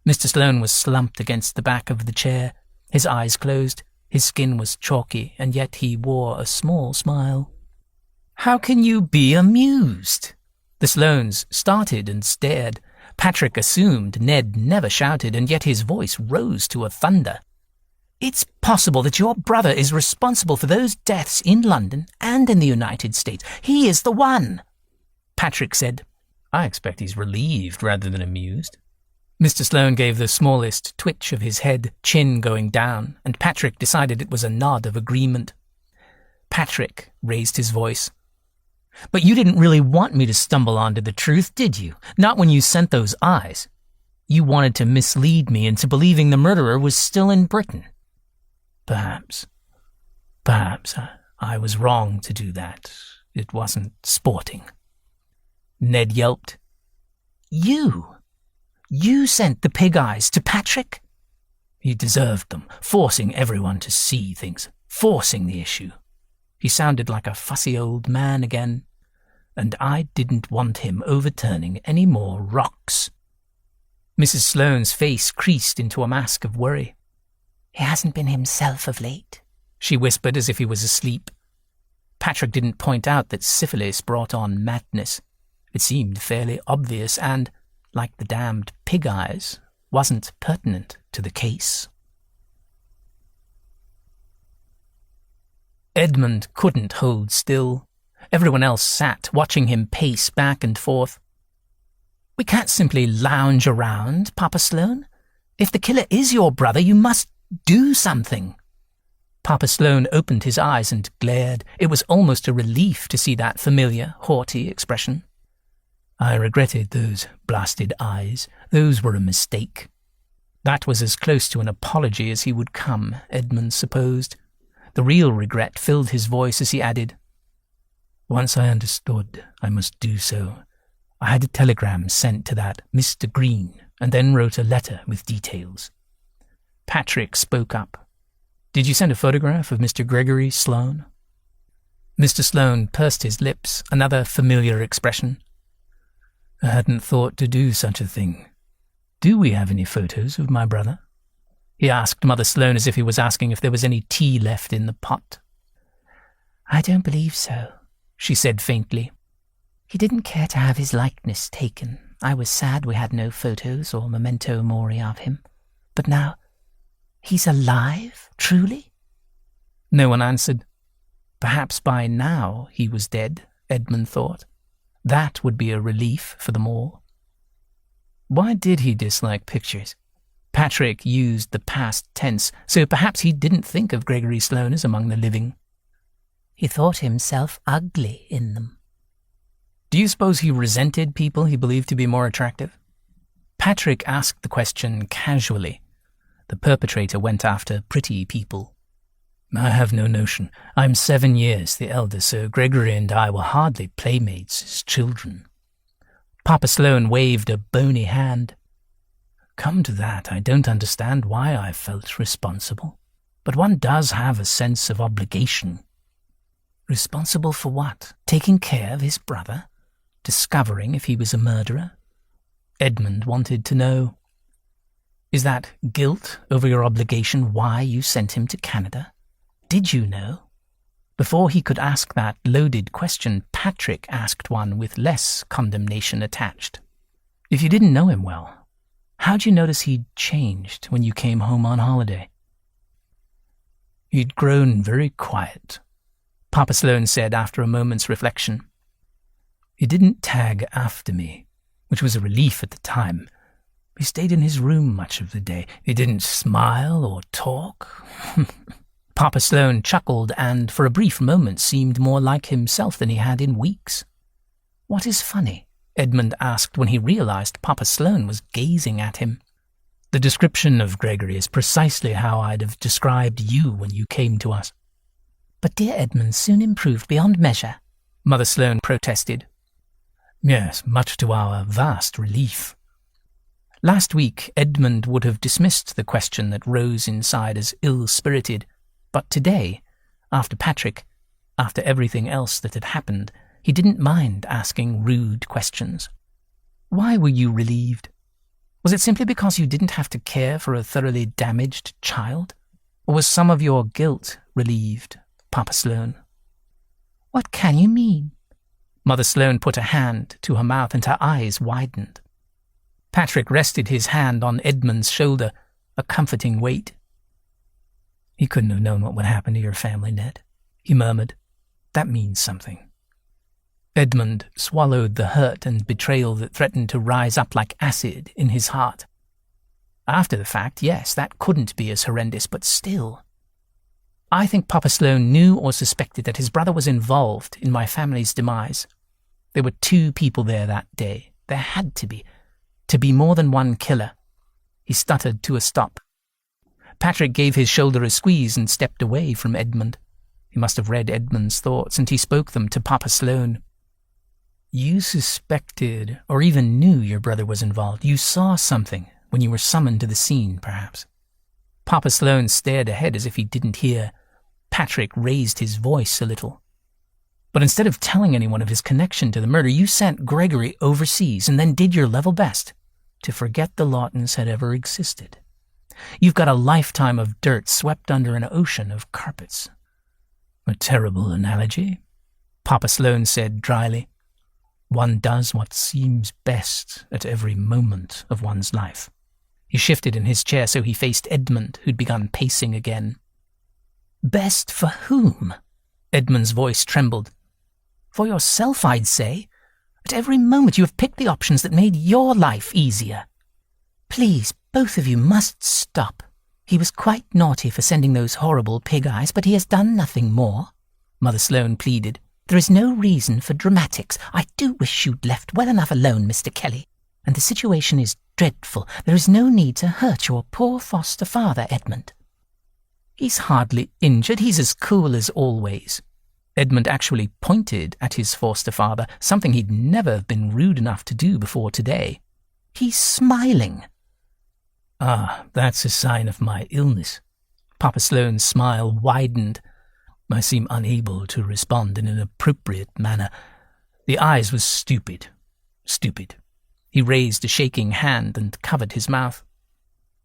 Mr. Sloane was slumped against the back of the chair, his eyes closed. His skin was chalky, and yet he wore a small smile. "How can you be amused?" The Sloanes started and stared. Patrick assumed Ned never shouted, and yet his voice rose to a thunder. "It's possible that your brother is responsible for those deaths in London and in the United States. He is the one." Patrick said, "I expect he's relieved rather than amused." Mr. Sloane gave the smallest twitch of his head, chin going down, and Patrick decided it was a nod of agreement. Patrick raised his voice. "But you didn't really want me to stumble onto the truth, did you? Not when you sent those eyes. You wanted to mislead me into believing the murderer was still in Britain." Perhaps I was wrong to do that. It wasn't sporting." Ned yelped. You sent the pig eyes to Patrick?" "He deserved them, forcing everyone to see things, forcing the issue." He sounded like a fussy old man again. "And I didn't want him overturning any more rocks." Mrs. Sloane's face creased into a mask of worry. "He hasn't been himself of late," she whispered as if he was asleep. Patrick didn't point out that syphilis brought on madness. It seemed fairly obvious and, like the damned pig eyes, wasn't pertinent to the case. Edmund couldn't hold still. Everyone else sat, watching him pace back and forth. "We can't simply lounge around, Papa Sloane. If the killer is your brother, you must do something." Papa Sloane opened his eyes and glared. It was almost a relief to see that familiar, haughty expression. "I regretted those blasted eyes. Those were a mistake." That was as close to an apology as he would come, Edmund supposed. The real regret filled his voice as he added, "Once I understood I must do so, I had a telegram sent to that Mr. Green and then wrote a letter with details." Patrick spoke up. "Did you send a photograph of Mr. Gregory Sloane?" Mr. Sloane pursed his lips, another familiar expression. "I hadn't thought to do such a thing. Do we have any photos of my brother?" He asked Mother Sloane as if he was asking if there was any tea left in the pot. "I don't believe so," she said faintly. "He didn't care to have his likeness taken. I was sad we had no photos or memento mori of him. But now, he's alive, truly?" No one answered. Perhaps by now he was dead, Edmund thought. That would be a relief for them all. Why did he dislike pictures? Patrick used the past tense, so perhaps he didn't think of Gregory Sloane as among the living. He thought himself ugly in them. Do you suppose he resented people he believed to be more attractive? Patrick asked the question casually. The perpetrator went after pretty people. I have no notion. I'm 7 years the elder, so Gregory and I were hardly playmates as children. Papa Sloane waved a bony hand. Come to that, I don't understand why I felt responsible. But one does have a sense of obligation. Responsible for what? Taking care of his brother? Discovering if he was a murderer? Edmund wanted to know. Is that guilt over your obligation why you sent him to Canada? Did you know? Before he could ask that loaded question, Patrick asked one with less condemnation attached. If you didn't know him well, how'd you notice he'd changed when you came home on holiday? He'd grown very quiet, Papa Sloane said after a moment's reflection. He didn't tag after me, which was a relief at the time. He stayed in his room much of the day. He didn't smile or talk. Papa Sloane chuckled and, for a brief moment, seemed more like himself than he had in weeks. What is funny? Edmund asked when he realized Papa Sloane was gazing at him. The description of Gregory is precisely how I'd have described you when you came to us. But dear Edmund soon improved beyond measure, Mother Sloane protested. Yes, much to our vast relief. Last week, Edmund would have dismissed the question that rose inside as ill-spirited, but today, after Patrick, after everything else that had happened, he didn't mind asking rude questions. Why were you relieved? Was it simply because you didn't have to care for a thoroughly damaged child? Or was some of your guilt relieved, Papa Sloane? What can you mean? Mother Sloane put a hand to her mouth and her eyes widened. Patrick rested his hand on Edmund's shoulder, a comforting weight. He couldn't have known what would happen to your family, Ned, he murmured. That means something. Edmund swallowed the hurt and betrayal that threatened to rise up like acid in his heart. After the fact, yes, that couldn't be as horrendous, but still. I think Papa Sloane knew or suspected that his brother was involved in my family's demise. There were 2 people there that day. There had to be more than one killer. He stuttered to a stop. Patrick gave his shoulder a squeeze and stepped away from Edmund. He must have read Edmund's thoughts, and he spoke them to Papa Sloane. You suspected, or even knew your brother was involved. You saw something when you were summoned to the scene, perhaps. Papa Sloane stared ahead as if he didn't hear. Patrick raised his voice a little. But instead of telling anyone of his connection to the murder, you sent Gregory overseas and then did your level best to forget the Lawtons had ever existed. You've got a lifetime of dirt swept under an ocean of carpets. A terrible analogy, Papa Sloane said dryly. One does what seems best at every moment of one's life. He shifted in his chair so he faced Edmund, who'd begun pacing again. Best for whom? Edmund's voice trembled. For yourself, I'd say. At every moment you have picked the options that made your life easier. Please, both of you must stop. He was quite naughty for sending those horrible pig eyes, but he has done nothing more, Mother Sloane pleaded. There is no reason for dramatics. I do wish you'd left well enough alone, Mr. Kelly. And the situation is dreadful. There is no need to hurt your poor foster father, Edmund. He's hardly injured. He's as cool as always." Edmund actually pointed at his foster father, something he'd never been rude enough to do before today. "He's smiling." "Ah, that's a sign of my illness." Papa Sloane's smile widened. I seem unable to respond in an appropriate manner. The eyes were stupid. Stupid. He raised a shaking hand and covered his mouth.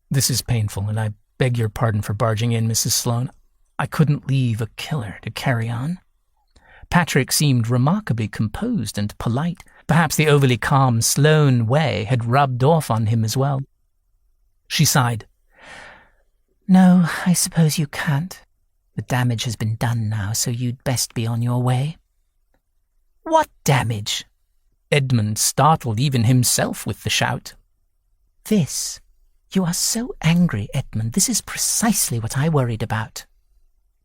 "This is painful, and I beg your pardon for barging in, Mrs. Sloane. I couldn't leave a killer to carry on." Patrick seemed remarkably composed and polite. Perhaps the overly calm Sloane way had rubbed off on him as well. She sighed. "No, I suppose you can't. The damage has been done now, so you'd best be on your way." "What damage?" Edmund startled even himself with the shout. "This. You are so angry, Edmund. This is precisely what I worried about."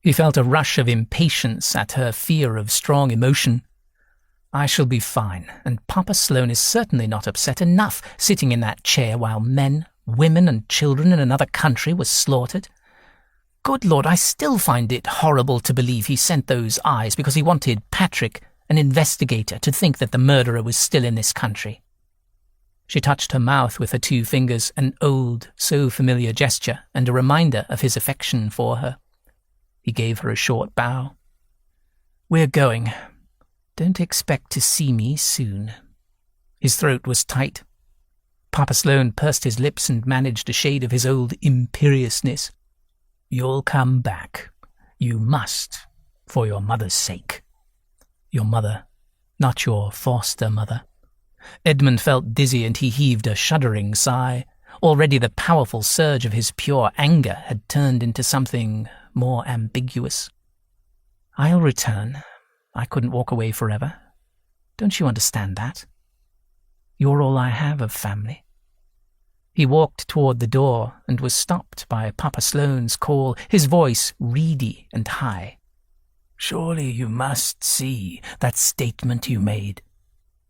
He felt a rush of impatience at her fear of strong emotion. "I shall be fine, and Papa Sloane is certainly not upset enough sitting in that chair while men, women, and children in another country were slaughtered. Good Lord, I still find it horrible to believe he sent those eyes because he wanted Patrick, an investigator, to think that the murderer was still in this country." She touched her mouth with her 2 fingers, an old, so familiar gesture, and a reminder of his affection for her. He gave her a short bow. "We're going. Don't expect to see me soon." His throat was tight. Papa Sloane pursed his lips and managed a shade of his old imperiousness. "You'll come back. You must, for your mother's sake." Your mother, not your foster mother. Edmund felt dizzy and he heaved a shuddering sigh. Already the powerful surge of his pure anger had turned into something more ambiguous. "I'll return. I couldn't walk away forever. Don't you understand that? You're all I have of family." He walked toward the door and was stopped by Papa Sloane's call, his voice reedy and high. "Surely you must see that statement you made.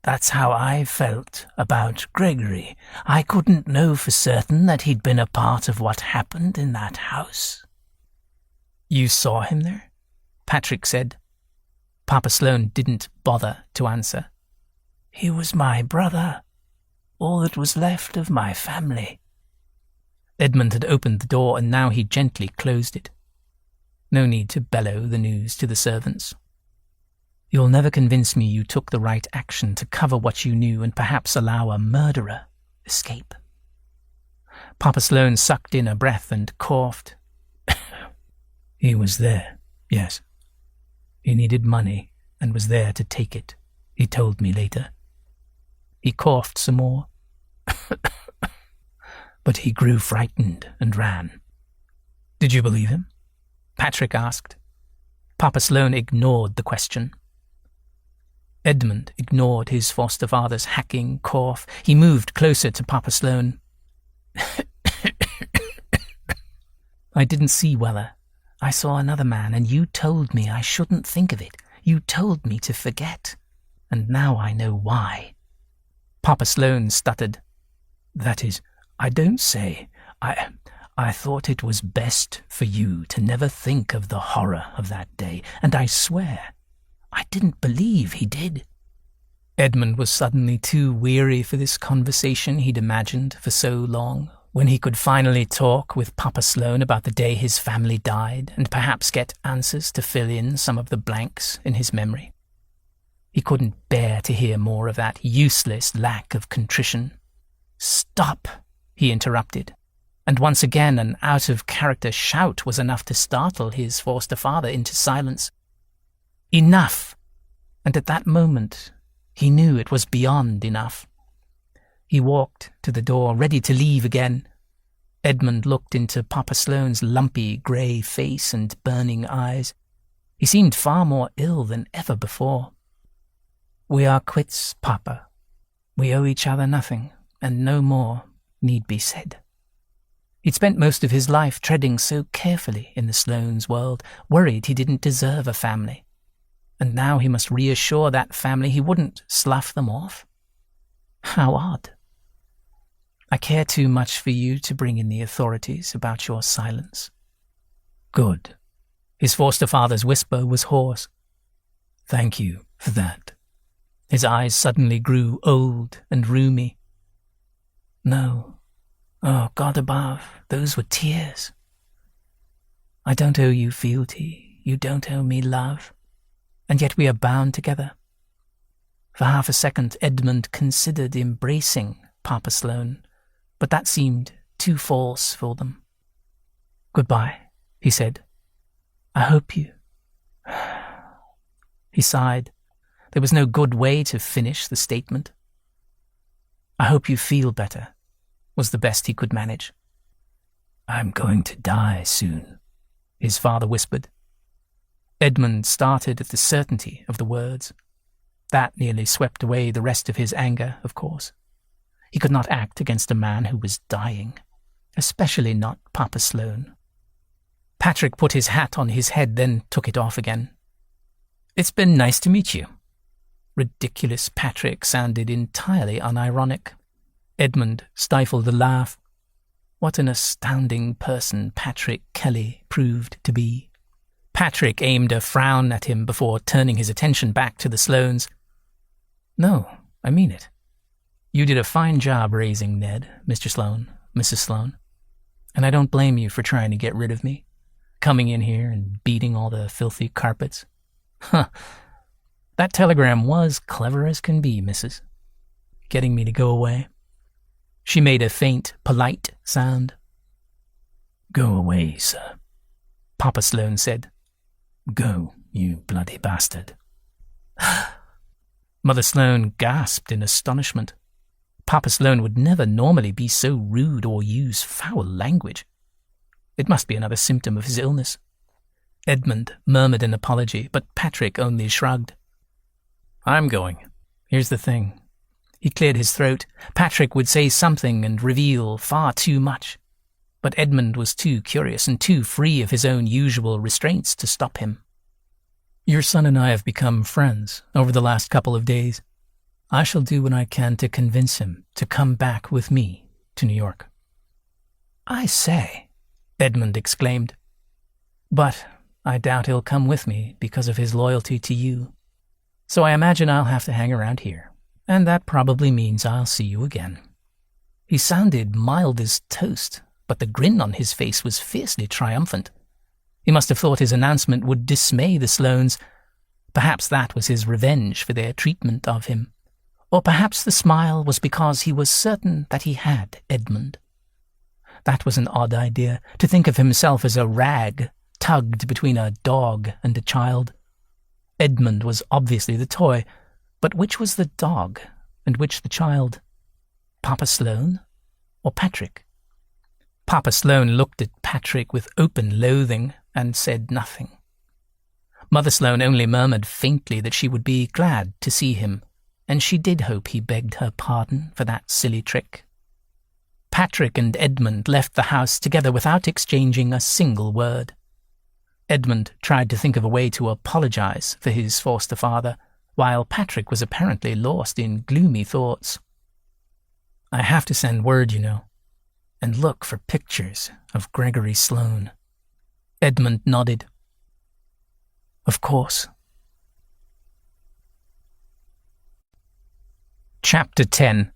That's how I felt about Gregory. I couldn't know for certain that he'd been a part of what happened in that house." "You saw him there?" Patrick said. Papa Sloane didn't bother to answer. "He was my brother, all that was left of my family." Edmund had opened the door and now he gently closed it. No need to bellow the news to the servants. "You'll never convince me you took the right action to cover what you knew and perhaps allow a murderer escape." Papa Sloane sucked in a breath and coughed. "He was there, yes. He needed money and was there to take it, he told me later." He coughed some more. "But he grew frightened and ran." "Did you believe him?" Patrick asked. Papa Sloane ignored the question. Edmund ignored his foster father's hacking cough. He moved closer to Papa Sloane. "I didn't see Weller. I saw another man, and you told me I shouldn't think of it. You told me to forget. And now I know why." Papa Sloane stuttered. "That is, I don't say. I thought it was best for you to never think of the horror of that day, and I swear I didn't believe he did." Edmund was suddenly too weary for this conversation he'd imagined for so long, when he could finally talk with Papa Sloane about the day his family died and perhaps get answers to fill in some of the blanks in his memory. He couldn't bear to hear more of that useless lack of contrition. "Stop," he interrupted, and once again an out-of-character shout was enough to startle his foster father into silence. Enough! And at that moment, he knew it was beyond enough. He walked to the door, ready to leave again. Edmund looked into Papa Sloane's lumpy grey face and burning eyes. He seemed far more ill than ever before. "We are quits, Papa. We owe each other nothing, and no more need be said." He'd spent most of his life treading so carefully in the Sloanes' world, worried he didn't deserve a family. And now he must reassure that family he wouldn't slough them off. How odd. "I care too much for you to bring in the authorities about your silence." Good. His foster father's whisper was hoarse. Thank you for that. His eyes suddenly grew old and rheumy. No. Oh, God above, those were tears. I don't owe you fealty, you don't owe me love, and yet we are bound together. For half a second, Edmund considered embracing Papa Sloane, but that seemed too false for them. Goodbye, he said. I hope you... He sighed. There was no good way to finish the statement. I hope you feel better, was the best he could manage. I'm going to die soon, his father whispered. Edmund started at the certainty of the words. That nearly swept away the rest of his anger, of course. He could not act against a man who was dying, especially not Papa Sloane. Patrick put his hat on his head, then took it off again. It's been nice to meet you. Ridiculous Patrick sounded entirely unironic. Edmund stifled a laugh. What an astounding person Patrick Kelly proved to be. Patrick aimed a frown at him before turning his attention back to the Sloanes. No, I mean it. You did a fine job raising Ned, Mr. Sloane, Mrs. Sloane. And I don't blame you for trying to get rid of me, coming in here and beating all the filthy carpets. Huh. That telegram was clever as can be, Mrs. Getting me to go away. She made a faint, polite sound. Go away, sir, Papa Sloane said. Go, you bloody bastard. Mother Sloane gasped in astonishment. Papa Sloane would never normally be so rude or use foul language. It must be another symptom of his illness. Edmund murmured an apology, but Patrick only shrugged. I'm going. Here's the thing. He cleared his throat. Patrick would say something and reveal far too much. But Edmund was too curious and too free of his own usual restraints to stop him. Your son and I have become friends over the last couple of days. I shall do what I can to convince him to come back with me to New York. I say, Edmund exclaimed. But I doubt he'll come with me because of his loyalty to you. So I imagine I'll have to hang around here, and that probably means I'll see you again. He sounded mild as toast, but the grin on his face was fiercely triumphant. He must have thought his announcement would dismay the Sloanes. Perhaps that was his revenge for their treatment of him. Or perhaps the smile was because he was certain that he had Edmund. That was an odd idea, to think of himself as a rag tugged between a dog and a child. Edmund was obviously the toy, but which was the dog and which the child? Papa Sloane or Patrick? Papa Sloane looked at Patrick with open loathing and said nothing. Mother Sloane only murmured faintly that she would be glad to see him, and she did hope he begged her pardon for that silly trick. Patrick and Edmund left the house together without exchanging a single word. Edmund tried to think of a way to apologize for his foster father, while Patrick was apparently lost in gloomy thoughts. I have to send word, you know, and look for pictures of Gregory Sloane. Edmund nodded. Of course. Chapter 10.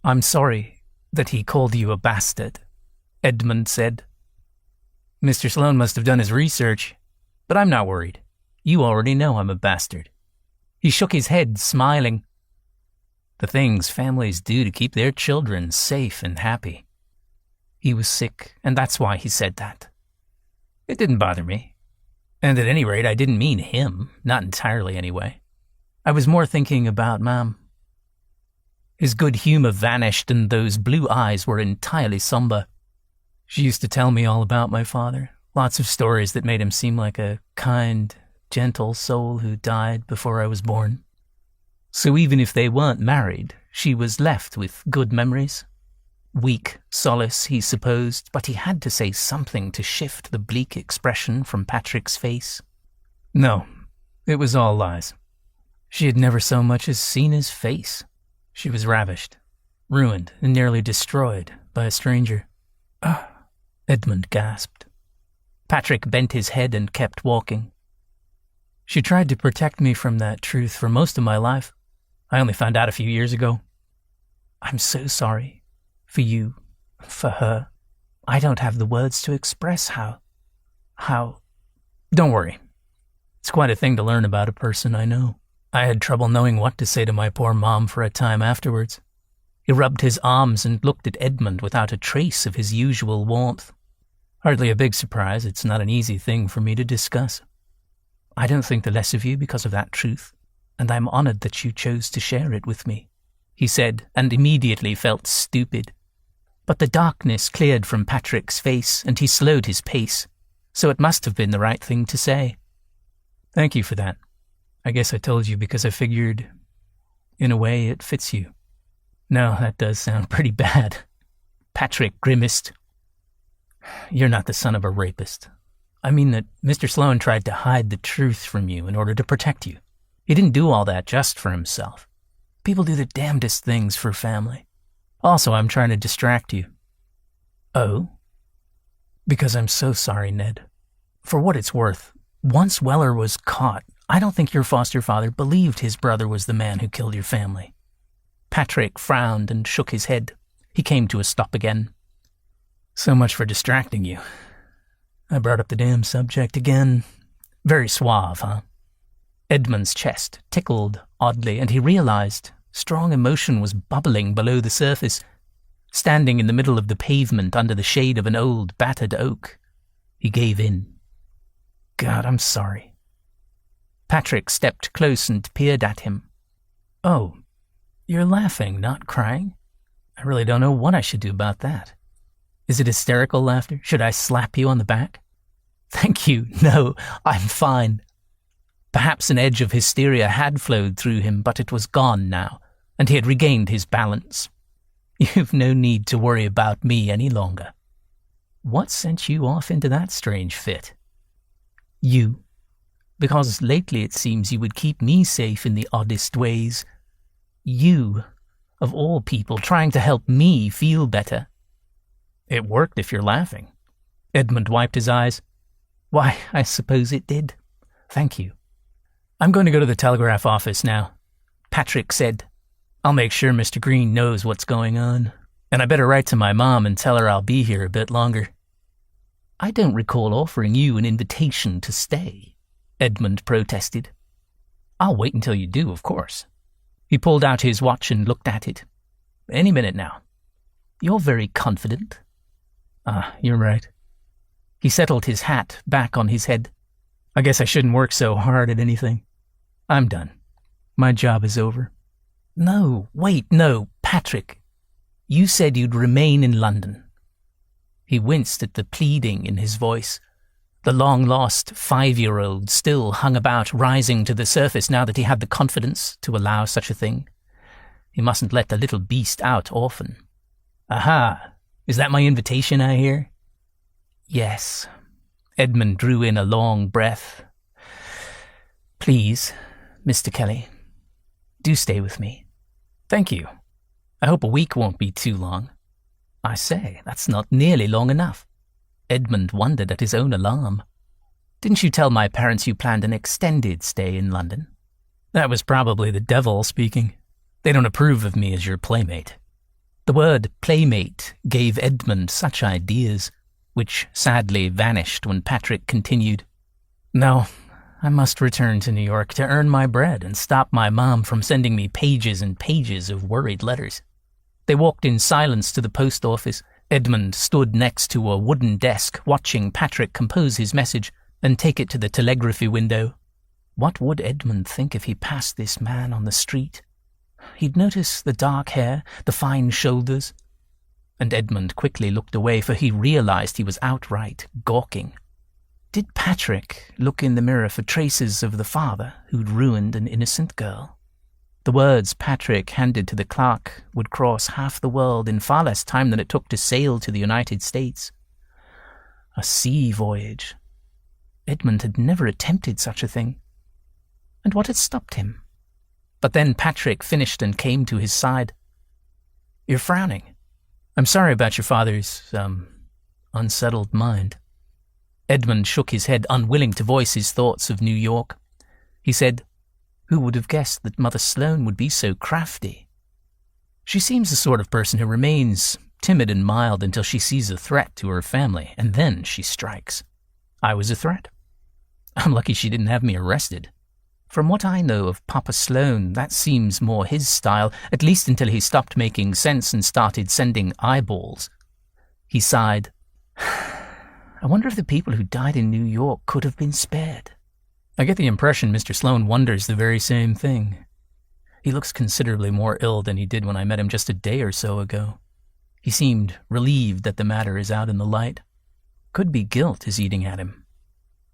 I'm sorry that he called you a bastard, Edmund said. Mr. Sloane must have done his research, but I'm not worried. You already know I'm a bastard. He shook his head, smiling. The things families do to keep their children safe and happy. He was sick, and that's why he said that. It didn't bother me. And at any rate, I didn't mean him, not entirely anyway. I was more thinking about Mom. His good humor vanished, and those blue eyes were entirely somber. She used to tell me all about my father, lots of stories that made him seem like a kind, gentle soul who died before I was born. So even if they weren't married, she was left with good memories. Weak solace, he supposed, but he had to say something to shift the bleak expression from Patrick's face. No, it was all lies. She had never so much as seen his face. She was ravished, ruined, and nearly destroyed by a stranger. Edmund gasped. Patrick bent his head and kept walking. She tried to protect me from that truth for most of my life. I only found out a few years ago. I'm so sorry. For you. For her. I don't have the words to express how... Don't worry. It's quite a thing to learn about a person I know. I had trouble knowing what to say to my poor mom for a time afterwards. He rubbed his arms and looked at Edmund without a trace of his usual warmth. Hardly a big surprise. It's not an easy thing for me to discuss. I don't think the less of you because of that truth, and I'm honored that you chose to share it with me, he said, and immediately felt stupid. But the darkness cleared from Patrick's face, and he slowed his pace, so it must have been the right thing to say. Thank you for that. I guess I told you because I figured, in a way, it fits you. No, that does sound pretty bad. Patrick grimaced. You're not the son of a rapist. I mean that Mr. Sloane tried to hide the truth from you in order to protect you. He didn't do all that just for himself. People do the damnedest things for family. Also, I'm trying to distract you. Oh? Because I'm so sorry, Ned. For what it's worth, once Weller was caught, I don't think your foster father believed his brother was the man who killed your family. Patrick frowned and shook his head. He came to a stop again. So much for distracting you. I brought up the damn subject again. Very suave, huh? Edmund's chest tickled oddly, and he realized strong emotion was bubbling below the surface. Standing in the middle of the pavement under the shade of an old, battered oak, he gave in. God, I'm sorry. Patrick stepped close and peered at him. Oh, you're laughing, not crying? I really don't know what I should do about that. Is it hysterical laughter? Should I slap you on the back? Thank you. No, I'm fine. Perhaps an edge of hysteria had flowed through him, but it was gone now, and he had regained his balance. You've no need to worry about me any longer. What sent you off into that strange fit? You. Because lately it seems you would keep me safe in the oddest ways. You, of all people, trying to help me feel better. It worked if you're laughing. Edmund wiped his eyes. Why, I suppose it did. Thank you. I'm going to go to the telegraph office now, Patrick said. I'll make sure Mr. Green knows what's going on, and I better write to my mom and tell her I'll be here a bit longer. I don't recall offering you an invitation to stay, Edmund protested. I'll wait until you do, of course. He pulled out his watch and looked at it. Any minute now. You're very confident. You're right. He settled his hat back on his head. I guess I shouldn't work so hard at anything. I'm done. My job is over. No, wait, no, Patrick. You said you'd remain in London. He winced at the pleading in his voice. The long-lost 5-year-old still hung about, rising to the surface now that he had the confidence to allow such a thing. He mustn't let the little beast out often. Aha! Is that my invitation I hear? Yes. Edmund drew in a long breath. Please, Mr. Kelly, do stay with me. Thank you. I hope a week won't be too long. I say, that's not nearly long enough. Edmund wondered at his own alarm. Didn't you tell my parents you planned an extended stay in London? That was probably the devil speaking. They don't approve of me as your playmate. The word playmate gave Edmund such ideas, which sadly vanished when Patrick continued. No, I must return to New York to earn my bread and stop my mom from sending me pages and pages of worried letters. They walked in silence to the post office. Edmund stood next to a wooden desk, watching Patrick compose his message and take it to the telegraphy window. What would Edmund think if he passed this man on the street? He'd notice the dark hair, the fine shoulders. And Edmund quickly looked away, for he realized he was outright gawking. Did Patrick look in the mirror for traces of the father who'd ruined an innocent girl? The words Patrick handed to the clerk would cross half the world in far less time than it took to sail to the United States. A sea voyage. Edmund had never attempted such a thing. And what had stopped him? But then Patrick finished and came to his side. You're frowning. I'm sorry about your father's, unsettled mind. Edmund shook his head, unwilling to voice his thoughts of New York. He said, "Who would have guessed that Mother Sloane would be so crafty? She seems the sort of person who remains timid and mild until she sees a threat to her family, and then she strikes. I was a threat. I'm lucky she didn't have me arrested. From what I know of Papa Sloane, that seems more his style, at least until he stopped making sense and started sending eyeballs." He sighed. "I wonder if the people who died in New York could have been spared." I get the impression Mr. Sloane wonders the very same thing. He looks considerably more ill than he did when I met him just a day or so ago. He seemed relieved that the matter is out in the light. Could be guilt is eating at him.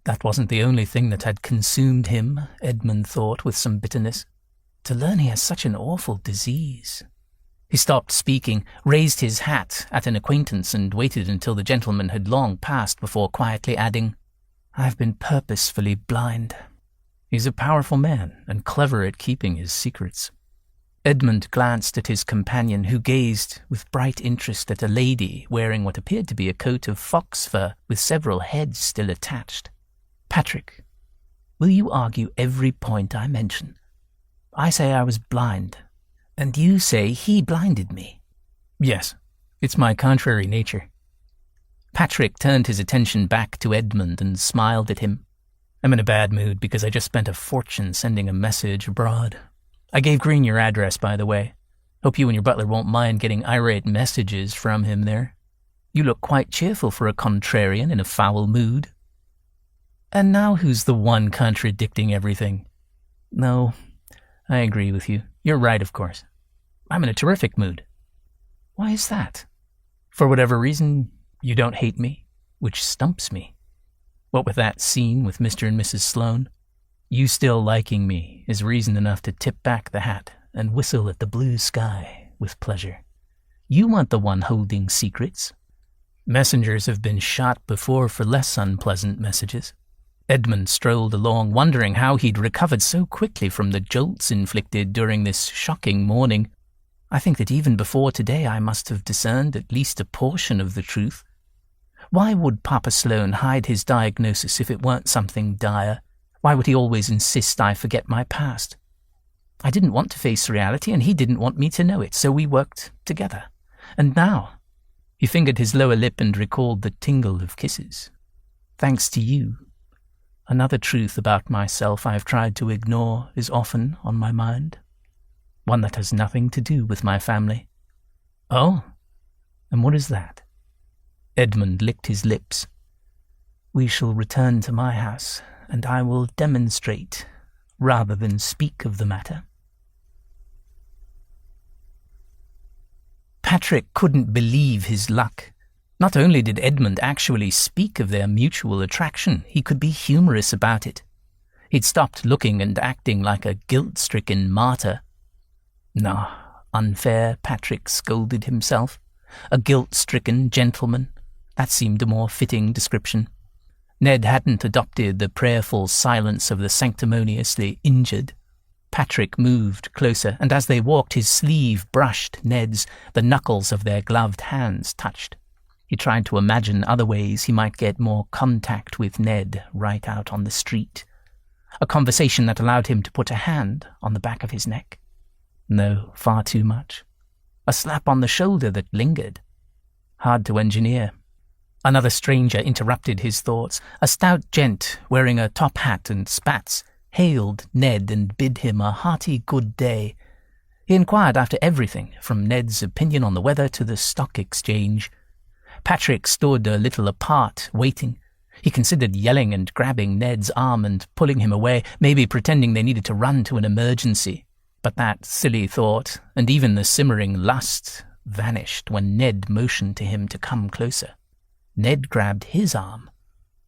That wasn't the only thing that had consumed him, Edmund thought with some bitterness. To learn he has such an awful disease. He stopped speaking, raised his hat at an acquaintance, and waited until the gentleman had long passed before quietly adding, "I've been purposefully blind." He's a powerful man and clever at keeping his secrets. Edmund glanced at his companion, who gazed with bright interest at a lady wearing what appeared to be a coat of fox fur with several heads still attached. "Patrick, will you argue every point I mention? I say I was blind, and you say he blinded me." "Yes, it's my contrary nature." Patrick turned his attention back to Edmund and smiled at him. "I'm in a bad mood because I just spent a fortune sending a message abroad. I gave Green your address, by the way. Hope you and your butler won't mind getting irate messages from him there. You look quite cheerful for a contrarian in a foul mood." "And now who's the one contradicting everything?" "No, I agree with you. You're right, of course. I'm in a terrific mood." "Why is that?" "For whatever reason, you don't hate me, which stumps me. What with that scene with Mr. and Mrs. Sloane, you still liking me is reason enough to tip back the hat and whistle at the blue sky with pleasure. You weren't the one holding secrets. Messengers have been shot before for less unpleasant messages." Edmund strolled along, wondering how he'd recovered so quickly from the jolts inflicted during this shocking morning. I think that even before today I must have discerned at least a portion of the truth. Why would Papa Sloane hide his diagnosis if it weren't something dire? Why would he always insist I forget my past? I didn't want to face reality, and he didn't want me to know it, so we worked together. And now, he fingered his lower lip and recalled the tingle of kisses. Thanks to you, another truth about myself I've tried to ignore is often on my mind. One that has nothing to do with my family. Oh, and what is that? Edmund licked his lips. We shall return to my house, and I will demonstrate, rather than speak of the matter. Patrick couldn't believe his luck. Not only did Edmund actually speak of their mutual attraction, he could be humorous about it. He'd stopped looking and acting like a guilt-stricken martyr. No, unfair, Patrick scolded himself. A guilt-stricken gentleman. That seemed a more fitting description. Ned hadn't adopted the prayerful silence of the sanctimoniously injured. Patrick moved closer, and as they walked, his sleeve brushed Ned's. The knuckles of their gloved hands touched. He tried to imagine other ways he might get more contact with Ned right out on the street. A conversation that allowed him to put a hand on the back of his neck. No, far too much. A slap on the shoulder that lingered. Hard to engineer. Another stranger interrupted his thoughts. A stout gent wearing a top hat and spats hailed Ned and bid him a hearty good day. He inquired after everything, from Ned's opinion on the weather to the stock exchange. Patrick stood a little apart, waiting. He considered yelling and grabbing Ned's arm and pulling him away, maybe pretending they needed to run to an emergency. But that silly thought, and even the simmering lust, vanished when Ned motioned to him to come closer. Ned grabbed his arm,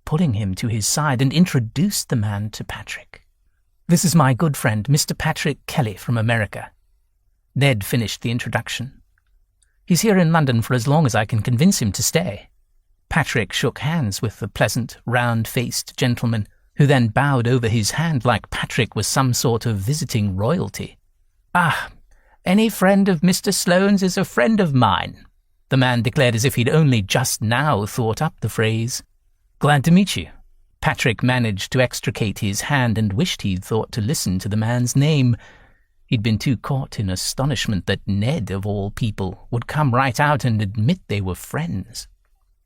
pulling him to his side, and introduced the man to Patrick. This is my good friend, Mr. Patrick Kelly from America. Ned finished the introduction. He's here in London for as long as I can convince him to stay. Patrick shook hands with the pleasant, round-faced gentleman, who then bowed over his hand like Patrick was some sort of visiting royalty. Ah, any friend of Mr. Sloane's is a friend of mine. the man declared as if he'd only just now thought up the phrase. "Glad to meet you." Patrick managed to extricate his hand and wished he'd thought to listen to the man's name. He'd been too caught in astonishment that Ned, of all people, would come right out and admit they were friends.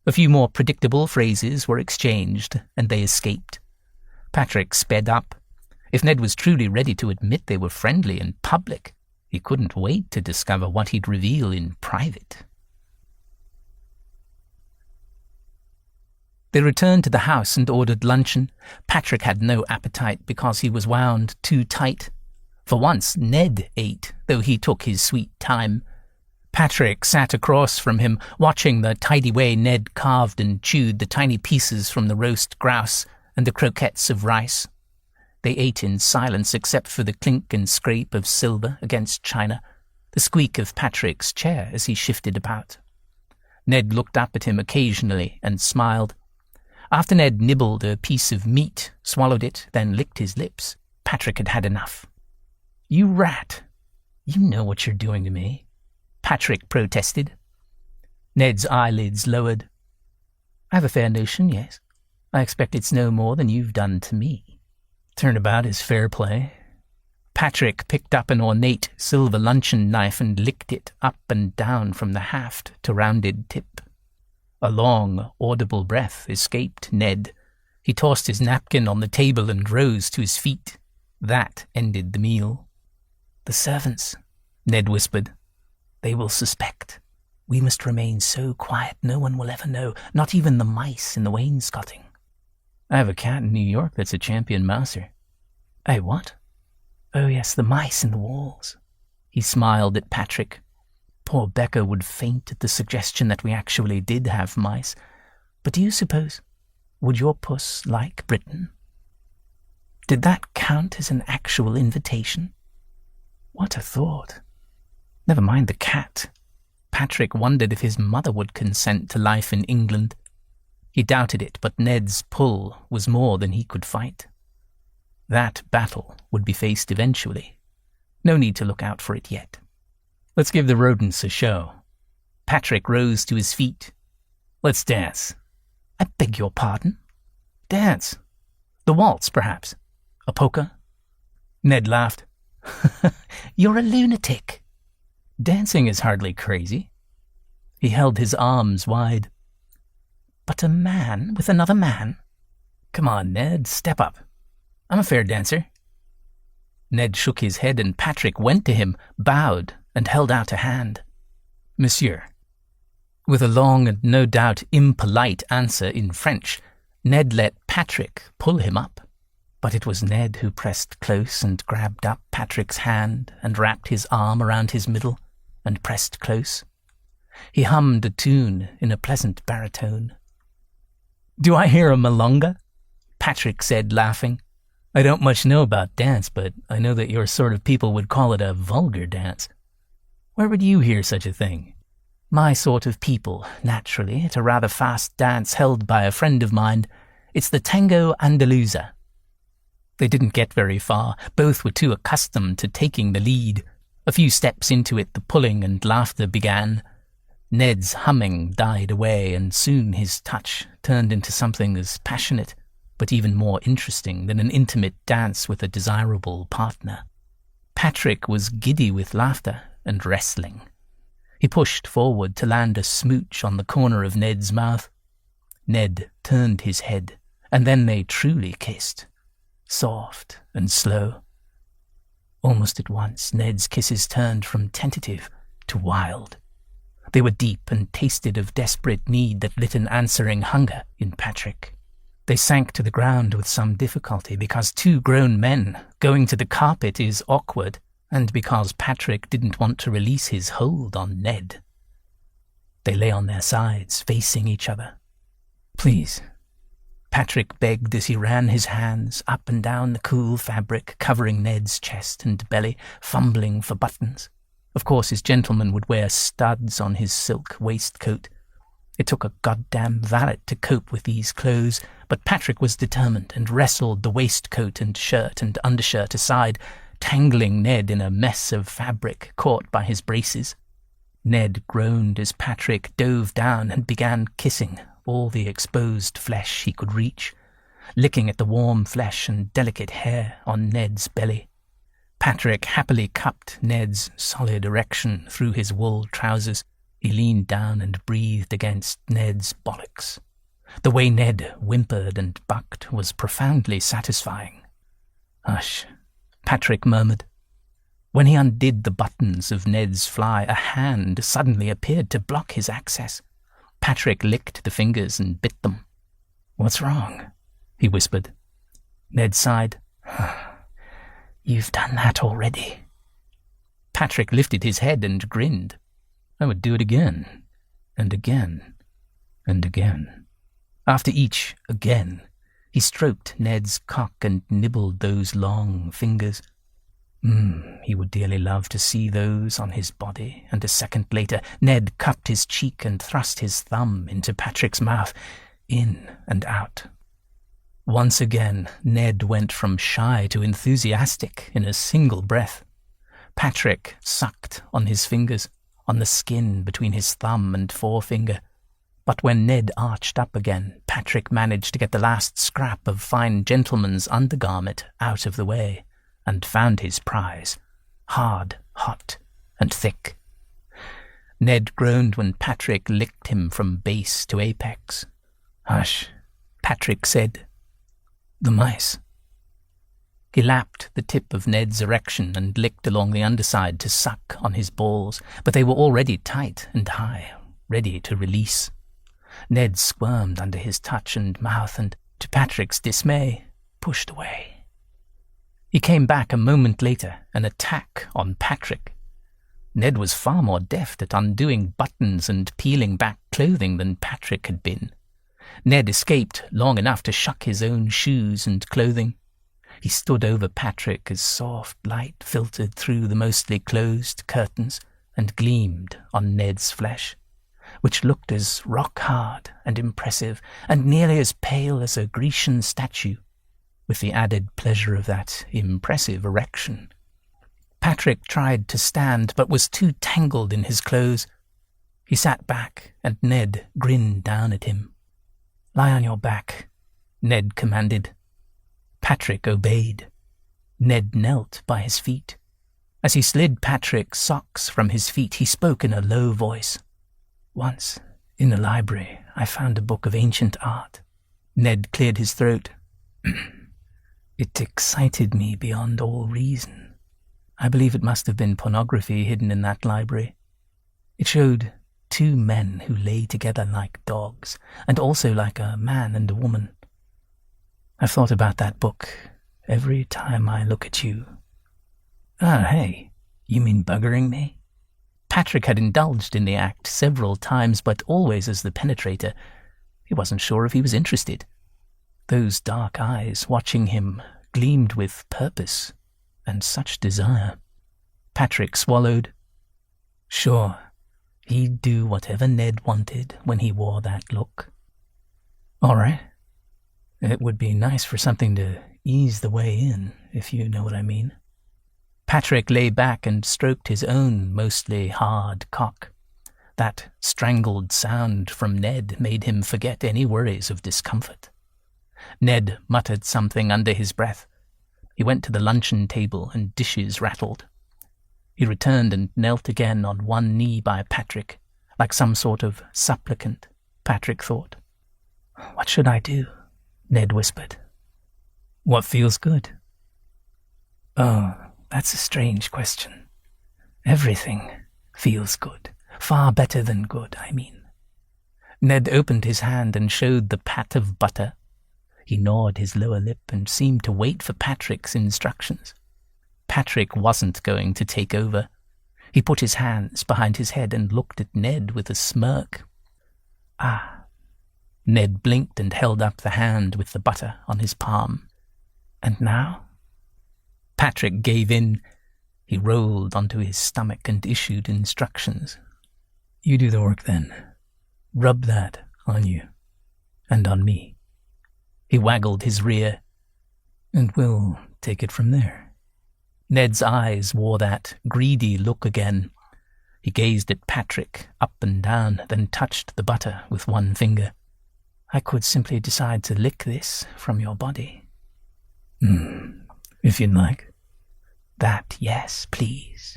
A few more predictable phrases were exchanged, and they escaped. Patrick sped up. If Ned was truly ready to admit they were friendly in public, he couldn't wait to discover what he'd reveal in private. They returned to the house and ordered luncheon. Patrick had no appetite because he was wound too tight. For once, Ned ate, though he took his sweet time. Patrick sat across from him, watching the tidy way Ned carved and chewed the tiny pieces from the roast grouse and the croquettes of rice. They ate in silence except for the clink and scrape of silver against china, the squeak of Patrick's chair as he shifted about. Ned looked up at him occasionally and smiled. After Ned nibbled a piece of meat, swallowed it, then licked his lips, Patrick had had enough. "You rat! You know what you're doing to me," Patrick protested. Ned's eyelids lowered. "I have a fair notion, yes. I expect it's no more than you've done to me." Turnabout is fair play. Patrick picked up an ornate silver luncheon knife and licked it up and down from the haft to rounded tip. A long, audible breath escaped Ned. He tossed his napkin on the table and rose to his feet. That ended the meal. "The servants," Ned whispered. "They will suspect. We must remain so quiet no one will ever know, not even the mice in the wainscoting." "I have a cat in New York that's a champion mouser." "Eh, what?" "Oh yes, the mice in the walls." He smiled at Patrick. Poor Becca would faint at the suggestion that we actually did have mice. But do you suppose, would your puss like Britain? Did that count as an actual invitation? What a thought. Never mind the cat. Patrick wondered if his mother would consent to life in England. He doubted it, but Ned's pull was more than he could fight. That battle would be faced eventually. No need to look out for it yet. "Let's give the rodents a show." Patrick rose to his feet. "Let's dance." "I beg your pardon?" "Dance. The waltz, perhaps. A polka?" Ned laughed. "You're a lunatic." "Dancing is hardly crazy." He held his arms wide. "But a man with another man?" "Come on, Ned, step up. I'm a fair dancer." Ned shook his head and Patrick went to him, bowed, and held out a hand. "Monsieur." With a long and no doubt impolite answer in French, Ned let Patrick pull him up. But it was Ned who pressed close and grabbed up Patrick's hand and wrapped his arm around his middle and pressed close. He hummed a tune in a pleasant baritone. "Do I hear a milonga?" Patrick said, laughing. "I don't much know about dance, but I know that your sort of people would call it a vulgar dance. Where would you hear such a thing?" "My sort of people, naturally, at a rather fast dance held by a friend of mine. It's the Tango Andaluza." They didn't get very far. Both were too accustomed to taking the lead. A few steps into it, the pulling and laughter began. Ned's humming died away, and soon his touch turned into something as passionate, but even more interesting than an intimate dance with a desirable partner. Patrick was giddy with laughter and wrestling. He pushed forward to land a smooch on the corner of Ned's mouth. Ned turned his head, and then they truly kissed, soft and slow. Almost at once, Ned's kisses turned from tentative to wild. They were deep and tasted of desperate need that lit an answering hunger in Patrick. They sank to the ground with some difficulty because two grown men going to the carpet is awkward, and because Patrick didn't want to release his hold on Ned. They lay on their sides, facing each other. "Please," Patrick begged as he ran his hands up and down the cool fabric covering Ned's chest and belly, fumbling for buttons. Of course, his gentleman would wear studs on his silk waistcoat. It took a goddamn valet to cope with these clothes, but Patrick was determined and wrestled the waistcoat and shirt and undershirt aside, tangling Ned in a mess of fabric caught by his braces. Ned groaned as Patrick dove down and began kissing all the exposed flesh he could reach, licking at the warm flesh and delicate hair on Ned's belly. Patrick happily cupped Ned's solid erection through his wool trousers. He leaned down and breathed against Ned's bollocks. The way Ned whimpered and bucked was profoundly satisfying. "Hush," Patrick murmured. When he undid the buttons of Ned's fly, a hand suddenly appeared to block his access. Patrick licked the fingers and bit them. "What's wrong?" he whispered. Ned sighed. "You've done that already." Patrick lifted his head and grinned. "I would do it again, and again, and again." After each again, he stroked Ned's cock and nibbled those long fingers. He would dearly love to see those on his body, and a second later Ned cupped his cheek and thrust his thumb into Patrick's mouth, in and out. Once again, Ned went from shy to enthusiastic in a single breath. Patrick sucked on his fingers, on the skin between his thumb and forefinger. But when Ned arched up again, Patrick managed to get the last scrap of fine gentleman's undergarment out of the way, and found his prize, hard, hot, and thick. Ned groaned when Patrick licked him from base to apex. "Hush," Patrick said. "The mice." He lapped the tip of Ned's erection and licked along the underside to suck on his balls, but they were already tight and high, ready to release. Ned squirmed under his touch and mouth and, to Patrick's dismay, pushed away. He came back a moment later, an attack on Patrick. Ned was far more deft at undoing buttons and peeling back clothing than Patrick had been. Ned escaped long enough to shuck his own shoes and clothing. He stood over Patrick as soft light filtered through the mostly closed curtains and gleamed on Ned's flesh, which looked as rock-hard and impressive and nearly as pale as a Grecian statue, with the added pleasure of that impressive erection. Patrick tried to stand, but was too tangled in his clothes. He sat back, and Ned grinned down at him. "Lie on your back," Ned commanded. Patrick obeyed. Ned knelt by his feet. As he slid Patrick's socks from his feet, he spoke in a low voice. "Once, in the library, I found a book of ancient art." Ned cleared his throat. "It excited me beyond all reason. I believe it must have been pornography hidden in that library. It showed two men who lay together like dogs, and also like a man and a woman. I've thought about that book every time I look at you." "Ah, hey, you mean buggering me?" Patrick had indulged in the act several times, but always as the penetrator. He wasn't sure if he was interested. Those dark eyes watching him gleamed with purpose and such desire. Patrick swallowed. Sure, he'd do whatever Ned wanted when he wore that look. All right. It would be nice for something to ease the way in, if you know what I mean. Patrick lay back and stroked his own mostly hard cock. That strangled sound from Ned made him forget any worries of discomfort. Ned muttered something under his breath. He went to the luncheon table and dishes rattled. He returned and knelt again on one knee by Patrick, like some sort of supplicant, Patrick thought. "What should I do?" Ned whispered. "What feels good?" "Oh, that's a strange question. Everything feels good. Far better than good, I mean." Ned opened his hand and showed the pat of butter. He gnawed his lower lip and seemed to wait for Patrick's instructions. Patrick wasn't going to take over. He put his hands behind his head and looked at Ned with a smirk. "Ah." Ned blinked and held up the hand with the butter on his palm. "And now?" Patrick gave in. He rolled onto his stomach and issued instructions. "You do the work then. Rub that on you. And on me." He waggled his rear. "And we'll take it from there." Ned's eyes wore that greedy look again. He gazed at Patrick up and down, then touched the butter with one finger. I could simply decide to lick this from your body. If you'd like. That, yes, please.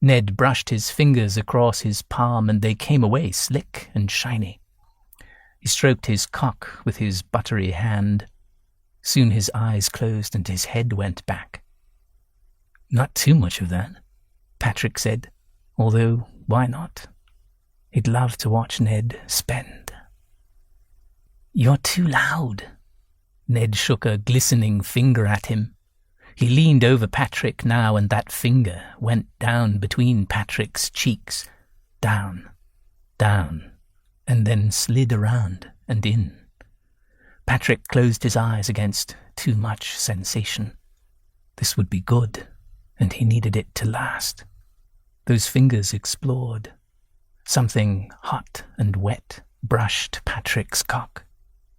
Ned brushed his fingers across his palm, and they came away slick and shiny. He stroked his cock with his buttery hand. Soon his eyes closed and his head went back. Not too much of that, Patrick said, although why not? He'd love to watch Ned spend. You're too loud. Ned shook a glistening finger at him. He leaned over Patrick now, and that finger went down between Patrick's cheeks, down, and then slid around and in. Patrick closed his eyes against too much sensation. This would be good, and he needed it to last. Those fingers explored. Something hot and wet brushed Patrick's cock.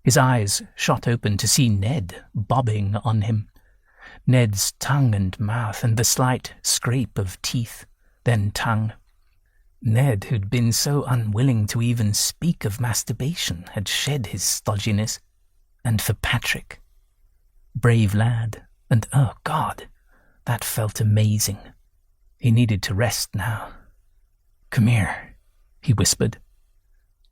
His eyes shot open to see Ned bobbing on him. Ned's tongue and mouth, and the slight scrape of teeth, then tongue. Ned, who'd been so unwilling to even speak of masturbation, had shed his stodginess. And for Patrick. Brave lad, and oh God, that felt amazing. He needed to rest now. Come here, he whispered.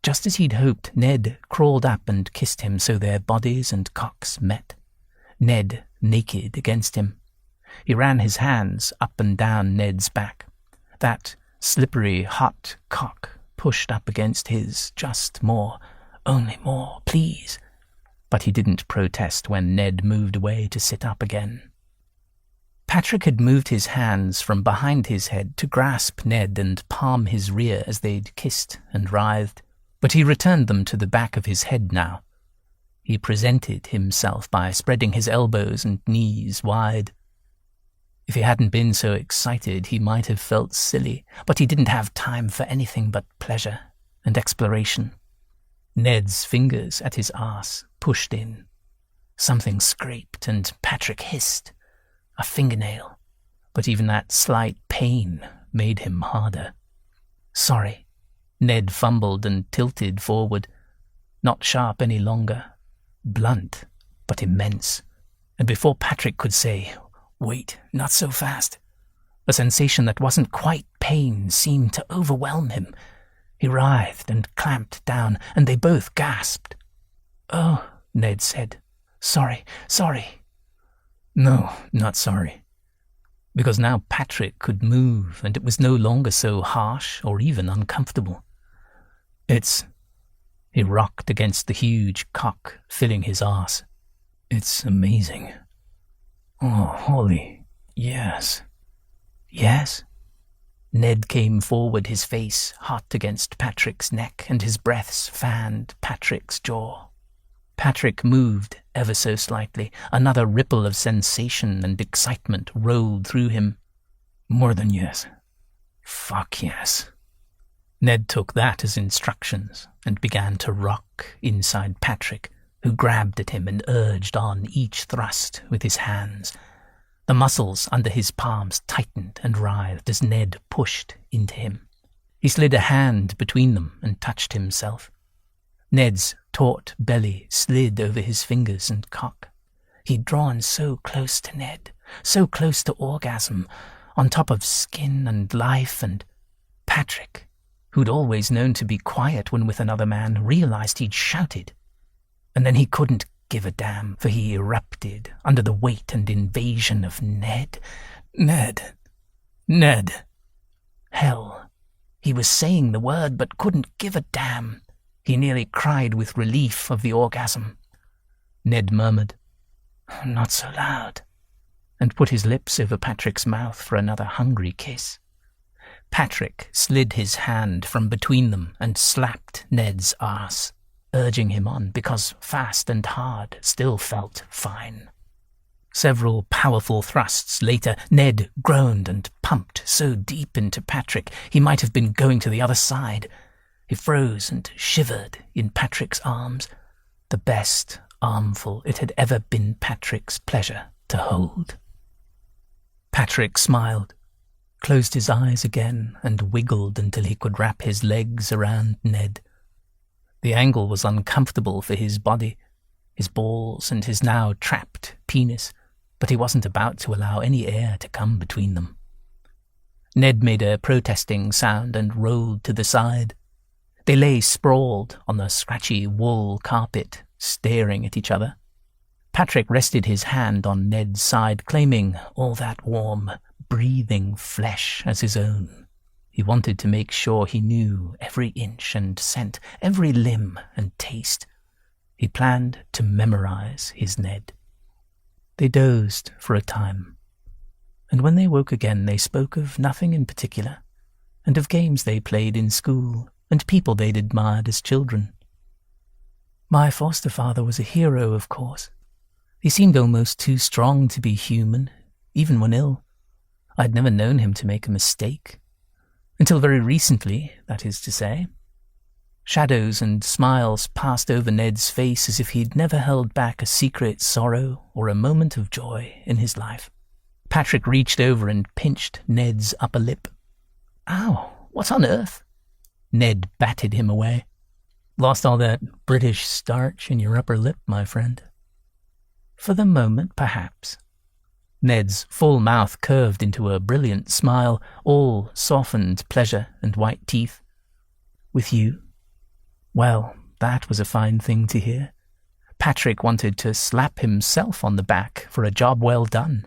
Just as he'd hoped, Ned crawled up and kissed him so their bodies and cocks met. Ned naked against him. He ran his hands up and down Ned's back. That slippery, hot cock pushed up against his, just more, only more, please. But he didn't protest when Ned moved away to sit up again. Patrick had moved his hands from behind his head to grasp Ned and palm his rear as they'd kissed and writhed, but he returned them to the back of his head now. He presented himself by spreading his elbows and knees wide. If he hadn't been so excited, he might have felt silly, but he didn't have time for anything but pleasure and exploration. Ned's fingers at his arse pushed in. Something scraped, and Patrick hissed. A fingernail. But even that slight pain made him harder. Sorry. Ned fumbled and tilted forward. Not sharp any longer. Blunt, but immense. And before Patrick could say, "Wait, not so fast," a sensation that wasn't quite pain seemed to overwhelm him. He writhed and clamped down, and they both gasped. "Oh," Ned said. Sorry. No, not sorry. Because now Patrick could move, and it was no longer so harsh or even uncomfortable. He rocked against the huge cock, filling his arse. It's amazing. Oh, holy, yes. Yes? Ned came forward, his face hot against Patrick's neck, and his breaths fanned Patrick's jaw. Patrick moved ever so slightly. Another ripple of sensation and excitement rolled through him. More than yes. Fuck yes. Ned took that as instructions and began to rock inside Patrick, who grabbed at him and urged on each thrust with his hands. The muscles under his palms tightened and writhed as Ned pushed into him. He slid a hand between them and touched himself. Ned's taut belly slid over his fingers and cock. He'd drawn so close to Ned, so close to orgasm, on top of skin and life, and Patrick, who'd always known to be quiet when with another man, realized he'd shouted. And then he couldn't give a damn, for he erupted under the weight and invasion of Ned. Ned. Hell. He was saying the word but couldn't give a damn. He nearly cried with relief of the orgasm. Ned murmured, "Not so loud," and put his lips over Patrick's mouth for another hungry kiss. Patrick slid his hand from between them and slapped Ned's arse, urging him on because fast and hard still felt fine. Several powerful thrusts later, Ned groaned and pumped so deep into Patrick he might have been going to the other side. He froze and shivered in Patrick's arms, the best armful it had ever been Patrick's pleasure to hold. Patrick smiled, closed his eyes again and wiggled until he could wrap his legs around Ned. The angle was uncomfortable for his body, his balls and his now trapped penis, but he wasn't about to allow any air to come between them. Ned made a protesting sound and rolled to the side. They lay sprawled on the scratchy wool carpet, staring at each other. Patrick rested his hand on Ned's side, claiming all that warm, breathing flesh as his own. He wanted to make sure he knew every inch and scent, every limb and taste. He planned to memorize his Ned. They dozed for a time, and when they woke again they spoke of nothing in particular, and of games they played in school and people they'd admired as children. My foster father was a hero, of course. He seemed almost too strong to be human, even when ill. I'd never known him to make a mistake. Until very recently, that is to say. Shadows and smiles passed over Ned's face as if he'd never held back a secret sorrow or a moment of joy in his life. Patrick reached over and pinched Ned's upper lip. "Ow, what on earth?" Ned batted him away. "Lost all that British starch in your upper lip, my friend." "For the moment, perhaps." Ned's full mouth curved into a brilliant smile, all softened pleasure and white teeth. "With you?" Well, that was a fine thing to hear. Patrick wanted to slap himself on the back for a job well done.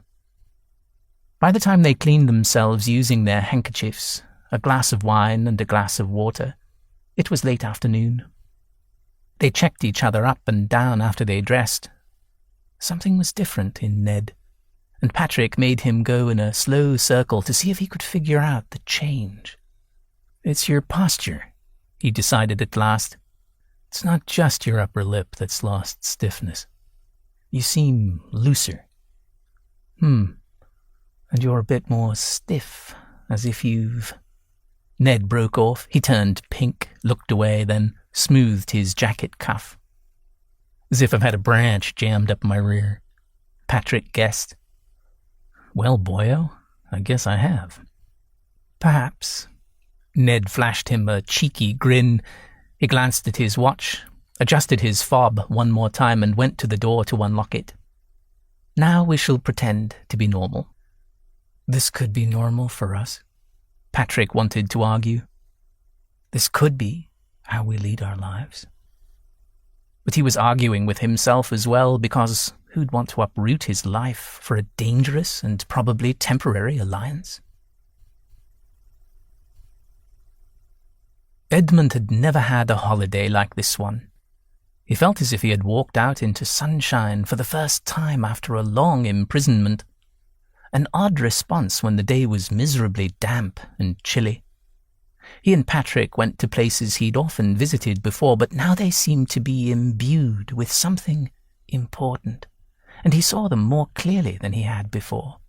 By the time they cleaned themselves using their handkerchiefs, a glass of wine and a glass of water, it was late afternoon. They checked each other up and down after they dressed. Something was different in Ned, and Patrick made him go in a slow circle to see if he could figure out the change. "It's your posture," he decided at last. "It's not just your upper lip that's lost stiffness. You seem looser. And you're a bit more stiff, as if you've—" Ned broke off. He turned pink, looked away, then smoothed his jacket cuff. "As if I've had a branch jammed up my rear," Patrick guessed. "Well, boyo, I guess I have." "Perhaps." Ned flashed him a cheeky grin. He glanced at his watch, adjusted his fob one more time, and went to the door to unlock it. "Now we shall pretend to be normal." "This could be normal for us," Patrick wanted to argue. "This could be how we lead our lives." But he was arguing with himself as well, because who'd want to uproot his life for a dangerous and probably temporary alliance? Edmund had never had a holiday like this one. He felt as if he had walked out into sunshine for the first time after a long imprisonment. An odd response when the day was miserably damp and chilly. He and Patrick went to places he'd often visited before, but now they seemed to be imbued with something important, and he saw them more clearly than he had before.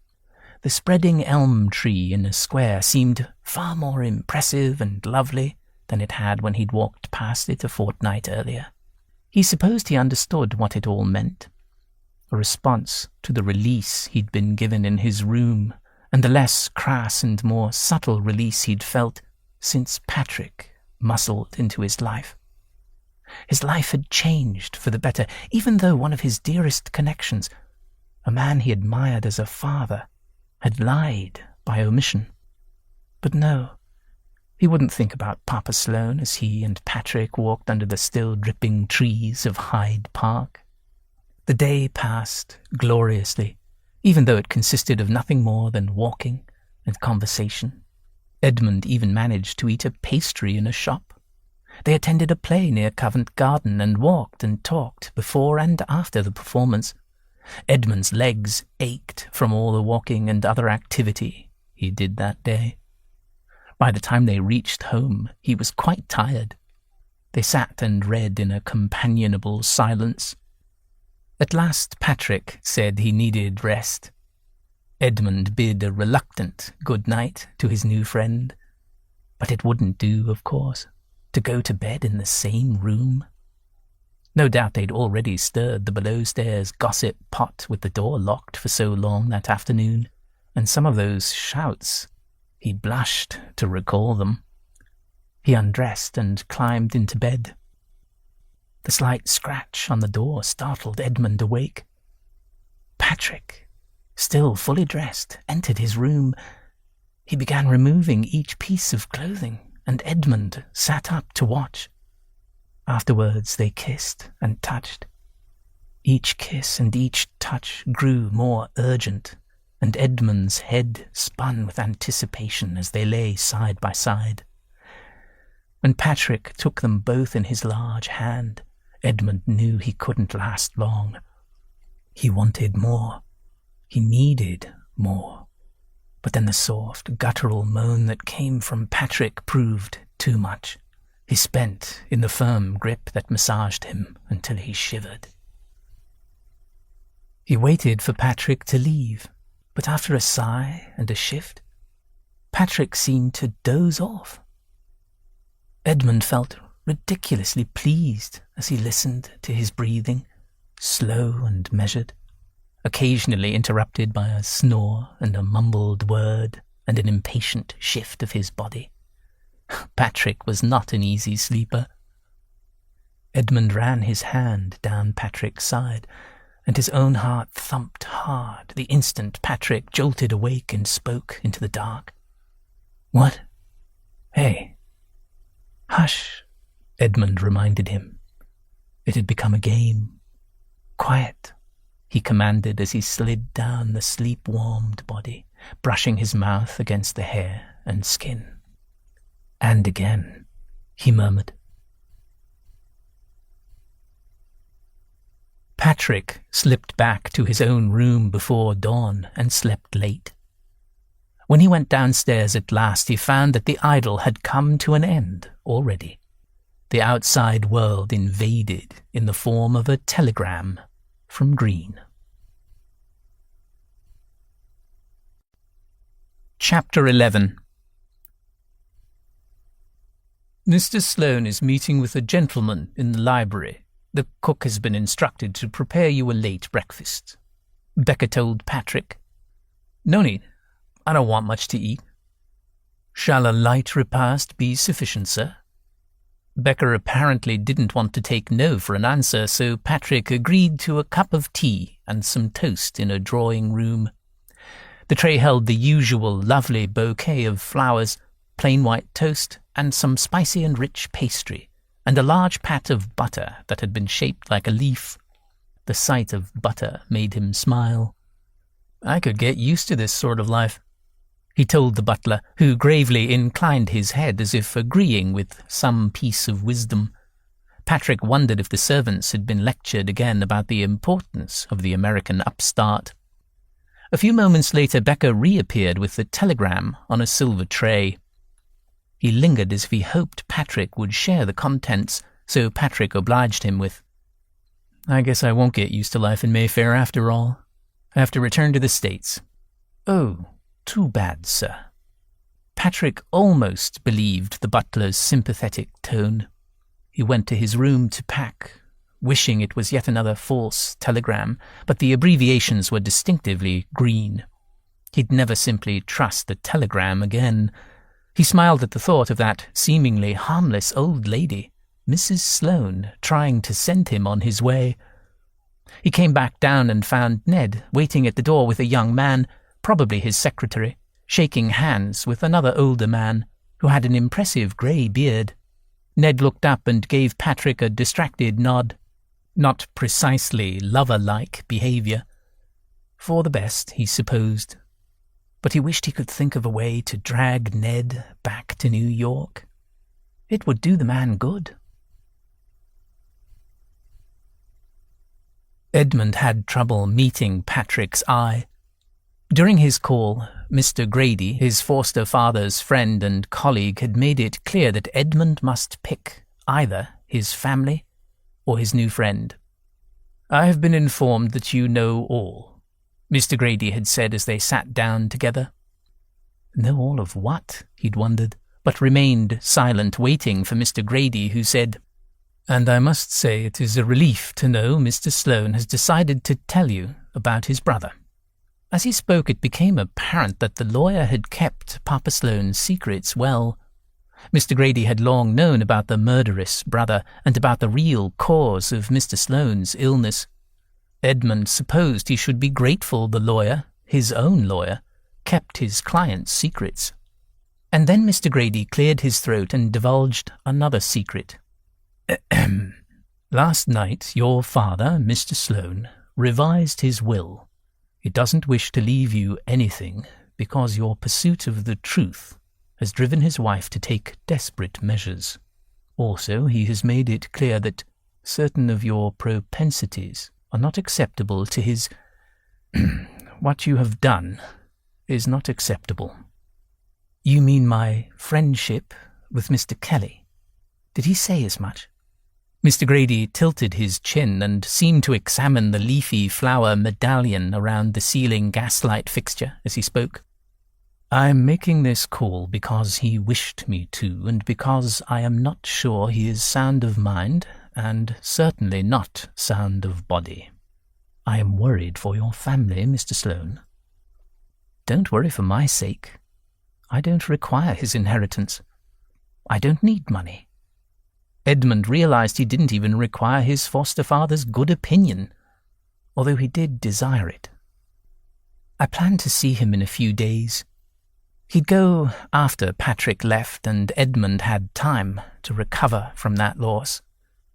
The spreading elm tree in a square seemed far more impressive and lovely than it had when he'd walked past it a fortnight earlier. He supposed he understood what it all meant. A response to the release he'd been given in his room, and the less crass and more subtle release he'd felt since Patrick muscled into his life. His life had changed for the better, even though one of his dearest connections, a man he admired as a father, had lied by omission. But no, he wouldn't think about Papa Sloane as he and Patrick walked under the still dripping trees of Hyde Park. The day passed gloriously, even though it consisted of nothing more than walking and conversation. Edmund even managed to eat a pastry in a shop. They attended a play near Covent Garden and walked and talked before and after the performance. Edmund's legs ached from all the walking and other activity he did that day. By the time they reached home, he was quite tired. They sat and read in a companionable silence. At last Patrick said he needed rest. Edmund bid a reluctant good night to his new friend. But it wouldn't do, of course, to go to bed in the same room. No doubt they'd already stirred the below-stairs gossip pot with the door locked for so long that afternoon, and some of those shouts, He blushed to recall them. He undressed and climbed into bed. The slight scratch on the door startled Edmund awake. Patrick, still fully dressed, entered his room. He began removing each piece of clothing, and Edmund sat up to watch. Afterwards they kissed and touched. Each kiss and each touch grew more urgent, and Edmund's head spun with anticipation as they lay side by side. When Patrick took them both in his large hand, Edmund knew he couldn't last long. He wanted more. He needed more. But then the soft, guttural moan that came from Patrick proved too much. He spent in the firm grip that massaged him until he shivered. He waited for Patrick to leave, but after a sigh and a shift, Patrick seemed to doze off. Edmund felt ridiculously pleased as he listened to his breathing, slow and measured, occasionally interrupted by a snore and a mumbled word and an impatient shift of his body. Patrick was not an easy sleeper. Edmund ran his hand down Patrick's side, and his own heart thumped hard the instant Patrick jolted awake and spoke into the dark. "What? Hey." "Hush," Edmund reminded him. It had become a game. "Quiet," he commanded as he slid down the sleep-warmed body, brushing his mouth against the hair and skin. "And again," he murmured. Patrick slipped back to his own room before dawn and slept late. When he went downstairs at last, he found that the idyll had come to an end already. The outside world invaded in the form of a telegram from Green. Chapter 11. Mr. Sloane is meeting with a gentleman in the library. The cook has been instructed to prepare you a late breakfast. Becca told Patrick. "No need. I don't want much to eat." "Shall a light repast be sufficient, sir?" Becca apparently didn't want to take no for an answer, so Patrick agreed to a cup of tea and some toast in a drawing room. The tray held the usual lovely bouquet of flowers, plain white toast, and some spicy and rich pastry, and a large pat of butter that had been shaped like a leaf. The sight of butter made him smile. "I could get used to this sort of life," he told the butler, who gravely inclined his head as if agreeing with some piece of wisdom. Patrick wondered if the servants had been lectured again about the importance of the American upstart. A few moments later, Becca reappeared with the telegram on a silver tray. He lingered as if he hoped Patrick would share the contents, so Patrick obliged him with, "I guess I won't get used to life in Mayfair after all. I have to return to the States." "Oh, too bad, sir." Patrick almost believed the butler's sympathetic tone. He went to his room to pack, wishing it was yet another false telegram, but the abbreviations were distinctively Green. He'd never simply trust a telegram again. He smiled at the thought of that seemingly harmless old lady, Mrs. Sloane, trying to send him on his way. He came back down and found Ned waiting at the door with a young man, probably his secretary, shaking hands with another older man who had an impressive grey beard. Ned looked up and gave Patrick a distracted nod. Not precisely lover-like behaviour. For the best, he supposed. But he wished he could think of a way to drag Ned back to New York. It would do the man good. Edmund had trouble meeting Patrick's eye. During his call, Mr. Grady, his foster father's friend and colleague, had made it clear that Edmund must pick either his family or his new friend. "I have been informed that you know all," Mr. Grady had said as they sat down together. Know all of what, he'd wondered, but remained silent, waiting for Mr. Grady, who said, "And I must say it is a relief to know Mr. Sloane has decided to tell you about his brother." As he spoke, it became apparent that the lawyer had kept Papa Sloane's secrets well. Mr. Grady had long known about the murderous brother and about the real cause of Mr. Sloane's illness. Edmund supposed he should be grateful the lawyer, his own lawyer, kept his client's secrets. And then Mr. Grady cleared his throat and divulged another secret. Last night your father, Mr. Sloane, revised his will. He doesn't wish to leave you anything because your pursuit of the truth has driven his wife to take desperate measures. Also, he has made it clear that certain of your propensities are not acceptable to his... What you have done is not acceptable. You mean my friendship with Mr. Kelly? Did he say as much? Mr. Grady tilted his chin and seemed to examine the leafy flower medallion around the ceiling gaslight fixture as he spoke. I'm making this call because he wished me to, and because I am not sure he is sound of mind, and certainly not sound of body. I am worried for your family, Mr. Sloane. Don't worry for my sake. I don't require his inheritance. I don't need money. Edmund realized he didn't even require his foster father's good opinion, although he did desire it. I planned to see him in a few days. He'd go after Patrick left and Edmund had time to recover from that loss.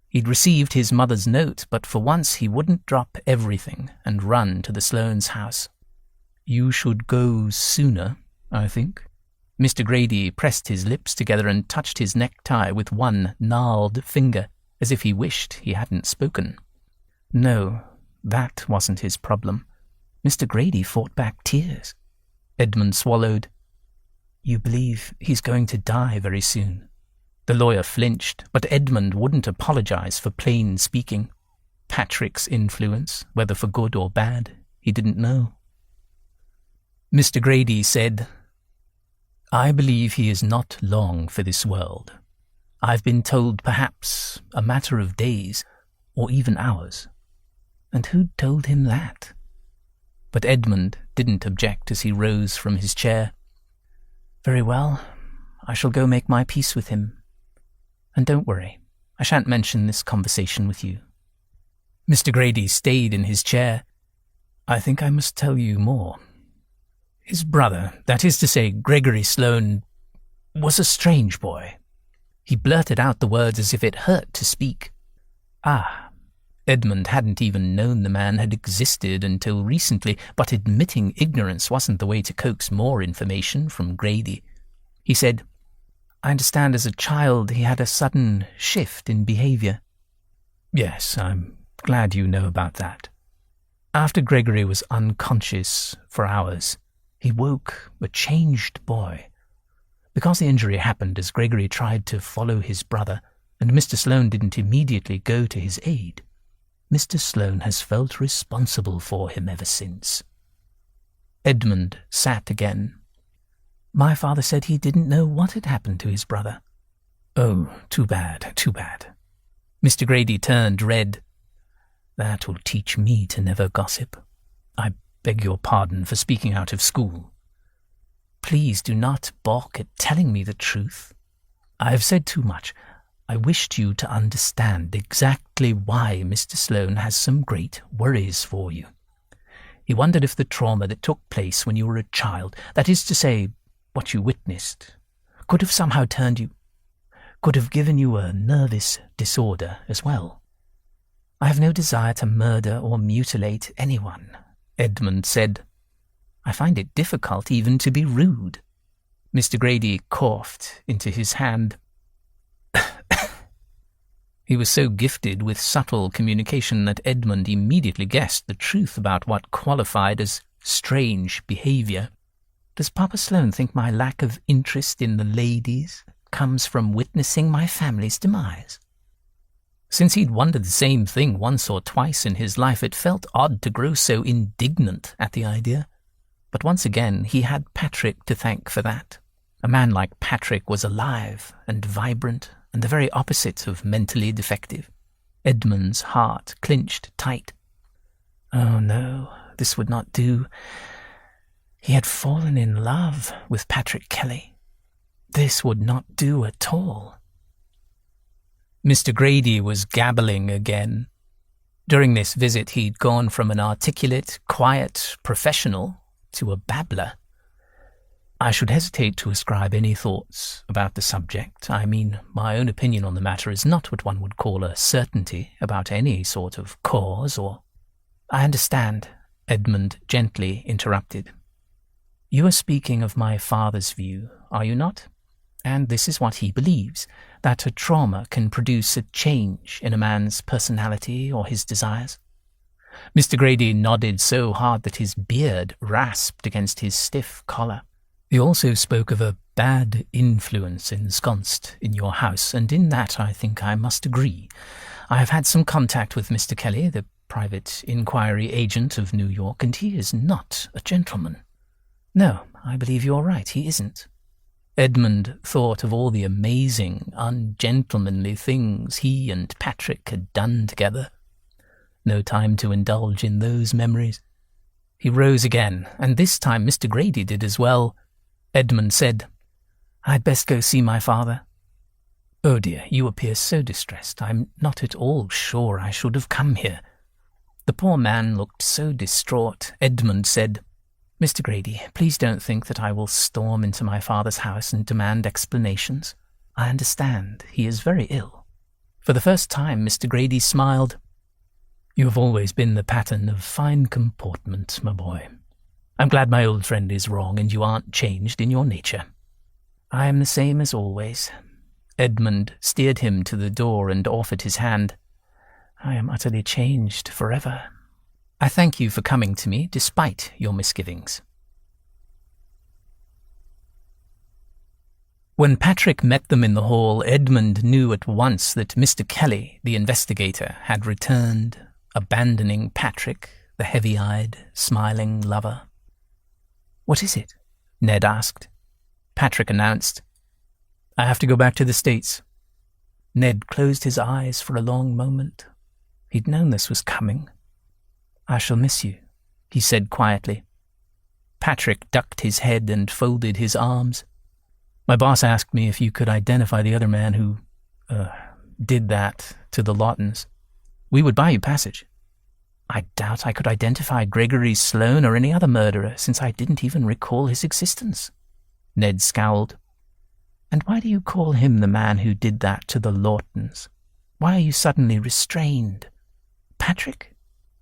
He'd received his mother's note, but for once he wouldn't drop everything and run to the Sloanes' house. You should go sooner, I think. Mr. Grady pressed his lips together and touched his necktie with one gnarled finger, as if he wished he hadn't spoken. No, that wasn't his problem. Mr. Grady fought back tears. Edmund swallowed. You believe he's going to die very soon? The lawyer flinched, but Edmund wouldn't apologize for plain speaking. Patrick's influence, whether for good or bad, he didn't know. Mr. Grady said, I believe he is not long for this world. I've been told perhaps a matter of days, or even hours. And who'd told him that? But Edmund didn't object as he rose from his chair. Very well, I shall go make my peace with him. And don't worry, I shan't mention this conversation with you. Mr. Grady stayed in his chair. I think I must tell you more. His brother, that is to say, Gregory Sloane, was a strange boy. He blurted out the words as if it hurt to speak. Edmund hadn't even known the man had existed until recently, but admitting ignorance wasn't the way to coax more information from Grady. He said, I understand as a child he had a sudden shift in behavior. Yes, I'm glad you know about that. After Gregory was unconscious for hours, he woke a changed boy. Because the injury happened as Gregory tried to follow his brother, and Mr. Sloane didn't immediately go to his aid, Mr. Sloane has felt responsible for him ever since. Edmund sat again. My father said he didn't know what had happened to his brother. Oh, too bad, too bad. Mr. Grady turned red. That will teach me to never gossip. I beg your pardon for speaking out of school. Please do not balk at telling me the truth. I have said too much. I wished you to understand exactly why Mr. Sloane has some great worries for you. He wondered if the trauma that took place when you were a child, that is to say, what you witnessed, could have somehow could have given you a nervous disorder as well. I have no desire to murder or mutilate anyone, Edmund said. I find it difficult even to be rude. Mr. Grady coughed into his hand. He was so gifted with subtle communication that Edmund immediately guessed the truth about what qualified as strange behavior. Does Papa Sloane think my lack of interest in the ladies comes from witnessing my family's demise? Since he'd wondered the same thing once or twice in his life, it felt odd to grow so indignant at the idea. But once again, he had Patrick to thank for that. A man like Patrick was alive and vibrant, and the very opposite of mentally defective. Edmund's heart clinched tight. Oh no, this would not do. He had fallen in love with Patrick Kelly. This would not do at all. Mr. Grady was gabbling again. During this visit, he'd gone from an articulate, quiet professional to a babbler. I should hesitate to ascribe any thoughts about the subject. I mean, my own opinion on the matter is not what one would call a certainty about any sort of cause or... I understand, Edmund gently interrupted. You are speaking of my father's view, are you not? And this is what he believes, that a trauma can produce a change in a man's personality or his desires. Mr. Grady nodded so hard that his beard rasped against his stiff collar. He also spoke of a bad influence ensconced in your house, and in that I think I must agree. I have had some contact with Mr. Kelly, the private inquiry agent of New York, and he is not a gentleman. No, I believe you're right, he isn't. Edmund thought of all the amazing, ungentlemanly things he and Patrick had done together. No time to indulge in those memories. He rose again, and this time Mr. Grady did as well. Edmund said, I'd best go see my father. Oh dear, you appear so distressed. I'm not at all sure I should have come here. The poor man looked so distraught. Edmund said, Mr. Grady, please don't think that I will storm into my father's house and demand explanations. I understand he is very ill. For the first time, Mr. Grady smiled. You have always been the pattern of fine comportment, my boy. I'm glad my old friend is wrong and you aren't changed in your nature. I am the same as always. Edmund steered him to the door and offered his hand. I am utterly changed forever. I thank you for coming to me despite your misgivings. When Patrick met them in the hall, Edmund knew at once that Mr. Kelly, the investigator, had returned, abandoning Patrick, the heavy-eyed, smiling lover. What is it? Ned asked. Patrick announced, I have to go back to the States. Ned closed his eyes for a long moment. He'd known this was coming. I shall miss you, he said quietly. Patrick ducked his head and folded his arms. My boss asked me if you could identify the other man who, did that to the Lawtons. We would buy you passage. I doubt I could identify Gregory Sloane or any other murderer, since I didn't even recall his existence. Ned scowled. And why do you call him the man who did that to the Lawtons? Why are you suddenly restrained? Patrick?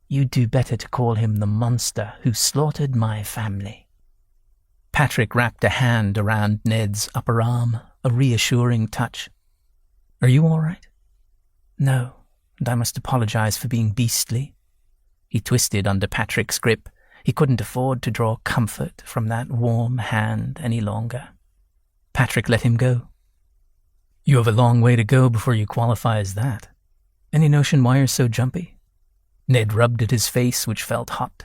You'd do better to call him the monster who slaughtered my family. Patrick wrapped a hand around Ned's upper arm, a reassuring touch. Are you all right? No, and I must apologize for being beastly. He twisted under Patrick's grip. He couldn't afford to draw comfort from that warm hand any longer. Patrick let him go. You have a long way to go before you qualify as that. Any notion why you're so jumpy? Ned rubbed at his face, which felt hot.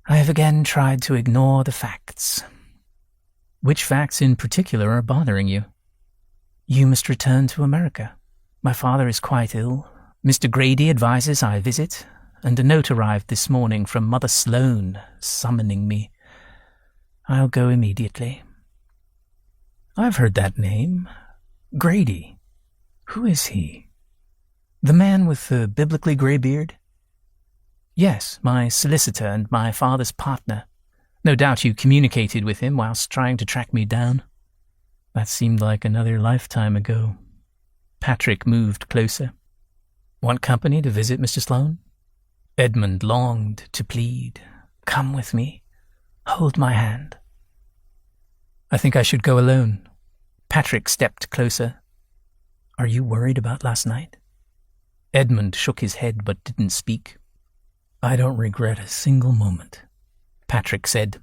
I have again tried to ignore the facts. Which facts in particular are bothering you? You must return to America. My father is quite ill. Mr. Grady advises I visit, and a note arrived this morning from Mother Sloane summoning me. I'll go immediately. I've heard that name. Grady. Who is he? The man with the biblically grey beard? Yes, my solicitor and my father's partner. No doubt you communicated with him whilst trying to track me down. That seemed like another lifetime ago. Patrick moved closer. Want company to visit Mr. Sloane? Edmund longed to plead. Come with me. Hold my hand. I think I should go alone. Patrick stepped closer. Are you worried about last night? Edmund shook his head but didn't speak. I don't regret a single moment, Patrick said.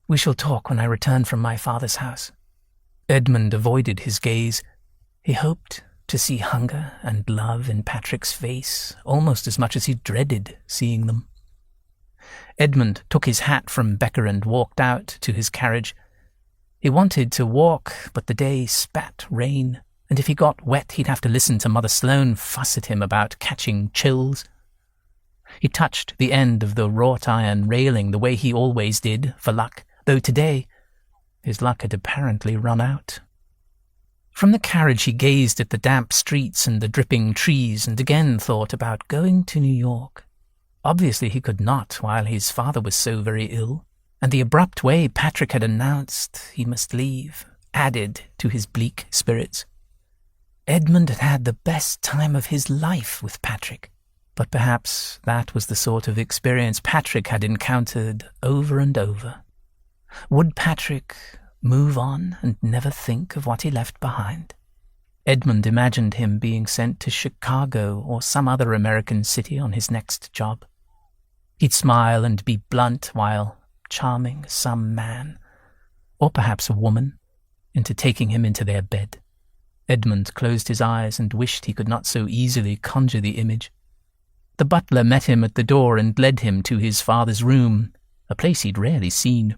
We shall talk when I return from my father's house. Edmund avoided his gaze. He hoped to see hunger and love in Patrick's face almost as much as he dreaded seeing them. Edmund took his hat from Becker and walked out to his carriage. He wanted to walk, but the day spat rain, and if he got wet he'd have to listen to Mother Sloane fuss at him about catching chills. He touched the end of the wrought iron railing the way he always did, for luck, though today his luck had apparently run out. From the carriage he gazed at the damp streets and the dripping trees and again thought about going to New York. Obviously he could not while his father was so very ill, and the abrupt way Patrick had announced he must leave added to his bleak spirits. Edmund had had the best time of his life with Patrick, but perhaps that was the sort of experience Patrick had encountered over and over. Would Patrick move on and never think of what he left behind? Edmund imagined him being sent to Chicago or some other American city on his next job. He'd smile and be blunt while charming some man, or perhaps a woman, into taking him into their bed. Edmund closed his eyes and wished he could not so easily conjure the image. The butler met him at the door and led him to his father's room, a place he'd rarely seen.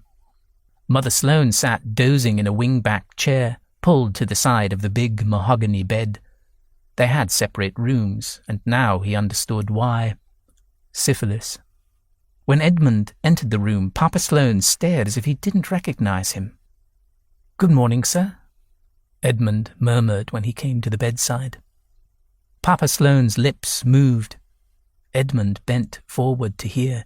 Mother Sloane sat dozing in a wing-back chair, pulled to the side of the big mahogany bed. They had separate rooms, and now he understood why. Syphilis. When Edmund entered the room, Papa Sloane stared as if he didn't recognize him. "Good morning, sir," Edmund murmured when he came to the bedside. Papa Sloane's lips moved. Edmund bent forward to hear.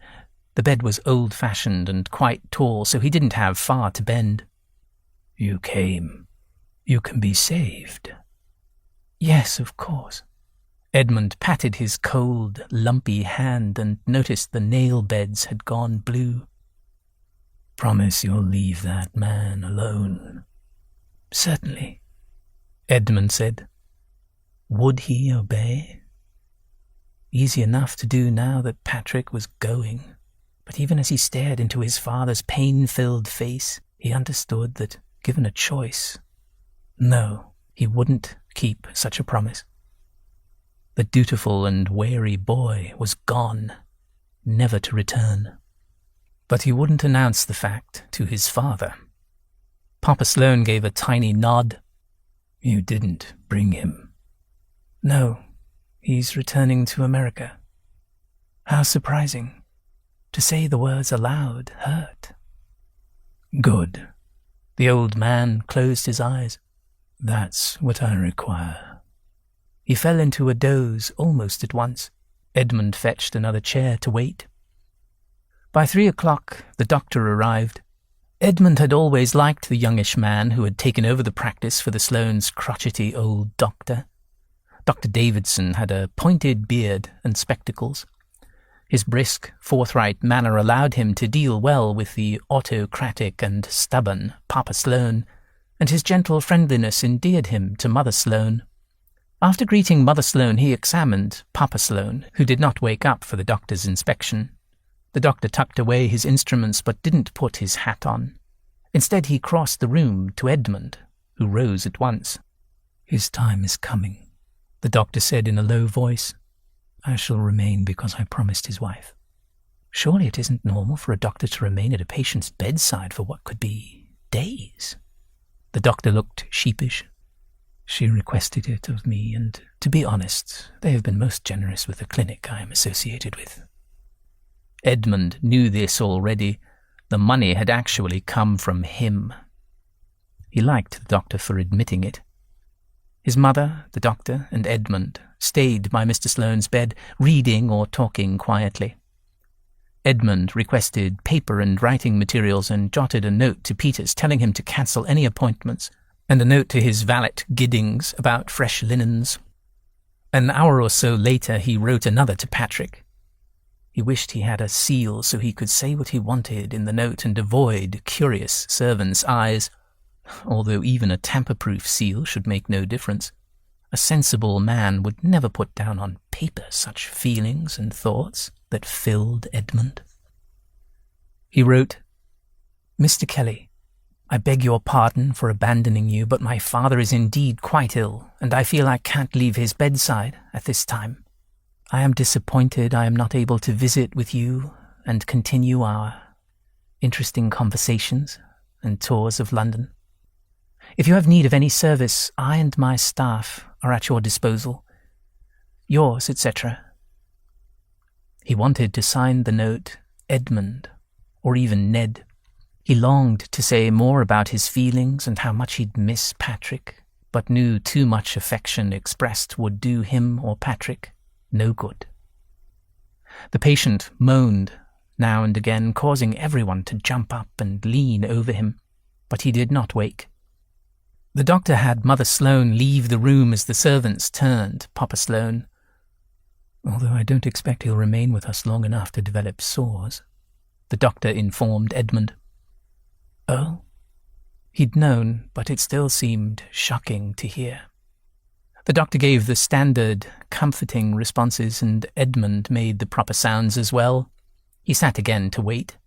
The bed was old-fashioned and quite tall, so he didn't have far to bend. "You came. You can be saved." "Yes, of course." Edmund patted his cold, lumpy hand and noticed the nail beds had gone blue. "Promise you'll leave that man alone." "Certainly," Edmund said. Would he obey? Easy enough to do now that Patrick was going. But even as he stared into his father's pain-filled face, he understood that, given a choice, no, he wouldn't keep such a promise. The dutiful and wary boy was gone, never to return. But he wouldn't announce the fact to his father. Papa Sloane gave a tiny nod. "You didn't bring him?" "No, he's returning to America." How surprising. To say the words aloud hurt. "Good." The old man closed his eyes. "That's what I require." He fell into a doze almost at once. Edmund fetched another chair to wait. By 3:00, the doctor arrived. Edmund had always liked the youngish man who had taken over the practice for the Sloanes' crotchety old doctor. Dr. Davidson had a pointed beard and spectacles. His brisk, forthright manner allowed him to deal well with the autocratic and stubborn Papa Sloane, and his gentle friendliness endeared him to Mother Sloane. After greeting Mother Sloane, he examined Papa Sloane, who did not wake up for the doctor's inspection. The doctor tucked away his instruments but didn't put his hat on. Instead, he crossed the room to Edmund, who rose at once. "His time is coming," the doctor said in a low voice. "I shall remain because I promised his wife." Surely it isn't normal for a doctor to remain at a patient's bedside for what could be days. The doctor looked sheepish. "She requested it of me, and, to be honest, they have been most generous with the clinic I am associated with." Edmund knew this already. The money had actually come from him. He liked the doctor for admitting it. His mother, the doctor, and Edmund stayed by Mr. Sloane's bed, reading or talking quietly. Edmund requested paper and writing materials and jotted a note to Peters telling him to cancel any appointments, and a note to his valet Giddings about fresh linens. An hour or so later he wrote another to Patrick. He wished he had a seal so he could say what he wanted in the note and avoid curious servants' eyes, although even a tamper-proof seal should make no difference. A sensible man would never put down on paper such feelings and thoughts that filled Edmund. He wrote, "Mr. Kelly, I beg your pardon for abandoning you, but my father is indeed quite ill, and I feel I can't leave his bedside at this time. I am disappointed I am not able to visit with you and continue our interesting conversations and tours of London. If you have need of any service, I and my staff are at your disposal. Yours, etc." He wanted to sign the note Edmund, or even Ned. He longed to say more about his feelings and how much he'd miss Patrick, but knew too much affection expressed would do him or Patrick no good. The patient moaned now and again, causing everyone to jump up and lean over him, but he did not wake. The doctor had Mother Sloane leave the room as the servants turned Papa Sloane, although I don't expect he'll remain with us long enough to develop sores, the doctor informed Edmund. Oh? He'd known, but it still seemed shocking to hear. The doctor gave the standard, comforting responses, and Edmund made the proper sounds as well. He sat again to wait.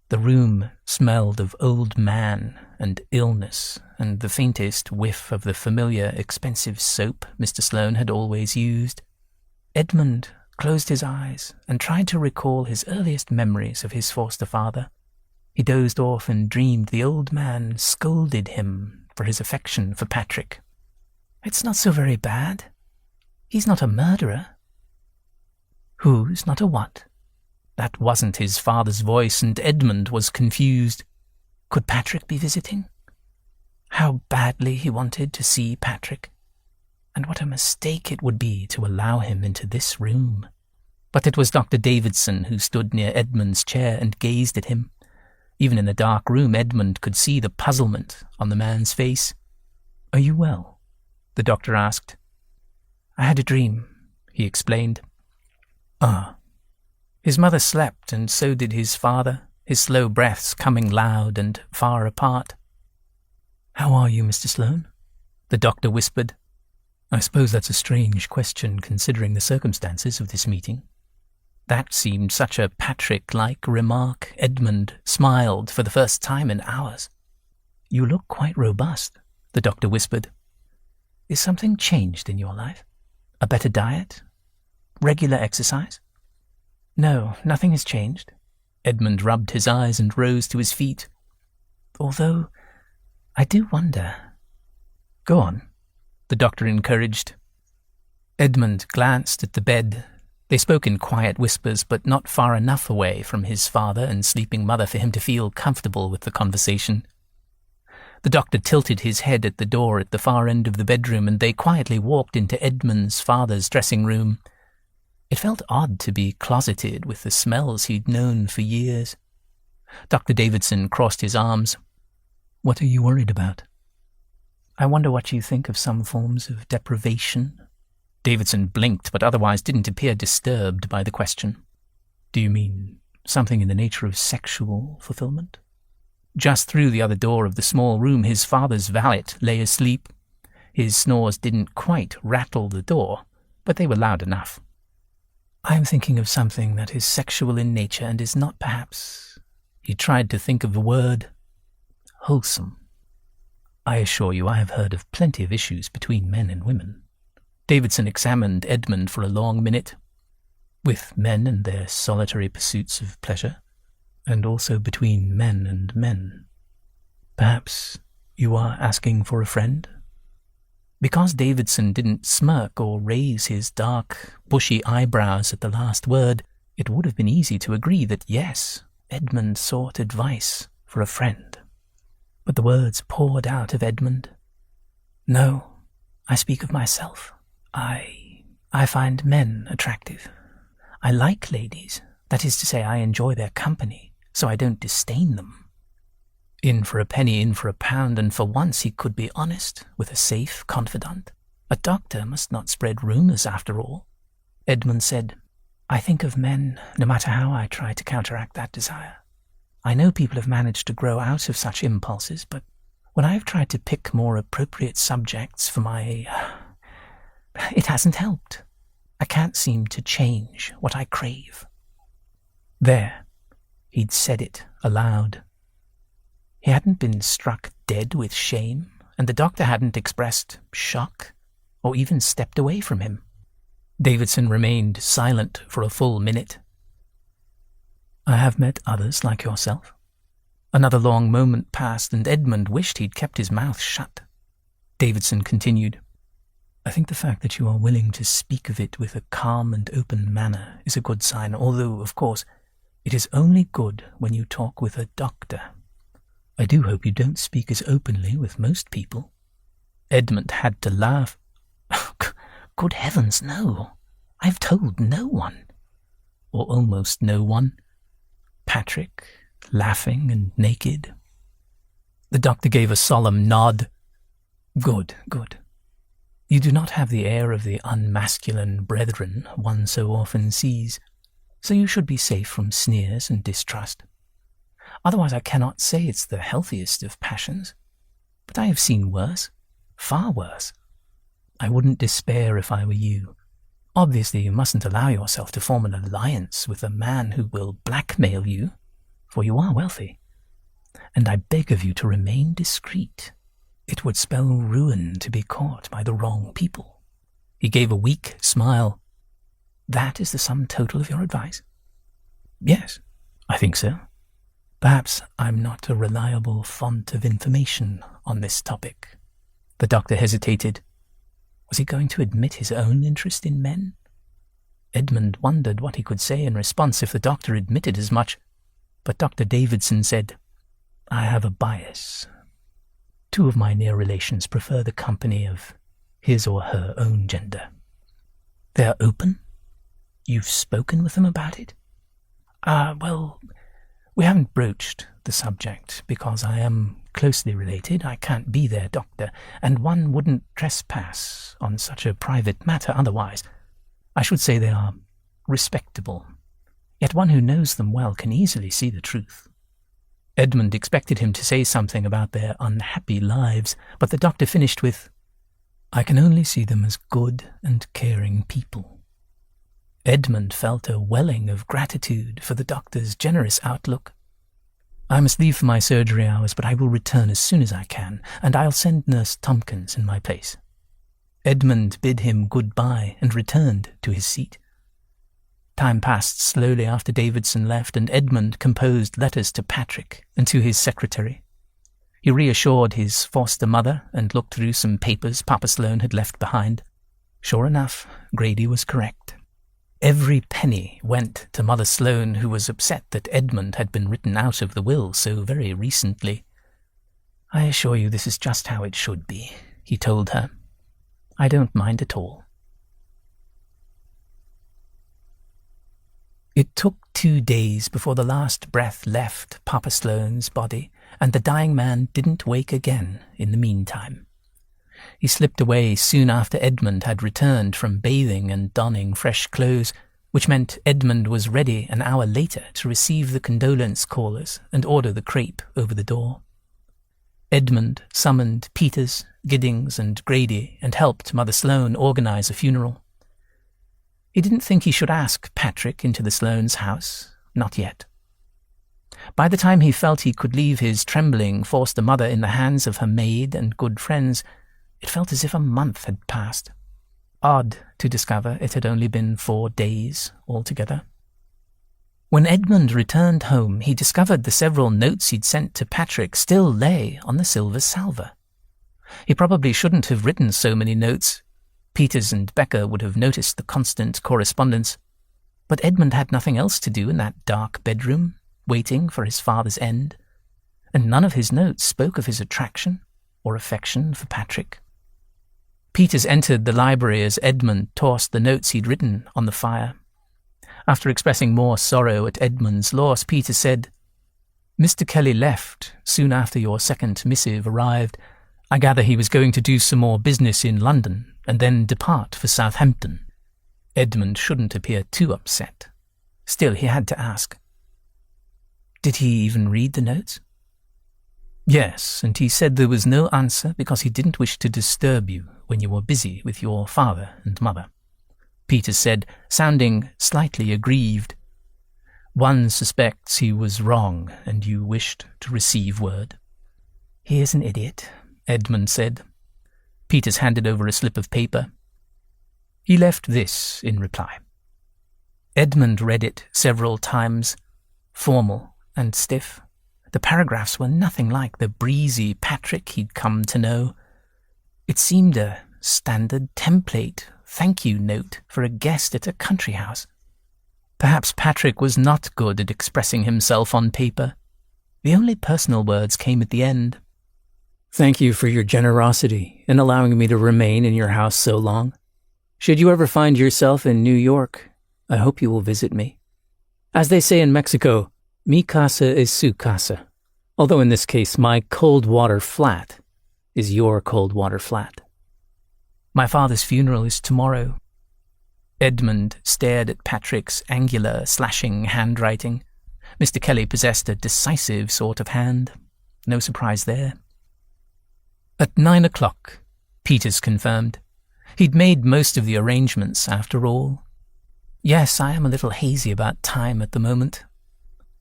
The room smelled of old man and illness, and the faintest whiff of the familiar, expensive soap Mr. Sloane had always used. Edmund closed his eyes and tried to recall his earliest memories of his foster father. He dozed off and dreamed the old man scolded him for his affection for Patrick. It's not so very bad. He's not a murderer. Who's not a what? That wasn't his father's voice, and Edmund was confused. Could Patrick be visiting? How badly he wanted to see Patrick. And what a mistake it would be to allow him into this room. But it was Dr. Davidson who stood near Edmund's chair and gazed at him. Even in the dark room, Edmund could see the puzzlement on the man's face. "Are you well?" the doctor asked. "I had a dream," he explained. "Ah." His mother slept, and so did his father, his slow breaths coming loud and far apart. "How are you, Mr. Sloane?" the doctor whispered. "I suppose that's a strange question considering the circumstances of this meeting." That seemed such a Patrick-like remark. Edmund smiled for the first time in hours. "You look quite robust," the doctor whispered. "Is something changed in your life? A better diet? Regular exercise?" "No, nothing has changed." Edmund rubbed his eyes and rose to his feet. "Although, I do wonder." "Go on," the doctor encouraged. Edmund glanced at the bed. They spoke in quiet whispers, but not far enough away from his father and sleeping mother for him to feel comfortable with the conversation. The doctor tilted his head at the door at the far end of the bedroom, and they quietly walked into Edmund's father's dressing room. It felt odd to be closeted with the smells he'd known for years. Dr. Davidson crossed his arms. "What are you worried about?" "I wonder what you think of some forms of deprivation." Davidson blinked, but otherwise didn't appear disturbed by the question. "Do you mean something in the nature of sexual fulfillment?" Just through the other door of the small room, his father's valet lay asleep. His snores didn't quite rattle the door, but they were loud enough. "I am thinking of something that is sexual in nature and is not perhaps," he tried to think of a word, "wholesome. I assure you I have heard of plenty of issues between men and women." Davidson examined Edmund for a long minute. "With men and their solitary pursuits of pleasure, and also between men and men. Perhaps you are asking for a friend?" Because Davidson didn't smirk or raise his dark, bushy eyebrows at the last word, it would have been easy to agree that yes, Edmund sought advice for a friend. But the words poured out of Edmund. "No, I speak of myself. I find men attractive. I like ladies. That is to say, I enjoy their company, so I don't disdain them. In for a penny, in for a pound, and for once he could be honest with a safe confidant. A doctor must not spread rumours after all." Edmund said, "I think of men no matter how I try to counteract that desire. I know people have managed to grow out of such impulses, but when I have tried to pick more appropriate subjects for my... it hasn't helped. I can't seem to change what I crave." There, he'd said it aloud. He hadn't been struck dead with shame, and the doctor hadn't expressed shock or even stepped away from him. Davidson remained silent for a full minute. "I have met others like yourself." Another long moment passed, and Edmund wished he'd kept his mouth shut. Davidson continued, I think the fact that you are willing to speak of it with a calm and open manner is a good sign, although, of course, it is only good when you talk with a doctor. I do hope you don't speak as openly with most people." Edmund had to laugh. "Good heavens, no. I've told no one." Or almost no one. Patrick, laughing and naked. The doctor gave a solemn nod. "Good, good. You do not have the air of the unmasculine brethren one so often sees, so you should be safe from sneers and distrust. Otherwise I cannot say it's the healthiest of passions. But I have seen worse, far worse. I wouldn't despair if I were you. Obviously you mustn't allow yourself to form an alliance with a man who will blackmail you, for you are wealthy. And I beg of you to remain discreet. It would spell ruin to be caught by the wrong people." He gave a weak smile. "That is the sum total of your advice?" "Yes, I think so. Perhaps I'm not a reliable font of information on this topic." The doctor hesitated. Was he going to admit his own interest in men? Edmund wondered what he could say in response if the doctor admitted as much, but Dr. Davidson said, "I have a bias. 2 of my near relations prefer the company of his or her own gender." "They are open? You've spoken with them about it?" Well, we haven't broached the subject because I am closely related. I can't be their doctor, and one wouldn't trespass on such a private matter otherwise. I should say they are respectable. Yet one who knows them well can easily see the truth." Edmund expected him to say something about their unhappy lives, but the doctor finished with, "I can only see them as good and caring people." Edmund felt a welling of gratitude for the doctor's generous outlook. "I must leave for my surgery hours, but I will return as soon as I can, and I'll send Nurse Tompkins in my place." Edmund bid him good-bye and returned to his seat. Time passed slowly after Davidson left, and Edmund composed letters to Patrick and to his secretary. He reassured his foster mother and looked through some papers Papa Sloane had left behind. Sure enough, Grady was correct. Every penny went to Mother Sloane, who was upset that Edmund had been written out of the will so very recently. "I assure you this is just how it should be," he told her. "I don't mind at all." It took 2 days before the last breath left Papa Sloane's body, and the dying man didn't wake again in the meantime. He slipped away soon after Edmund had returned from bathing and donning fresh clothes, which meant Edmund was ready an hour later to receive the condolence callers and order the crepe over the door. Edmund summoned Peters, Giddings, and Grady and helped Mother Sloane organize a funeral. He didn't think he should ask Patrick into the Sloanes' house, not yet. By the time he felt he could leave his trembling foster mother in the hands of her maid and good friends, it felt as if a month had passed. Odd to discover it had only been 4 days altogether. When Edmund returned home, he discovered the several notes he'd sent to Patrick still lay on the silver salver. He probably shouldn't have written so many notes. Peters and Becker would have noticed the constant correspondence. But Edmund had nothing else to do in that dark bedroom, waiting for his father's end, and none of his notes spoke of his attraction or affection for Patrick. Peters entered the library as Edmund tossed the notes he'd written on the fire. After expressing more sorrow at Edmund's loss, Peters said, "Mr. Kelly left soon after your second missive arrived. I gather he was going to do some more business in London and then depart for Southampton." Edmund shouldn't appear too upset. Still, he had to ask, "Did he even read the notes?" "Yes, and he said there was no answer because he didn't wish to disturb you when you were busy with your father and mother," Peters said, sounding slightly aggrieved. "One suspects he was wrong, and you wished to receive word." "He is an idiot," Edmund said. Peters handed over a slip of paper. He left this in reply. Edmund read it several times, formal and stiff. The paragraphs were nothing like the breezy Patrick he'd come to know. It seemed a standard template thank you note for a guest at a country house. Perhaps Patrick was not good at expressing himself on paper. The only personal words came at the end. Thank you for your generosity in allowing me to remain in your house so long. Should you ever find yourself in New York, I hope you will visit me. As they say in Mexico, mi casa es su casa, although in this case my cold water flat is your cold water flat. My father's funeral is tomorrow. Edmund stared at Patrick's angular, slashing handwriting. Mr. Kelly possessed a decisive sort of hand. No surprise there. At 9 o'clock, Peters confirmed. He'd made most of the arrangements, after all. Yes, I am a little hazy about time at the moment.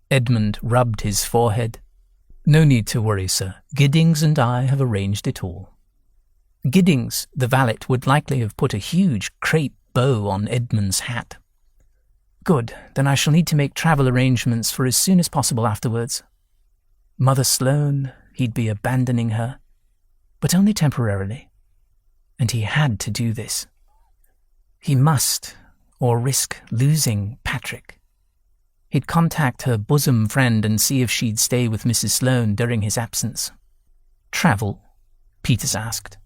Edmund rubbed his forehead. No need to worry, sir. Giddings and I have arranged it all. Giddings, the valet, would likely have put a huge crepe bow on Edmund's hat. Good, then I shall need to make travel arrangements for as soon as possible afterwards. Mother Sloane, he'd be abandoning her, but only temporarily. And he had to do this. He must, or risk losing Patrick. He'd contact her bosom friend and see if she'd stay with Mrs. Sloane during his absence. Travel? Peters asked.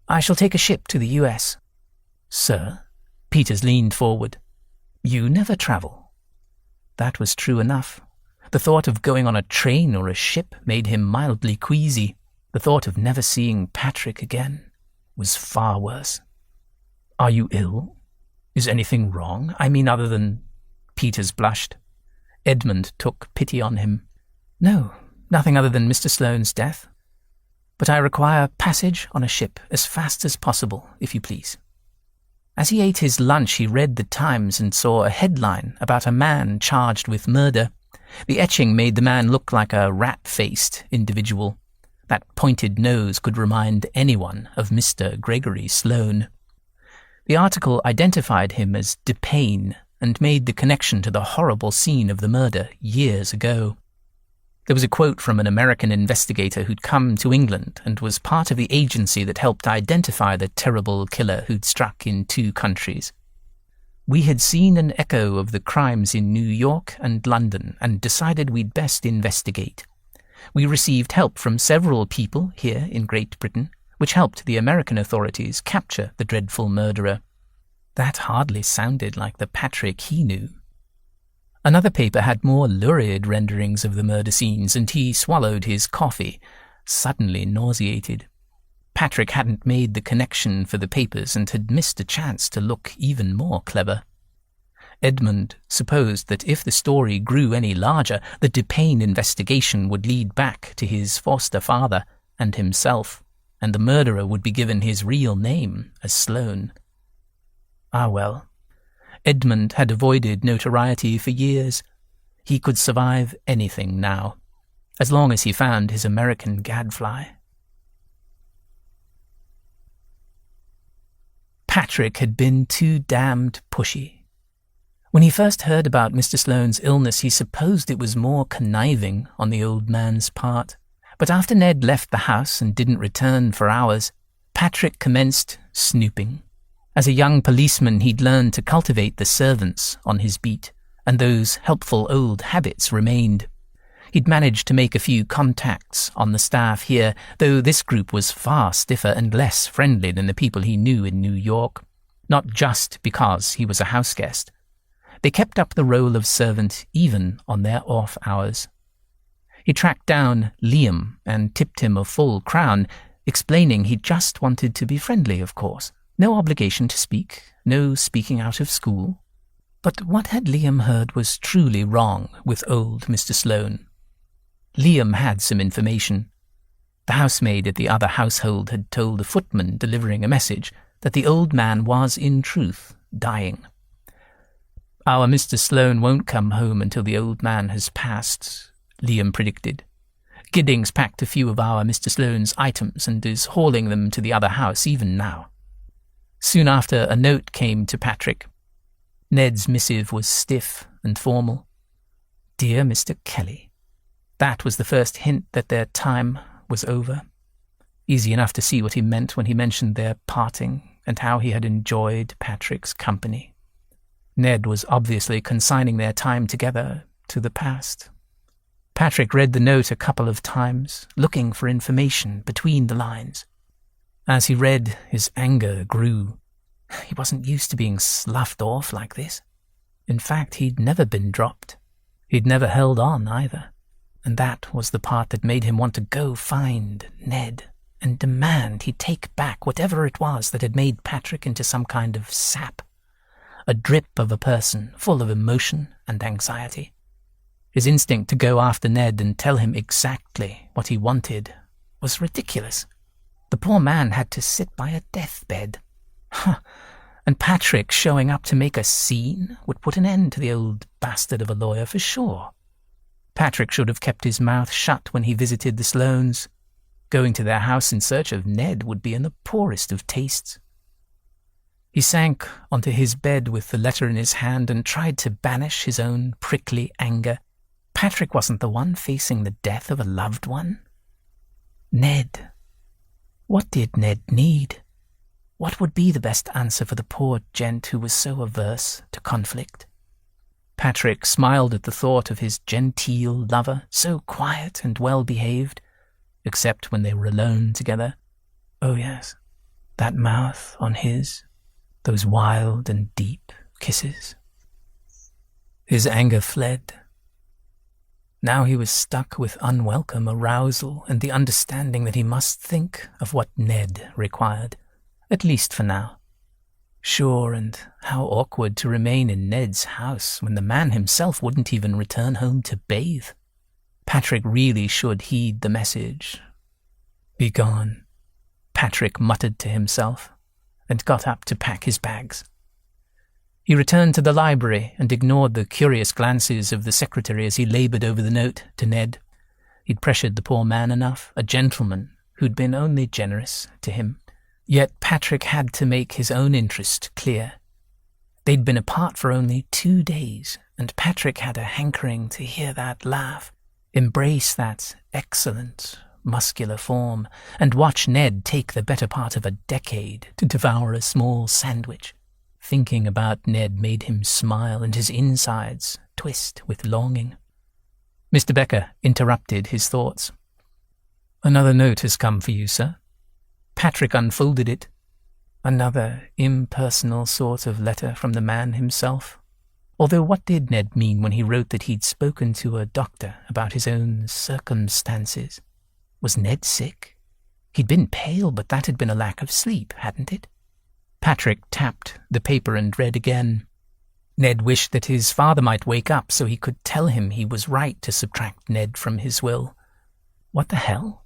I shall take a ship to the US. Sir? Peters leaned forward. You never travel. That was true enough. The thought of going on a train or a ship made him mildly queasy. The thought of never seeing Patrick again was far worse. Are you ill? Is anything wrong? I mean, other than... Peters blushed. Edmund took pity on him. No, nothing other than Mr. Sloane's death. But I require passage on a ship as fast as possible, if you please. As he ate his lunch, he read the Times and saw a headline about a man charged with murder. The etching made the man look like a rat-faced individual. That pointed nose could remind anyone of Mr. Gregory Sloane. The article identified him as Devon and made the connection to the horrible scene of the murder years ago. There was a quote from an American investigator who'd come to England and was part of the agency that helped identify the terrible killer who'd struck in 2 countries. We had seen an echo of the crimes in New York and London and decided we'd best investigate. We received help from several people here in Great Britain, which helped the American authorities capture the dreadful murderer. That hardly sounded like the Patrick he knew. Another paper had more lurid renderings of the murder scenes, and he swallowed his coffee, suddenly nauseated. Patrick hadn't made the connection for the papers and had missed a chance to look even more clever. Edmund supposed that if the story grew any larger, the Devon investigation would lead back to his foster father and himself, and the murderer would be given his real name as Sloane. Ah well. Edmund had avoided notoriety for years. He could survive anything now, as long as he found his American gadfly. Patrick had been too damned pushy. When he first heard about Mr. Sloane's illness, he supposed it was more conniving on the old man's part. But after Ned left the house and didn't return for hours, Patrick commenced snooping. As a young policeman, he'd learned to cultivate the servants on his beat, and those helpful old habits remained. He'd managed to make a few contacts on the staff here, though this group was far stiffer and less friendly than the people he knew in New York, not just because he was a houseguest. They kept up the role of servant even on their off hours. He tracked down Liam and tipped him a full crown, explaining he just wanted to be friendly, of course. No obligation to speak, no speaking out of school. But what had Liam heard was truly wrong with old Mr. Sloane. Liam had some information. The housemaid at the other household had told the footman delivering a message that the old man was in truth dying. Our Mr. Sloane won't come home until the old man has passed, Liam predicted. Giddings packed a few of our Mr. Sloane's items and is hauling them to the other house even now. Soon after, a note came to Patrick. Ned's missive was stiff and formal. Dear Mr. Kelly. That was the first hint that their time was over. Easy enough to see what he meant when he mentioned their parting and how he had enjoyed Patrick's company. Ned was obviously consigning their time together to the past. Patrick read the note a couple of times, looking for information between the lines. As he read, his anger grew. He wasn't used to being sloughed off like this. In fact, he'd never been dropped. He'd never held on either. And that was the part that made him want to go find Ned and demand he take back whatever it was that had made Patrick into some kind of sap, a drip of a person full of emotion and anxiety. His instinct to go after Ned and tell him exactly what he wanted was ridiculous. The poor man had to sit by a deathbed. And Patrick showing up to make a scene would put an end to the old bastard of a lawyer for sure. Patrick should have kept his mouth shut when he visited the Sloanes. Going to their house in search of Ned would be in the poorest of tastes. He sank onto his bed with the letter in his hand and tried to banish his own prickly anger. Patrick wasn't the one facing the death of a loved one. Ned. What did Ned need? What would be the best answer for the poor gent who was so averse to conflict? Patrick smiled at the thought of his genteel lover, so quiet and well-behaved, except when they were alone together. Oh yes, that mouth on his, those wild and deep kisses. His anger fled. Now he was stuck with unwelcome arousal and the understanding that he must think of what Ned required, at least for now. Sure, and how awkward to remain in Ned's house when the man himself wouldn't even return home to bathe. Patrick really should heed the message. Be gone, Patrick muttered to himself, and got up to pack his bags. He returned to the library and ignored the curious glances of the secretary as he laboured over the note to Ned. He'd pressured the poor man enough, a gentleman who'd been only generous to him. Yet Patrick had to make his own interest clear. They'd been apart for only 2 days, and Patrick had a hankering to hear that laugh, embrace that excellent, muscular form, and watch Ned take the better part of a decade to devour a small sandwich. Thinking about Ned made him smile and his insides twist with longing. Mr. Becker interrupted his thoughts. "Another note has come for you, sir." Patrick unfolded it. Another impersonal sort of letter from the man himself. Although what did Ned mean when he wrote that he'd spoken to a doctor about his own circumstances? Was Ned sick? He'd been pale, but that had been a lack of sleep, hadn't it? Patrick tapped the paper and read again. Ned wished that his father might wake up so he could tell him he was right to subtract Ned from his will. What the hell?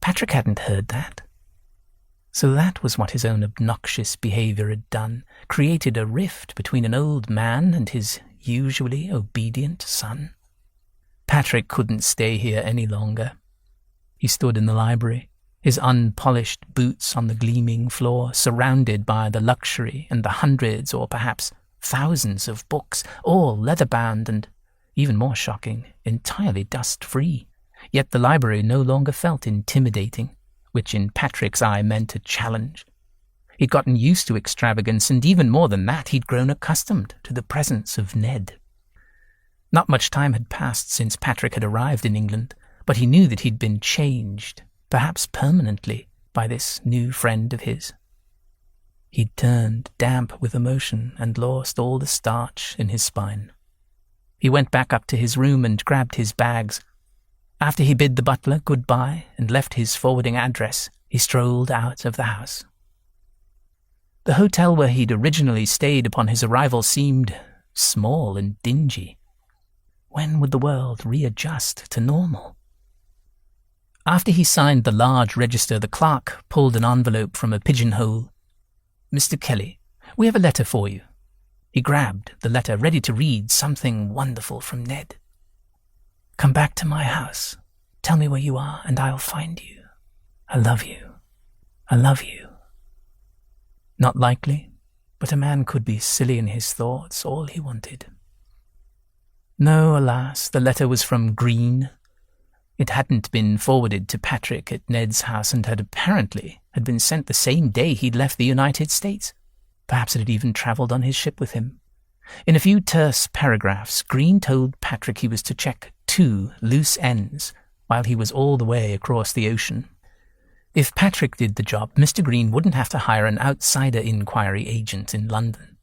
Patrick hadn't heard that. So that was what his own obnoxious behaviour had done, created a rift between an old man and his usually obedient son. Patrick couldn't stay here any longer. He stood in the library, his unpolished boots on the gleaming floor, surrounded by the luxury and the hundreds or perhaps thousands of books, all leather-bound and, even more shocking, entirely dust-free. Yet the library no longer felt intimidating, which in Patrick's eye meant a challenge. He'd gotten used to extravagance, and even more than that, he'd grown accustomed to the presence of Ned. Not much time had passed since Patrick had arrived in England, but he knew that he'd been changed, perhaps permanently, by this new friend of his. He'd turned damp with emotion and lost all the starch in his spine. He went back up to his room and grabbed his bags. After he bid the butler goodbye and left his forwarding address, he strolled out of the house. The hotel where he'd originally stayed upon his arrival seemed small and dingy. When would the world readjust to normal? After he signed the large register, the clerk pulled an envelope from a pigeonhole. "Mr. Kelly, we have a letter for you." He grabbed the letter, ready to read something wonderful from Ned. "Come back to my house. Tell me where you are, and I'll find you. I love you. I love you." Not likely, but a man could be silly in his thoughts, all he wanted. No, alas, the letter was from Green. It hadn't been forwarded to Patrick at Ned's house and had been sent the same day he'd left the United States. Perhaps it had even travelled on his ship with him. In a few terse paragraphs, Green told Patrick he was to check 2 loose ends while he was all the way across the ocean. If Patrick did the job, Mr. Green wouldn't have to hire an outsider inquiry agent in London.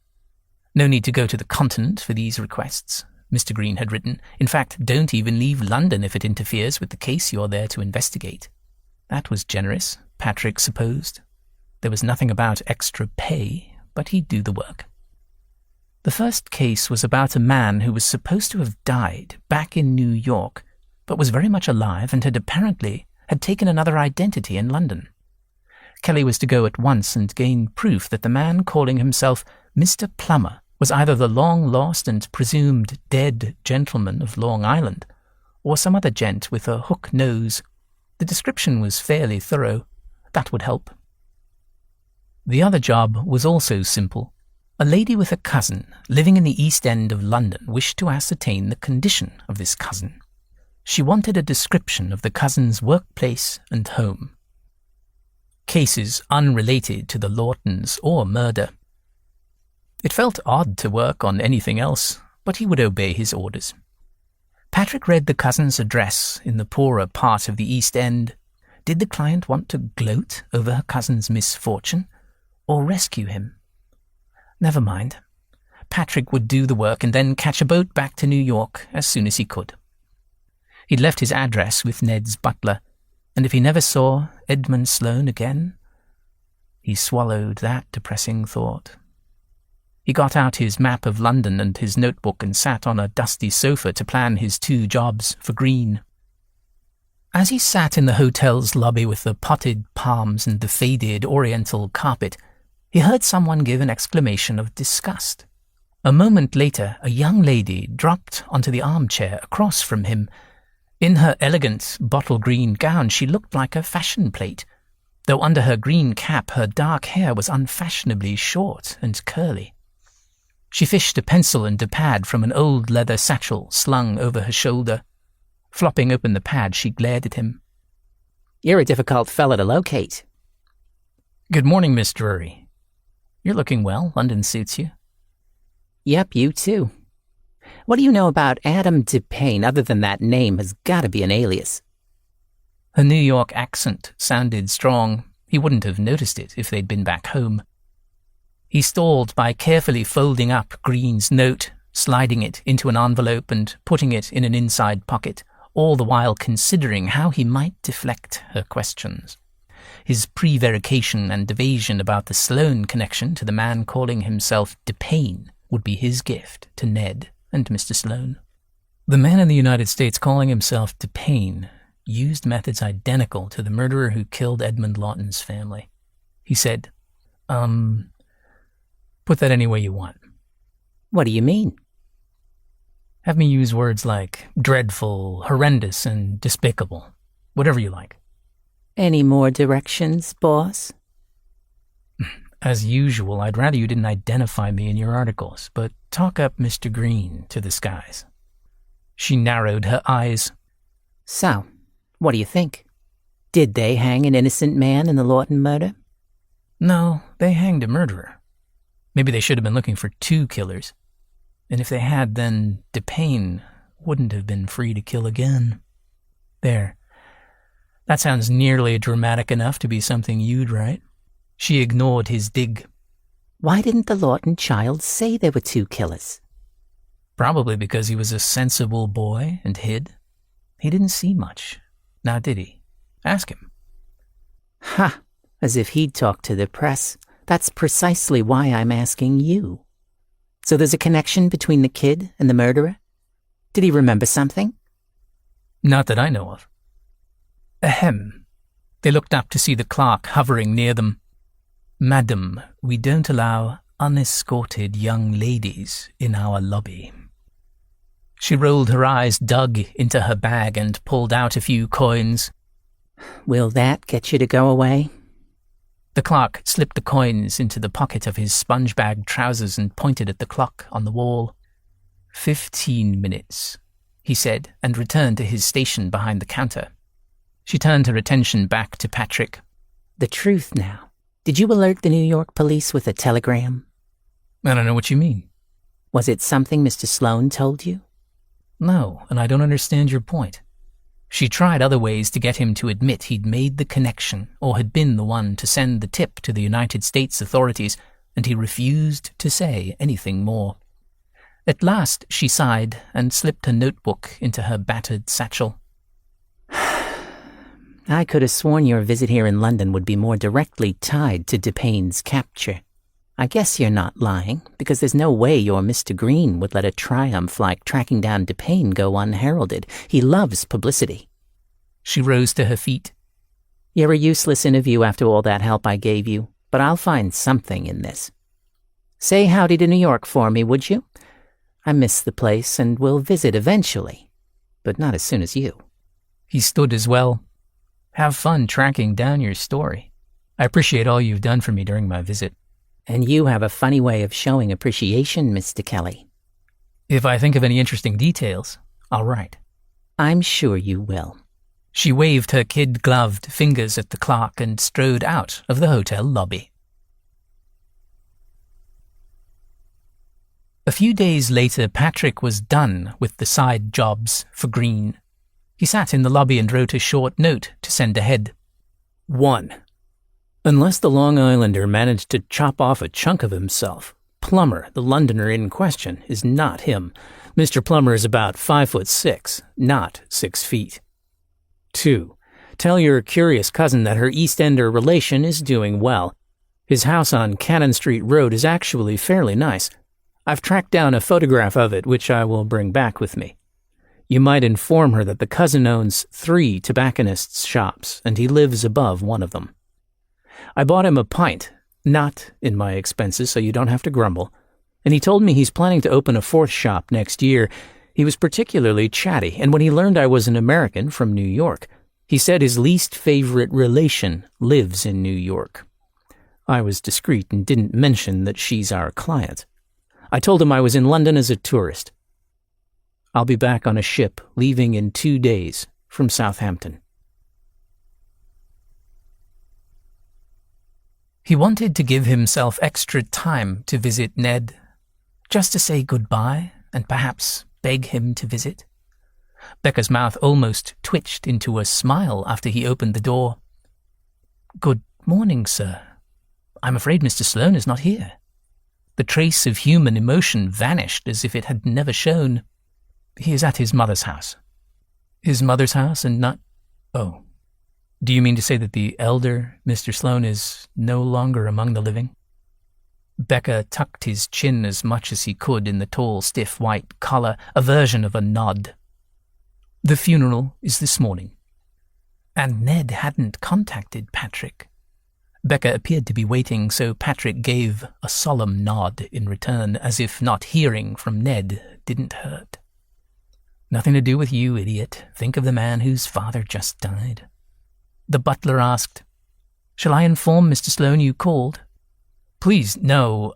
No need to go to the continent for these requests, Mr. Green had written. In fact, don't even leave London if it interferes with the case you're there to investigate. That was generous, Patrick supposed. There was nothing about extra pay, but he'd do the work. The first case was about a man who was supposed to have died back in New York, but was very much alive and had taken another identity in London. Kelly was to go at once and gain proof that the man calling himself Mr. Plummer was either the long-lost and presumed dead gentleman of Long Island, or some other gent with a hook nose. The description was fairly thorough. That would help. The other job was also simple. A lady with a cousin living in the East End of London wished to ascertain the condition of this cousin. She wanted a description of the cousin's workplace and home. Cases unrelated to the Lawtons or murder. It felt odd to work on anything else, but he would obey his orders. Patrick read the cousin's address in the poorer part of the East End. Did the client want to gloat over her cousin's misfortune, or rescue him? Never mind. Patrick would do the work and then catch a boat back to New York as soon as he could. He'd left his address with Ned's butler, and if he never saw Edmund Sloane again, he swallowed that depressing thought. He got out his map of London and his notebook and sat on a dusty sofa to plan his 2 jobs for Green. As he sat in the hotel's lobby with the potted palms and the faded oriental carpet, he heard someone give an exclamation of disgust. A moment later, a young lady dropped onto the armchair across from him. In her elegant bottle green gown, she looked like a fashion plate, though under her green cap her dark hair was unfashionably short and curly. She fished a pencil and a pad from an old leather satchel slung over her shoulder. Flopping open the pad, she glared at him. "You're a difficult fella to locate." "Good morning, Miss Drury. You're looking well. London suits you." "Yep, you too. What do you know about Adam DePayne other than that name has got to be an alias?" Her New York accent sounded strong. He wouldn't have noticed it if they'd been back home. He stalled by carefully folding up Green's note, sliding it into an envelope and putting it in an inside pocket, all the while considering how he might deflect her questions. His prevarication and evasion about the Sloane connection to the man calling himself DePayne would be his gift to Ned and Mr. Sloane. The man in the United States calling himself DePayne used methods identical to the murderer who killed Edmund Lawton's family. He said, put that any way you want. "What do you mean?" Have me use words like dreadful, horrendous, and despicable. Whatever you like. "Any more directions, boss?" As usual, I'd rather you didn't identify me in your articles, but talk up Mr. Green to the skies. She narrowed her eyes. "So, what do you think? Did they hang an innocent man in the Lawton murder?" No, they hanged a murderer. Maybe they should have been looking for 2 killers. And if they had, then DePayne wouldn't have been free to kill again. There. That sounds nearly dramatic enough to be something you'd write. She ignored his dig. "Why didn't the Lawton child say there were 2 killers?" Probably because he was a sensible boy and hid. He didn't see much. Now did he? Ask him. Ha! As if he'd talk to the press. That's precisely why I'm asking you. So there's a connection between the kid and the murderer? Did he remember something? Not that I know of. Ahem. They looked up to see the clerk hovering near them. "Madam, we don't allow unescorted young ladies in our lobby." She rolled her eyes, dug into her bag, and pulled out a few coins. "Will that get you to go away?" The clerk slipped the coins into the pocket of his sponge-bag trousers and pointed at the clock on the wall. 15 minutes. he said, and returned to his station behind the counter. She turned her attention back to Patrick. The truth now. Did you alert the New York police with a telegram? I don't know what you mean. Was it something Mr. Sloane told you? No, and I don't understand your point. She tried other ways to get him to admit he'd made the connection or had been the one to send the tip to the United States authorities, and he refused to say anything more. At last she sighed and slipped her notebook into her battered satchel. I could have sworn your visit here in London would be more directly tied to Depane's capture. I guess you're not lying, because there's no way your Mr. Green would let a triumph like tracking down Depane go unheralded. He loves publicity. She rose to her feet. You're a useless interview after all that help I gave you, but I'll find something in this. Say howdy to New York for me, would you? I miss the place and will visit eventually, but not as soon as you. He stood as well. Have fun tracking down your story. I appreciate all you've done for me during my visit. And you have a funny way of showing appreciation, Mr. Kelly. If I think of any interesting details, I'll write. I'm sure you will. She waved her kid-gloved fingers at the clerk and strode out of the hotel lobby. A few days later, Patrick was done with the side jobs for Green. He sat in the lobby and wrote a short note to send ahead. 1. Unless the Long Islander managed to chop off a chunk of himself, Plummer, the Londoner in question, is not him. Mr. Plummer is about 5'6", not 6 feet. 2. Tell your curious cousin that her East Ender relation is doing well. His house on Cannon Street Road is actually fairly nice. I've tracked down a photograph of it, which I will bring back with me. You might inform her that the cousin owns 3 tobacconists' shops, and he lives above one of them. I bought him a pint, not in my expenses, so you don't have to grumble, and he told me he's planning to open a 4th shop next year. He was particularly chatty, and when he learned I was an American from New York, he said his least favorite relation lives in New York. I was discreet and didn't mention that she's our client. I told him I was in London as a tourist. I'll be back on a ship leaving in 2 days from Southampton. He wanted to give himself extra time to visit Ned, just to say goodbye and perhaps beg him to visit. Becca's mouth almost twitched into a smile after he opened the door. Good morning, sir. I'm afraid Mr. Sloane is not here. The trace of human emotion vanished as if it had never shown. He is at his mother's house. His mother's house and not... Oh. Do you mean to say that the elder Mr. Sloane is no longer among the living? Becca tucked his chin as much as he could in the tall, stiff white collar, a version of a nod. The funeral is this morning. And Ned hadn't contacted Patrick. Becca appeared to be waiting, so Patrick gave a solemn nod in return, as if not hearing from Ned didn't hurt. Nothing to do with you, idiot. Think of the man whose father just died. The butler asked, Shall I inform Mr. Sloane you called? Please, no,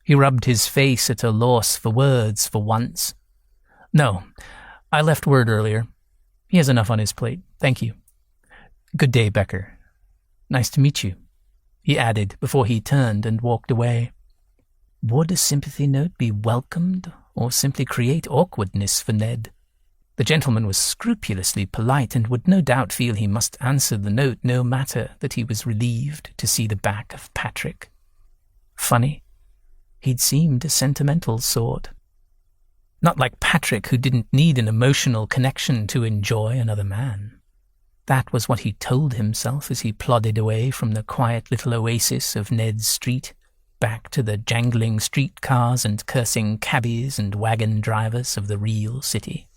He rubbed his face at a loss for words for once. No, I left word earlier. He has enough on his plate. Thank you. Good day, Becker. Nice to meet you, he added before he turned and walked away. Would a sympathy note be welcomed or simply create awkwardness for Ned? The gentleman was scrupulously polite and would no doubt feel he must answer the note no matter that he was relieved to see the back of Patrick. Funny, he'd seemed a sentimental sort. Not like Patrick, who didn't need an emotional connection to enjoy another man. That was what he told himself as he plodded away from the quiet little oasis of Ned's street, back to the jangling streetcars and cursing cabbies and wagon drivers of the real city.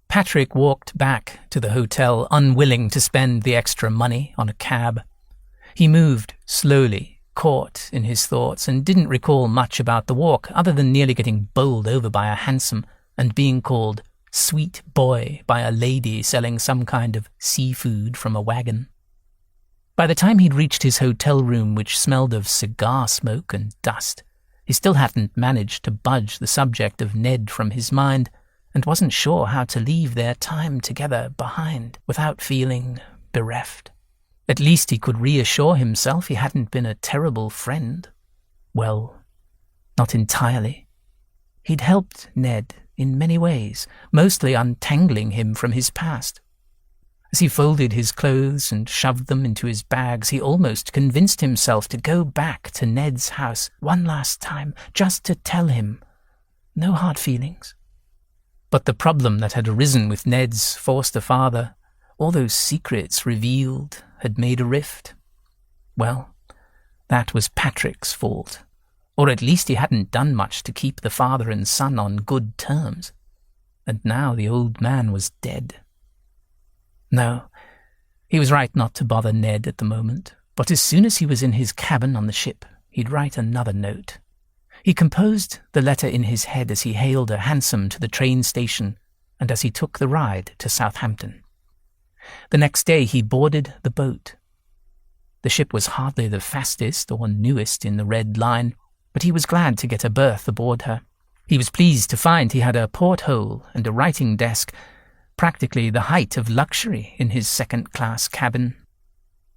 Patrick walked back to the hotel, unwilling to spend the extra money on a cab. He moved slowly, caught in his thoughts, and didn't recall much about the walk other than nearly getting bowled over by a hansom and being called sweet boy by a lady selling some kind of seafood from a wagon. By the time he'd reached his hotel room, which smelled of cigar smoke and dust, He still hadn't managed to budge the subject of Ned from his mind, and wasn't sure how to leave their time together behind without feeling bereft. At least he could reassure himself he hadn't been a terrible friend. Well, not entirely. He'd helped Ned in many ways, mostly untangling him from his past. As he folded his clothes and shoved them into his bags, he almost convinced himself to go back to Ned's house one last time, just to tell him. No hard feelings. But the problem that had arisen with Ned's foster father, all those secrets revealed, had made a rift. Well, that was Patrick's fault. Or at least he hadn't done much to keep the father and son on good terms. And now the old man was dead. No, he was right not to bother Ned at the moment, but as soon as he was in his cabin on the ship, he'd write another note. He composed the letter in his head as he hailed a hansom to the train station and as he took the ride to Southampton. The next day he boarded the boat. The ship was hardly the fastest or newest in the Red Line, but he was glad to get a berth aboard her. He was pleased to find he had a porthole and a writing desk, practically the height of luxury in his second-class cabin.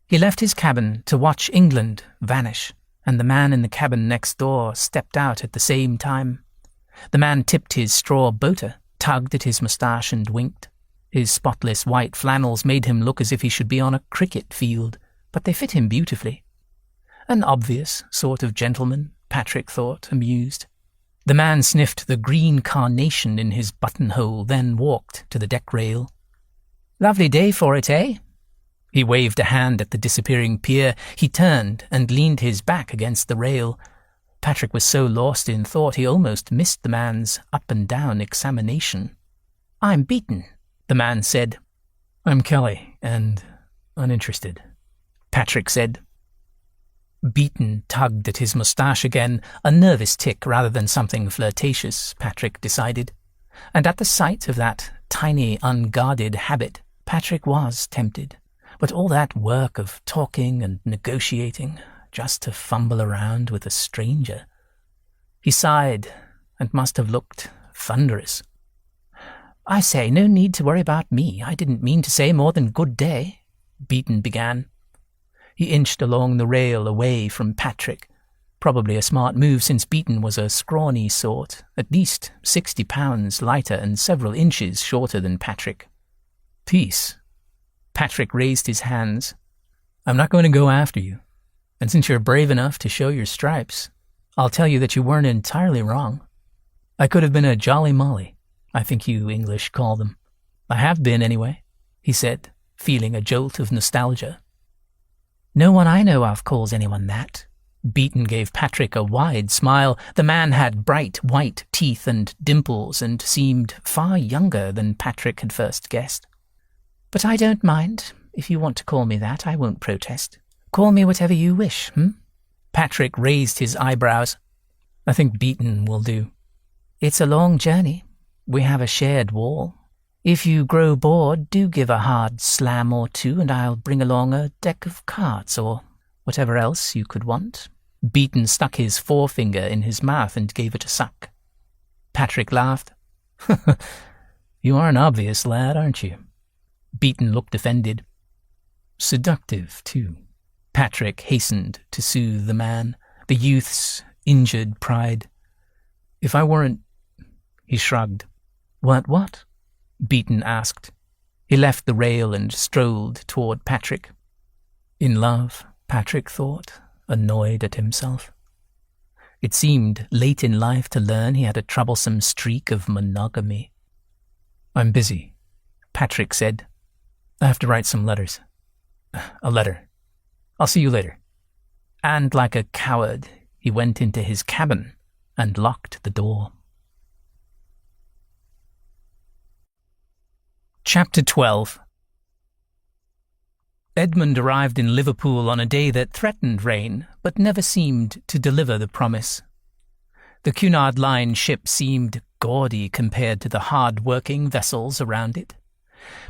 He left his cabin to watch England vanish, and the man in the cabin next door stepped out at the same time. The man tipped his straw boater, tugged at his moustache and winked. His spotless white flannels made him look as if he should be on a cricket field, but they fit him beautifully. An obvious sort of gentleman, Patrick thought, amused. The man sniffed the green carnation in his buttonhole, then walked to the deck rail. "Lovely day for it, eh?" He waved a hand at the disappearing pier. He turned and leaned his back against the rail. Patrick was so lost in thought he almost missed the man's up-and-down examination. "I'm beaten," the man said. "I'm Kelly, and uninterested," Patrick said. Beaton tugged at his moustache again, a nervous tick rather than something flirtatious, Patrick decided. And at the sight of that tiny, unguarded habit, Patrick was tempted. But all that work of talking and negotiating, just to fumble around with a stranger. He sighed, and must have looked thunderous. "I say, no need to worry about me. I didn't mean to say more than good day," Beaton began. He inched along the rail away from Patrick. Probably a smart move, since Beaton was a scrawny sort, at least 60 pounds lighter and several inches shorter than Patrick. "Peace." Patrick raised his hands. "I'm not going to go after you. And since you're brave enough to show your stripes, I'll tell you that you weren't entirely wrong. I could have been a jolly Molly, I think you English call them. I have been, anyway," he said, feeling a jolt of nostalgia. "No one I know of calls anyone that." Beaton gave Patrick a wide smile. The man had bright white teeth and dimples and seemed far younger than Patrick had first guessed. "But I don't mind. If you want to call me that, I won't protest. Call me whatever you wish, Patrick raised his eyebrows. "I think Beaton will do." "It's a long journey. We have a shared wall. If you grow bored, do give a hard slam or two, and I'll bring along a deck of cards or whatever else you could want." Beaton stuck his forefinger in his mouth and gave it a suck. Patrick laughed. "You are an obvious lad, aren't you?" Beaton looked offended. "Seductive, too." Patrick hastened to soothe the man, the youth's injured pride. "If I weren't—" He shrugged. "Weren't what?" Beaton asked. He left the rail and strolled toward Patrick. In love, Patrick thought, annoyed at himself. It seemed late in life to learn he had a troublesome streak of monogamy. "I'm busy," Patrick said. "I have to write some letters. A letter. I'll see you later." And like a coward, he went into his cabin and locked the door. Chapter 12. Edmund arrived in Liverpool on a day that threatened rain, but never seemed to deliver the promise. The Cunard Line ship seemed gaudy compared to the hard-working vessels around it.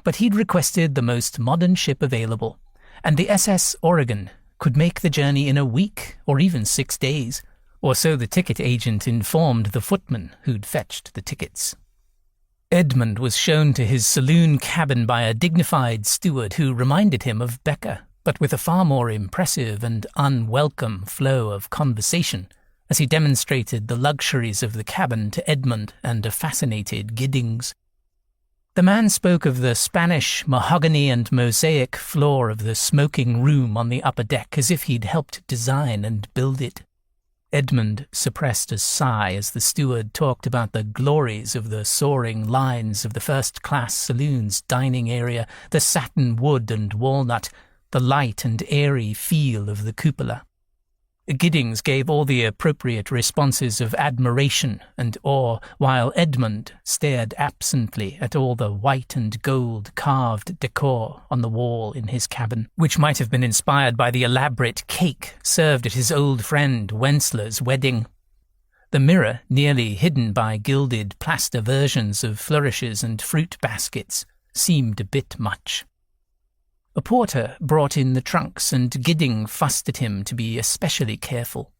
But he'd requested the most modern ship available, and the SS Oregon could make the journey in a week or even 6 days, or so the ticket agent informed the footman who'd fetched the tickets. Edmund was shown to his saloon cabin by a dignified steward who reminded him of Becker, but with a far more impressive and unwelcome flow of conversation, as he demonstrated the luxuries of the cabin to Edmund and a fascinated Giddings. The man spoke of the Spanish mahogany and mosaic floor of the smoking room on the upper deck as if he'd helped design and build it. Edmund suppressed a sigh as the steward talked about the glories of the soaring lines of the first-class saloon's dining area, the satin wood and walnut, the light and airy feel of the cupola. Giddings gave all the appropriate responses of admiration and awe, while Edmund stared absently at all the white and gold carved decor on the wall in his cabin, which might have been inspired by the elaborate cake served at his old friend Wensler's wedding. The mirror, nearly hidden by gilded plaster versions of flourishes and fruit baskets, seemed a bit much. A porter brought in the trunks, and Gidding fussed at him to be especially careful.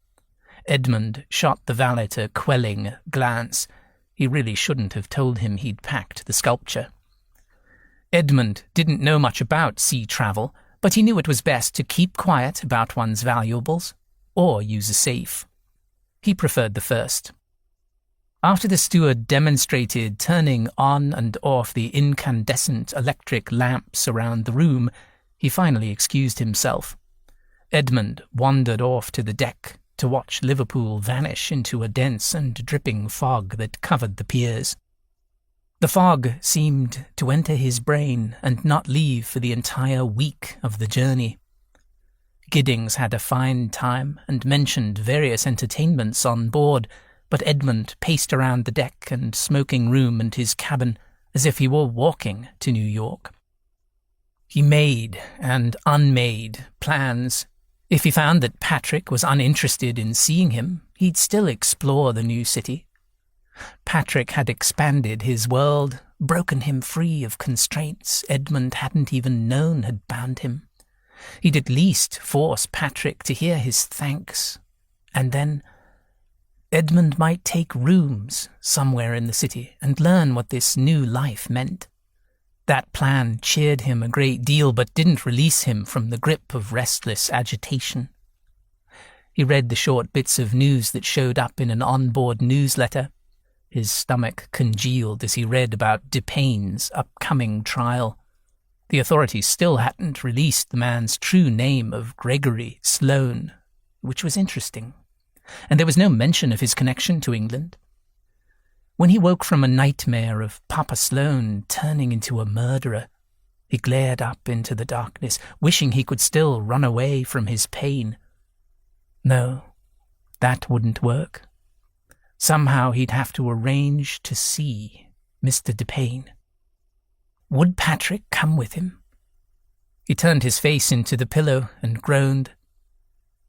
Edmund shot the valet a quelling glance. He really shouldn't have told him he'd packed the sculpture. Edmund didn't know much about sea travel, but he knew it was best to keep quiet about one's valuables, or use a safe. He preferred the first. After the steward demonstrated turning on and off the incandescent electric lamps around the room, he finally excused himself. Edmund wandered off to the deck to watch Liverpool vanish into a dense and dripping fog that covered the piers. The fog seemed to enter his brain and not leave for the entire week of the journey. Giddings had a fine time and mentioned various entertainments on board, but Edmund paced around the deck and smoking room and his cabin as if he were walking to New York. He made and unmade plans. If he found that Patrick was uninterested in seeing him, he'd still explore the new city. Patrick had expanded his world, broken him free of constraints Edmund hadn't even known had bound him. He'd at least force Patrick to hear his thanks, and then Edmund might take rooms somewhere in the city and learn what this new life meant. That plan cheered him a great deal, but didn't release him from the grip of restless agitation. He read the short bits of news that showed up in an onboard newsletter. His stomach congealed as he read about DePayne's upcoming trial. The authorities still hadn't released the man's true name of Gregory Sloane, which was interesting. And there was no mention of his connection to England. When he woke from a nightmare of Papa Sloane turning into a murderer, he glared up into the darkness, wishing he could still run away from his pain. No, that wouldn't work. Somehow he'd have to arrange to see Mr. DePayne. Would Patrick come with him? He turned his face into the pillow and groaned.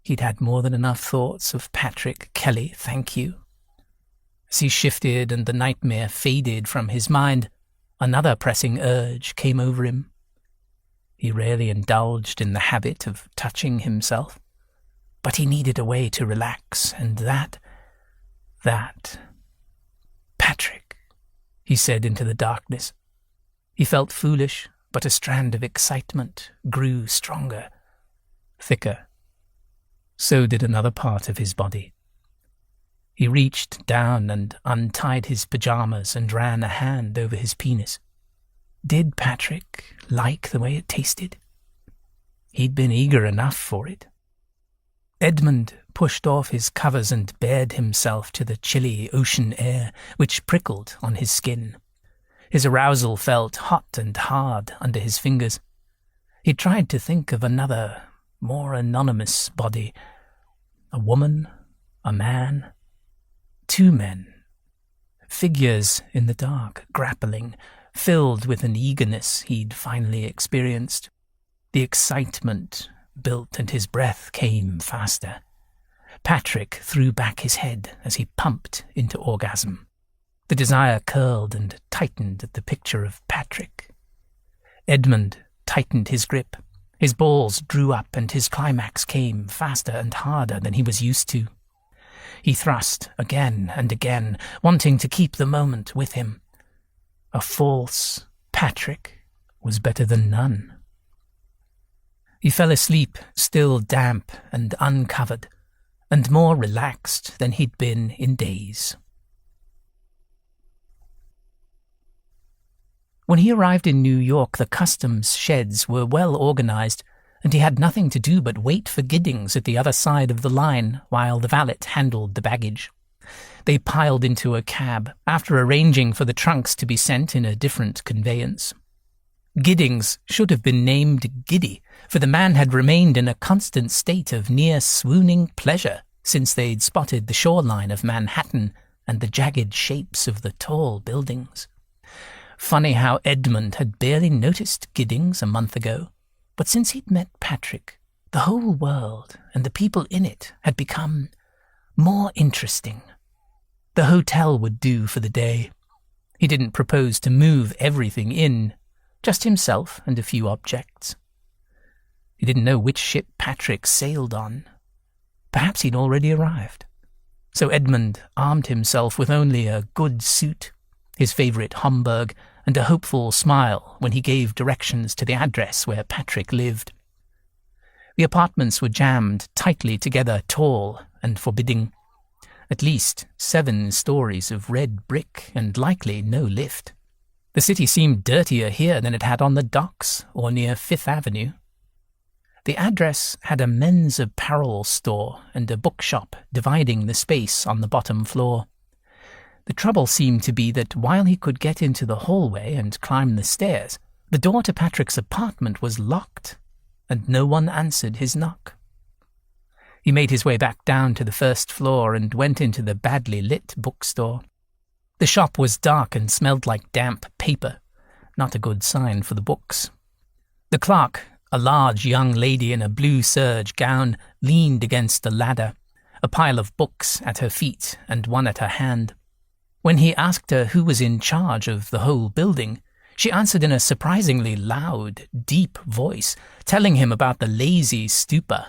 He'd had more than enough thoughts of Patrick Kelly, thank you. As he shifted and the nightmare faded from his mind, another pressing urge came over him. He rarely indulged in the habit of touching himself, but he needed a way to relax, and that... Patrick, he said into the darkness. He felt foolish, but a strand of excitement grew stronger, thicker. So did another part of his body. He reached down and untied his pajamas and ran a hand over his penis. Did Patrick like the way it tasted? He'd been eager enough for it. Edmund pushed off his covers and bared himself to the chilly ocean air, which prickled on his skin. His arousal felt hot and hard under his fingers. He tried to think of another, more anonymous body. A woman, a man, two men. Figures in the dark, grappling, filled with an eagerness he'd finally experienced. The excitement built and his breath came faster. Patrick threw back his head as he pumped into orgasm. The desire curled and tightened at the picture of Patrick. Edmund tightened his grip. His balls drew up and his climax came faster and harder than he was used to. He thrust again and again, wanting to keep the moment with him. A false Patrick was better than none. He fell asleep, still damp and uncovered, and more relaxed than he'd been in days. When he arrived in New York, the customs sheds were well organized, and he had nothing to do but wait for Giddings at the other side of the line while the valet handled the baggage. They piled into a cab, after arranging for the trunks to be sent in a different conveyance. Giddings should have been named Giddy, for the man had remained in a constant state of near-swooning pleasure since they'd spotted the shoreline of Manhattan and the jagged shapes of the tall buildings. Funny how Edmund had barely noticed Giddings a month ago, but since he'd met Patrick, the whole world and the people in it had become more interesting. The hotel would do for the day. He didn't propose to move everything in, just himself and a few objects. He didn't know which ship Patrick sailed on. Perhaps he'd already arrived. So Edmund armed himself with only a good suit, his favourite Homburg, and a hopeful smile when he gave directions to the address where Patrick lived. The apartments were jammed tightly together, tall and forbidding. At least 7 stories of red brick and likely no lift. The city seemed dirtier here than it had on the docks or near Fifth Avenue. The address had a men's apparel store and a bookshop dividing the space on the bottom floor. The trouble seemed to be that while he could get into the hallway and climb the stairs, the door to Patrick's apartment was locked, and no one answered his knock. He made his way back down to the first floor and went into the badly lit bookstore. The shop was dark and smelled like damp paper, not a good sign for the books. The clerk, a large young lady in a blue serge gown, leaned against the ladder, a pile of books at her feet and one at her hand. When he asked her who was in charge of the whole building, she answered in a surprisingly loud, deep voice, telling him about the lazy stupor.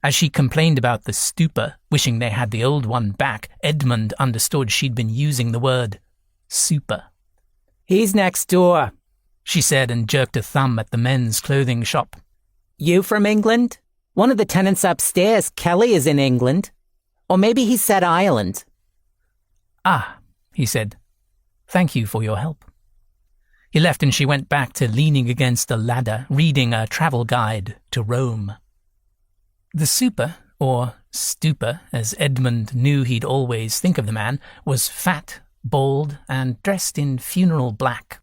As she complained about the stupor, wishing they had the old one back, Edmund understood she'd been using the word super. "He's next door," she said and jerked a thumb at the men's clothing shop. "You from England? One of the tenants upstairs, Kelly, is in England. Or maybe he said Ireland." "Ah," he said. "Thank you for your help." He left and she went back to leaning against the ladder, reading a travel guide to Rome. The super, or stupor, as Edmund knew he'd always think of the man, was fat, bald, and dressed in funeral black.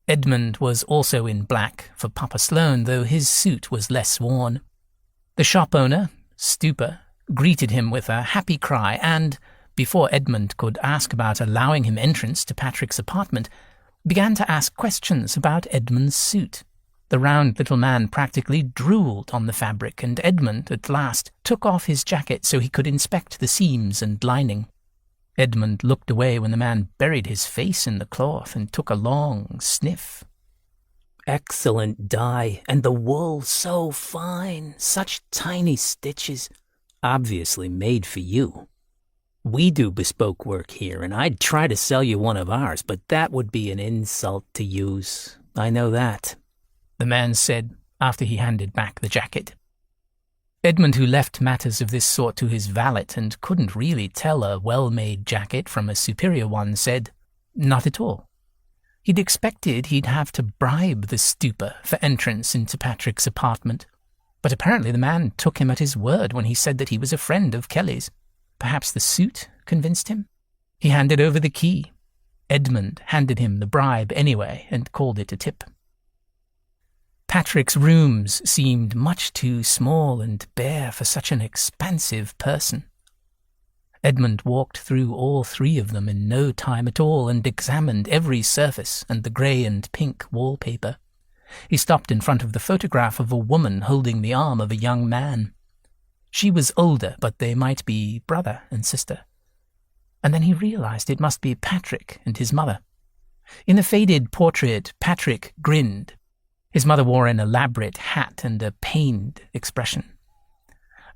Edmund was also in black for Papa Sloane, though his suit was less worn. The shop owner, Stupor, greeted him with a happy cry and, before Edmund could ask about allowing him entrance to Patrick's apartment, began to ask questions about Edmund's suit. The round little man practically drooled on the fabric, and Edmund, at last, took off his jacket so he could inspect the seams and lining. Edmund looked away when the man buried his face in the cloth and took a long sniff. "Excellent dye, and the wool so fine, such tiny stitches. Obviously made for you. We do bespoke work here, and I'd try to sell you one of ours, but that would be an insult to use. I know that," the man said after he handed back the jacket. Edmund, who left matters of this sort to his valet and couldn't really tell a well-made jacket from a superior one, said, "Not at all." He'd expected he'd have to bribe the stupor for entrance into Patrick's apartment, but apparently the man took him at his word when he said that he was a friend of Kelly's. Perhaps the suit convinced him? He handed over the key. Edmund handed him the bribe anyway and called it a tip. Patrick's rooms seemed much too small and bare for such an expansive person. Edmund walked through all 3 of them in no time at all and examined every surface and the grey and pink wallpaper. He stopped in front of the photograph of a woman holding the arm of a young man. She was older, but they might be brother and sister. And then he realized it must be Patrick and his mother. In the faded portrait, Patrick grinned. His mother wore an elaborate hat and a pained expression.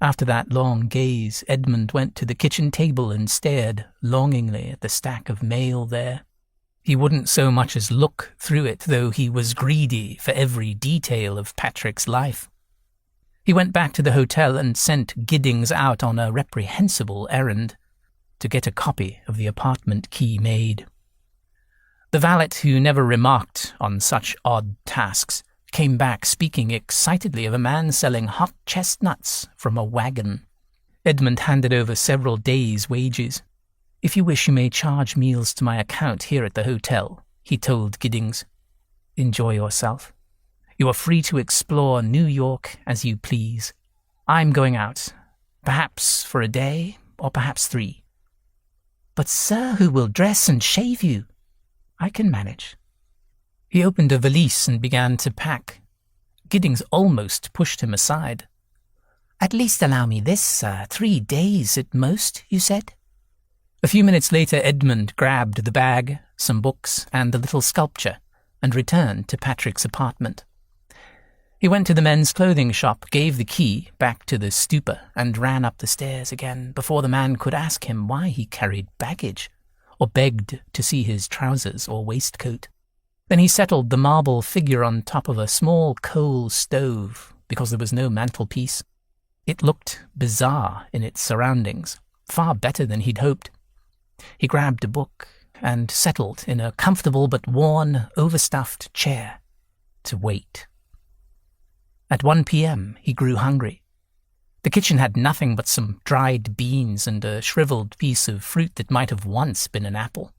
After that long gaze, Edmund went to the kitchen table and stared longingly at the stack of mail there. He wouldn't so much as look through it, though he was greedy for every detail of Patrick's life. He went back to the hotel and sent Giddings out on a reprehensible errand to get a copy of the apartment key made. The valet, who never remarked on such odd tasks, came back speaking excitedly of a man selling hot chestnuts from a wagon. Edmund handed over several days' wages. "If you wish, you may charge meals to my account here at the hotel," he told Giddings. "Enjoy yourself. You are free to explore New York as you please. I'm going out, perhaps for a day, or perhaps 3. But, sir, who will dress and shave you?" "I can manage." He opened a valise and began to pack. Giddings almost pushed him aside. "At least allow me this, sir. 3 days at most, you said?" A few minutes later, Edmund grabbed the bag, some books, and the little sculpture, and returned to Patrick's apartment. He went to the men's clothing shop, gave the key back to the stupor, and ran up the stairs again before the man could ask him why he carried baggage, or begged to see his trousers or waistcoat. Then he settled the marble figure on top of a small coal stove, because there was no mantelpiece. It looked bizarre in its surroundings, far better than he'd hoped. He grabbed a book and settled in a comfortable but worn, overstuffed chair to wait. At 1 p.m. he grew hungry. The kitchen had nothing but some dried beans and a shriveled piece of fruit that might have once been an apple.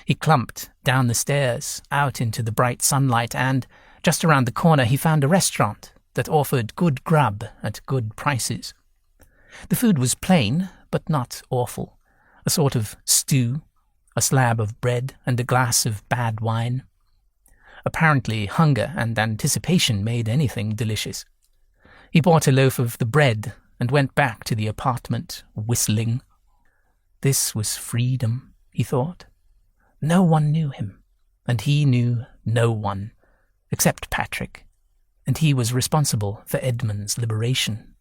He clumped down the stairs, out into the bright sunlight, and just around the corner he found a restaurant that offered good grub at good prices. The food was plain, but not awful. A sort of stew, a slab of bread, and a glass of bad wine. Apparently hunger and anticipation made anything delicious. He bought a loaf of the bread and went back to the apartment, whistling. This was freedom, he thought. No one knew him, and he knew no one, except Patrick, and he was responsible for Edmund's liberation.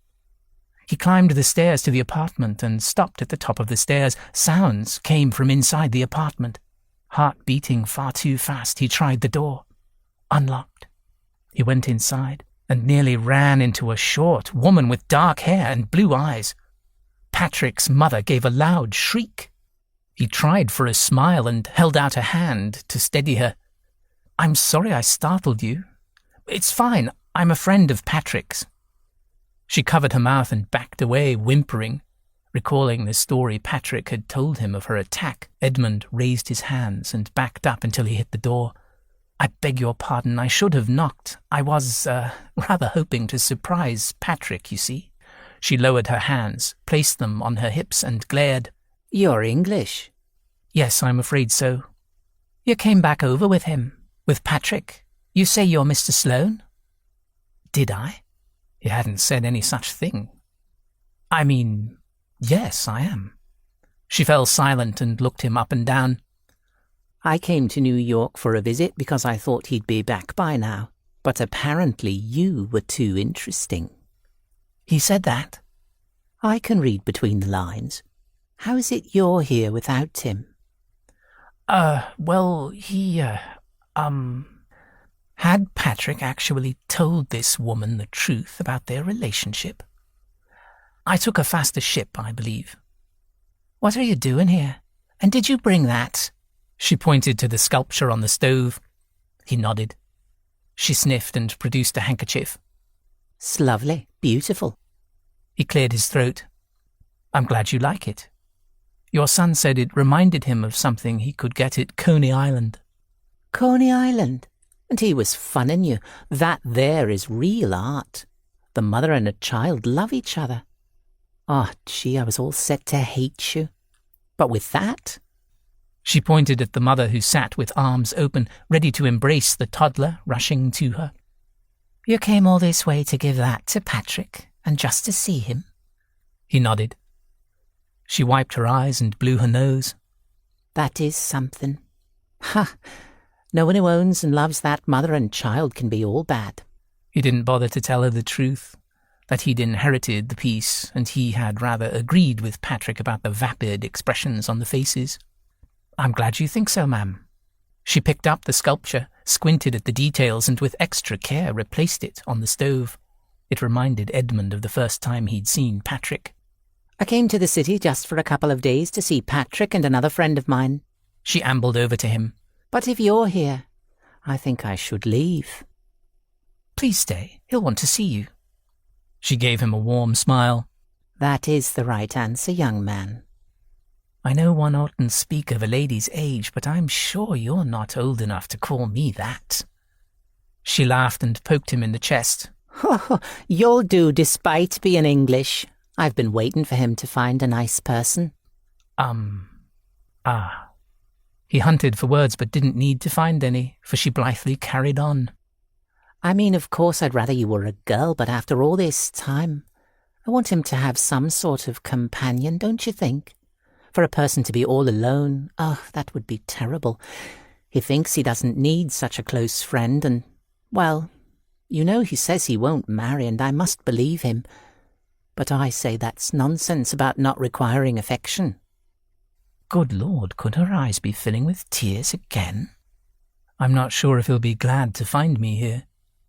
He climbed the stairs to the apartment and stopped at the top of the stairs. Sounds came from inside the apartment. Heart beating far too fast, he tried the door. Unlocked. He went inside and nearly ran into a short woman with dark hair and blue eyes. Patrick's mother gave a loud shriek. He tried for a smile and held out a hand to steady her. "I'm sorry I startled you. It's fine. I'm a friend of Patrick's." She covered her mouth and backed away, whimpering. Recalling the story Patrick had told him of her attack, Edmund raised his hands and backed up until he hit the door. "I beg your pardon. I should have knocked. I was, rather hoping to surprise Patrick, you see." She lowered her hands, placed them on her hips, and glared. "You're English?" "Yes, I'm afraid so." "You came back over with him, with Patrick. You say you're Mr. Sloane?" "Did I? He hadn't said any such thing." "I mean, yes, I am." She fell silent and looked him up and down. "I came to New York for a visit because I thought he'd be back by now, but apparently you were too interesting." "He said that?" "I can read between the lines. How is it you're here without him?" Well, he, had Patrick actually told this woman the truth about their relationship? I took a faster ship, I believe." "What are you doing here? And did you bring that?" She pointed to the sculpture on the stove. He nodded. She sniffed and produced a handkerchief. "It's lovely, beautiful." He cleared his throat. "I'm glad you like it. Your son said it reminded him of something he could get at Coney Island." "Coney Island? And he was funning you. That there is real art. The mother and a child love each other. Oh, gee, I was all set to hate you. But with that..." She pointed at the mother who sat with arms open, ready to embrace the toddler rushing to her. "You came all this way to give that to Patrick, and just to see him?" He nodded. She wiped her eyes and blew her nose. "That is something. Ha! No one who owns and loves that mother and child can be all bad." He didn't bother to tell her the truth. that he'd inherited the piece and he had rather agreed with Patrick about the vapid expressions on the faces. "I'm glad you think so, ma'am." She picked up the sculpture, squinted at the details, and with extra care replaced it on the stove. It reminded Edmund of the first time he'd seen Patrick. "I came to the city just for a couple of days to see Patrick and another friend of mine." She ambled over to him. "But if you're here, I think I should leave." "Please stay. He'll want to see you." She gave him a warm smile. "That is the right answer, young man." "I know one oughtn't speak of a lady's age, but I'm sure you're not old enough to call me that." She laughed and poked him in the chest. "Oh, you'll do despite being English. I've been waiting for him to find a nice person." He hunted for words but didn't need to find any, for she blithely carried on. "I mean, of course I'd rather you were a girl, but after all this time, I want him to have some sort of companion, don't you think? For a person to be all alone, that would be terrible. He thinks he doesn't need such a close friend, and, well, you know he says he won't marry, and I must believe him. But I say that's nonsense about not requiring affection." Good Lord, could her eyes be filling with tears again? "I'm not sure if he'll be glad to find me here,"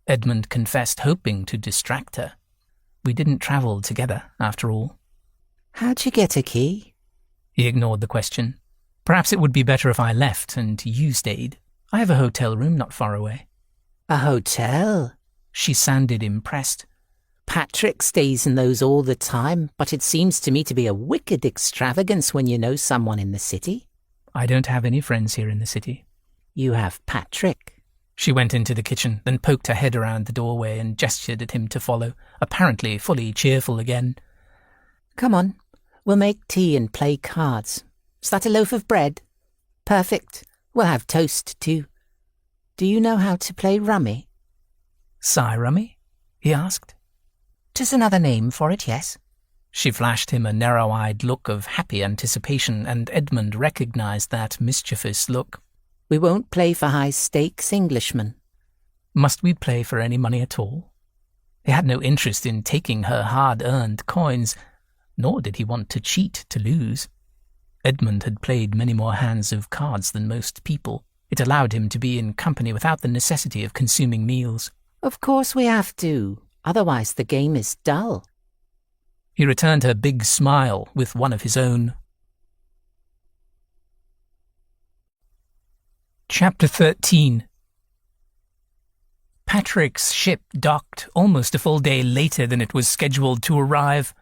Edmund confessed, hoping to distract her. "We didn't travel together, after all." "How'd you get a key?" He ignored the question. "Perhaps it would be better if I left and you stayed. I have a hotel room not far away." "A hotel?" She sounded impressed. "Patrick stays in those all the time, but it seems to me to be a wicked extravagance when you know someone in the city." "I don't have any friends here in the city." "You have Patrick." She went into the kitchen, then poked her head around the doorway and gestured at him to follow, apparently fully cheerful again. "Come on, we'll make tea and play cards. Is that a loaf of bread? Perfect. We'll have toast too. Do you know how to play rummy?" "Rummy?" he asked. "'Tis another name for it, yes." She flashed him a narrow-eyed look of happy anticipation, and Edmund recognized that mischievous look. "We won't play for high stakes, Englishman." Must we play for any money at all? He had no interest in taking her hard-earned coins, nor did he want to cheat to lose. Edmund had played many more hands of cards than most people. It allowed him to be in company without the necessity of consuming meals. "Of course we have to. Otherwise the game is dull." He returned her big smile with one of his own. Chapter 13. Patrick's ship docked almost a full day later than it was scheduled to arrive.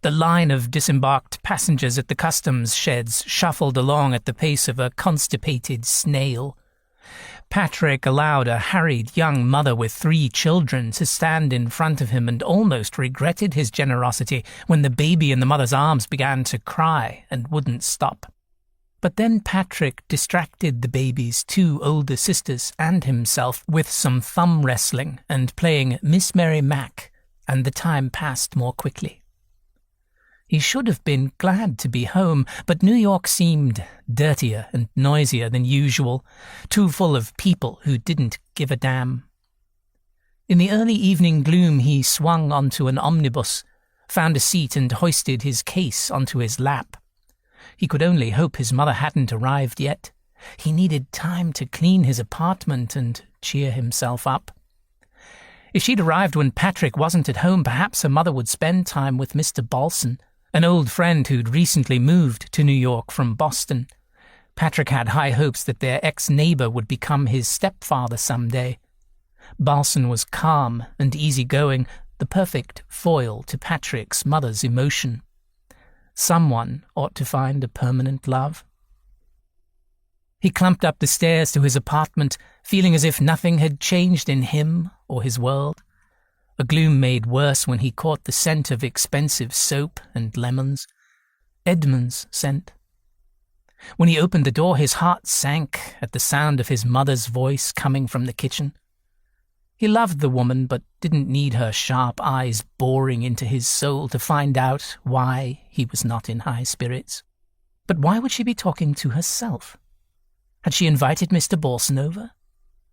The line of disembarked passengers at the customs sheds shuffled along at the pace of a constipated snail. Patrick allowed a harried young mother with 3 children to stand in front of him and almost regretted his generosity when the baby in the mother's arms began to cry and wouldn't stop. But then Patrick distracted the baby's 2 older sisters and himself with some thumb wrestling and playing Miss Mary Mac, and the time passed more quickly. He should have been glad to be home, but New York seemed dirtier and noisier than usual, too full of people who didn't give a damn. In the early evening gloom he swung onto an omnibus, found a seat and hoisted his case onto his lap. He could only hope his mother hadn't arrived yet. He needed time to clean his apartment and cheer himself up. If she'd arrived when Patrick wasn't at home, perhaps her mother would spend time with Mr. Balson, an old friend who'd recently moved to New York from Boston. Patrick had high hopes that their ex-neighbor would become his stepfather someday. Balson was calm and easygoing, the perfect foil to Patrick's mother's emotion. Someone ought to find a permanent love. He clumped up the stairs to his apartment, feeling as if nothing had changed in him or his world. A gloom made worse when he caught the scent of expensive soap and lemons. Edmund's scent. When he opened the door, his heart sank at the sound of his mother's voice coming from the kitchen. He loved the woman, but didn't need her sharp eyes boring into his soul to find out why he was not in high spirits. But why would she be talking to herself? Had she invited Mr. Balson over?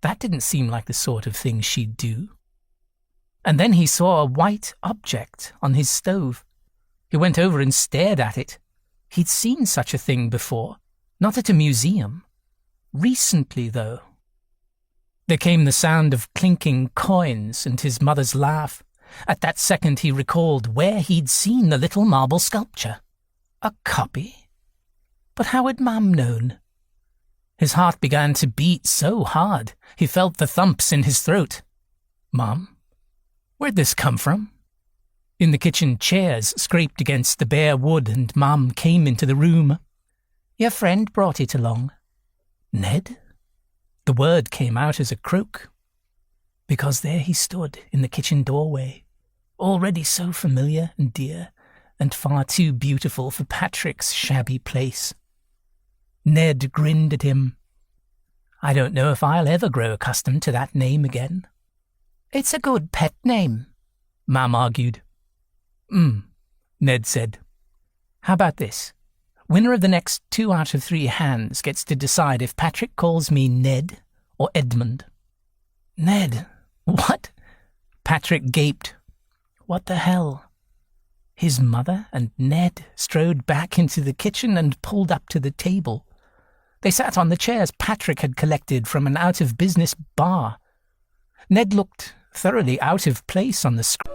That didn't seem like the sort of thing she'd do. And then he saw a white object on his stove. He went over and stared at it. He'd seen such a thing before, not at a museum. Recently, though. There came the sound of clinking coins and his mother's laugh. At that second he recalled where he'd seen the little marble sculpture. A copy? But how had Mum known? His heart began to beat so hard he felt the thumps in his throat. Mum? Where'd this come from? In the kitchen, chairs scraped against the bare wood and Mum came into the room. Your friend brought it along. Ned? The word came out as a croak. Because there he stood in the kitchen doorway, already so familiar and dear, and far too beautiful for Patrick's shabby place. Ned grinned at him. I don't know if I'll ever grow accustomed to that name again. It's a good pet name, Mum argued. Ned said. How about this? Winner of the next 2 out of 3 hands gets to decide if Patrick calls me Ned or Edmund. Ned? What? Patrick gaped. What the hell? His mother and Ned strode back into the kitchen and pulled up to the table. They sat on the chairs Patrick had collected from an out-of-business bar. Ned looked thoroughly out of place on the screen.